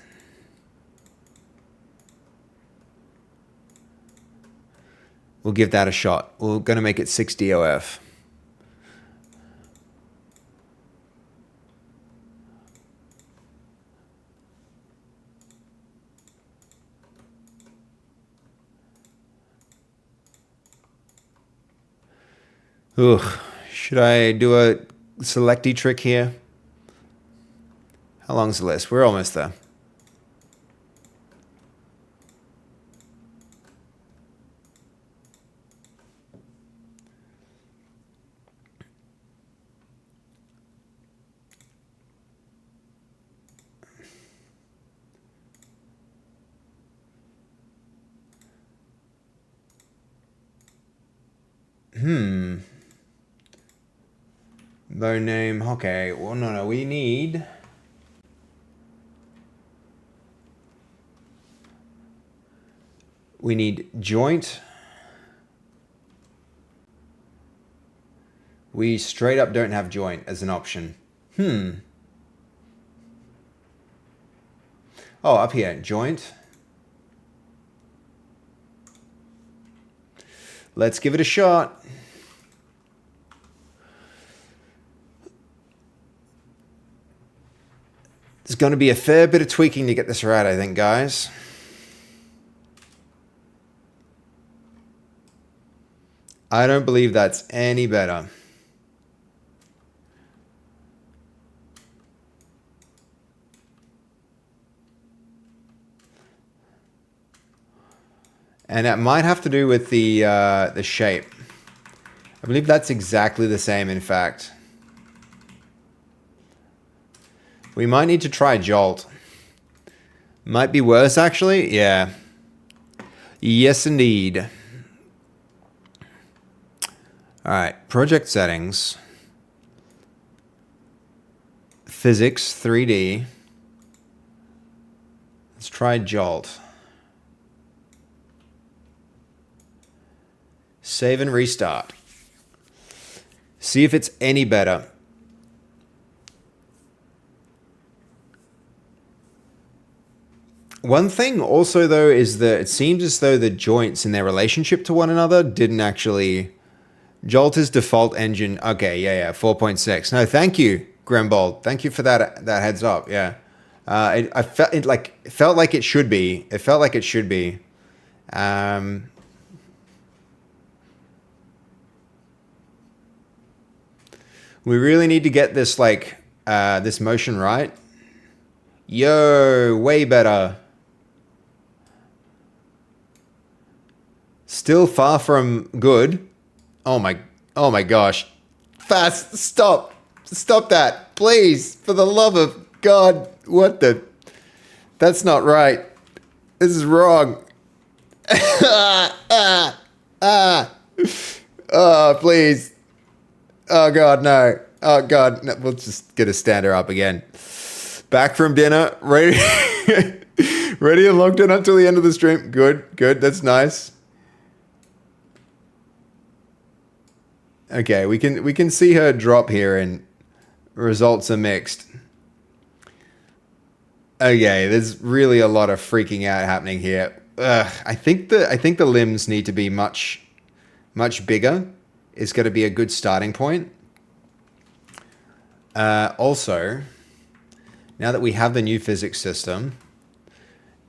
We'll give that a shot. We're going to make it 6 DOF. Ugh. Should I do a selecty trick here? How long's the list? We're almost there. No name. Okay. Well, no. We need... We need joint. We straight up don't have joint as an option. Oh, up here. Joint. Let's give it a shot. There's going to be a fair bit of tweaking to get this right, I think, guys. I don't believe that's any better. And that might have to do with the shape. I believe that's exactly the same, in fact. We might need to try Jolt. Might be worse, actually. Yeah. Yes, indeed. All right. Project settings. Physics 3D. Let's try Jolt. Save and restart. See if it's any better. One thing also, though, is that it seems as though the joints in their relationship to one another didn't actually... Jolt is default engine. Okay, yeah, 4.6. No, thank you, Grimbold. Thank you for that heads up, yeah. It felt like it should be. It felt like it should be. We really need to get this, this motion right. Yo, way better. Still far from good. Oh my gosh. Fast, stop that, please, for the love of God. What the? That's not right. This is wrong. Oh, please. Oh God, no. Oh God, no. We'll just get a stand her up again. Back from dinner, ready, ready and locked in until the end of the stream. Good, that's nice. Okay, we can see her drop here, and results are mixed. Okay, there's really a lot of freaking out happening here. I think the limbs need to be much bigger. It's going to be a good starting point. Also, now that we have the new physics system,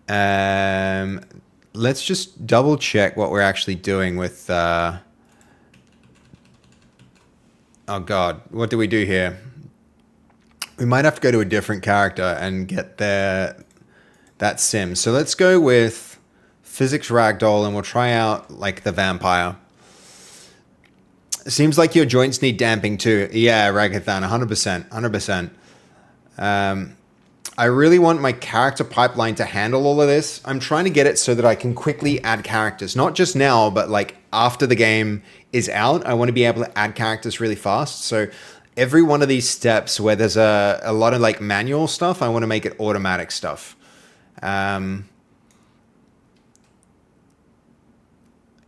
let's just double check what we're actually doing with. Oh God, what do we do here? We might have to go to a different character and get that sim. So let's go with physics ragdoll, and we'll try out the vampire. Seems like your joints need damping too. Yeah, Ragathan, 100%. I really want my character pipeline to handle all of this. I'm trying to get it so that I can quickly add characters. Not just now, but after the game is out. I want to be able to add characters really fast. So every one of these steps where there's a lot of manual stuff, I want to make it automatic stuff.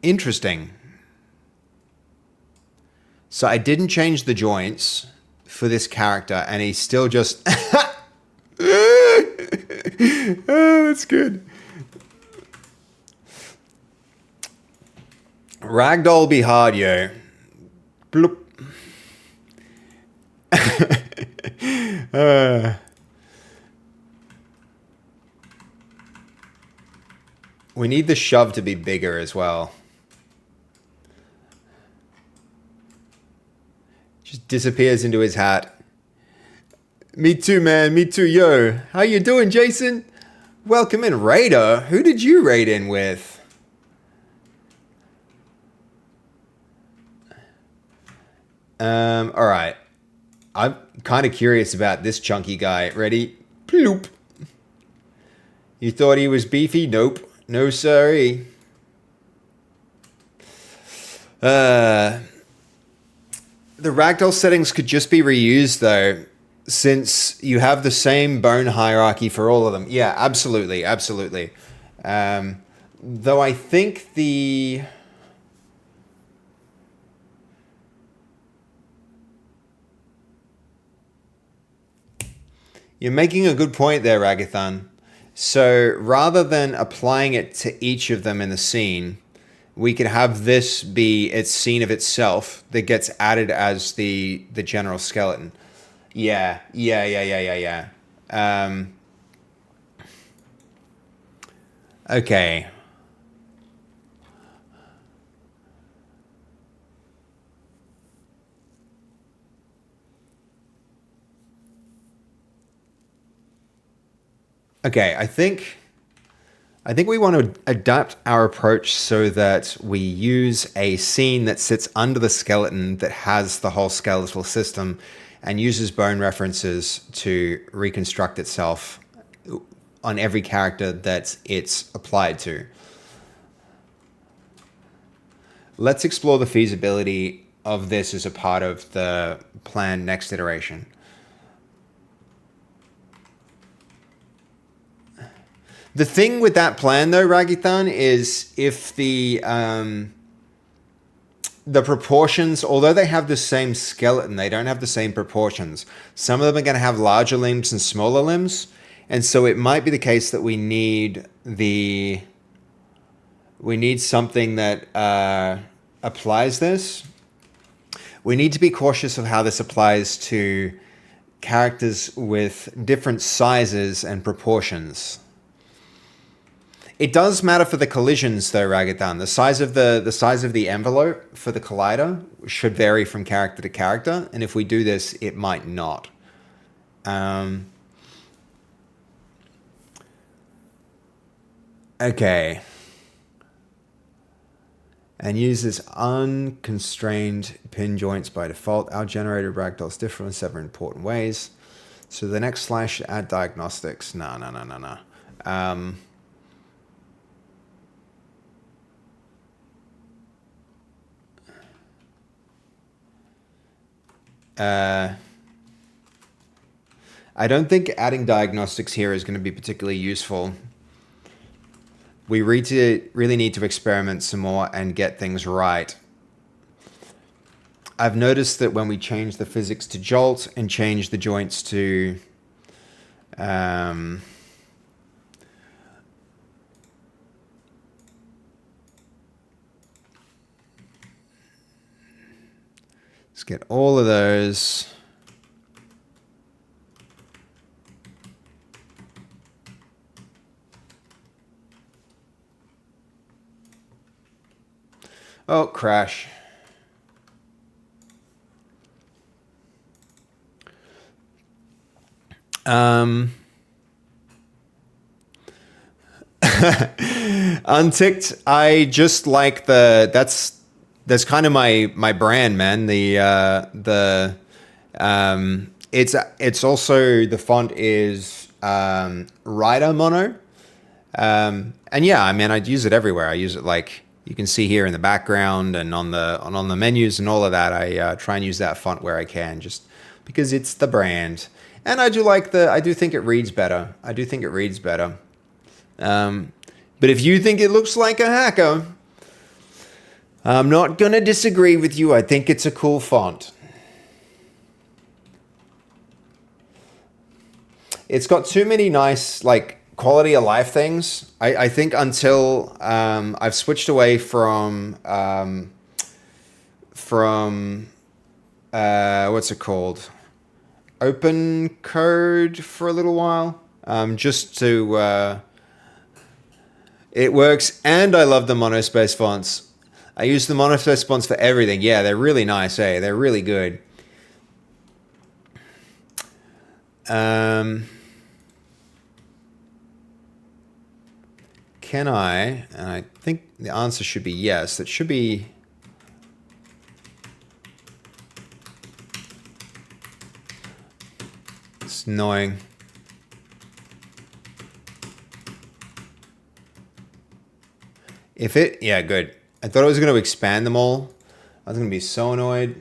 Interesting. So I didn't change the joints for this character, and he's still just... Oh, that's good. Ragdoll be hard, yo. Bloop. We need the shove to be bigger as well. Just disappears into his hat. Me too, man. Me too, yo. How you doing, Jason? Welcome in, Raider. Who did you raid in with? All right. I'm kind of curious about this chunky guy. Ready? Ploop. You thought he was beefy? Nope. No, sorry. The ragdoll settings could just be reused, though, since you have the same bone hierarchy for all of them. Yeah, absolutely, absolutely. Though I think the... You're making a good point there, Ragathan. So rather than applying it to each of them in the scene, we could have this be its scene of itself that gets added as the general skeleton. Yeah. Okay. Okay, I think we want to adapt our approach so that we use a scene that sits under the skeleton that has the whole skeletal system and uses bone references to reconstruct itself on every character that it's applied to. Let's explore the feasibility of this as a part of the planned next iteration. The thing with that plan, though, Ragithan, is if the proportions, although they have the same skeleton, they don't have the same proportions. Some of them are going to have larger limbs and smaller limbs, and so it might be the case that we need something that applies this. We need to be cautious of how this applies to characters with different sizes and proportions. It does matter for the collisions, though, Ragatan. The size of the envelope for the collider should vary from character to character, and if we do this, it might not. Okay. And uses unconstrained pin joints by default. Our generated ragdolls differ in several important ways. So the next slide should add diagnostics. No. I don't think adding diagnostics here is going to be particularly useful. We really need to experiment some more and get things right. I've noticed that when we change the physics to jolt and change the joints to let's get all of those. Oh, crash. Unticked, I just like that's kind of my brand, man. It's also, the font is Rider Mono. And yeah, I mean, I'd use it everywhere. I use it, like you can see here in the background and on the menus and all of that. I try and use that font where I can, just because it's the brand. And I do think it reads better. But if you think it looks like a hacker, I'm not going to disagree with you. I think it's a cool font. It's got too many nice, like, quality of life things. I think until I've switched away from what's it called? Open code for a little while. Just to it works, and I love the monospace fonts. I use the monospace fonts for everything. Yeah, they're really nice, eh? They're really good. Can I? And I think the answer should be yes. It should be. It's annoying. If it, yeah, good. I thought I was going to expand them all. I was going to be so annoyed.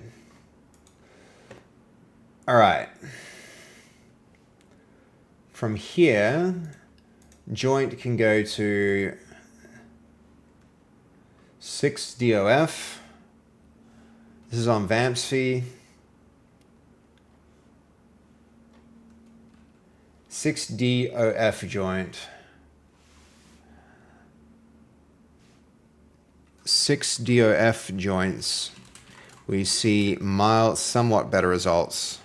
All right. From here, joint can go to 6DOF. This is on Vampsy. 6DOF joint. 6DOF joints. We see mild, somewhat better results.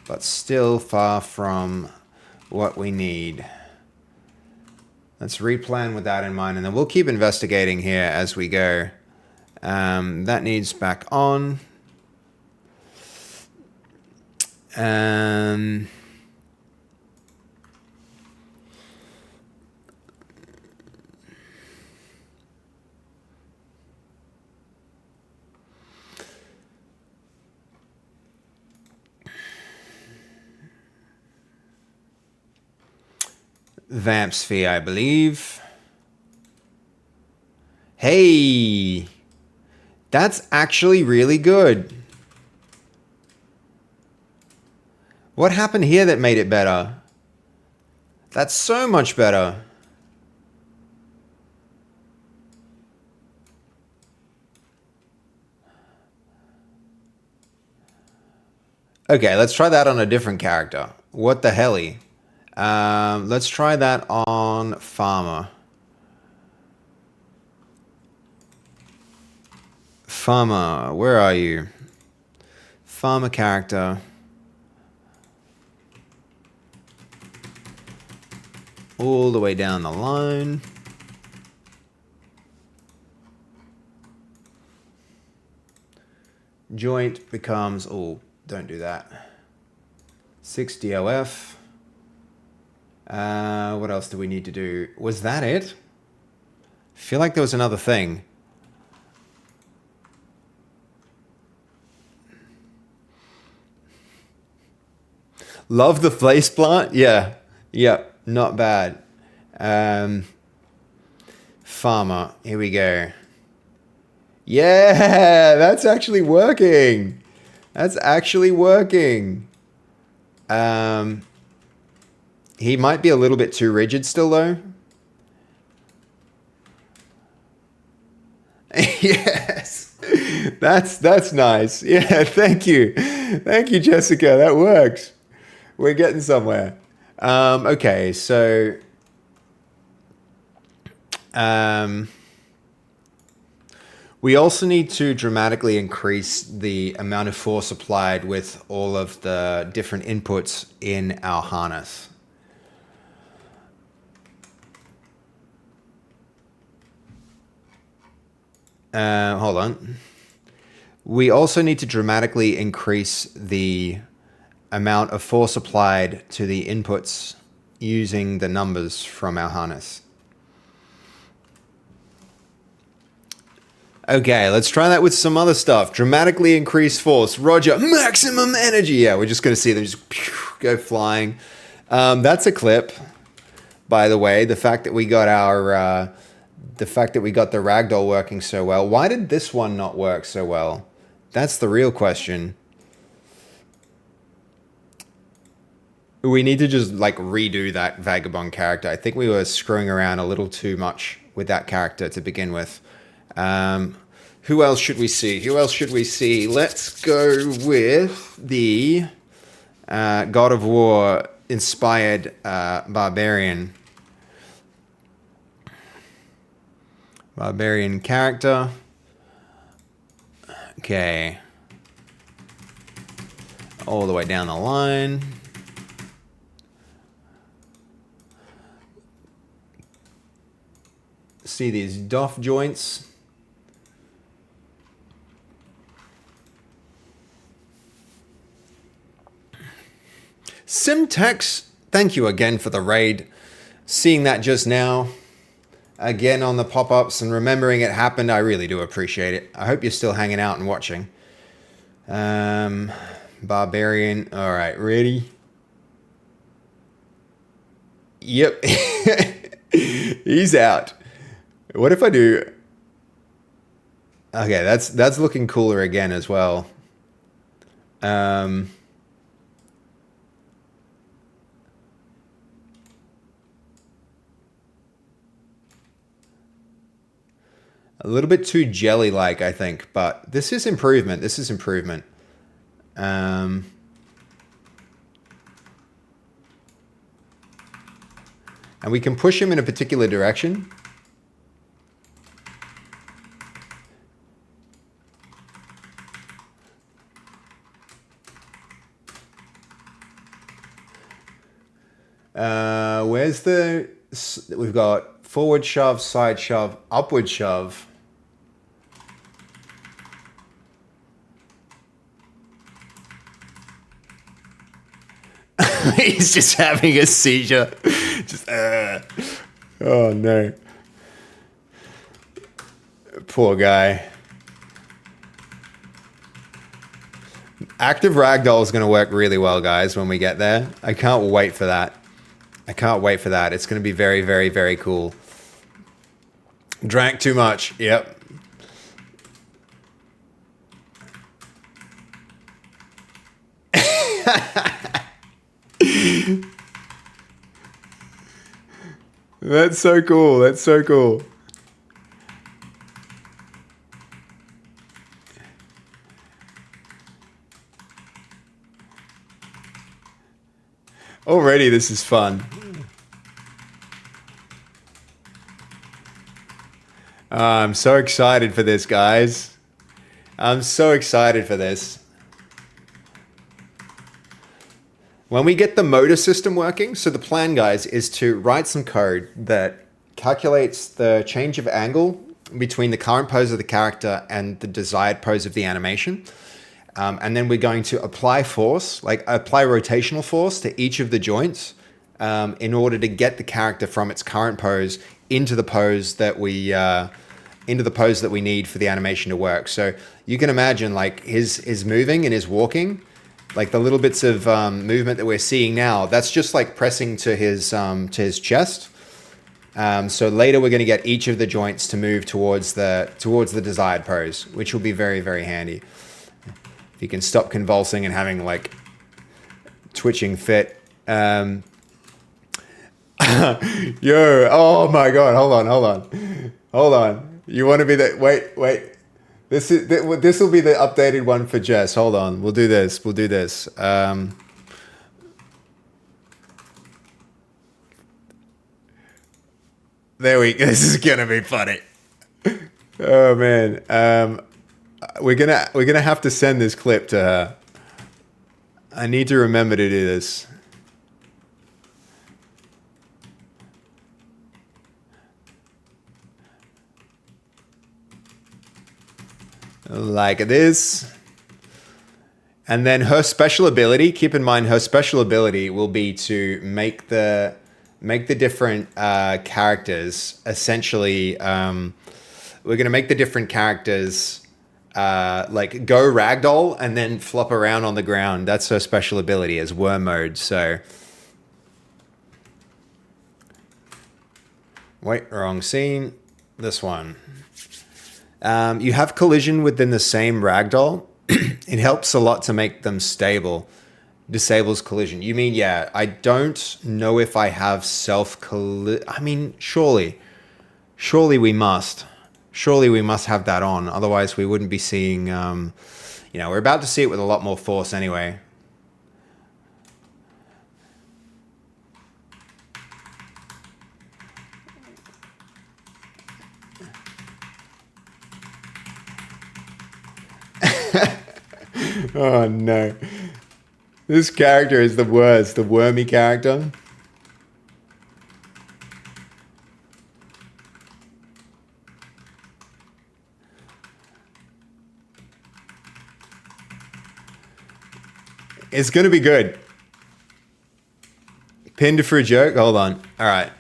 But still far from what we need. Let's replan with that in mind, and then we'll keep investigating here as we go. That needs back on. Vampsphere, I believe. Hey, that's actually really good. What happened here that made it better? That's so much better. Okay, let's try that on a different character. What the helly? Let's try that on Farmer. Farmer, where are you? Farmer character. All the way down the line. Joint becomes, oh, don't do that. 6DOF. What else do we need to do? Was that it? I feel like there was another thing. Love the face plant? Yeah. Yep. Not bad. Farmer. Here we go. Yeah, that's actually working. That's actually working. He might be a little bit too rigid still, though. Yes. That's nice. Yeah, thank you. Thank you, Jessica. That works. We're getting somewhere. Okay, so we also need to dramatically increase the amount of force applied with all of the different inputs in our harness. Hold on. We also need to dramatically increase the amount of force applied to the inputs using the numbers from our harness. Okay, let's try that with some other stuff. Dramatically increase force. Roger. Maximum energy. Yeah, we're just going to see them just go flying. That's a clip, by the way. The fact that we got our... the fact that we got the Ragdoll working so well. Why did this one not work so well? That's the real question. We need to just like redo that Vagabond character. I think we were screwing around a little too much with that character to begin with. Who else should we see? Who else should we see? Let's go with the God of War inspired barbarian. Barbarian character. Okay. All the way down the line. See these doff joints. Simtex, thank you again for the raid. Seeing that just now, again on the pop-ups and remembering it happened, I really do appreciate it. I hope you're still hanging out and watching. Barbarian, all right, ready? Yep, he's out. What if I do? Okay, that's looking cooler again as well. A little bit too jelly-like, I think, but this is improvement. This is improvement. And we can push him in a particular direction. Where's the... We've got forward shove, side shove, upward shove. He's just having a seizure. Just, oh no. Poor guy. Active Ragdoll is going to work really well, guys, when we get there. I can't wait for that. I can't wait for that. It's going to be very, very, very cool. Drank too much. Yep. That's so cool. That's so cool. Already, this is fun. I'm so excited for this, guys. I'm so excited for this. When we get the motor system working, so the plan, guys, is to write some code that calculates the change of angle between the current pose of the character and the desired pose of the animation. And then we're going to apply force, like apply rotational force to each of the joints in order to get the character from its current pose into the pose that we need for the animation to work. So you can imagine like his moving and his walking, like the little bits of movement that we're seeing now, that's just like pressing to his chest. So later we're going to get each of the joints to move towards the desired pose, which will be very, very handy. If you can stop convulsing and having like twitching fit. Yo, oh my God, hold on. You want to be the, wait. This will be the updated one for Jess. Hold on, we'll do this. This is gonna be funny. Oh man, we're gonna have to send this clip to her. I need to remember to do this. Like this. And then her special ability, keep in mind her special ability will be to make the different characters essentially we're going to make the different characters like go ragdoll and then flop around on the ground. That's her special ability as worm mode. So wait, wrong scene. This one. You have collision within the same ragdoll. It helps a lot to make them stable. Disables collision. You mean, yeah, I don't know if I have I mean, surely we must. Surely we must have that on. Otherwise we wouldn't be seeing, we're about to see it with a lot more force anyway. Oh no. This character is the worst, the wormy character. It's gonna be good. Pinned for a joke? Hold on. Alright.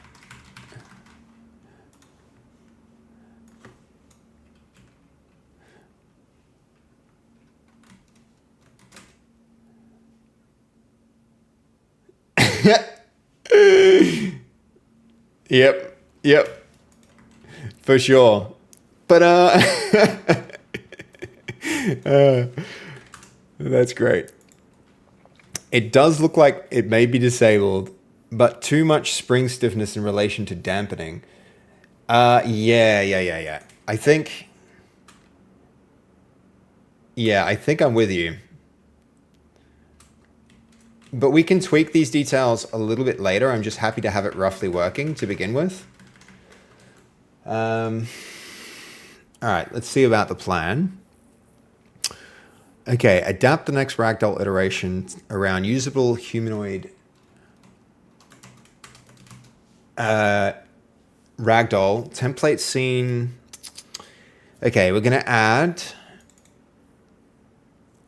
Yep. For sure. But that's great. It does look like it may be disabled, but too much spring stiffness in relation to dampening. Yeah. I think I'm with you. But we can tweak these details a little bit later. I'm just happy to have it roughly working to begin with. All right, let's see about the plan. Okay, adapt the next ragdoll iteration around usable humanoid ragdoll template scene. Okay, we're going to add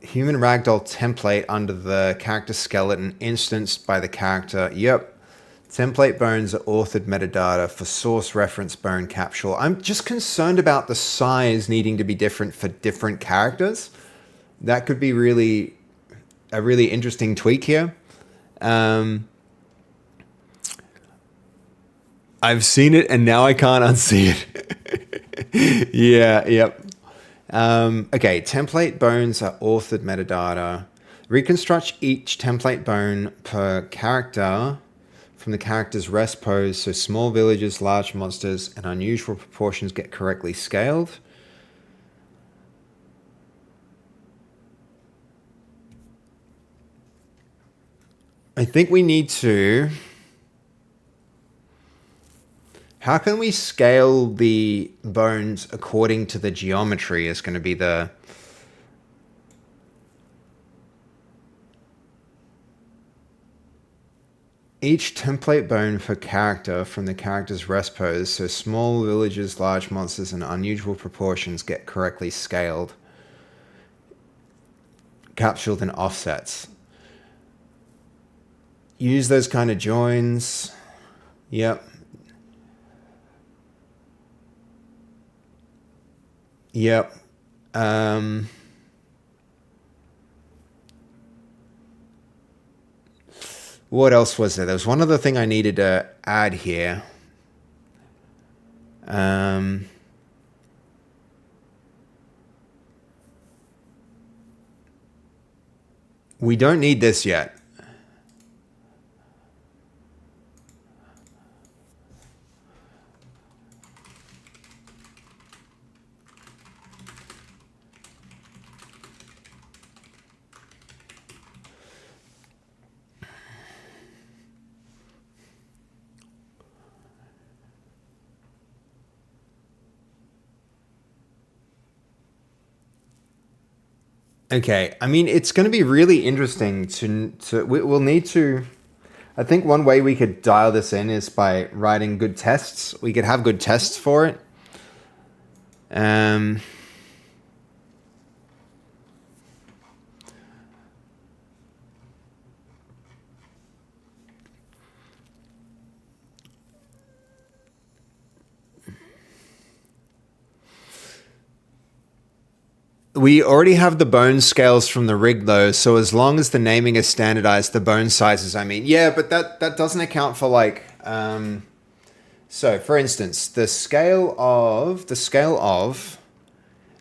human ragdoll template under the character skeleton instanced by the character. Yep. Template bones are authored metadata for source reference bone capsule. I'm just concerned about the size needing to be different for different characters. That could be a really interesting tweak here. I've seen it and now I can't unsee it. Yep. Okay, template bones are authored metadata. Reconstruct each template bone per character from the character's rest pose so small villages, large monsters, and unusual proportions get correctly scaled. I think we need to... How can we scale the bones according to the geometry is going to be the... Each template bone per character from the character's rest pose, so small villages, large monsters, and unusual proportions get correctly scaled, capsuled, and offsets. Use those kind of joins. Yep. What else was there? There was one other thing I needed to add here. We don't need this yet. Okay, I mean, it's going to be really interesting we'll need to, I think one way we could dial this in is by writing good tests. We could have good tests for it. We already have the bone scales from the rig though, so as long as the naming is standardized, the bone sizes, I mean, yeah, but that doesn't account for like, so for instance, the scale of,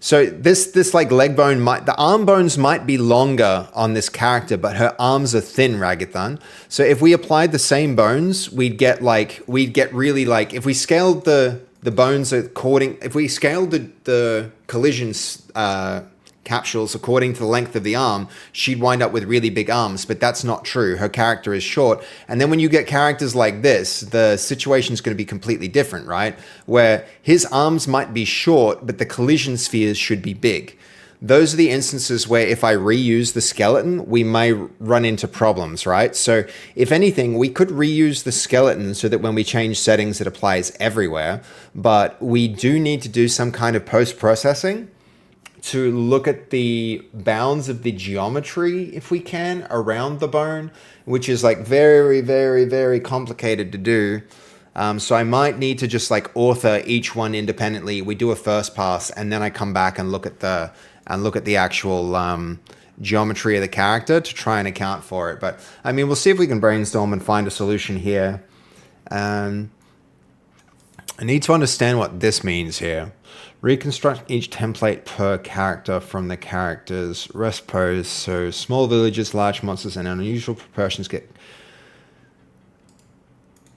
so this like leg bone the arm bones might be longer on this character, but her arms are thin, Ragathan. So if we applied the same bones, we'd get really like, if we scaled the bones if we scaled the collisions capsules according to the length of the arm, she'd wind up with really big arms, but that's not true. Her character is short. And then when you get characters like this, the situation's going to be completely different, right? Where his arms might be short, but the collision spheres should be big. those are the instances where if I reuse the skeleton, we may run into problems, right? So if anything, we could reuse the skeleton so that when we change settings, it applies everywhere. But we do need to do some kind of post-processing to look at the bounds of the geometry, if we can, around the bone, which is like very, very, very complicated to do. So I might need to just like author each one independently. We do a first pass, and then I come back and look at the actual geometry of the character to try and account for it. But I mean, we'll see if we can brainstorm and find a solution here. I need to understand what this means here. Reconstruct each template per character from the character's rest pose. So small villages, large monsters, and unusual proportions get...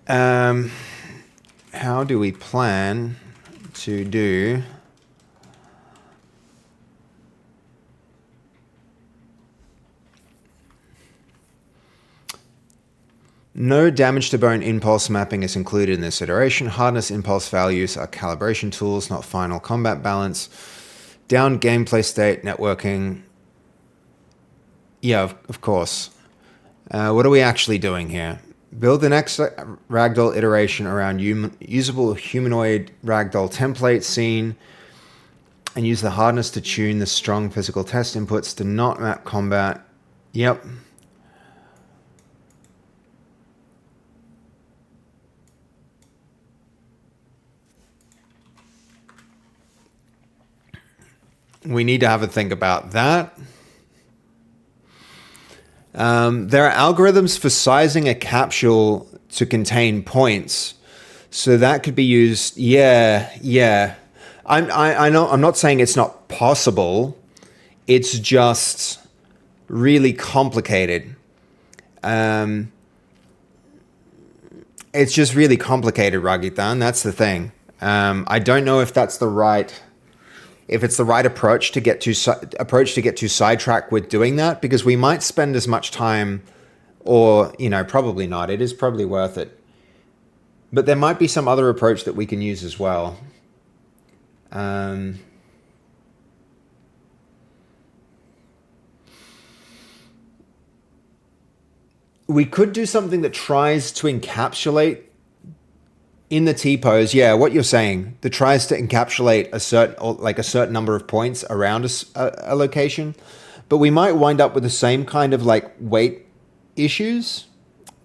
how do we plan to do... No damage to bone impulse mapping is included in this iteration. Hardness impulse values are calibration tools, not final combat balance. Down gameplay state, networking. Yeah, of course. What are we actually doing here? Build the next Ragdoll iteration around usable humanoid Ragdoll template scene and use the hardness to tune the strong physical test inputs to not map combat. Yep. We need to have a think about that. There are algorithms for sizing a capsule to contain points. So that could be used. Yeah. I know. I'm not saying it's not possible. It's just really complicated. It's just really complicated, Ragithan. That's the thing. I don't know if that's the right... If it's the right approach to get too sidetracked with doing that, because we might spend as much time, or probably not. It is probably worth it, but there might be some other approach that we can use as well. We could do something that tries to encapsulate. In the T-pose, yeah, what you're saying, that tries to encapsulate a certain number of points around a location, but we might wind up with the same kind of like weight issues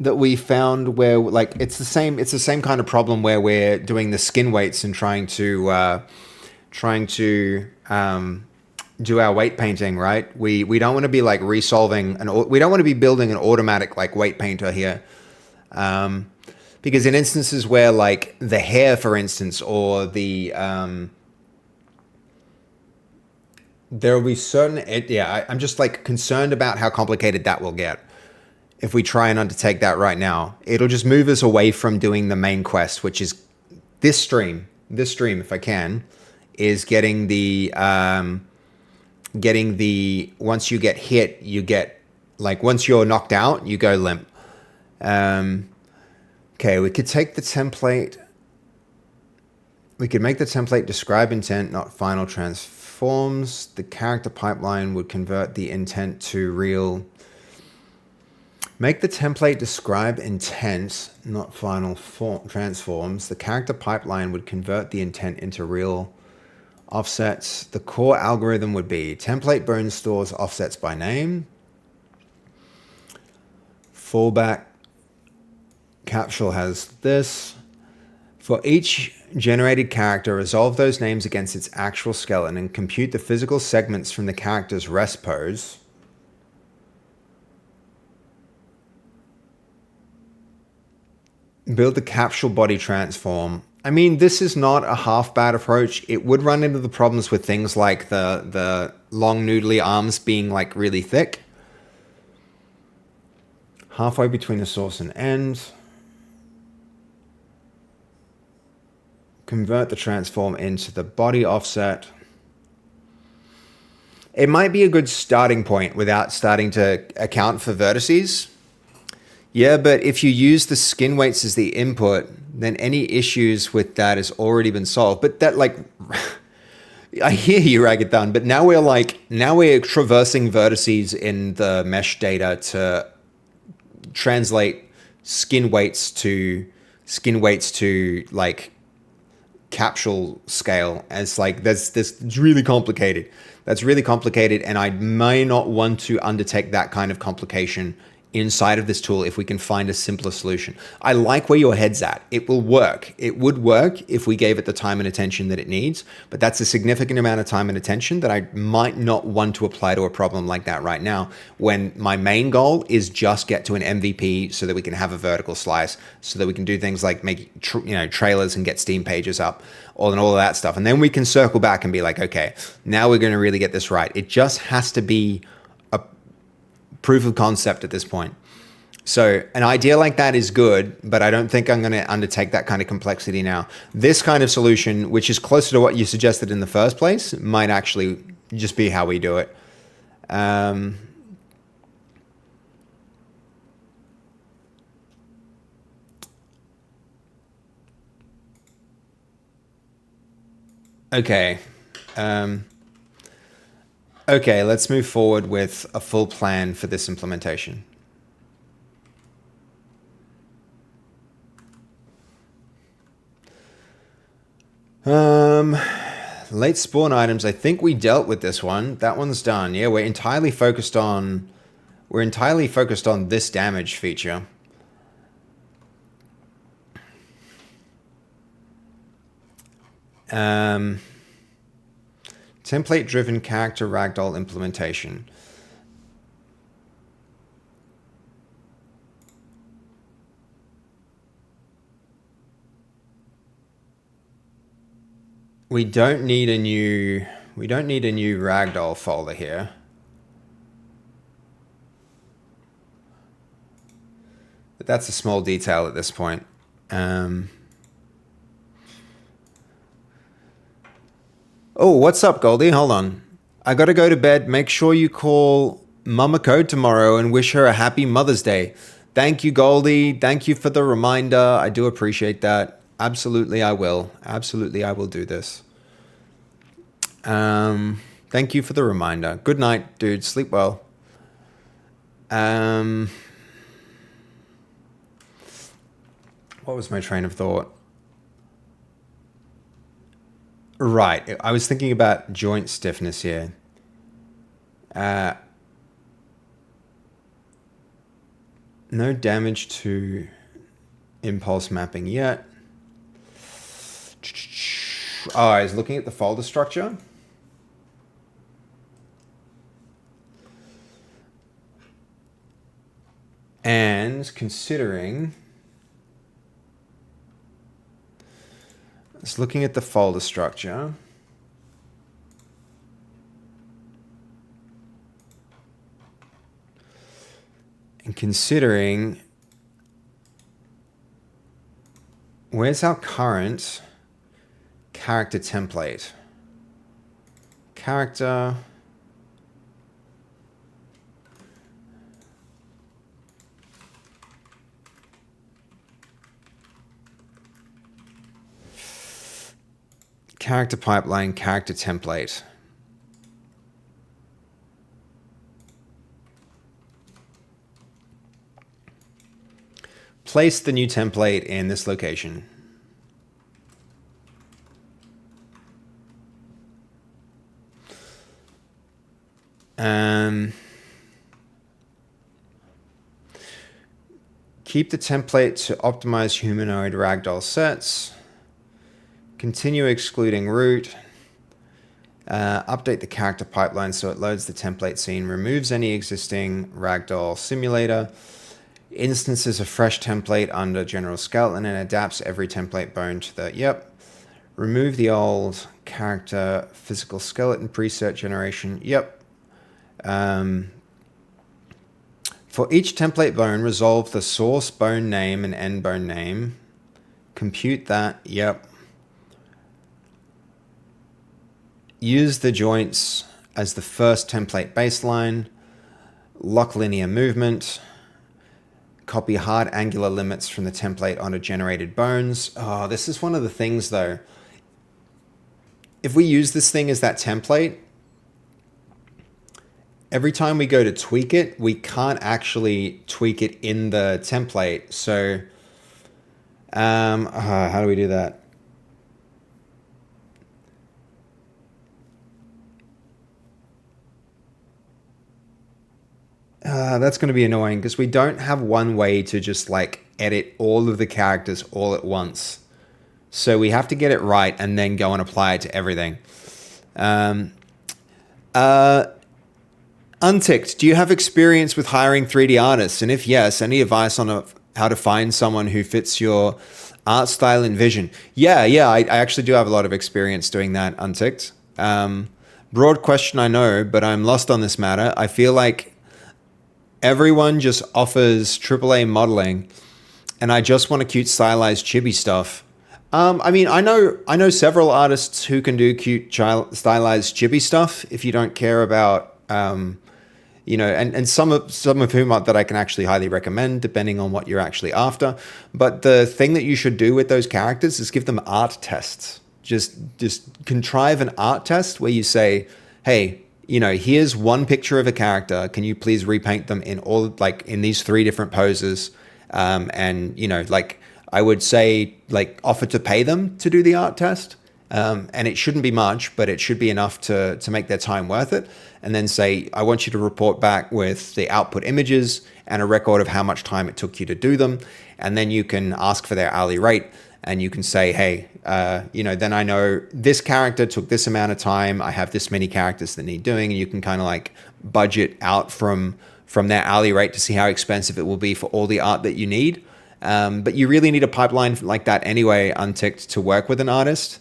that we found where like it's the same kind of problem where we're doing the skin weights and trying to do our weight painting, right? We don't want to be like resolving we don't want to be building an automatic like weight painter here. Because in instances where, like, the hair, for instance, or the... there will be certain... I'm just, like, concerned about how complicated that will get. If we try and undertake that right now. It'll just move us away from doing the main quest, which is this stream, if I can, is getting the... Once you get hit, you get... Like, once you're knocked out, you go limp. Okay, we could take the template. We could make the template describe intent, not final transforms. The character pipeline would convert the intent to real. Make the template describe intent, not final transforms. The character pipeline would convert the intent into real offsets. The core algorithm would be template bone stores offsets by name. Fallback. Capsule has this. For each generated character, resolve those names against its actual skeleton and compute the physical segments from the character's rest pose. Build the capsule body transform. I mean, this is not a half bad approach. It would run into the problems with things like the long noodly arms being like really thick. Halfway between the source and end. Convert the transform into the body offset. It might be a good starting point without starting to account for vertices. Yeah, but if you use the skin weights as the input, then any issues with that has already been solved. But that, like, I hear you, Ragathon, but now we're traversing vertices in the mesh data to translate skin weights to like capsule scale. As like it's really complicated. That's really complicated, and I may not want to undertake that kind of complication inside of this tool if we can find a simpler solution. I like where your head's at. It will work. It would work if we gave it the time and attention that it needs, but that's a significant amount of time and attention that I might not want to apply to a problem like that right now, when my main goal is just get to an MVP so that we can have a vertical slice, so that we can do things like make trailers and get Steam pages up, and all of that stuff. And then we can circle back and be like, okay, now we're going to really get this right. It just has to be proof of concept at this point. So an idea like that is good, but I don't think I'm going to undertake that kind of complexity now. This kind of solution, which is closer to what you suggested in the first place, might actually just be how we do it. Okay. Okay, let's move forward with a full plan for this implementation. Late spawn items. I think we dealt with this one. That one's done. Yeah, we're entirely focused on this damage feature. Template-driven character ragdoll implementation. We don't need a new ragdoll folder here. But that's a small detail at this point. Oh, what's up, Goldie? Hold on. I gotta go to bed. Make sure you call Mama Code tomorrow and wish her a happy Mother's Day. Thank you, Goldie. Thank you for the reminder. I do appreciate that. Absolutely, I will. Absolutely, I will do this. Thank you for the reminder. Good night, dude. Sleep well. What was my train of thought? Right. I was thinking about joint stiffness here. No damage to impulse mapping yet. Oh, I was looking at the folder structure. And considering... Just looking at the folder structure. And considering where's our current character template? Character. Character pipeline, character template. Place the new template in this location. Keep the template to optimize humanoid ragdoll sets. Continue excluding root. Update the character pipeline so it loads the template scene, removes any existing ragdoll simulator, instances a fresh template under general skeleton, and adapts every template bone to the, remove the old character physical skeleton preset generation, for each template bone, resolve the source bone name and end bone name, compute that, use the joints as the first template baseline, lock linear movement, copy hard angular limits from the template onto generated bones. Oh, this is one of the things though. if we use this thing as that template, every time we go to tweak it, we can't actually tweak it in the template. So how do we do that? That's going to be annoying because we don't have one way to just like edit all of the characters all at once. So we have to get it right and then go and apply it to everything. Unticked, do you have experience with hiring 3D artists? And if yes, any advice on how to find someone who fits your art style and vision? Yeah, I actually do have a lot of experience doing that, Unticked. Broad question, I know, but I'm lost on this matter. I feel like everyone just offers AAA modeling, and I just want a cute stylized chibi stuff. I mean, I know several artists who can do cute stylized chibi stuff. If you don't care about, and some of whom that I can actually highly recommend, depending on what you're actually after. But the thing that you should do with those characters is give them art tests. Just contrive an art test where you say, hey, here's one picture of a character. Can you please repaint them in in these 3 different poses? I would say offer to pay them to do the art test. And it shouldn't be much, but it should be enough to make their time worth it. And then say, I want you to report back with the output images and a record of how much time it took you to do them. And then you can ask for their hourly rate. And you can say, hey, then I know this character took this amount of time. I have this many characters that need doing. And you can kind of budget out from their hourly rate to see how expensive it will be for all the art that you need. But you really need a pipeline like that anyway, Unticked, to work with an artist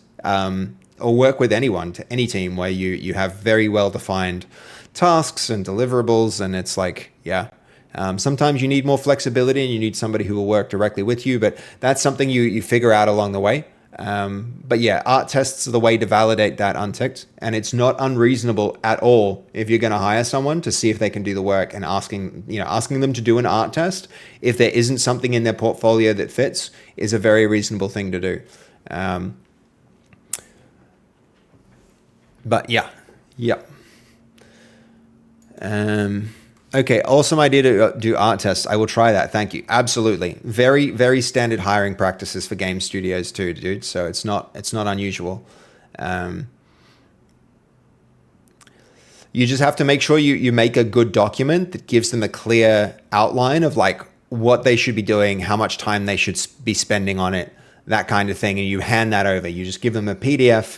or work with anyone, to any team where you have very well-defined tasks and deliverables. And it's sometimes you need more flexibility and you need somebody who will work directly with you, but that's something you figure out along the way. But yeah, art tests are the way to validate that, Unticked. And it's not unreasonable at all if you're going to hire someone to see if they can do the work, and asking them to do an art test if there isn't something in their portfolio that fits is a very reasonable thing to do. But yeah. Okay, awesome idea to do art tests. I will try that. Thank you. Absolutely. Very, very standard hiring practices for game studios too, dude. So it's not unusual. You just have to make sure you make a good document that gives them a clear outline of what they should be doing, how much time they should be spending on it, that kind of thing. And you hand that over. You just give them a PDF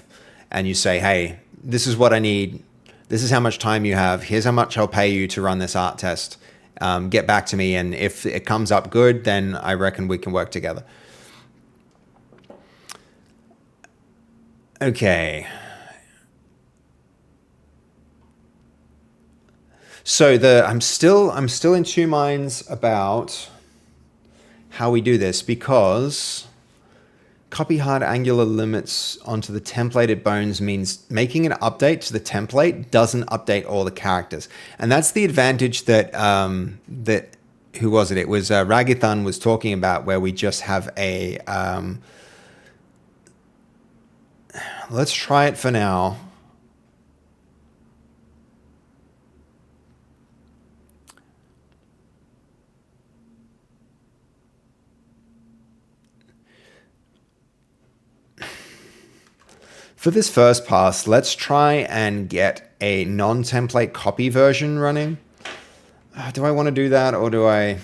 and you say, hey, this is what I need. This is how much time you have. Here's how much I'll pay you to run this art test. Get back to me. And if it comes up good, then I reckon we can work together. Okay. So I'm still in 2 minds about how we do this, because copy hard angular limits onto the templated bones means making an update to the template doesn't update all the characters. And that's the advantage that, who was it? It was Ragithan was talking about, where we just have a, let's try it for now. For this first pass, let's try and get a non-template copy version running. Do I want to do that, or do I...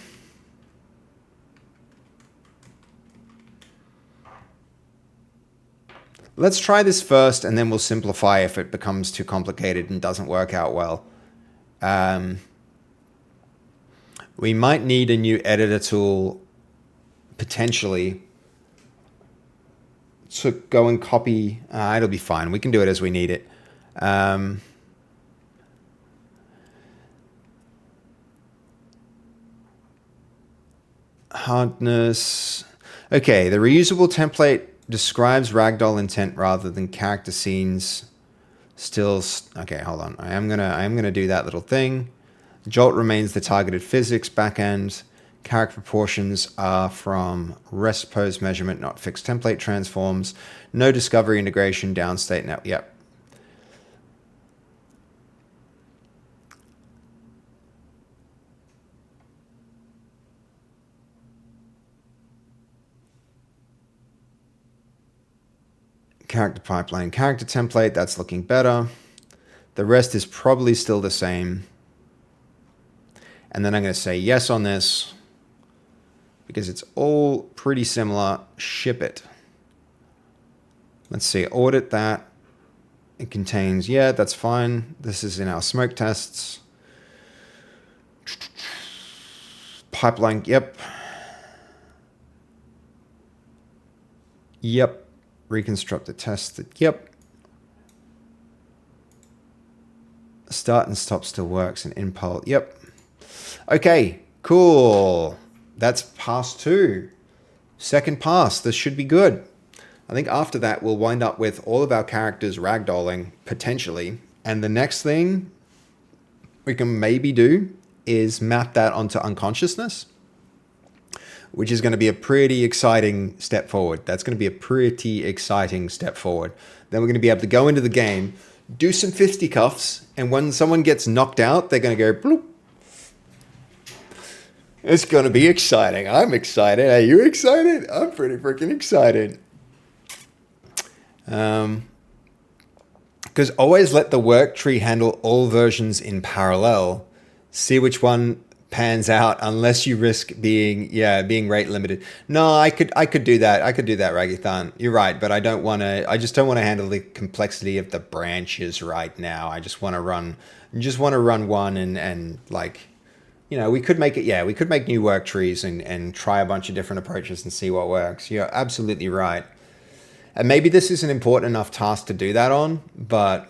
Let's try this first, and then we'll simplify if it becomes too complicated and doesn't work out well. We might need a new editor tool, potentially, to go and copy. It'll be fine. We can do it as we need it. Hardness. Okay, the reusable template describes ragdoll intent rather than character scenes. Stills. Okay, hold on. I am gonna do that little thing. Jolt remains the targeted physics backend. Character proportions are from rest pose measurement, not fixed template transforms. No discovery integration, downstate now. Yep. Character pipeline, character template, that's looking better. The rest is probably still the same. And then I'm going to say yes on this because it's all pretty similar. Ship it. Let's see, audit that. It contains, yeah, that's fine. This is in our smoke tests. Pipeline, yep. Yep. Reconstruct the test, yep. Start and stop still works and impulse, yep. Okay, cool. That's pass 2. Second pass, this should be good. I think after that, we'll wind up with all of our characters ragdolling, potentially. And the next thing we can maybe do is map that onto unconsciousness, which is going to be a pretty exciting step forward. That's going to be a pretty exciting step forward. Then we're going to be able to go into the game, do some fisticuffs, and when someone gets knocked out, they're going to go bloop. It's going to be exciting. I'm excited. Are you excited? I'm pretty freaking excited. Because always let the work tree handle all versions in parallel. See which one pans out unless you risk being rate limited. No, I could do that. I could do that, Ragithan. You're right, but I just don't want to handle the complexity of the branches right now. I just want to run one and like, you know, we could make new work trees and try a bunch of different approaches and see what works. You're absolutely right. And maybe this is an important enough task to do that on, but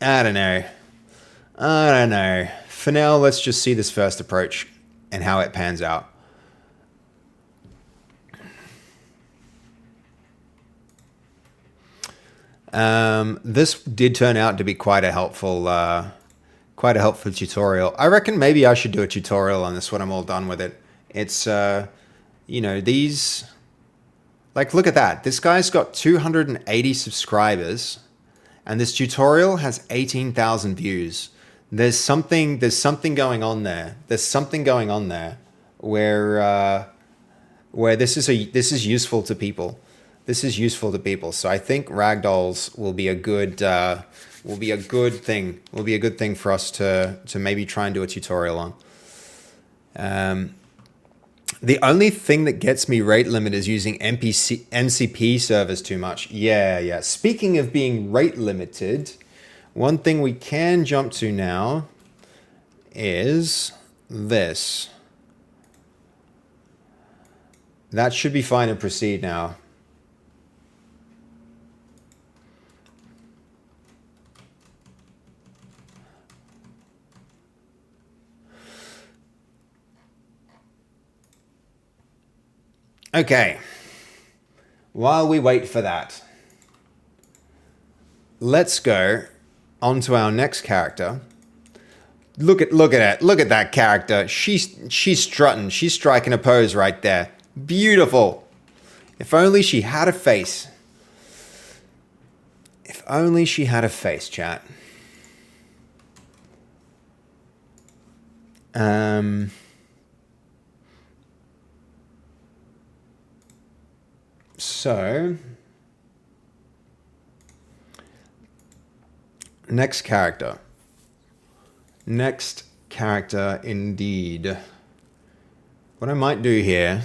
I don't know. For now, let's just see this first approach and how it pans out. This did turn out to be quite a helpful tutorial. I reckon maybe I should do a tutorial on this when I'm all done with it. It's, these, like, look at that. This guy's got 280 subscribers and this tutorial has 18,000 views. There's something going on there. There's something going on there where this is useful to people. This is useful to people. So I think Ragdolls will be a good thing. Will be a good thing for us to maybe try and do a tutorial on. The only thing that gets me rate limit is using MCP servers too much. Yeah. Speaking of being rate limited, one thing we can jump to now is this. That should be fine and proceed now. Okay. While we wait for that, let's go on to our next character. Look at it. Look at that character. She's strutting. She's striking a pose right there. Beautiful. If only she had a face. If only she had a face, chat. So, next character. Next character indeed. What I might do here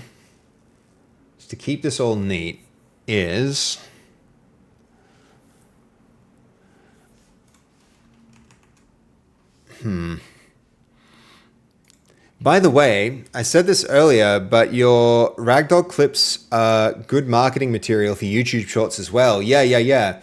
is to keep this all neat is By the way, I said this earlier, but your Ragdoll clips are good marketing material for YouTube shorts as well. Yeah.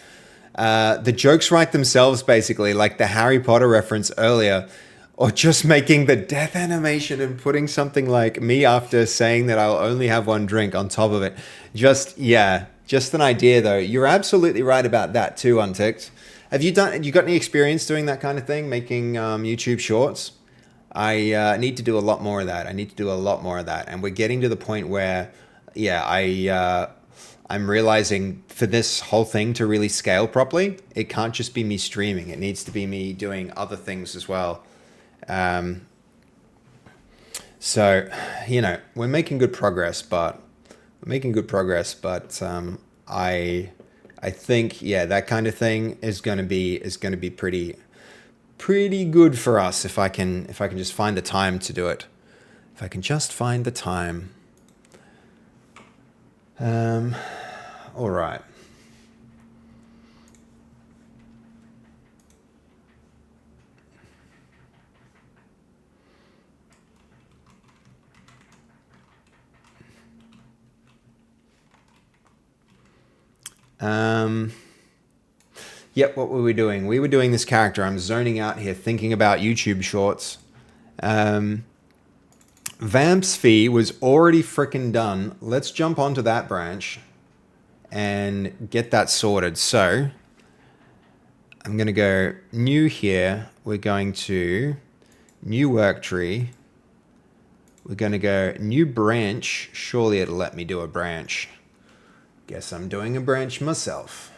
The jokes write themselves, basically, like the Harry Potter reference earlier, or just making the death animation and putting something like me after saying that I'll only have one drink on top of it. Just an idea though. You're absolutely right about that too, Unticked. Have you got any experience doing that kind of thing, making YouTube shorts? I need to do a lot more of that. I need to do a lot more of that. And we're getting to the point where, yeah, I'm realizing for this whole thing to really scale properly, it can't just be me streaming. It needs to be me doing other things as well. So, we're making good progress, I think, yeah, that kind of thing is going to be pretty good for us if I can just find the time to do it. If I can just find the time. All right. Yep, what were we doing? We were doing this character. I'm zoning out here thinking about YouTube shorts. Vamp's fee was already frickin' done. Let's jump onto that branch and get that sorted. So I'm going to go new here. We're going to new work tree. We're going to go new branch. Surely it'll let me do a branch. Guess I'm doing a branch myself.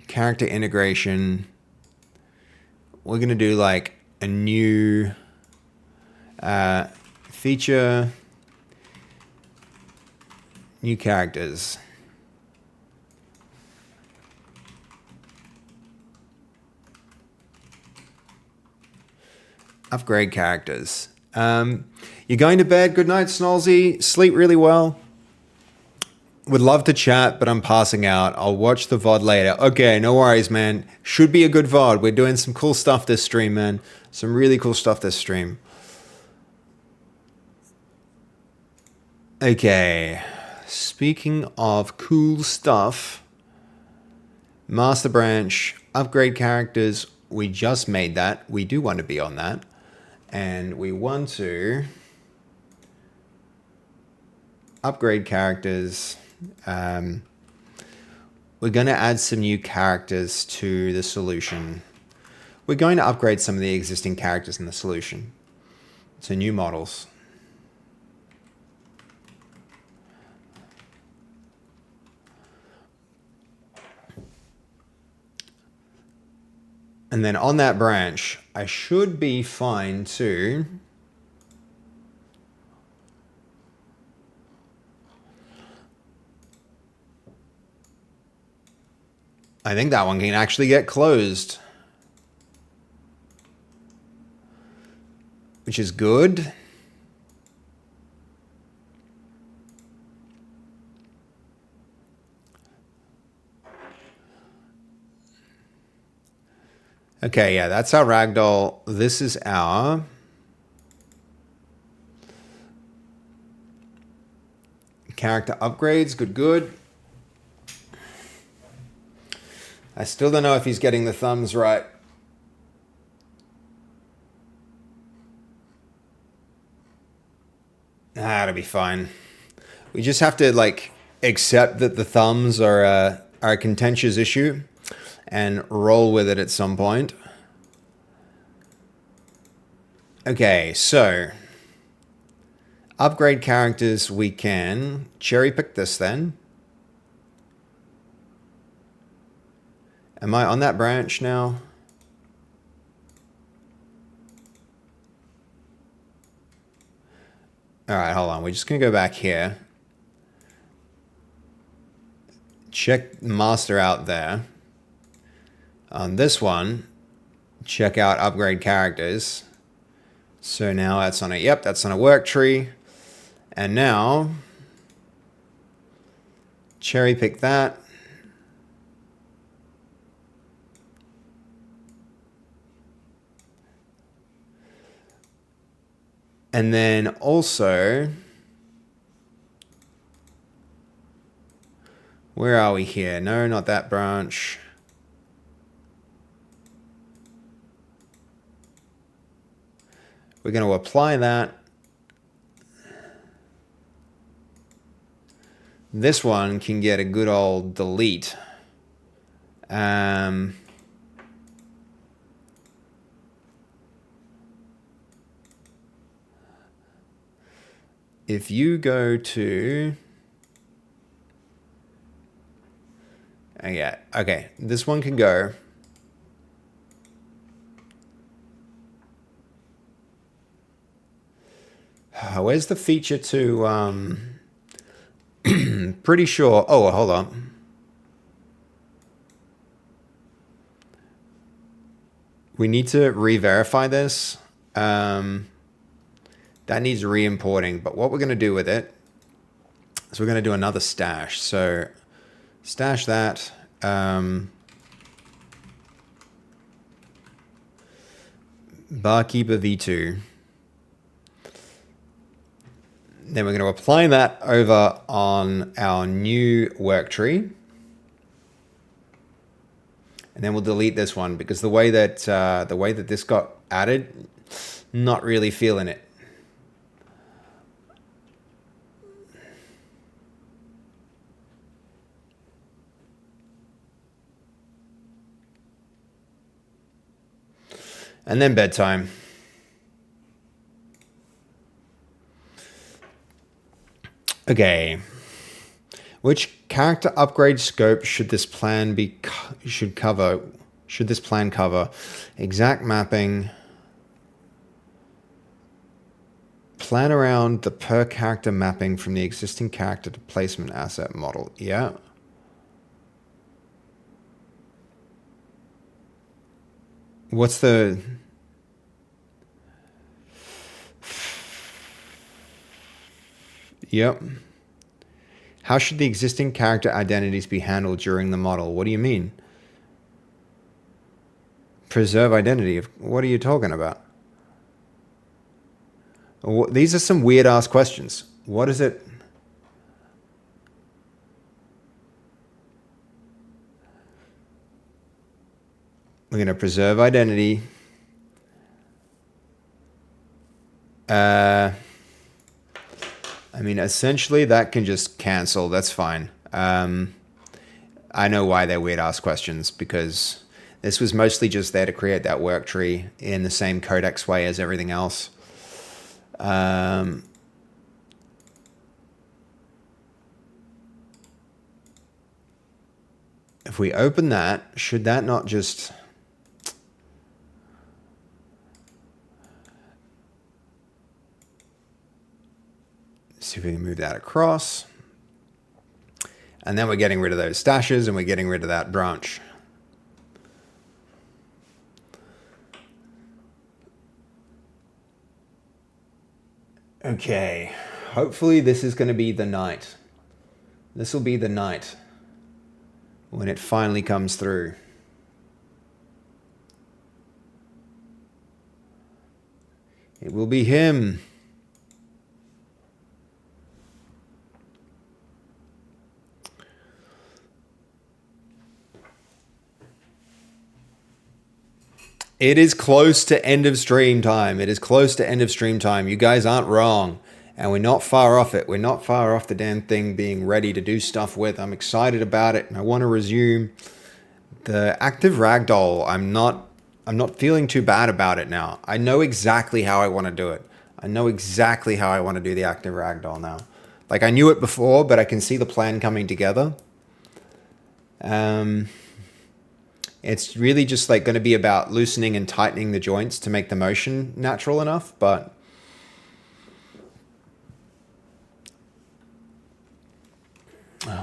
Character integration. We're going to do like a new feature, new characters. Upgrade characters. You're going to bed. Good night, Snolzy. Sleep really well. Would love to chat, but I'm passing out. I'll watch the VOD later. Okay, no worries, man. Should be a good VOD. We're doing some cool stuff this stream, man. Some really cool stuff this stream. Okay. Speaking of cool stuff, Master Branch, upgrade characters. We just made that. We do want to be on that. And we want to upgrade characters. We're going to add some new characters to the solution. We're going to upgrade some of the existing characters in the solution to new models. And then on that branch, I should be fine to I think that one can actually get closed, which is good. Okay, yeah, that's our ragdoll. This is our character upgrades. Good, good. I still don't know if he's getting the thumbs right. That'll be fine. We just have to like accept that the thumbs are a contentious issue and roll with it at some point. Okay, so upgrade characters, we can cherry pick this then. Am I on that branch now? All right, hold on. We're just going to go back here. Check master out there. On this one, check out upgrade characters. So now that's on a, yep, that's on a work tree. And now, cherry pick that. And then also, where are we here? No, not that branch. We're going to apply that. This one can get a good old delete. If you go to... Yeah, okay. This one can go. Where's the feature to... pretty sure... Oh, hold on. We need to re-verify this. That needs re-importing. But what we're going to do with it is we're going to do another stash. So stash that. Barkeeper v2. Then we're going to apply that over on our new work tree. And then we'll delete this one because the way that this got added, not really feeling it. And then bedtime. Okay. Which character upgrade scope should this plan cover? Should this plan cover? Exact mapping. Plan around the per character mapping from the existing character to placement asset model. Yeah. What's the... Yep. How should the existing character identities be handled during the model? What do you mean? Preserve identity. What are you talking about? These are some weird ass questions. What is it? We're going to preserve identity. I mean, essentially that can just cancel. That's fine. I know why they're weird ass questions, because this was mostly just there to create that work tree in the same codex way as everything else. If we open that, should that not just... See if we can move that across. And then we're getting rid of those stashes and we're getting rid of that branch. Okay. Hopefully this is going to be the night. This will be the night when it finally comes through. It will be him. It is close to end of stream time. It is close to end of stream time. You guys aren't wrong. And we're not far off it. We're not far off the damn thing being ready to do stuff with. I'm excited about it. And I want to resume the active ragdoll. I'm not feeling too bad about it now. I know exactly how I want to do it. I know exactly how I want to do the active ragdoll now. Like, I knew it before, but I can see the plan coming together. It's really just like going to be about loosening and tightening the joints to make the motion natural enough, but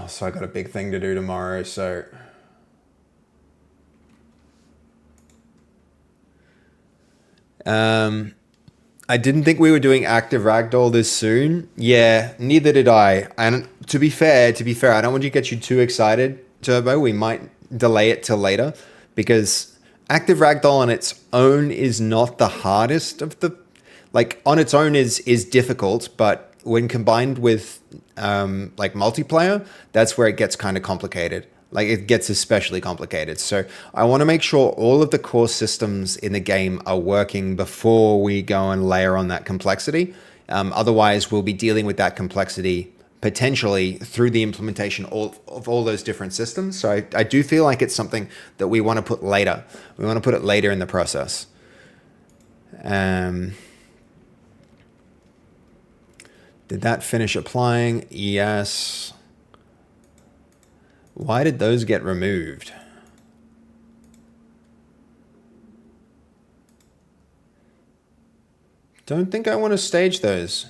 so I got a big thing to do tomorrow, so I didn't think we were doing active ragdoll this soon. Yeah, neither did I. And to be fair, I don't want to get you too excited, Turbo. We might delay it till later, because active ragdoll on its own is not the hardest of the, like, on its own is difficult, but when combined with like multiplayer, that's where it gets kind of complicated. Like, it gets especially complicated. So I want to make sure all of the core systems in the game are working before we go and layer on that complexity. Otherwise, we'll be dealing with that complexity potentially through the implementation of all those different systems. So I do feel like it's something that we want to put later. We want to put it later in the process. Did that finish applying? Yes. Why did those get removed? Don't think I want to stage those.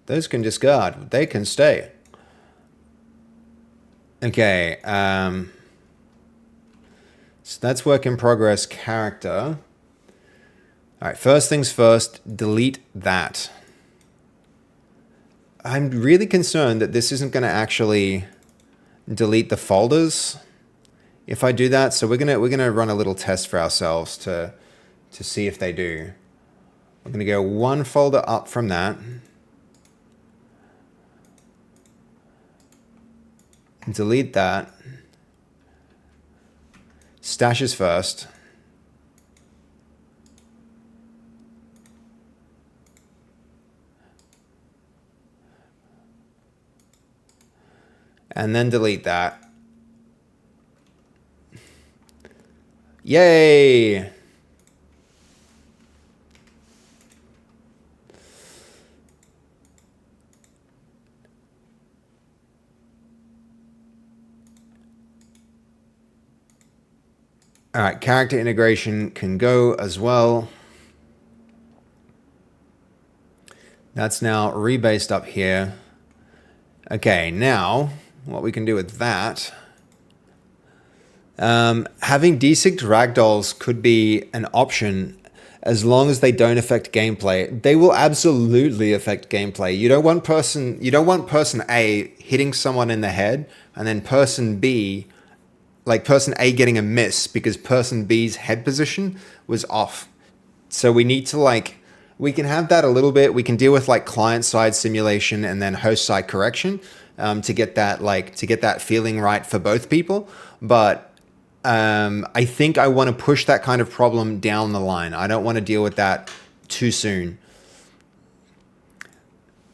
Those can discard. They can stay. Okay. So that's work in progress character. All right. First things first, delete that. I'm really concerned that this isn't going to actually delete the folders if I do that. So we're gonna run a little test for ourselves to see if they do. We're gonna go one folder up from that. Delete that. Stashes first. And then delete that. Yay! All right, character integration can go as well. That's now rebased up here. Okay, now what we can do with that. Having desynced ragdolls could be an option as long as they don't affect gameplay. They will absolutely affect gameplay. You don't want person A hitting someone in the head and then person B, like person A getting a miss because person B's head position was off. So we need to we can have that a little bit. We can deal with client side simulation and then host side correction to get that feeling right for both people. But I think I want to push that kind of problem down the line. I don't want to deal with that too soon.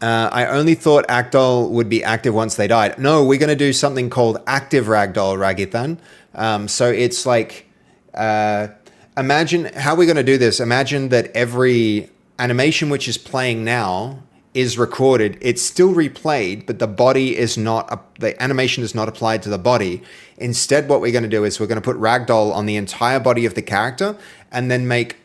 I only thought Ragdoll would be active once they died. No, we're going to do something called active Ragdoll, Ragithan. So it's imagine how we're going to do this. Imagine that every animation which is playing now is recorded. It's still replayed, but the body is not, the animation is not applied to the body. Instead, what we're going to do is we're going to put Ragdoll on the entire body of the character and then make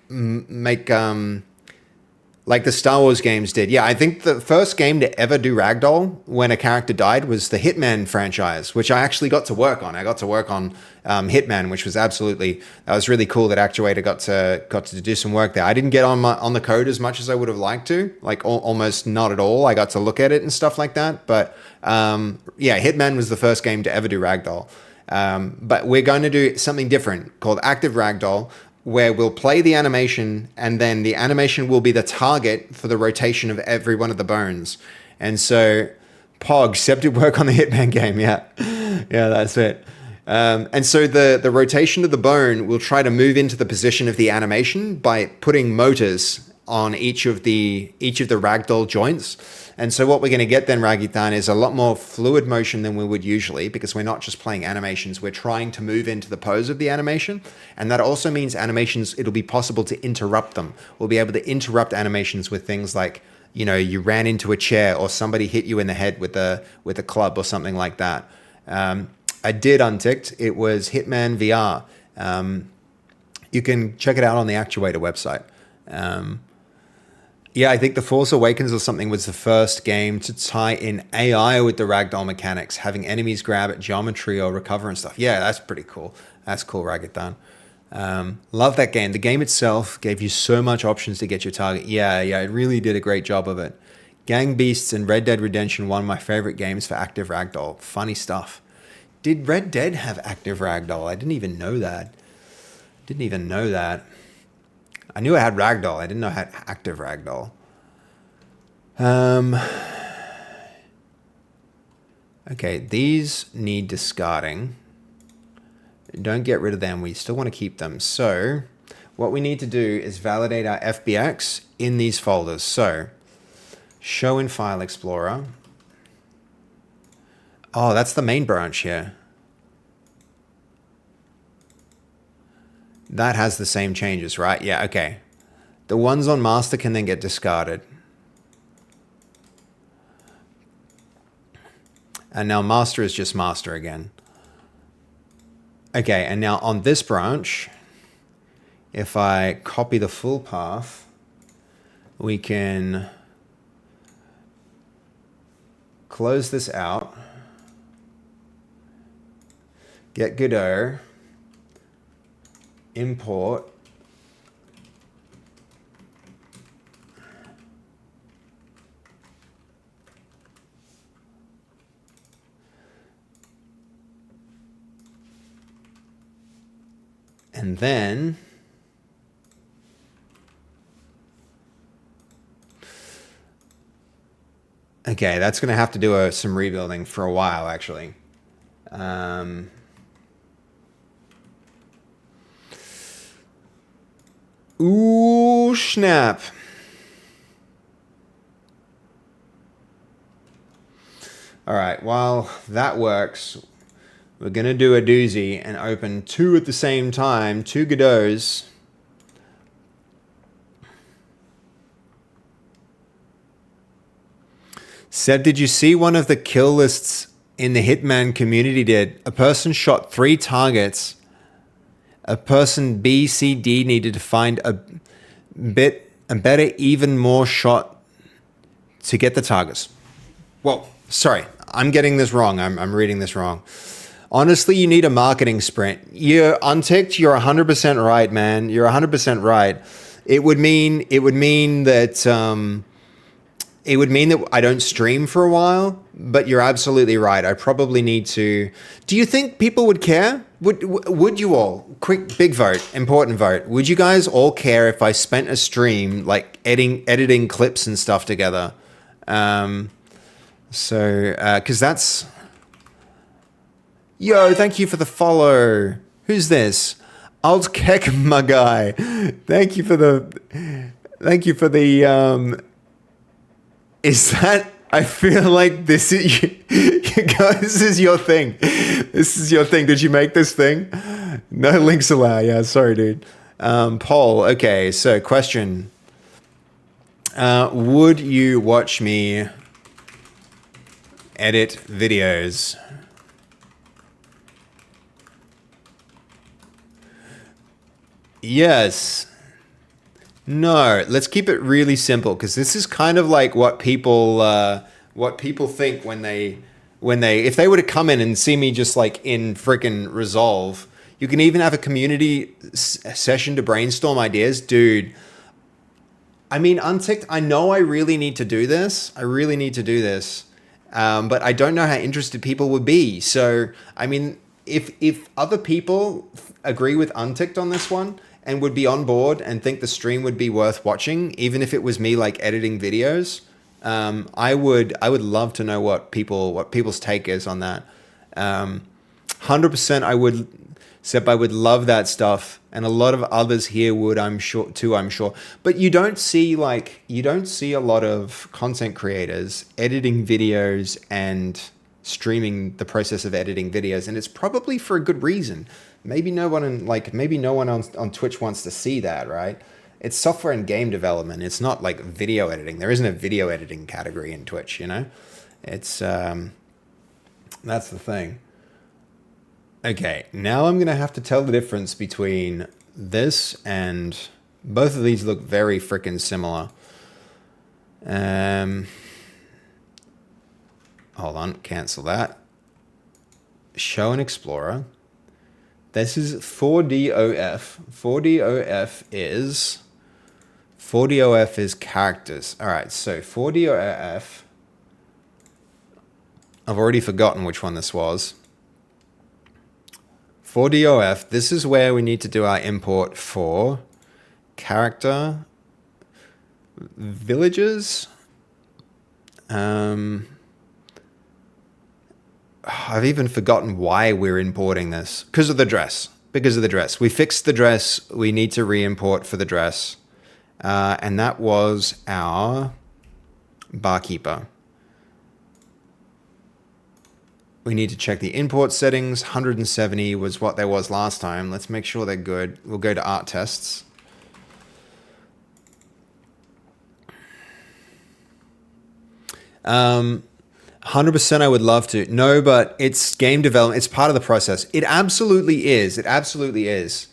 like the Star Wars games did. Yeah, I think the first game to ever do Ragdoll when a character died was the Hitman franchise, which I actually got to work on. I got to work on Hitman, which was that was really cool that Actuator got to do some work there. I didn't get on the code as much as I would have liked to, almost not at all. I got to look at it and stuff like that. But yeah, Hitman was the first game to ever do Ragdoll. But we're going to do something different called Active Ragdoll, where we'll play the animation and then the animation will be the target for the rotation of every one of the bones. And so Pog, Seb did work on the Hitman game. Yeah, that's it. And so the rotation of the bone will try to move into the position of the animation by putting motors on each of the ragdoll joints. And so what we're going to get then, Ragithan, is a lot more fluid motion than we would usually, because we're not just playing animations, we're trying to move into the pose of the animation. And that also means animations, it'll be possible to interrupt them. We'll be able to interrupt animations with things like, you ran into a chair or somebody hit you in the head with a club or something like that. I did unticked. It was Hitman VR. You can check it out on the Actuator website. Yeah, I think The Force Awakens or something was the first game to tie in AI with the ragdoll mechanics, having enemies grab at geometry or recover and stuff. Yeah, that's pretty cool. That's cool, Ragithan. Love that game. The game itself gave you so much options to get your target. Yeah, it really did a great job of it. Gang Beasts and Red Dead Redemption, one of my favorite games for active ragdoll. Funny stuff. Did Red Dead have active ragdoll? I didn't even know that. I knew it had ragdoll. I didn't know it had active ragdoll. Okay, these need discarding. Don't get rid of them. We still want to keep them. So what we need to do is validate our FBX in these folders. So show in File Explorer. Oh, that's the main branch here. That has the same changes, right? Yeah, okay. The ones on master can then get discarded. And now master is just master again. Okay, and now on this branch, if I copy the full path, we can close this out, get Godot, import, and then okay, that's going to have to do some rebuilding for a while, actually. Ooh, snap. All right, while that works, we're going to do a doozy and open two at the same time, two Godots. Seb, did you see one of the kill lists in the Hitman community did? A person shot 3 targets. A person B, C, D needed to find a better, even more shot to get the targets. Whoa, sorry, I'm getting this wrong. I'm reading this wrong. Honestly, you need a marketing sprint. You're unticked. You're 100% right, man. You're 100% right. It would mean that it would mean that I don't stream for a while. But you're absolutely right. I probably need to. Do you think people would care? Would you all? Quick, big vote, important vote. Would you guys all care if I spent a stream like editing clips and stuff together? Because that's. Yo, thank you for the follow. Who's this? Alt Keck, my guy. Thank you for the. Is that? I feel like this is you guys. This is your thing. This is your thing. Did you make this thing? No links allowed. Yeah, sorry, dude. Poll. Okay, so question. Would you watch me edit videos? Yes. No, let's keep it really simple because this is kind of like what people think when they if they were to come in and see me just like in freaking Resolve. You can even have a community session to brainstorm ideas, dude. I mean, unticked. I know I really need to do this. But I don't know how interested people would be. So, I mean, if other people agree with unticked on this one and would be on board and think the stream would be worth watching, even if it was me like editing videos, I would love to know what people's take is on that. 100% I would love that stuff, and a lot of others here would, I'm sure. But you don't see a lot of content creators editing videos and streaming the process of editing videos, and it's probably for a good reason. Maybe no one on Twitch wants to see that, right? It's software and game development. It's not like video editing. There isn't a video editing category in Twitch, you know? It's that's the thing. Okay, now I'm going to have to tell the difference between this and both of these look very freaking similar. Hold on, cancel that. Show an Explorer. This is 4DOF. 4DOF is characters. All right, so 4DOF. I've already forgotten which one this was. 4DOF, this is where we need to do our import for character villages. I've even forgotten why we're importing this. Because of the dress. We fixed the dress. We need to re-import for the dress. And that was our barkeeper. We need to check the import settings. 170 was what there was last time. Let's make sure they're good. We'll go to art tests. Um, 100% I would love to. No, but it's game development. It's part of the process. It absolutely is. It absolutely is.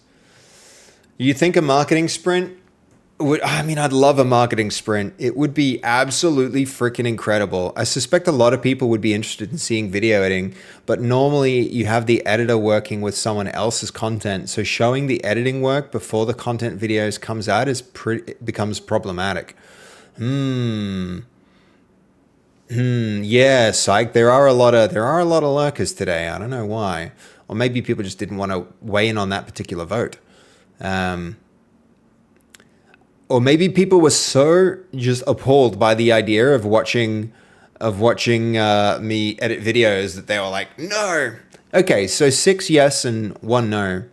You think a marketing sprint would, I mean, I'd love a marketing sprint. It would be absolutely freaking incredible. I suspect a lot of people would be interested in seeing video editing, but normally you have the editor working with someone else's content. So showing the editing work before the content videos comes out becomes problematic. Yeah, psych. There are a lot of lurkers today. I don't know why. Or maybe people just didn't want to weigh in on that particular vote. Or maybe people were so just appalled by the idea of watching me edit videos that they were like, no. Okay, so 6 yes and 1 no.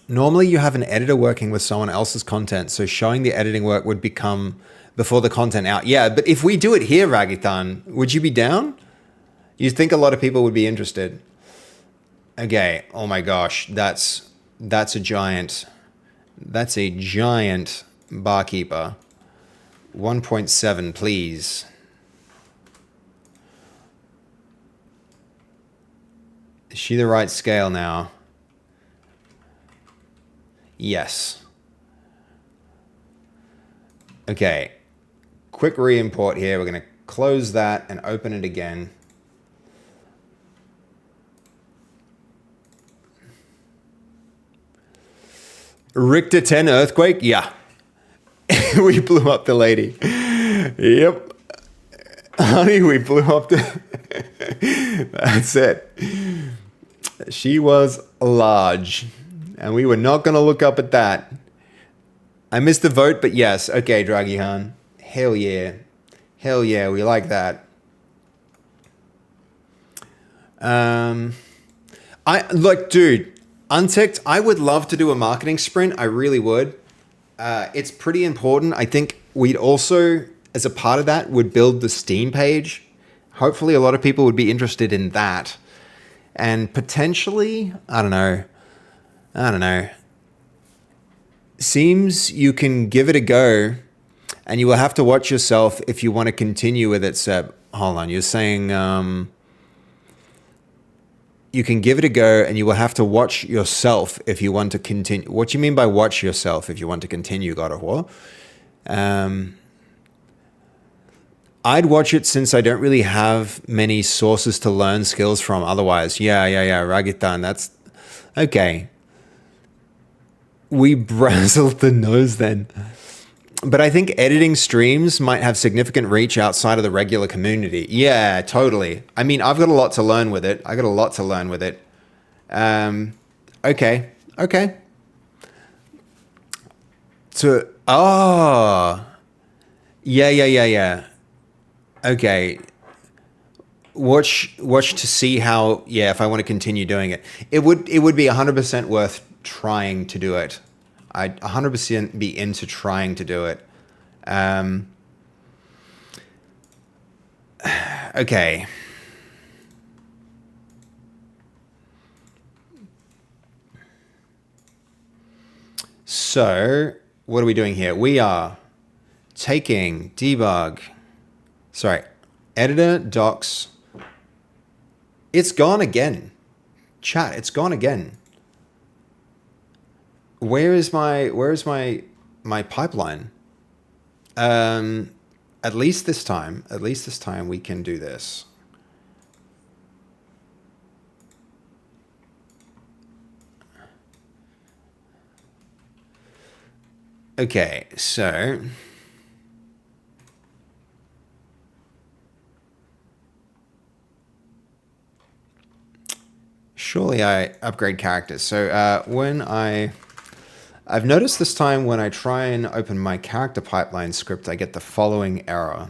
Normally you have an editor working with someone else's content, so showing the editing work would become before the content out. Yeah, but if we do it here, Ragitan, would you be down? You think a lot of people would be interested. Okay, oh my gosh, that's a giant barkeeper. 1.7, please. Is she the right scale now? Yes. Okay. Quick re-import here. We're going to close that and open it again. Richter 10 earthquake? Yeah. We blew up the lady. Yep. Honey, we blew up the... That's it. She was large. And we were not going to look up at that. I missed the vote, but yes. Okay, Dragihan. Hell yeah. Hell yeah, we like that. Dude, Unticked, I would love to do a marketing sprint. I really would. It's pretty important. I think we'd also, as a part of that, would build the Steam page. Hopefully a lot of people would be interested in that. And potentially, I don't know. Seems you can give it a go, and you will have to watch yourself if you want to continue with it, Seb. Hold on, you're saying you can give it a go, and you will have to watch yourself if you want to continue. What do you mean by watch yourself if you want to continue God of War? I'd watch it since I don't really have many sources to learn skills from otherwise. Yeah, Ragitan, that's... Okay. We brazzled the nose then. But I think editing streams might have significant reach outside of the regular community. Yeah, totally. I mean, I've got a lot to learn with it. Okay. Yeah. Okay. Watch to see how, if I want to continue doing it. It would be 100% worth trying to do it. I'd 100% be into trying to do it. Okay. So, what are we doing here? We are taking editor, docs. It's gone again. Chat, it's gone again. Where is my pipeline? At least this time we can do this. Okay, so surely I upgrade characters. So I've noticed this time when I try and open my character pipeline script, I get the following error.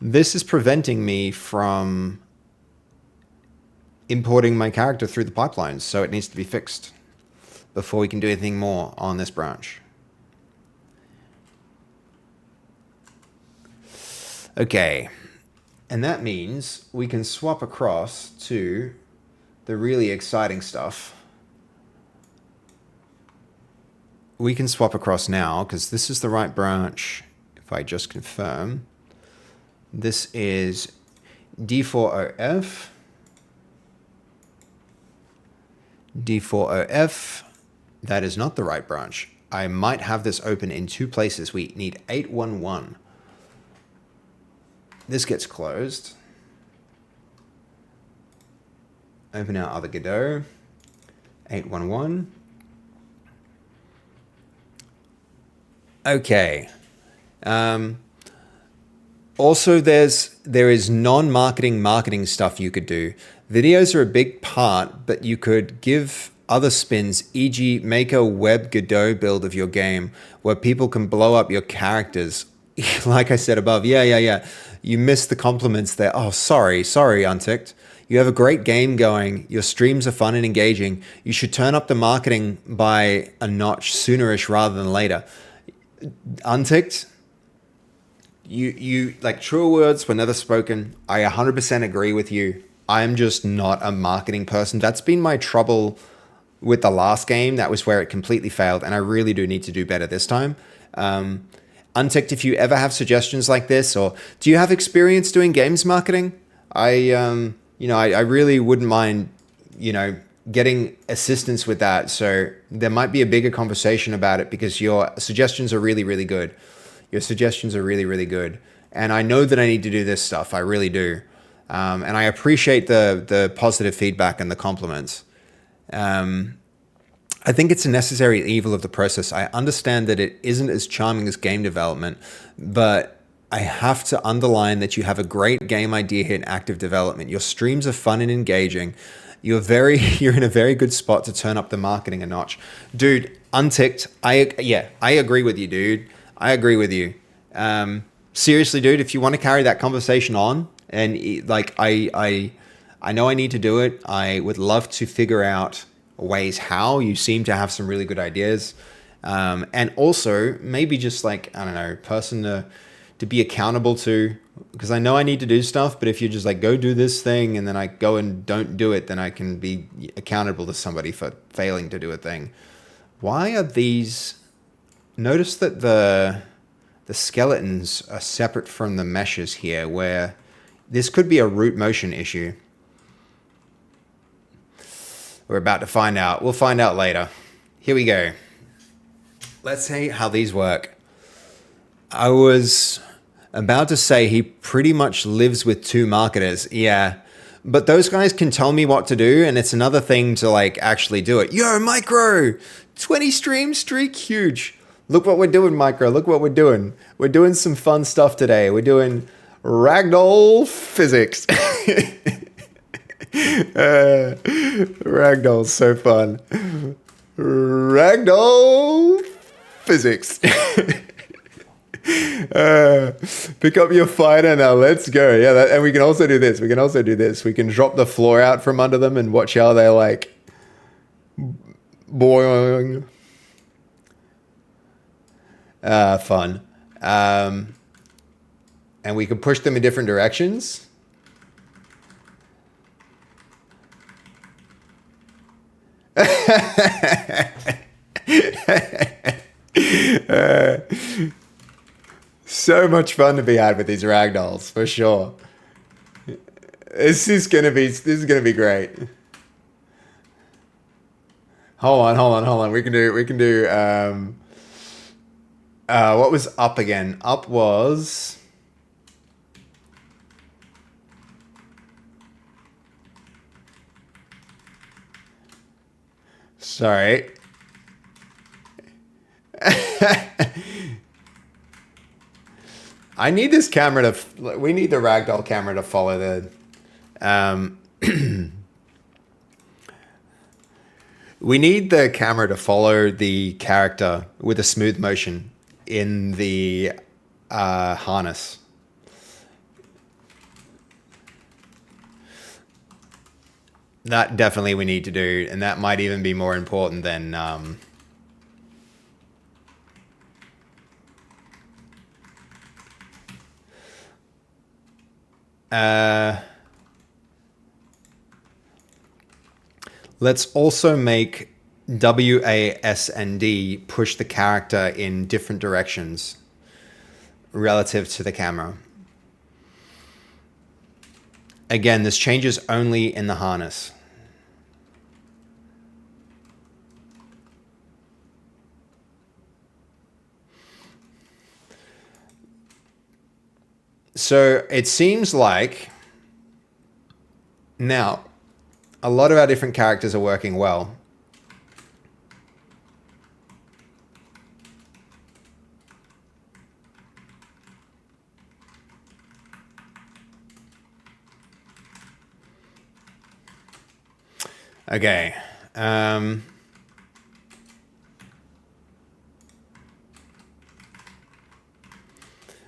This is preventing me from importing my character through the pipeline, so it needs to be fixed before we can do anything more on this branch. Okay. And that means we can swap across to the really exciting stuff. We can swap across now because this is the right branch. If I just confirm, this is D4OF. D4OF. That is not the right branch. I might have this open in two places. We need 811. This gets closed. Open our other Godot. 811. Okay. Also, there is non-marketing marketing stuff you could do. Videos are a big part, but you could give other spins, e.g. make a web Godot build of your game where people can blow up your characters. Like I said above, yeah. You missed the compliments there. Oh, sorry, Unticked. You have a great game going. Your streams are fun and engaging. You should turn up the marketing by a notch soonerish rather than later. Unticked, you like, truer words were never spoken. I 100% agree with you. I'm just not a marketing person. That's been my trouble with the last game. That was where it completely failed, and I really do need to do better this time. Unticked, if you ever have suggestions like this, or do you have experience doing games marketing? I really wouldn't mind, getting assistance with that. So there might be a bigger conversation about it because your suggestions are really, really good. Your suggestions are really, really good. And I know that I need to do this stuff. I really do. And I appreciate the positive feedback and the compliments. I think it's a necessary evil of the process. I understand that it isn't as charming as game development, but I have to underline that you have a great game idea here in active development. Your streams are fun and engaging. You're in a very good spot to turn up the marketing a notch. Dude, Unticked, I agree with you, dude. I agree with you. Seriously, dude, if you want to carry that conversation on, and I know I need to do it. I would love to figure out ways how. You seem to have some really good ideas. And also maybe just person to be accountable to, because I know I need to do stuff, but if you just go do this thing and then I go and don't do it, then I can be accountable to somebody for failing to do a thing. Why are these... Notice that the skeletons are separate from the meshes here, where this could be a root motion issue. We're about to find out. We'll find out later. Here we go. Let's see how these work. I was about to say he pretty much lives with two marketers. Yeah. But those guys can tell me what to do, and it's another thing to actually do it. Yo, Micro! 20 stream streak, huge. Look what we're doing, Micro. Look what we're doing. We're doing some fun stuff today. We're doing Ragdoll physics. Ragdoll's so fun. Ragdoll physics. Pick up your fighter now. Let's go. Yeah, and we can also do this. We can drop the floor out from under them and watch how they boing. Fun. And we can push them in different directions. So much fun to be had with these ragdolls, for sure. This is gonna be great. Hold on. We can do what was up again? Up was... Sorry. I need this camera to... We need the ragdoll camera to follow the... we need the camera to follow the character with a smooth motion in the harness. That definitely we need to do, and that might even be more important than... Let's also make WASD push the character in different directions relative to the camera. Again, this changes only in the harness. So it seems like now a lot of our different characters are working well. Okay.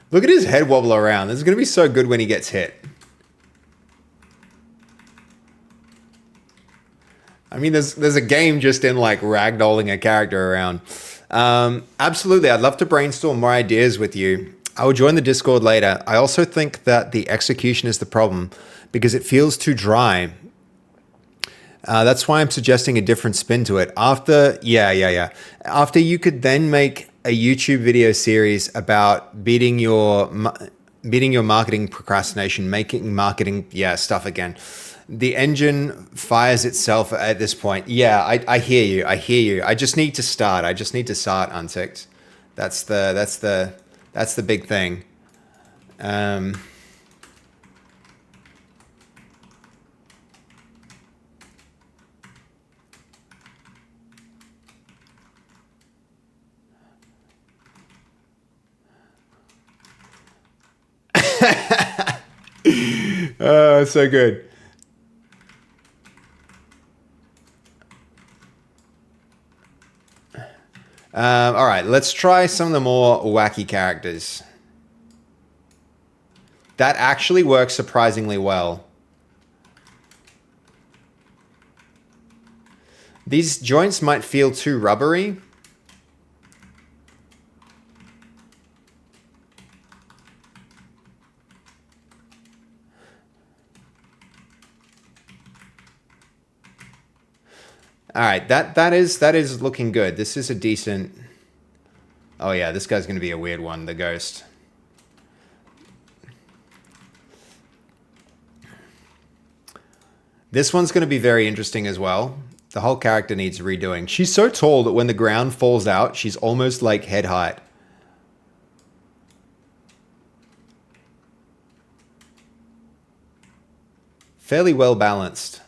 Look at his head wobble around. This is going to be so good when he gets hit. I mean, there's a game just in like ragdolling a character around. Absolutely. I'd love to brainstorm more ideas with you. I will join the Discord later. I also think that the execution is the problem because it feels too dry. That's why I'm suggesting a different spin to it. After you could then make a YouTube video series about beating your marketing procrastination, making marketing, stuff again. The engine fires itself at this point. Yeah, I hear you. I just need to start. Unticked. That's the big thing. Oh, so good. All right, let's try some of the more wacky characters. That actually works surprisingly well. These joints might feel too rubbery. All right, that is looking good. This is a decent. Oh yeah, this guy's going to be a weird one, the ghost. This one's going to be very interesting as well. The whole character needs redoing. She's so tall that when the ground falls out, she's almost like head height. Fairly well balanced.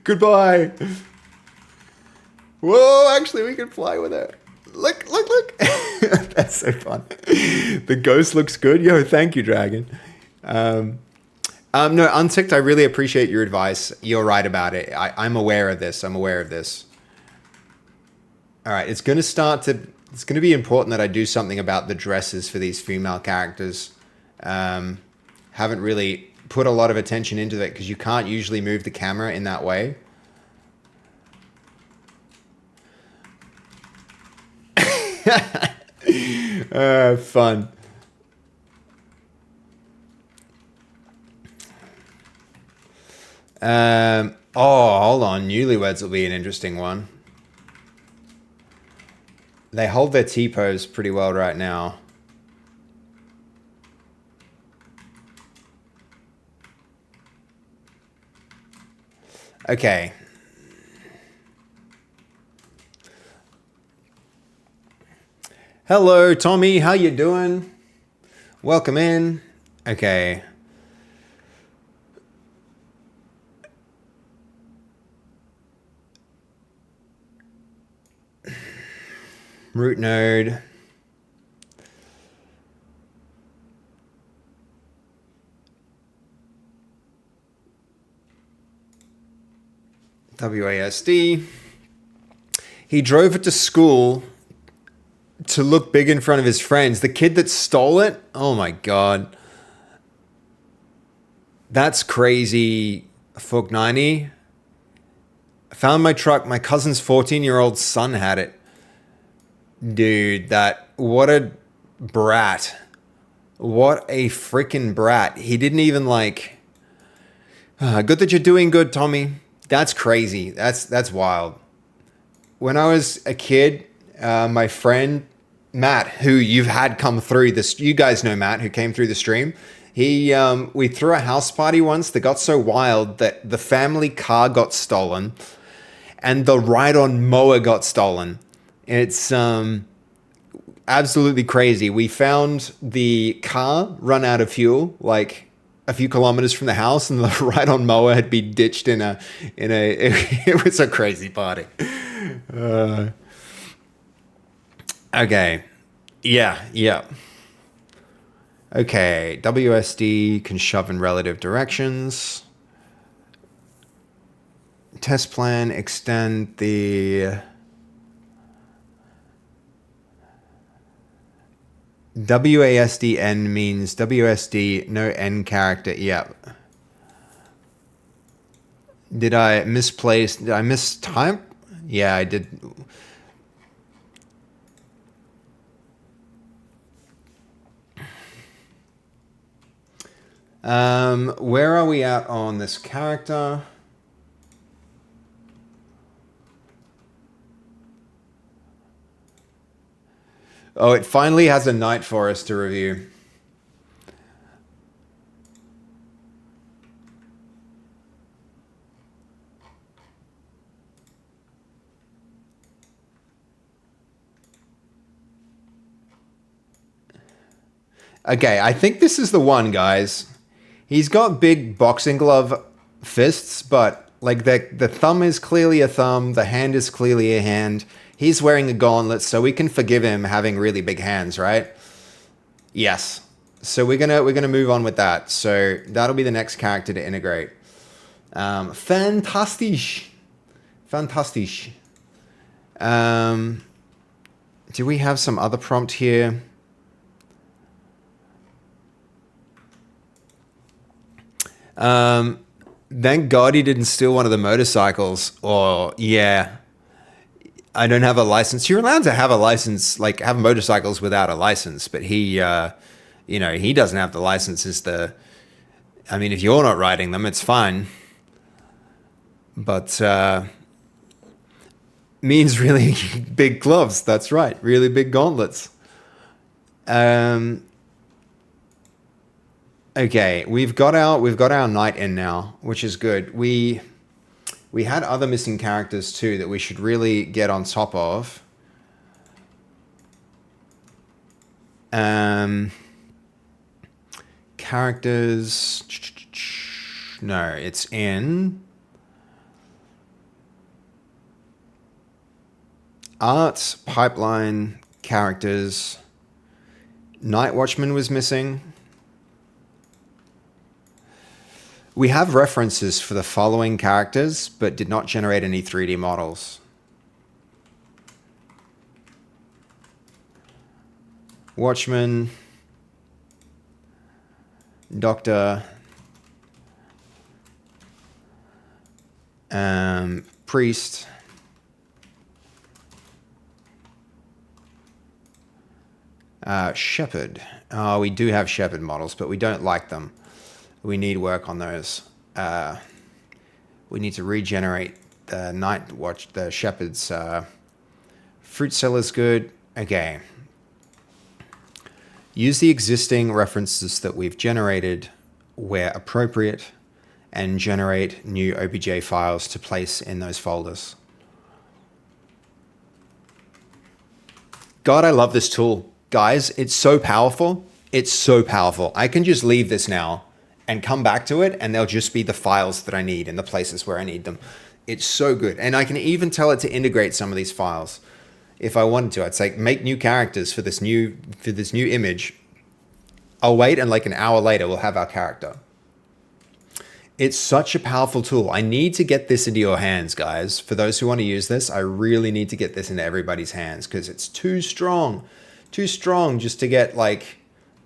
Goodbye. Whoa, actually we can fly with it. Look. That's so fun. The ghost looks good. Yo, thank you, Dragon. No, Unticked, I really appreciate your advice. You're right about it. I'm aware of this. All right, it's going to be important that I do something about the dresses for these female characters. Haven't really put a lot of attention into that because you can't usually move the camera in that way. Fun. Hold on. Newlyweds will be an interesting one. They hold their T-pose pretty well right now. Okay. Hello, Tommy. How you doing? Welcome in. Okay. Root node. WASD. He drove it to school to look big in front of his friends. The kid that stole it? Oh my God. That's crazy. Folk 90. I found my truck. My cousin's 14-year-old son had it. Dude, what a brat. What a freaking brat. He didn't even like, good that you're doing good, Tommy. That's crazy. That's wild. When I was a kid, my friend Matt, who you've had come through this, you guys know Matt, who came through the stream. We threw a house party once that got so wild that the family car got stolen and the ride-on mower got stolen. It's absolutely crazy. We found the car run out of fuel, like a few kilometers from the house, and the ride-on mower had been ditched in a. It was a crazy party. Okay, yeah. Okay, WSD can shove in relative directions. Test plan, extend the WASD means WSD, no N character. Yep. Did I misplace? Did I mistype? Yeah, I did. Where are we at on this character? Oh, it finally has a night for us to review. Okay, I think this is the one, guys. He's got big boxing glove fists, but like the thumb is clearly a thumb, the hand is clearly a hand. He's wearing a gauntlet, so we can forgive him having really big hands, right? Yes. So we're gonna move on with that. So that'll be the next character to integrate. Fantastisch. Do we have some other prompt here? Thank God he didn't steal one of the motorcycles. Or yeah, I don't have a license. You're allowed to have a license, like have motorcycles without a license, but he doesn't have the license. I mean, if you're not riding them, it's fine. But means really big gloves. That's right, really big gauntlets. Okay, we've got our knight in now, which is good. We had other missing characters too that we should really get on top of. Characters. No, it's in arts, pipeline, characters. Night Watchman was missing. We have references for the following characters, but did not generate any 3D models. Watchman, Doctor, Priest, Shepherd. Oh, we do have Shepherd models, but we don't like them. We need work on those. We need to regenerate the Night Watch, the Shepherd's. Fruit Seller's good. Okay. Use the existing references that we've generated where appropriate and generate new OBJ files to place in those folders. God, I love this tool. Guys, it's so powerful. It's so powerful. I can just leave this now and come back to it, and they'll just be the files that I need in the places where I need them. It's so good. And I can even tell it to integrate some of these files. If I wanted to, I'd say, make new characters for this new image. I'll wait, and like an hour later, we'll have our character. It's such a powerful tool. I need to get this into your hands, guys. For those who want to use this, I really need to get this into everybody's hands because it's too strong. Too strong just to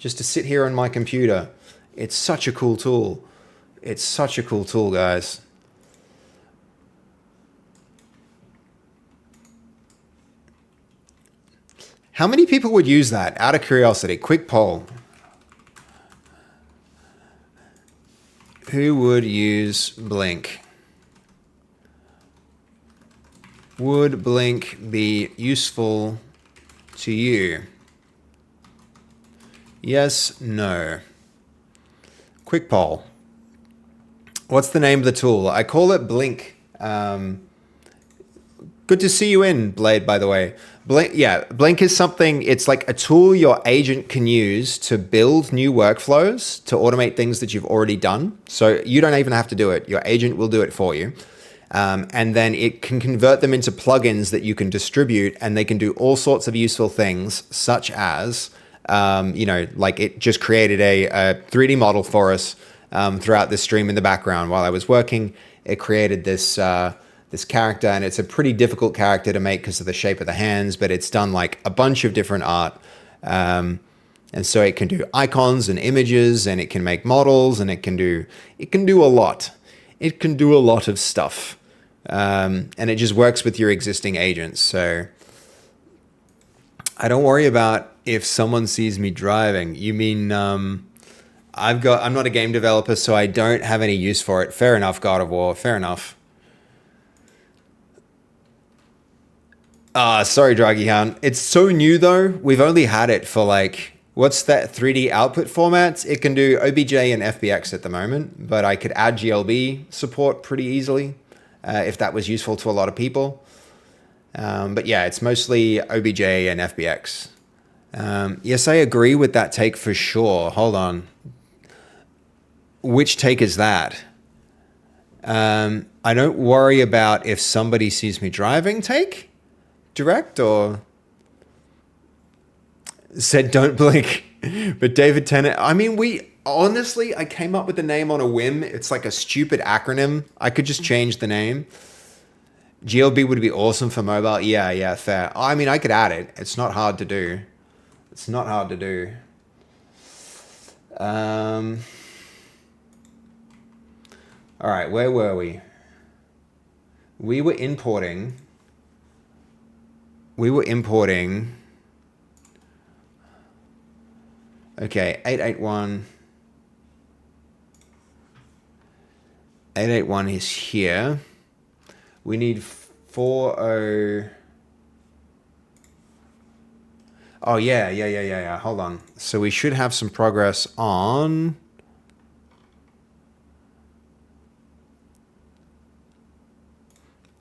sit here on my computer. It's such a cool tool. It's such a cool tool, guys. How many people would use that? Out of curiosity, quick poll. Who would use Blink? Would Blink be useful to you? Yes, no. Quick poll. What's the name of the tool? I call it Blink. Good to see you in, Blade, by the way. Blink is something, it's like a tool your agent can use to build new workflows, to automate things that you've already done. So you don't even have to do it. Your agent will do it for you. And then it can convert them into plugins that you can distribute, and they can do all sorts of useful things, such as, like it just created a 3D model for us throughout this stream in the background while I was working. It created this character, and it's a pretty difficult character to make because of the shape of the hands, but it's done like a bunch of different art. And so it can do icons and images, and it can make models, and it can do a lot. It can do a lot of stuff. And it just works with your existing agents. So I don't worry about if someone sees me driving. You mean, I'm not a game developer, so I don't have any use for it. Fair enough, God of War. Fair enough. Sorry, Draggy Hound. It's so new though. We've only had it for like, what's that 3D output format? It can do OBJ and FBX at the moment, but I could add GLB support pretty easily if that was useful to a lot of people. But yeah, it's mostly OBJ and FBX. Yes, I agree with that take for sure. Hold on. Which take is that? I don't worry about if somebody sees me driving take? Direct, or said don't blink? But David Tennant, I mean, I came up with the name on a whim. It's like a stupid acronym. I could just change the name. GLB would be awesome for mobile. Yeah, fair. I mean, I could add it. It's not hard to do. All right, where were we? We were importing. Okay, 881. 881 is here. We need 40. Oh, yeah. Hold on. So we should have some progress on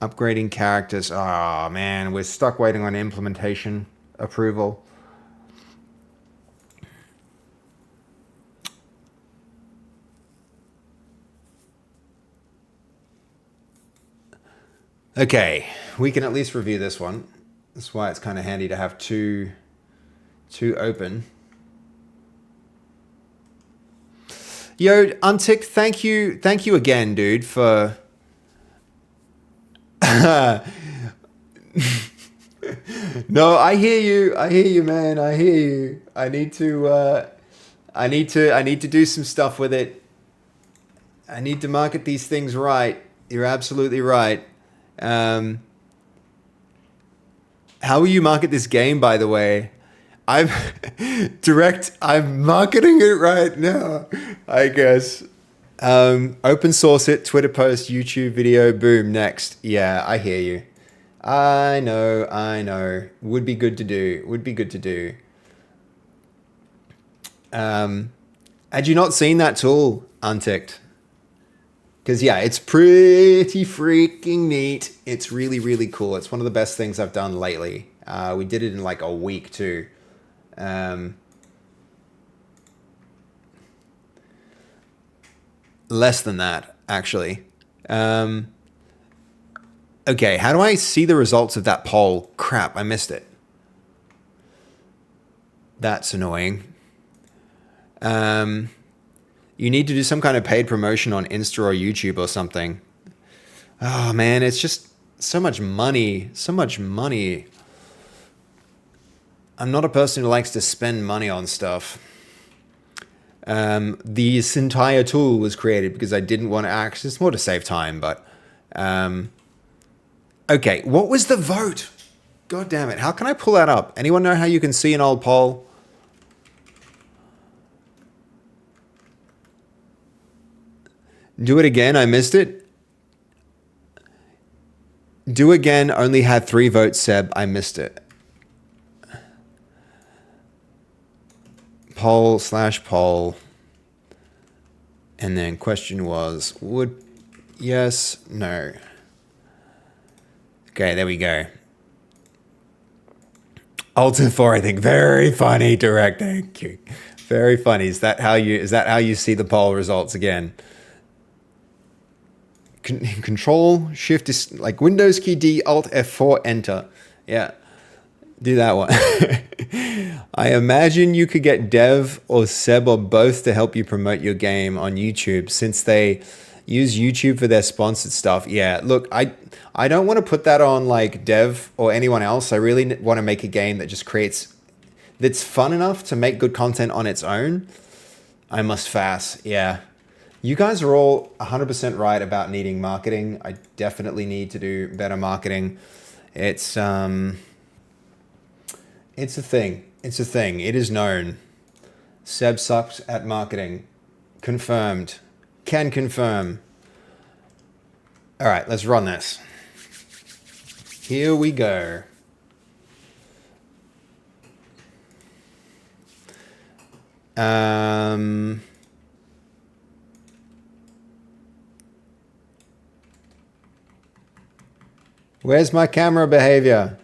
upgrading characters. Oh, man, we're stuck waiting on implementation approval. Okay, we can at least review this one. That's why it's kind of handy to have two open. Yo, Untick, thank you again, dude, for No, I hear you, man. I hear you. I need to do some stuff with it. I need to market these things right. You're absolutely right. How will you market this game, by the way? I'm marketing it right now, I guess. Open source it, Twitter post, YouTube video, boom, next. Yeah, I hear you. I know. Would be good to do. Had you not seen that tool, Unticked? Because, yeah, it's pretty freaking neat. It's really, really cool. It's one of the best things I've done lately. We did it in like a week, too. Less than that, actually. Okay, how do I see the results of that poll? Crap, I missed it. That's annoying. You need to do some kind of paid promotion on Insta or YouTube or something. Oh, man, it's just so much money. I'm not a person who likes to spend money on stuff. This entire tool was created because I didn't want to access. It's more to save time, but... okay, what was the vote? God damn it. How can I pull that up? Anyone know how you can see an old poll? Do it again. I missed it. Do again. Only had 3 votes, Seb. I missed it. Poll/poll. And then question was, would yes, no. Okay, there we go. Alton 4, I think. Very funny directing. Very funny. Is that how you see the poll results again? Control Shift is like Windows key D Alt F4 Enter. Yeah. Do that one. I imagine you could get Dev or Seb or both to help you promote your game on YouTube since they use YouTube for their sponsored stuff. Yeah, look, I don't want to put that on like Dev or anyone else. I really want to make a game that just that's fun enough to make good content on its own. I must fast. Yeah. You guys are all 100% right about needing marketing. I definitely need to do better marketing. It's a thing. It's a thing. It is known. Seb sucks at marketing. Confirmed. Can confirm. All right, let's run this. Here we go. Where's my camera behavior?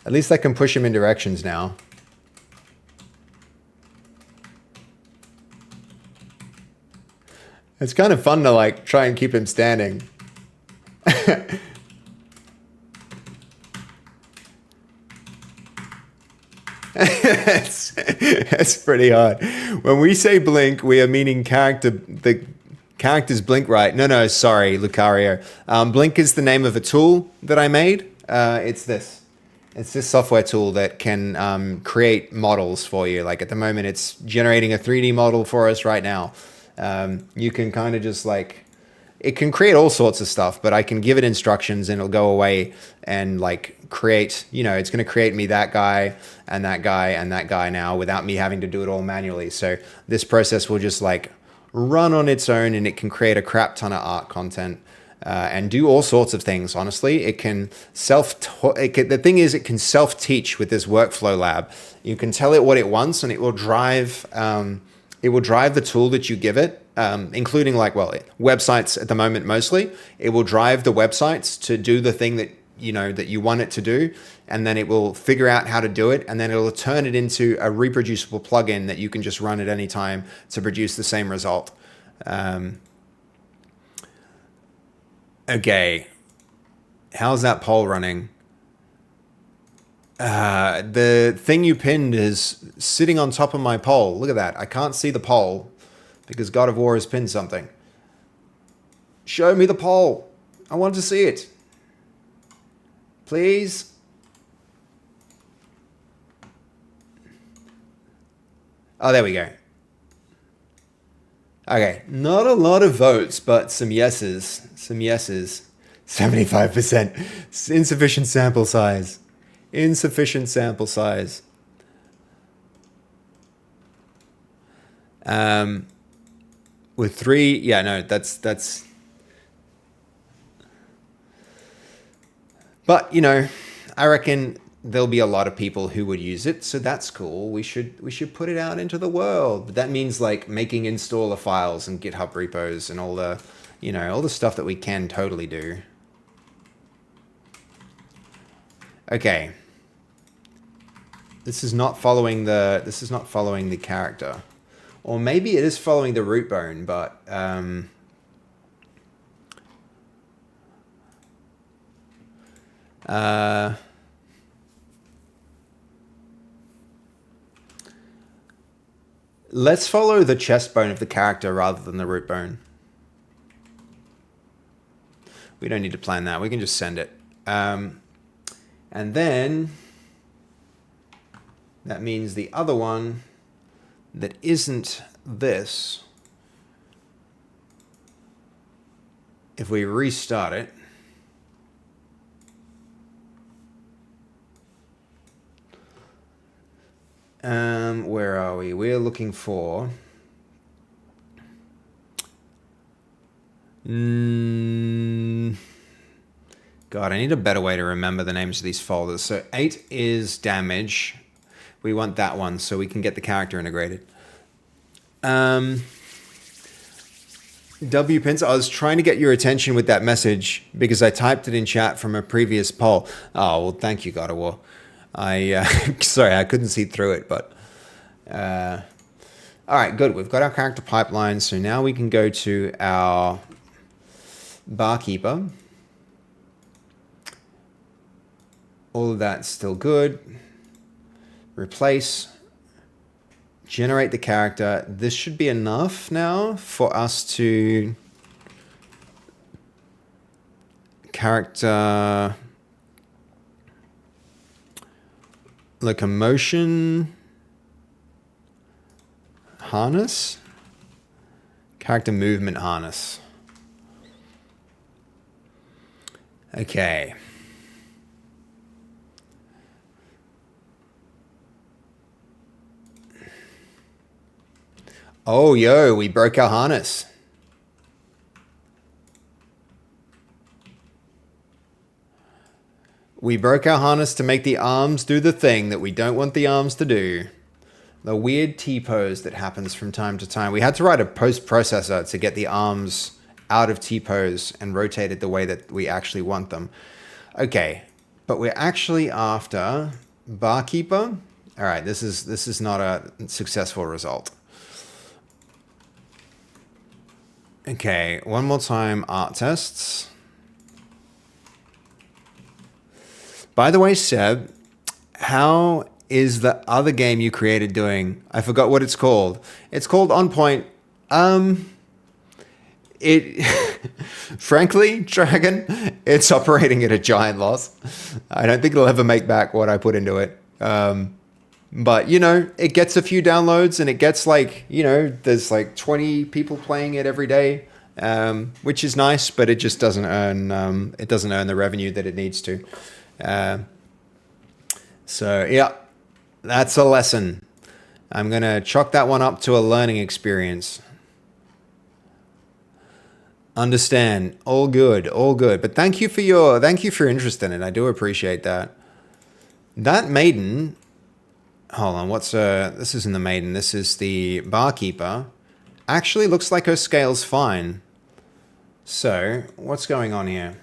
At least I can push him in directions now. It's kind of fun to like try and keep him standing. That's pretty hard. When we say blink, we are meaning the characters blink right. No, sorry, Lucario. Blink is the name of a tool that I made. It's this software tool that can create models for you. Like at the moment, it's generating a 3D model for us right now. You can kind of just like, it can create all sorts of stuff, but I can give it instructions and it'll go away and like create, it's going to create me that guy and that guy and that guy now without me having to do it all manually. So this process will just like run on its own and it can create a crap ton of art content and do all sorts of things. Honestly, it can the thing is it can self-teach with this workflow lab. You can tell it what it wants and it will drive the tool that you give it, including websites at the moment mostly. It will drive the websites to do the thing that you want it to do, and then it will figure out how to do it, and then it'll turn it into a reproducible plugin that you can just run at any time to produce the same result. Okay, how's that poll running? The thing you pinned is sitting on top of my poll. Look at that. I can't see the poll because God of War has pinned something. Show me the poll. I want to see it. Please. Oh, there we go. Okay, not a lot of votes, but some yeses. Some yeses. 75%. Insufficient sample size. Insufficient sample size. With 3, yeah, no, that's. But I reckon there'll be a lot of people who would use it, so that's cool. We should put it out into the world. But that means like making installer files and GitHub repos and all the, all the stuff that we can totally do. Okay. This is not following the character. Or maybe it is following the root bone, but let's follow the chest bone of the character rather than the root bone. We don't need to plan that. We can just send it. And then that means the other one that isn't this if we restart it, where are we? We're looking for God, I need a better way to remember the names of these folders. So 8 is damage. We want that one so we can get the character integrated. W Pins, I was trying to get your attention with that message because I typed it in chat from a previous poll. Oh, well, thank you, God of War. Sorry, I couldn't see through it, but... all right, good. We've got our character pipeline, so now we can go to our barkeeper. All of that's still good. Replace. Generate the character. This should be enough now for us to character locomotion harness, character movement harness. Okay. Oh, yo, we broke our harness. We broke our harness to make the arms do the thing that we don't want the arms to do. The weird T-pose that happens from time to time. We had to write a post-processor to get the arms out of T-pose and rotate it the way that we actually want them. Okay, but we're actually after barkeeper. All right, this is not a successful result. Okay, one more time, art tests. By the way, Seb, how is the other game you created doing? I forgot what it's called. It's called On Point. Frankly, Dragon, it's operating at a giant loss. I don't think it'll ever make back what I put into it. But, you know, it gets a few downloads and it gets like, you know, there's like 20 people playing it every day, which is nice, but it just doesn't earn, the revenue that it needs to. So, yeah, that's a lesson. I'm going to chalk that one up to a learning experience. Understand. All good, all good. But thank you for your interest in it. I do appreciate that. That maiden... Hold on, this isn't the maiden, this is the barkeeper. Actually looks like her scale's fine. So, what's going on here?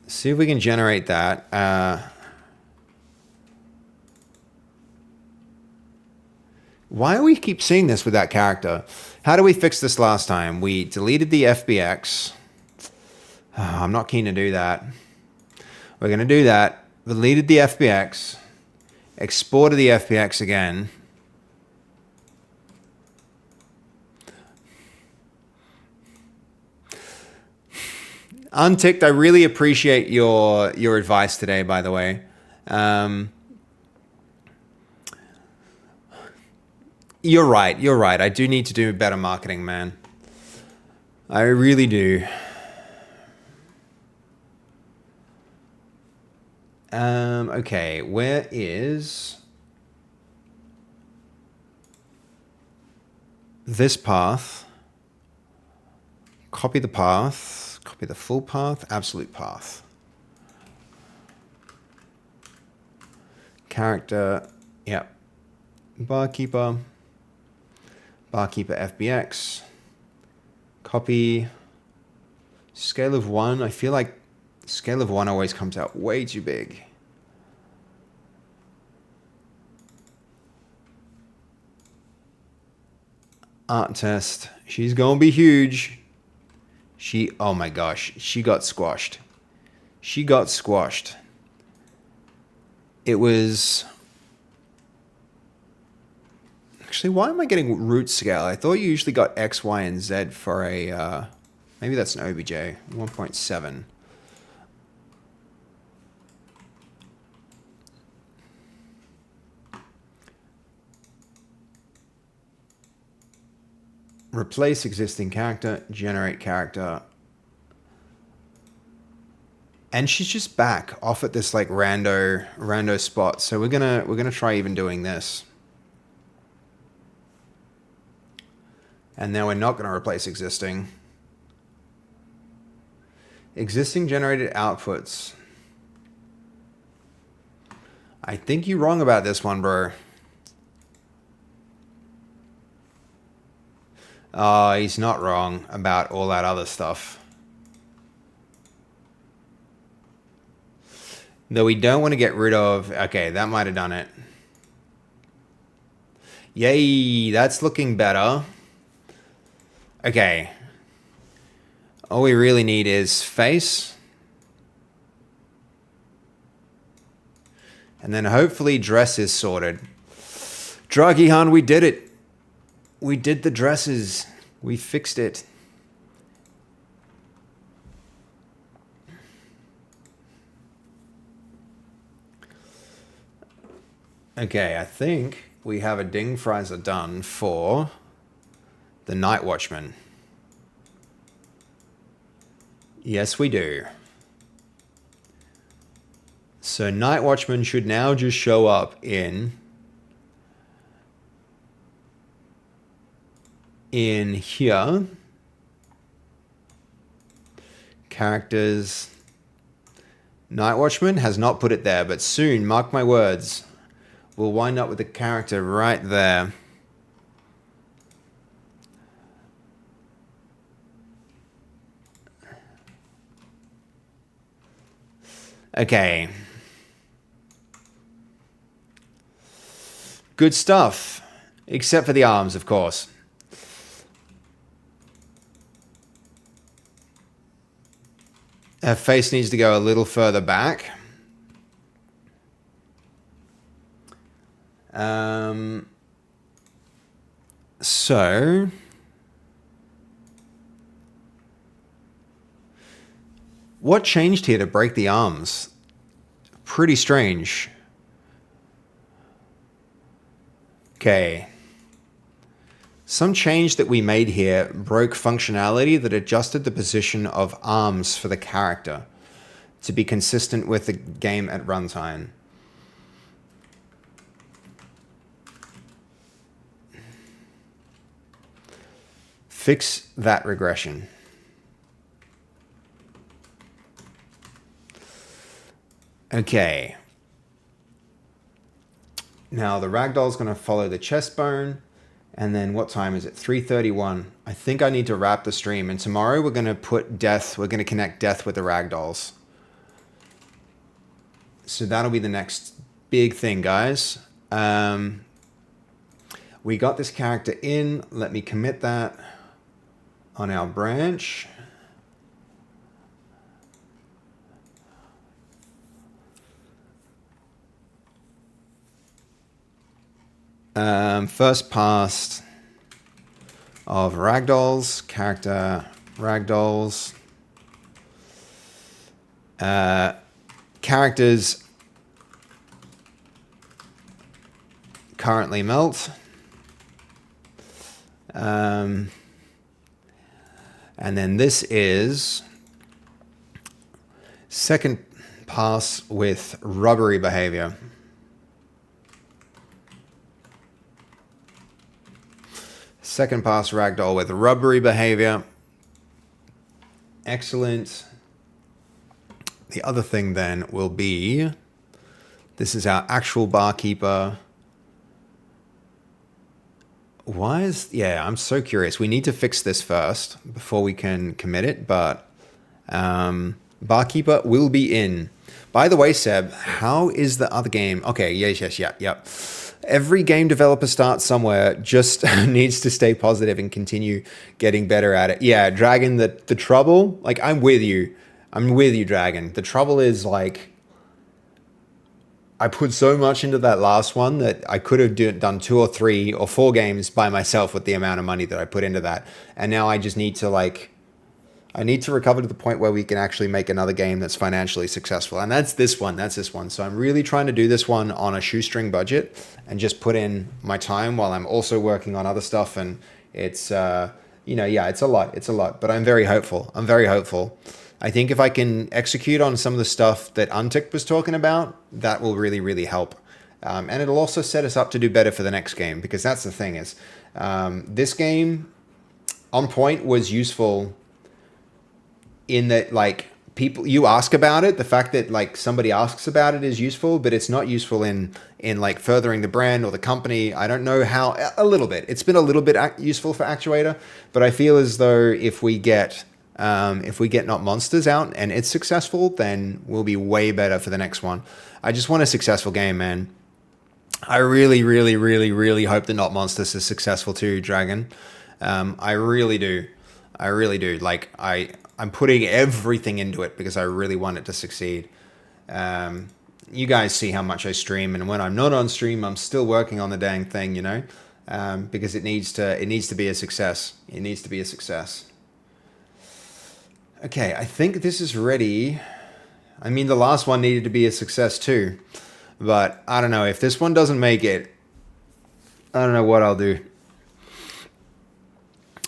See if we can generate that. Why do we keep seeing this with that character? How do we fix this last time? We deleted the FBX. I'm not keen to do that. We're going to do that. Deleted the FBX. Exported the FBX again. Unticked, I really appreciate your advice today, by the way. You're right. I do need to do better marketing, man. I really do. Okay, where is this path? Copy the path, copy the full path, absolute path. Character, yep. Barkeeper FBX. Copy. Scale of 1, I feel like scale of 1 always comes out way too big. Art test. She's gonna be huge. Oh my gosh, she got squashed. She got squashed. It was... Actually, why am I getting root scale? I thought you usually got X, Y, and Z for a... maybe that's an OBJ. 1.7. Replace existing character, generate character. And she's just back off at this like rando spot. So we're gonna try even doing this. And now we're not gonna replace existing. Existing generated outputs. I think you're wrong about this one, bro. He's not wrong about all that other stuff. Though we don't want to get rid of... Okay, that might have done it. Yay, that's looking better. Okay. All we really need is face. And then hopefully dress is sorted. Draghi-han, we did it. We did the dresses. We fixed it. Okay, I think we have a ding frizer done for the Night Watchman. Yes, we do. So Night Watchman should now just show up in here. Characters. Night Watchman has not put it there, but soon, mark my words, we'll wind up with the character right there. Okay. Good stuff. Except for the arms, of course. Her face needs to go a little further back. So... what changed here to break the arms? Pretty strange. Okay. Some change that we made here broke functionality that adjusted the position of arms for the character to be consistent with the game at runtime. Fix that regression. Okay. Now the ragdoll's going to follow the chest bone. And then what time is it? 3:31. I think I need to wrap the stream. And tomorrow we're going to put death. We're going to connect death with the ragdolls. So that'll be the next big thing, guys. We got this character in. Let me commit that on our branch. First pass of Ragdolls, character Ragdolls, characters currently melt, and then this is second pass with rubbery behavior. Second pass ragdoll with rubbery behavior. Excellent. The other thing then will be, this is our actual barkeeper. Why is, yeah, I'm so curious. We need to fix this first before we can commit it, but barkeeper will be in. By the way, Seb, how is the other game? Okay, yes, yeah. Every game developer starts somewhere, just needs to stay positive and continue getting better at it. Yeah, Dragon, the trouble, like, I'm with you. Dragon. The trouble is, like, I put so much into that last one that I could have done 2 or 3 or 4 games by myself with the amount of money that I put into that. And now I just need to, like, I need to recover to the point where we can actually make another game that's financially successful. And that's this one. So I'm really trying to do this one on a shoestring budget and just put in my time while I'm also working on other stuff. And it's you know, yeah, it's a lot. It's a lot, but I'm very hopeful. I'm very hopeful. I think if I can execute on some of the stuff that Untick was talking about, that will really, really help. And it'll also set us up to do better for the next game, because that's the thing is, this game On Point was useful in that, like, people, you ask about it. The fact that like somebody asks about it is useful, but it's not useful in like furthering the brand or the company. I don't know how. A little bit. It's been a little bit useful for Actuator, but I feel as though if we get Not Monsters out and it's successful, then we'll be way better for the next one. I just want a successful game, man. I really, really, really, really hope that Not Monsters is successful too, Dragon. I really do. I really do. Like, I'm putting everything into it because I really want it to succeed. You guys see how much I stream, and when I'm not on stream, I'm still working on the dang thing, you know, because it needs to be a success. It needs to be a success. Okay, I think this is ready. I mean, the last one needed to be a success too, but I don't know if this one doesn't make it. I don't know what I'll do.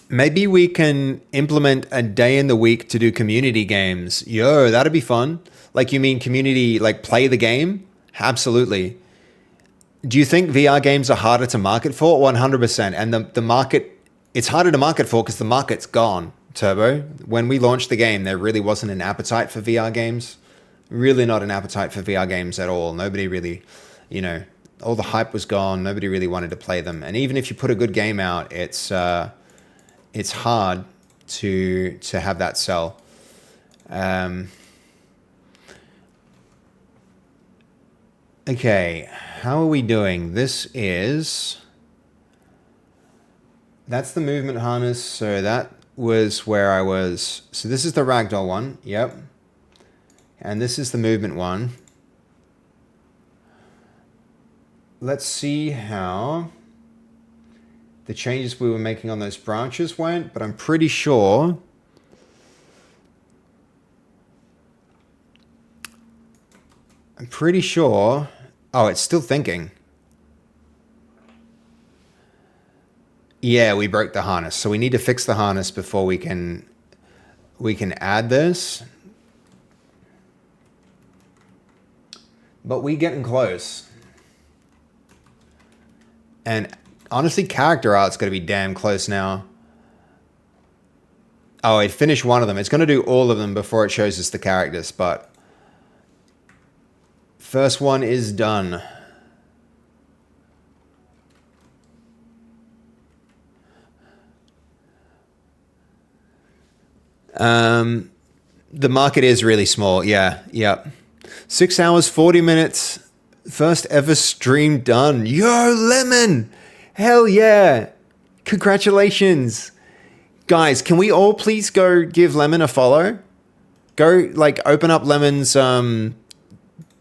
Maybe we can implement a day in the week to do community games. Yo, that'd be fun. Like, you mean community, like play the game? Absolutely. Do you think VR games are harder to market for? 100%. And the market, it's harder to market for because the market's gone, Turbo. When we launched the game, there really wasn't an appetite for VR games. Really not an appetite for VR games at all. Nobody really, you know, all the hype was gone. Nobody really wanted to play them. And even if you put a good game out, it's hard to have that sell. Okay, how are we doing? That's the movement harness. So that was where I was. So this is the Ragdoll one. Yep. And this is the movement one. Let's see how the changes we were making on those branches went, but I'm pretty sure oh, it's still thinking. Yeah, we broke the harness, so we need to fix the harness before we can add this. But we getting close. And honestly, character art's going to be damn close now. Oh, it finished one of them. It's going to do all of them before it shows us the characters, but first one is done. The market is really small. Yeah, yep. 6 hours, 40 minutes. First ever stream done. Yo, Lemon! Hell yeah! Congratulations! Guys, can we all please go give Lemon a follow? Go, like, open up Lemon's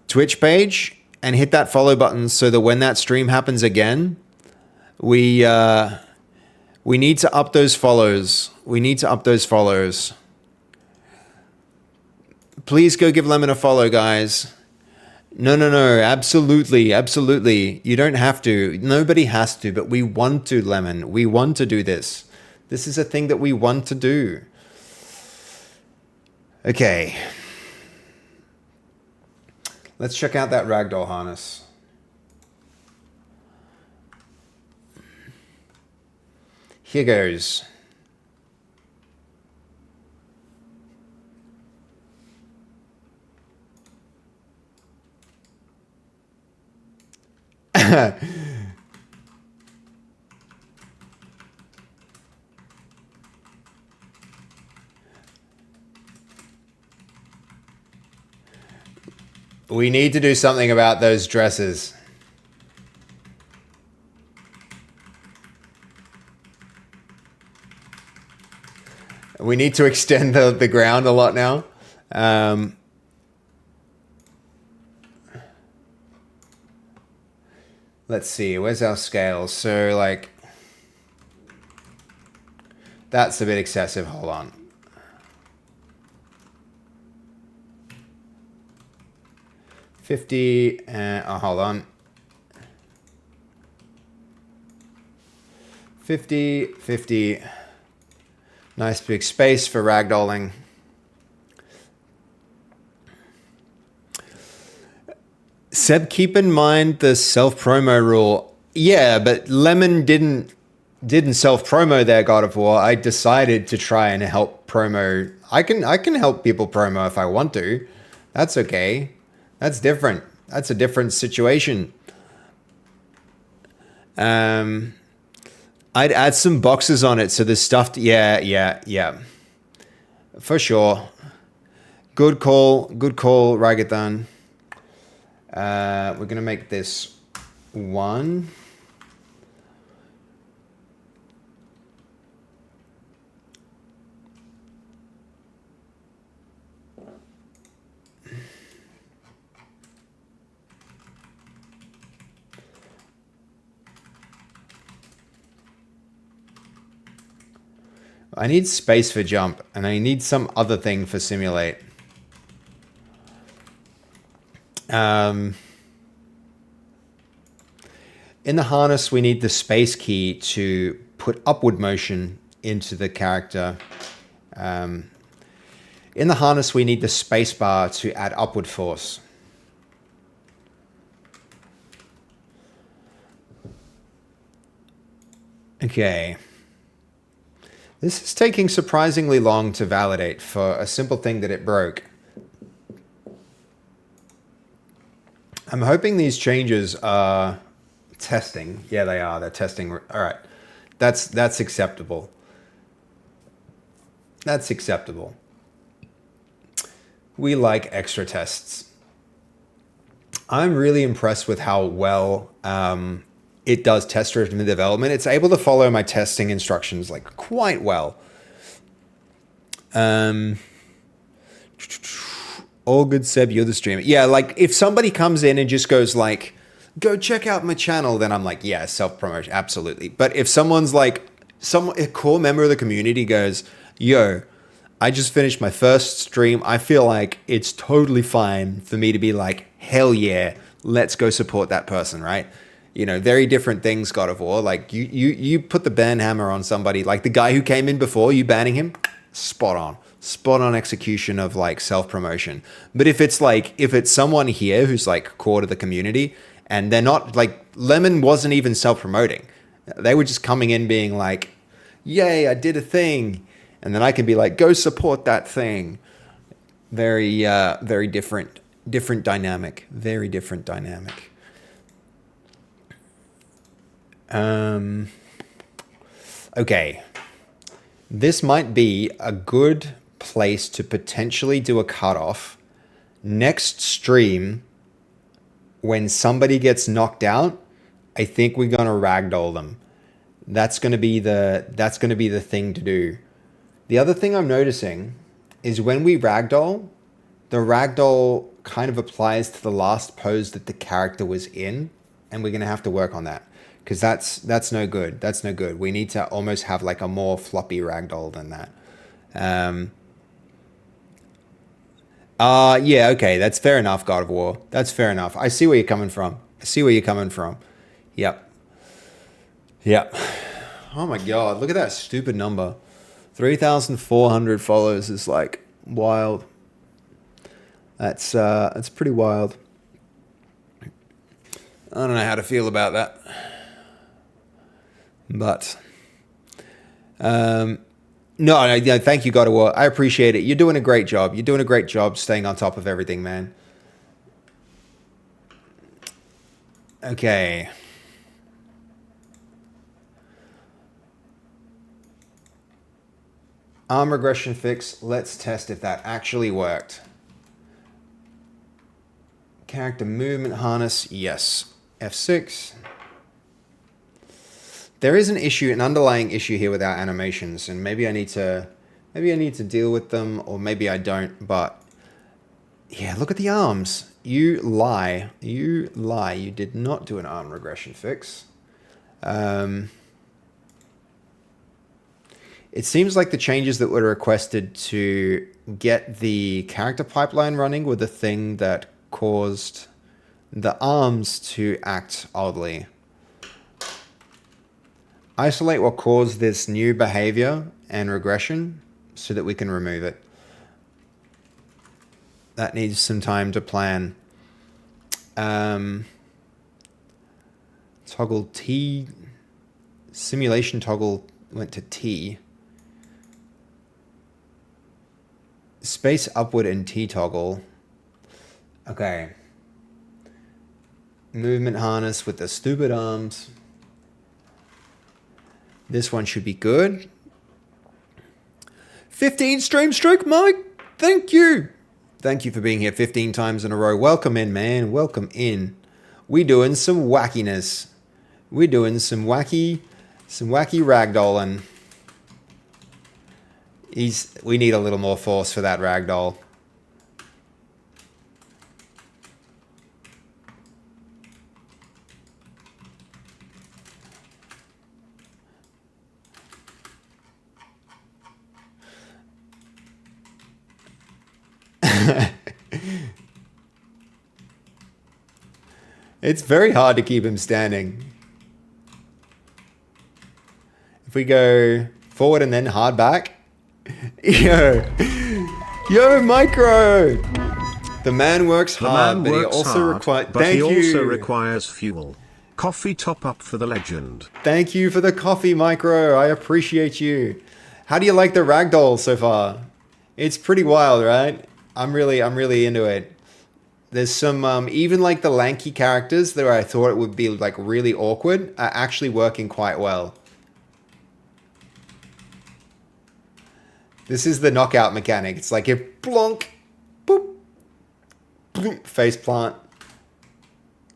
Twitch page and hit that follow button so that when that stream happens again, we need to up those follows. We need to up those follows. Please go give Lemon a follow, guys. No, absolutely, absolutely. You don't have to. Nobody has to, but we want to, Lemon. We want to do this. This is a thing that we want to do. Okay. Let's check out that Ragdoll harness. Here goes. We need to do something about those dresses. We need to extend the ground a lot now. Let's see, where's our scale? So, like, that's a bit excessive. Hold on. Hold on. 50, 50. Nice big space for ragdolling. Seb, keep in mind the self-promo rule. Yeah, but Lemon didn't self-promo their God of War. I decided to try and help promo. I can help people promo if I want to. That's okay. That's different. That's a different situation. I'd add some boxes on it so there's stuff to, yeah. For sure. Good call, Ragathon. We're gonna make this 1. I need space for jump, and I need some other thing for simulate. In the harness, we need the space key to put upward motion into the character. In the harness, we need the space bar to add upward force. Okay. This is taking surprisingly long to validate for a simple thing that it broke. I'm hoping these changes are testing. Yeah, they are. They're testing. All right. That's acceptable. That's acceptable. We like extra tests. I'm really impressed with how well it does test-driven development. It's able to follow my testing instructions like quite well. All good, Seb, you're the streamer. Yeah, like if somebody comes in and just goes like, go check out my channel, then I'm like, yeah, self-promotion, absolutely. But if someone's like, a core member of the community goes, yo, I just finished my first stream. I feel like it's totally fine for me to be like, hell yeah, let's go support that person, right? You know, very different things, God of War. Like you put the ban hammer on somebody, like the guy who came in before you banning him, spot on execution of like self-promotion. But if it's someone here who's like core to the community and they're not like, Lemon wasn't even self-promoting. They were just coming in being like, yay, I did a thing. And then I can be like, go support that thing. Very different dynamic, very different dynamic. Okay. This might be a good place to potentially do a cutoff. Next stream, when somebody gets knocked out, I think we're gonna ragdoll them. That's gonna be the thing to do. The other thing I'm noticing is when we ragdoll, the ragdoll kind of applies to the last pose that the character was in, and we're gonna have to work on that. Because that's no good. That's no good. We need to almost have like a more floppy ragdoll than that. Yeah, okay. That's fair enough, God of War. That's fair enough. I see where you're coming from. Yep. Oh my God. Look at that stupid number. 3,400 followers is like wild. That's pretty wild. I don't know how to feel about that. But, no, thank you, God of War. I appreciate it. You're doing a great job. You're doing a great job staying on top of everything, man. Okay. Arm regression fix. Let's test if that actually worked. Character movement harness. Yes. F6. There is an underlying issue here with our animations, and maybe I need to deal with them, or maybe I don't, but yeah, look at the arms. You lie. You did not do an arm regression fix. It seems like the changes that were requested to get the character pipeline running were the thing that caused the arms to act oddly. Isolate what caused this new behavior and regression so that we can remove it. That needs some time to plan. Toggle T. Simulation toggle went to T. Space upward and T toggle. Okay. Movement harness with the stupid arms. This one should be good. 15 stream streak, Mike. Thank you. Thank you for being here 15 times in a row. Welcome in, man. Welcome in. We doing some wackiness. We doing some wacky ragdolling. We need a little more force for that ragdoll. It's very hard to keep him standing. If we go forward and then hard back. Yo, Micro. The man works hard, but he also requires fuel. Coffee top up for the legend. Thank you for the coffee, Micro. I appreciate you. How do you like the ragdoll so far? It's pretty wild, right? I'm really into it. There's some, even like the lanky characters that I thought it would be like really awkward are actually working quite well. This is the knockout mechanic. It's like if blonk, boop, bloop, face plant,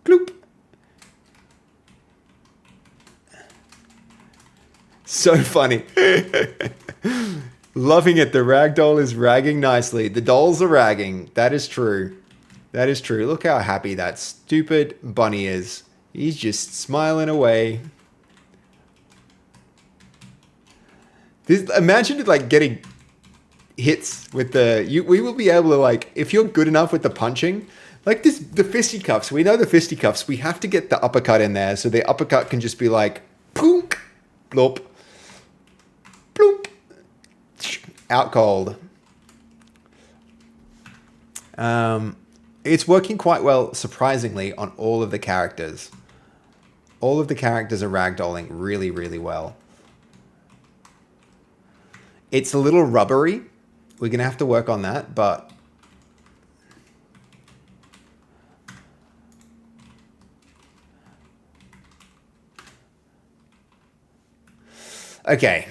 gloop. So funny. Loving it. The ragdoll is ragging nicely. The dolls are ragging. That is true. That is true. Look how happy that stupid bunny is. He's just smiling away. Imagine like getting hits with the... we will be able to like... If you're good enough with the punching... Like the fisticuffs. We know the fisticuffs. We have to get the uppercut in there. So the uppercut can just be like... Poonk. Blop. Bloop. Out cold. It's working quite well, surprisingly, on all of the characters. All of the characters are ragdolling really, really well. It's a little rubbery. We're going to have to work on that, but... Okay.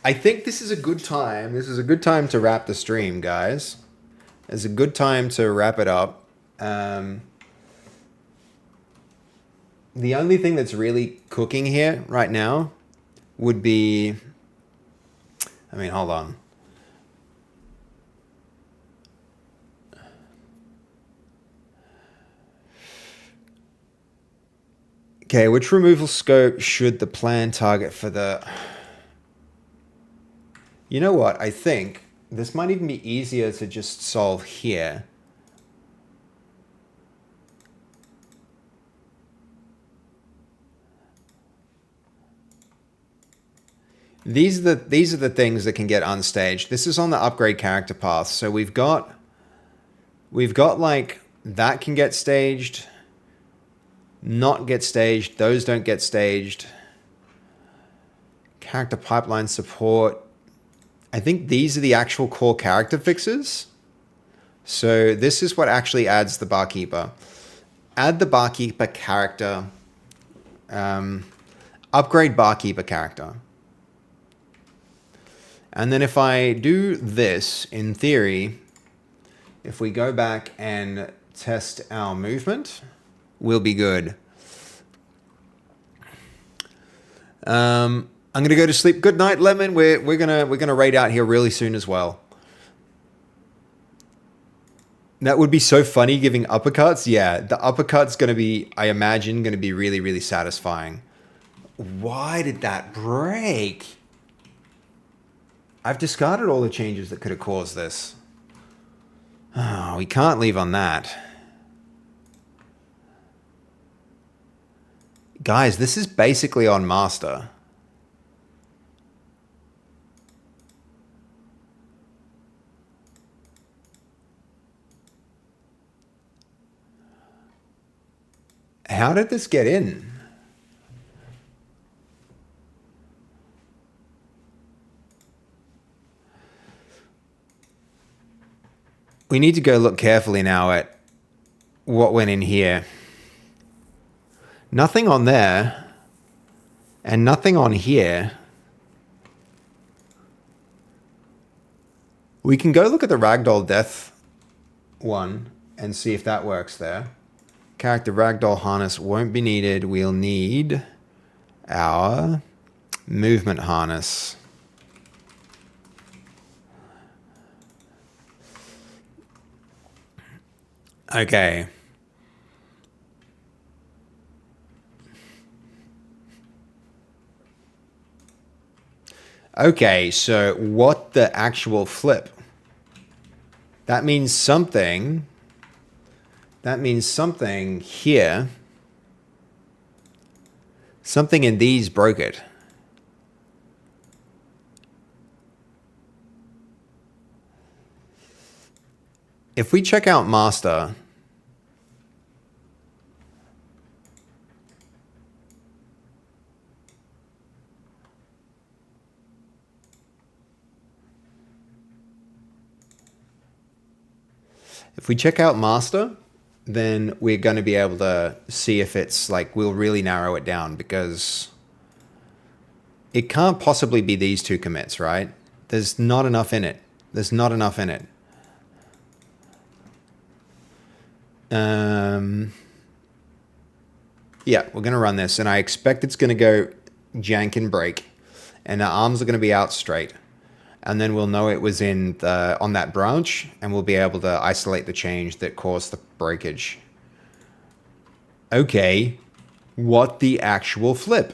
I think this is a good time. This is a good time to wrap the stream, guys. It's a good time to wrap it up. The only thing that's really cooking here right now would be... I mean, hold on. Okay, which removal scope should the plan target for the... You know what? I think this might even be easier to just solve here. These are the things that can get unstaged. This is on the upgrade character path. So we've got like that can get staged, not get staged. Those don't get staged. Character pipeline support. I think these are the actual core character fixes. So this is what actually adds the barkeeper. Add the barkeeper character. Upgrade barkeeper character. And then if I do this, in theory, if we go back and test our movement, we'll be good. I'm gonna go to sleep. Good night, Lemon. We're gonna raid out here really soon as well. That would be so funny giving uppercuts. Yeah, the uppercut's gonna be, I imagine, gonna be really, really satisfying. Why did that break? I've discarded all the changes that could have caused this. Oh, we can't leave on that. Guys, this is basically on master. How did this get in? We need to go look carefully now at what went in here. Nothing on there. And nothing on here. We can go look at the Ragdoll Death one and see if that works there. Character Ragdoll harness won't be needed. We'll need our movement harness. Okay. Okay, so what the actual flip? That means something. That means something here. Something in these broke it. If we check out master, if we check out master, then we're going to be able to see if it's like, we'll really narrow it down, because it can't possibly be these two commits, right? There's not enough in it. There's not enough in it. Yeah, we're going to run this, and I expect it's going to go jank and break, and the arms are going to be out straight. And then we'll know it was in the, on that branch, and we'll be able to isolate the change that caused the breakage. Okay, what the actual flip?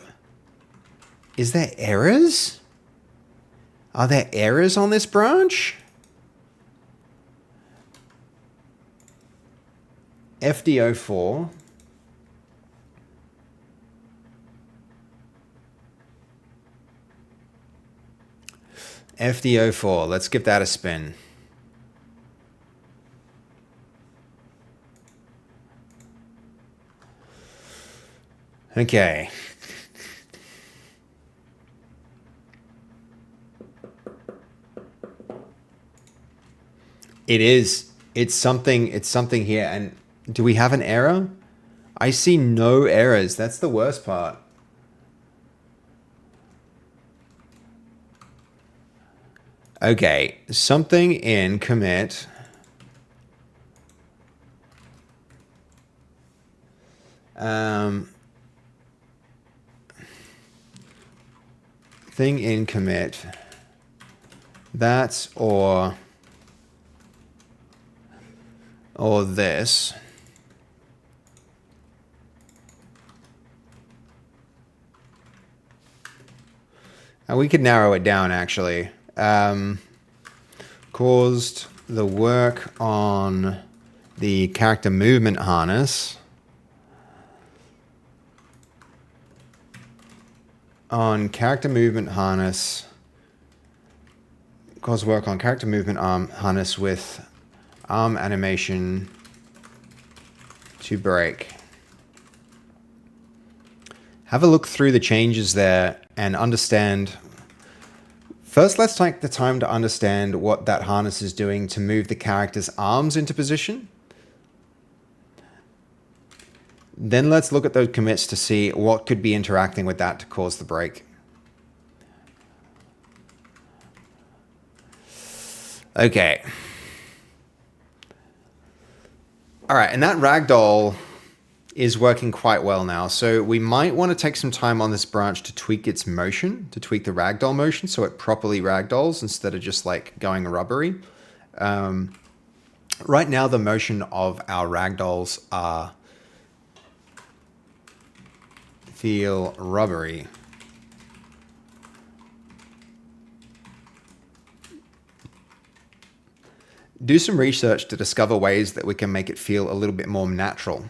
Is there errors? Are there errors on this branch? FDO4. FDO4, let's give that a spin. Okay. It is. It's something here. And do we have an error? I see no errors. That's the worst part. Okay, something in commit. Thing in commit. That's or this. And we could narrow it down actually. Caused the work on the character movement harness. On character movement harness. Caused work on character movement harness with arm animation to break. Have a look through the changes there and understand. First, let's take the time to understand what that harness is doing to move the character's arms into position. Then let's look at those commits to see what could be interacting with that to cause the break. Okay. All right, and that ragdoll is working quite well now. So we might want to take some time on this branch to tweak its motion, to tweak the ragdoll motion so it properly ragdolls instead of just like going rubbery. Right now, the motion of our ragdolls feel rubbery. Do some research to discover ways that we can make it feel a little bit more natural.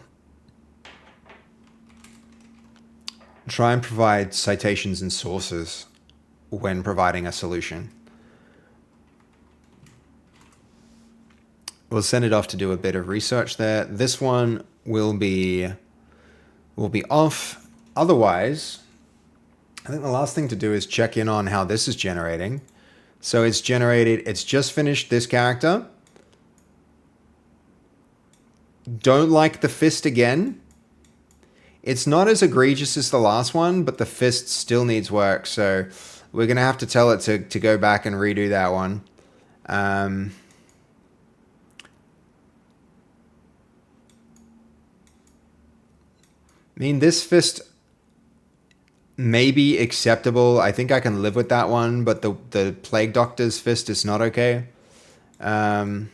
Try and provide citations and sources when providing a solution. We'll send it off to do a bit of research there. This one will be will be off. Otherwise, I think the last thing to do is check in on how this is generating. So it's generated, it's just finished this character. Don't like the fist again. It's not as egregious as the last one, but the fist still needs work. So we're going to have to tell it to go back and redo that one. I mean, this fist may be acceptable. I think I can live with that one, but the Plague Doctor's fist is not okay. And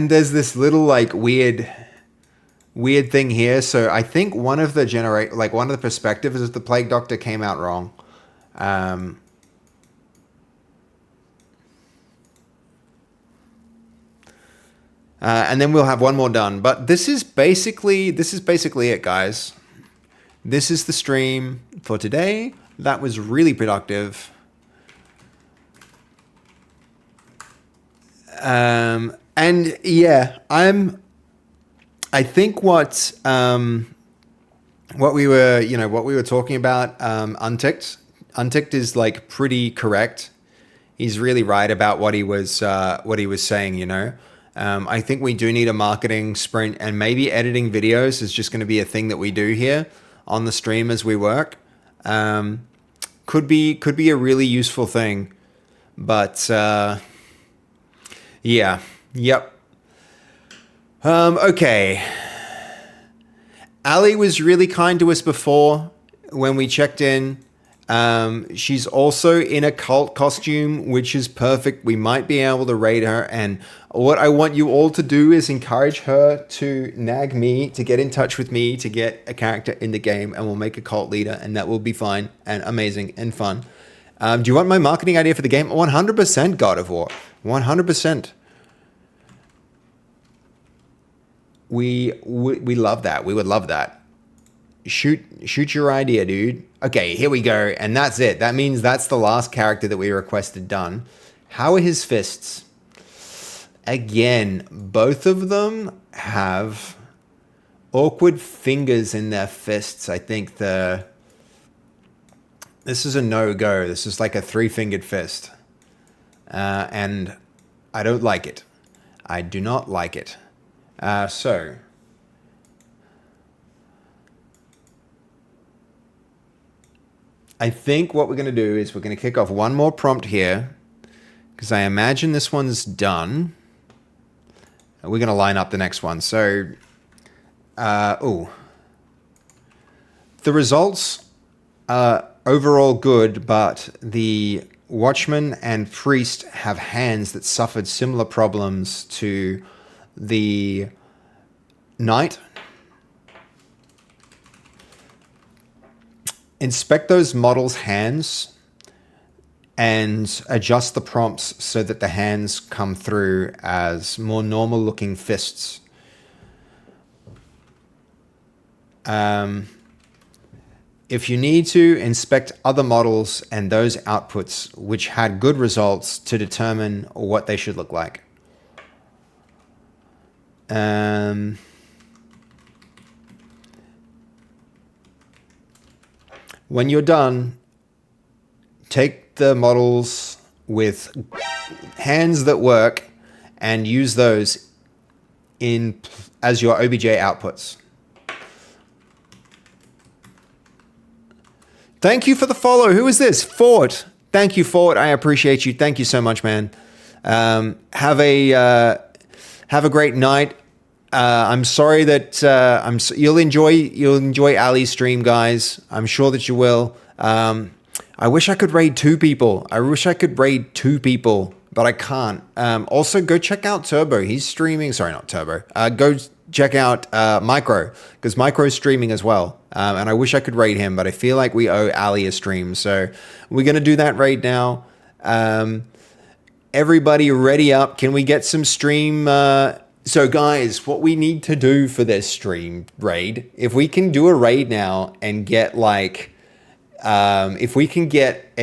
there's this little like weird thing here. So I think one of the one of the perspectives is the Plague Doctor came out wrong. And then we'll have one more done. But this is basically it, guys. This is the stream for today. That was really productive. And yeah, I think what we were talking about, Unticked is like pretty correct. He's really right about what he was saying, you know. I think we do need a marketing sprint, and maybe editing videos is just going to be a thing that we do here on the stream as we work. Could be a really useful thing, but yeah, yep. Okay. Ali was really kind to us before when we checked in. She's also in a cult costume, which is perfect. We might be able to raid her. And what I want you all to do is encourage her to nag me, to get in touch with me, to get a character in the game, and we'll make a cult leader, and that will be fine and amazing and fun. Do you want my marketing idea for the game? 100% God of War. 100%. We love that. We would love that. Shoot your idea, dude. Okay, here we go. And that's it. That means that's the last character that we requested done. How are his fists? Again, both of them have awkward fingers in their fists. I think this is a no-go. This is like a 3-fingered fist. And I don't like it. I do not like it. So I think what we're going to do is we're going to kick off one more prompt here, because I imagine this one's done. We're going to line up the next one. So, the results are overall good, but the Watchman and Priest have hands that suffered similar problems to the Knight. Inspect those models' hands and adjust the prompts so that the hands come through as more normal looking fists. If you need to, inspect other models and those outputs which had good results to determine what they should look like. When you're done, take the models with hands that work and use those as your OBJ outputs. Thank you for the follow. Who is this? Fort. Thank you, Fort. I appreciate you. Thank you so much, man. Have a great night. I'm sorry that you'll enjoy Ali's stream, guys. I'm sure that you will. I wish I could raid 2 people. But I can't. Also, go check out Turbo. He's streaming. Sorry, not Turbo. Go check out Micro, because Micro's streaming as well. And I wish I could raid him, but I feel like we owe Ali a stream. So we're going to do that raid now. Everybody ready up. Can we get some stream... So guys, what we need to do for this stream raid, if we can do a raid now and get like, if we can get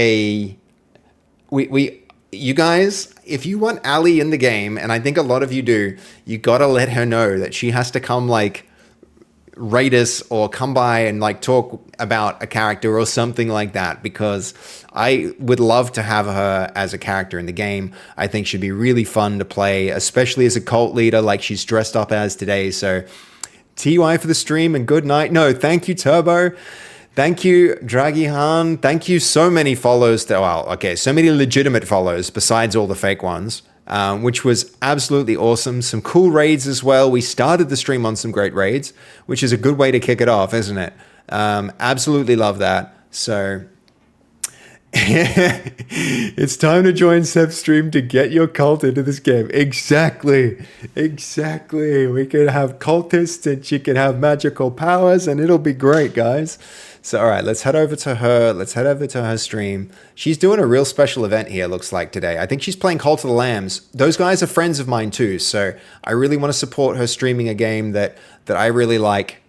you guys, if you want Ali in the game, and I think a lot of you do, you gotta let her know that she has to come like rate us or come by and like talk about a character or something like that, because I would love to have her as a character in the game. I think she'd be really fun to play, especially as a cult leader like she's dressed up as today. So TY for the stream and good night. No, thank you, Turbo. Thank you, Dragihan. Thank you, so many follows. So many legitimate follows besides all the fake ones, which was absolutely awesome. Some cool raids as well. We started the stream on some great raids, which is a good way to kick it off, isn't it? Absolutely love that. So it's time to join Seb's stream to get your cult into this game. Exactly. We can have cultists and she can have magical powers and it'll be great, guys. So, all right, let's head over to her. Let's head over to her stream. She's doing a real special event here, looks like, today. I think she's playing Cult of the Lambs. Those guys are friends of mine too, so I really want to support her streaming a game that I really like.